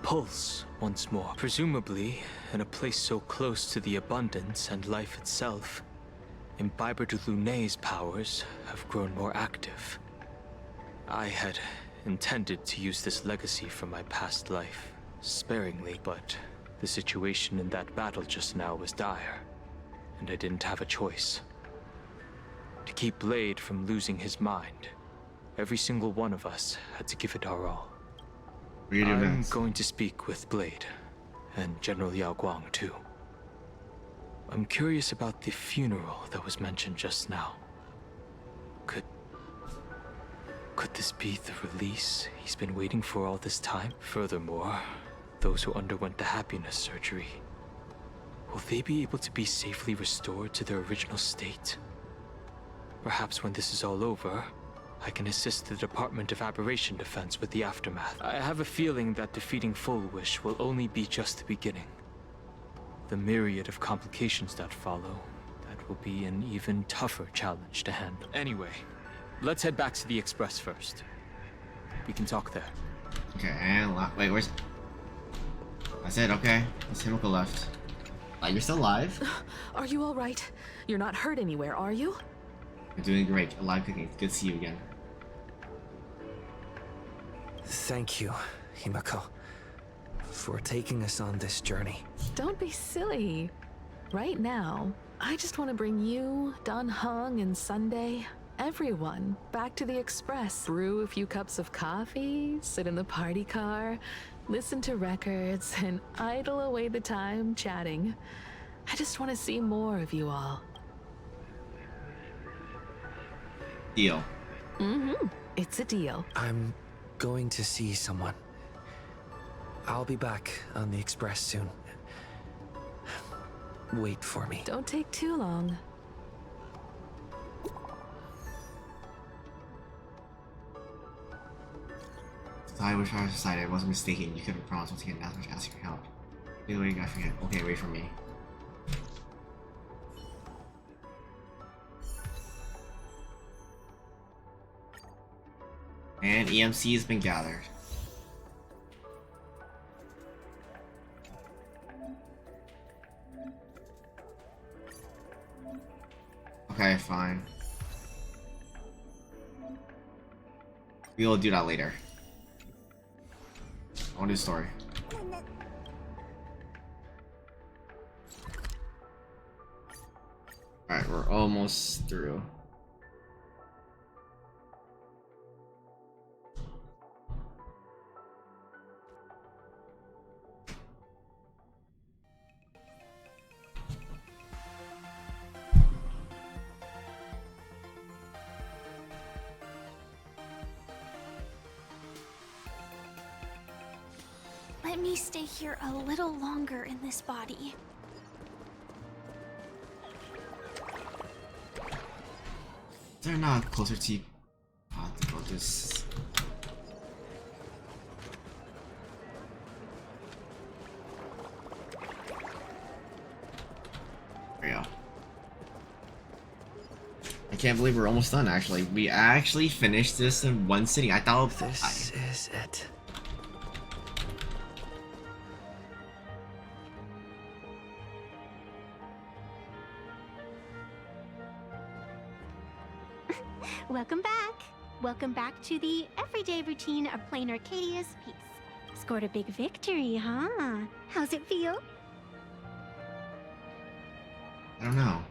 pulse once more. Presumably, in a place so close to the abundance and life itself, Imbiber de Lunay's powers have grown more active. I had intended to use this legacy from my past life sparingly, but the situation in that battle just now was dire, and I didn't have a choice. To keep Blade from losing his mind, every single one of us had to give it our all. I'm going to speak with Blade, and General Yao Guang too. I'm curious about the funeral that was mentioned just now. Could this be the release he's been waiting for all this time? Furthermore, those who underwent the happiness surgery, will they be able to be safely restored to their original state? Perhaps when this is all over, I can assist the Department of Aberration Defense with the aftermath. I have a feeling that defeating Full Wish will only be just the beginning. The myriad of complications that follow, that will be an even tougher challenge to handle. Anyway, let's head back to the Express first. We can talk there. Okay, and wait, where's... I said, okay. Let's hit go left. You're still alive? Are you alright? You're not hurt anywhere, are you? You're doing great. Alive cooking. Good to see you again. Thank you, Himako, for taking us on this journey. Don't be silly. Right now, I just want to bring you, Dan Heng, and Sunday, everyone, back to the Express. Brew a few cups of coffee, sit in the party car, listen to records, and idle away the time chatting. I just want to see more of you all. Deal. Mm-hmm. It's a deal. I'm going to see someone. I'll be back on the Express soon. Wait for me. Don't take too long. I wish I decided I wasn't mistaken. You could have promised once again. Now I'm asking for help. Either way, I forget. Okay, wait for me. And EMC has been gathered. Okay, fine. We'll do that later. I want to do the story. Alright, we're almost through. Let me stay here a little longer in this body. They're not closer to about this. There we go. I can't believe we're almost done, actually. We actually finished this in one sitting. I thought this is it. Welcome back. Welcome back to the everyday routine of playing Arcadia's Peace. Scored a big victory, huh? How's it feel? I don't know.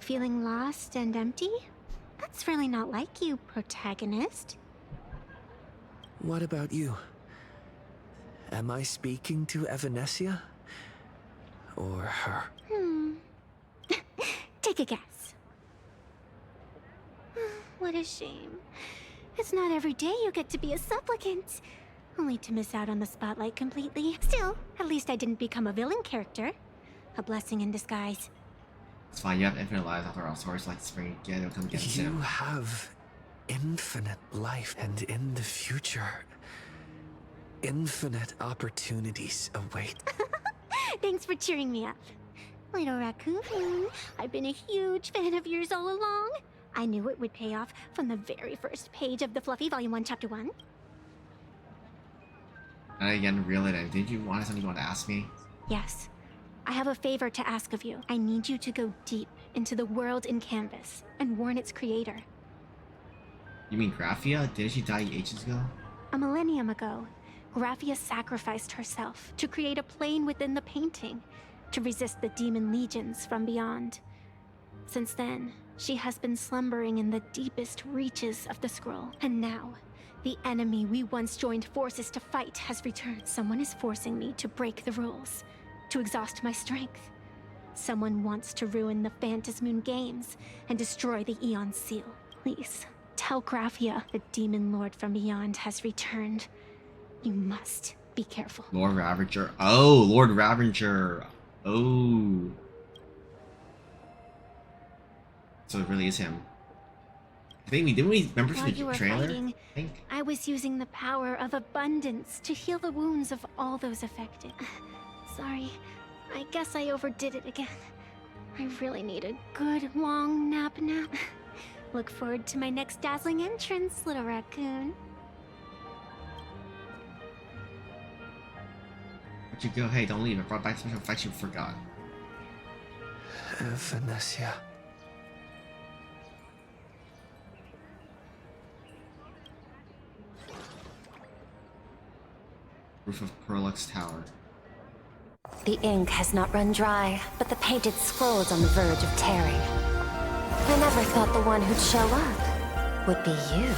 Feeling lost and empty? That's really not like you, protagonist. What about you? Am I speaking to Evanescia? Or her? Take a guess. What a shame. It's not every day you get to be a supplicant. Only to miss out on the spotlight completely. Still, at least I didn't become a villain character. A blessing in disguise. It's fine, you have infinite lives after all. Swords like spring again, it'll come again soon. You have infinite life, and in the future, infinite opportunities await. Thanks for cheering me up. Little raccoon, I've been a huge fan of yours all along. I knew it would pay off from the very first page of the Fluffy Volume 1, Chapter 1. And again, reel it in. Did you want something you want to ask me? Yes. I have a favor to ask of you. I need you to go deep into the world in Canvas and warn its creator. You mean Graphia? Didn't she die ages ago? A millennium ago, Graphia sacrificed herself to create a plane within the painting to resist the demon legions from beyond. Since then, she has been slumbering in the deepest reaches of the scroll. And now, the enemy we once joined forces to fight has returned. Someone is forcing me to break the rules, to exhaust my strength. Someone wants to ruin the Phantasmoon games and destroy the Eon Seal. Please, tell Graphia the Demon Lord from beyond has returned. You must be careful. Lord Ravager. Oh, Lord Ravager. Oh. So it really is him. I think didn't we remember from While you the were trailer? fighting, I was using the power of abundance to heal the wounds of all those affected. Sorry, I guess I overdid it again. I really need a good long nap. Look forward to my next dazzling entrance, little raccoon. Where'd you go? Hey, don't leave. I brought back special effects you forgot. Evanescia. Roof of Perlux Tower. The ink has not run dry, but the painted scroll's on the verge of tearing. I never thought the one who'd show up would be you.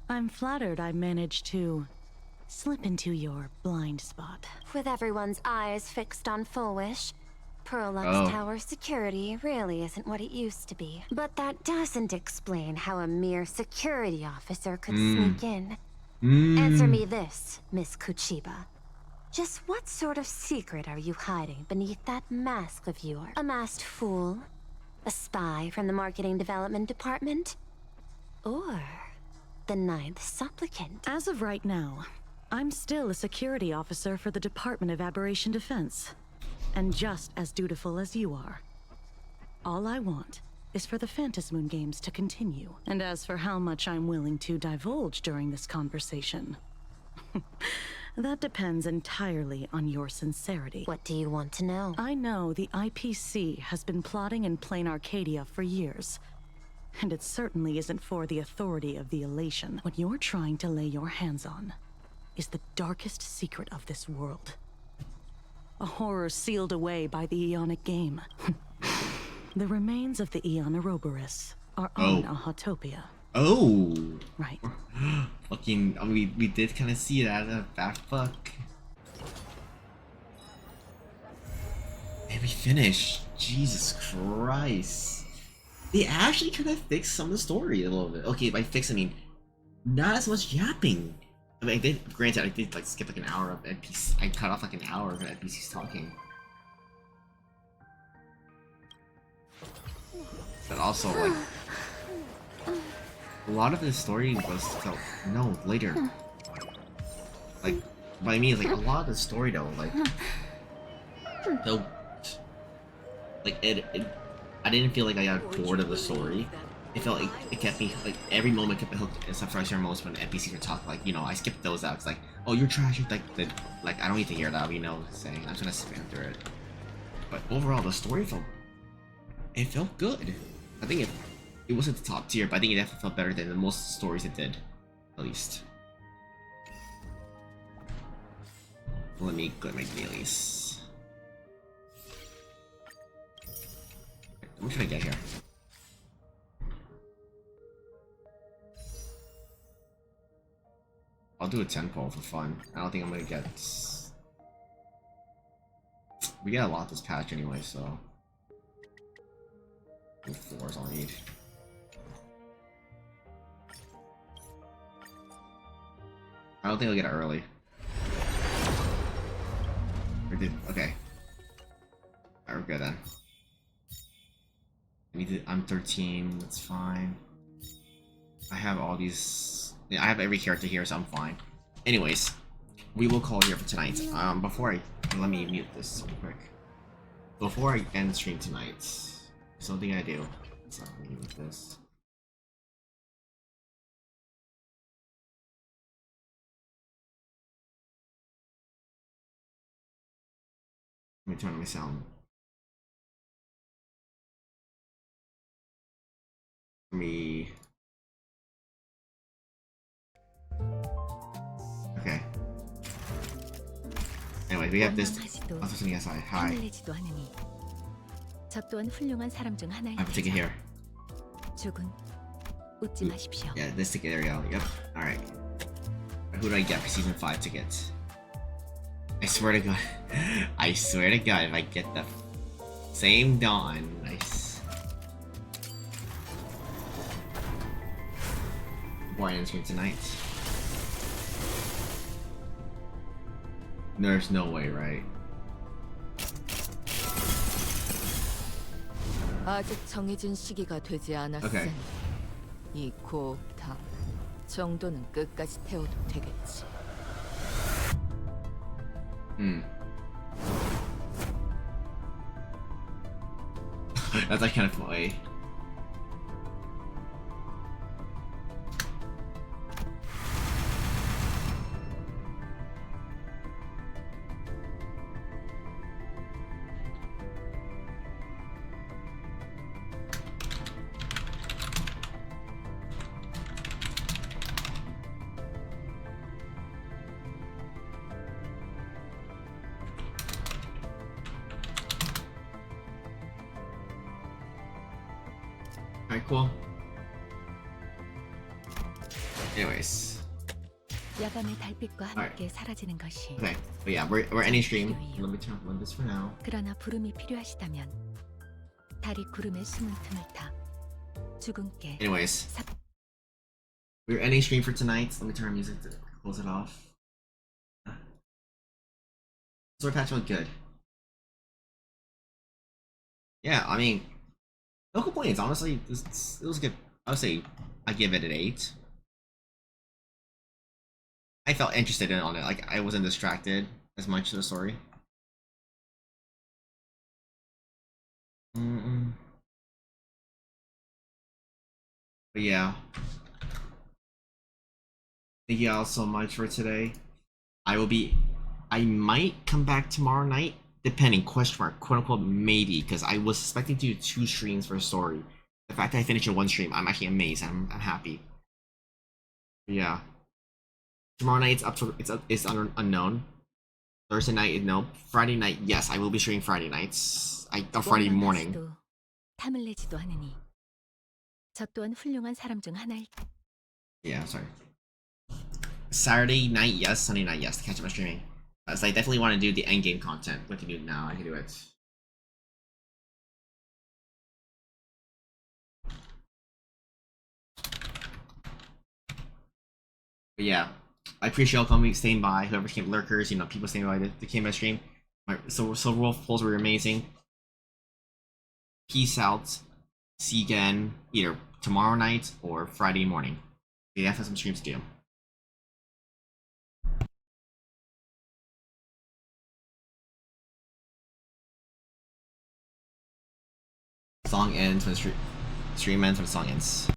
I'm flattered I managed to slip into your blind spot. With everyone's eyes fixed on Full Wish, Perlux Oh. Tower security really isn't what it used to be. But that doesn't explain how a mere security officer could sneak in. Answer me this, Miss Kuchiba. Just what sort of secret are you hiding beneath that mask of yours? A masked fool? A spy from the Marketing Development Department? Or the Ninth Supplicant? As of right now, I'm still a security officer for the Department of Aberration Defense, and just as dutiful as you are. All I want is for the Phantasmoon games to continue. And as for how much I'm willing to divulge during this conversation, that depends entirely on your sincerity. What do you want to know? I know the IPC has been plotting in plain Arcadia for years, and it certainly isn't for the authority of the Elation. What you're trying to lay your hands on is the darkest secret of this world. A horror sealed away by the Eonic game. The remains of the Eon Ouroboros are on Ahotopia. Oh. Right. Fucking, I mean, we did kind of see that. That fuck. And we finished. Jesus Christ. They actually kind of fixed some of the story a little bit. Okay, by fix, I mean, not as much yapping. I mean, granted, I did like skip like an hour of NPC. I cut off like an hour of NPCs talking. but also like a lot of the story was felt later. Like what I mean is like a lot of the story though, like felt like it I didn't feel like I got bored of the story. It felt like it kept me like every moment kept me hooked, except for certain moments when NPCs would talk. Like, you know, I skipped those out. It's like, oh, you're trash. You're like I don't need to hear that. You know, saying I'm just gonna spam through it. But overall, the story felt good. I think it wasn't the top tier, but I think it definitely felt better than the most stories it did, at least. Let me go make dailies. What should I get here? I'll do a 10 pole for fun. I don't think I'm gonna get... We get a lot this patch anyway, so... 4 is all I need. I don't think I'll get it early. Or did... Okay. Alright, we're good then. I'm 13, that's fine. I have all these... I have every character here, so I'm fine. Anyways, we will call here for tonight. Let me mute this real quick. Before I end stream tonight, something I do. So let me mute this. Let me turn on my sound. Okay. Anyway, we have this. Hi. 저 또한 훌륭한 사람 중 하나일 I have a ticket here. 죽은 웃지 마십시오. Yeah, this ticket area. Yep. Alright. Who do I get for season 5 tickets? I swear to God. I swear to God, if I get the same Dawn. Nice. Boy, I stream tonight. There's no way, right? 아직 정해진 시기가 되지 않았으니 Okay. 이 고탑 정도는 끝까지 태워도 되겠지. That's like kind of funny. Alright, cool. Anyways. 야밤의 달빛과 함께 사라지는 것이. Okay, but yeah, we're ending stream. Let me turn on this for now. 그러나 부름이 필요하시다면 달이 구름의 숨은 틈을 타 죽음께. Anyways, we're ending stream for tonight. Let me turn on music to close it off. Sword patch went good. Yeah, I mean, no complaints. Honestly, it was good. I would say I give it an 8. I felt interested in on it. Like I wasn't distracted as much in the story. But yeah. Thank you all so much for today. I might come back tomorrow night, depending, question mark, quote unquote, maybe, because I was expecting to do 2 streams for a story. The fact that I finished in 1 stream, I'm actually amazed. I'm happy. But yeah. Tomorrow night it's unknown. Thursday night, no. Friday night, yes, I will be streaming Friday nights. Or Friday morning. 탐을 내지도 않으니 저 또한 훌륭한 사람 중 하나일. Yeah, sorry. Saturday night, yes. Sunday night, yes. To catch up my streaming. So I definitely want to do the end game content. We can do it now. I can do it. But yeah, I appreciate y'all coming, staying by. Whoever came, lurkers, you know, people staying by that came by stream. So Wolf polls were amazing. Peace out. see you again either tomorrow night or Friday morning. We have some streams to do. Song ends when stream ends when the song ends.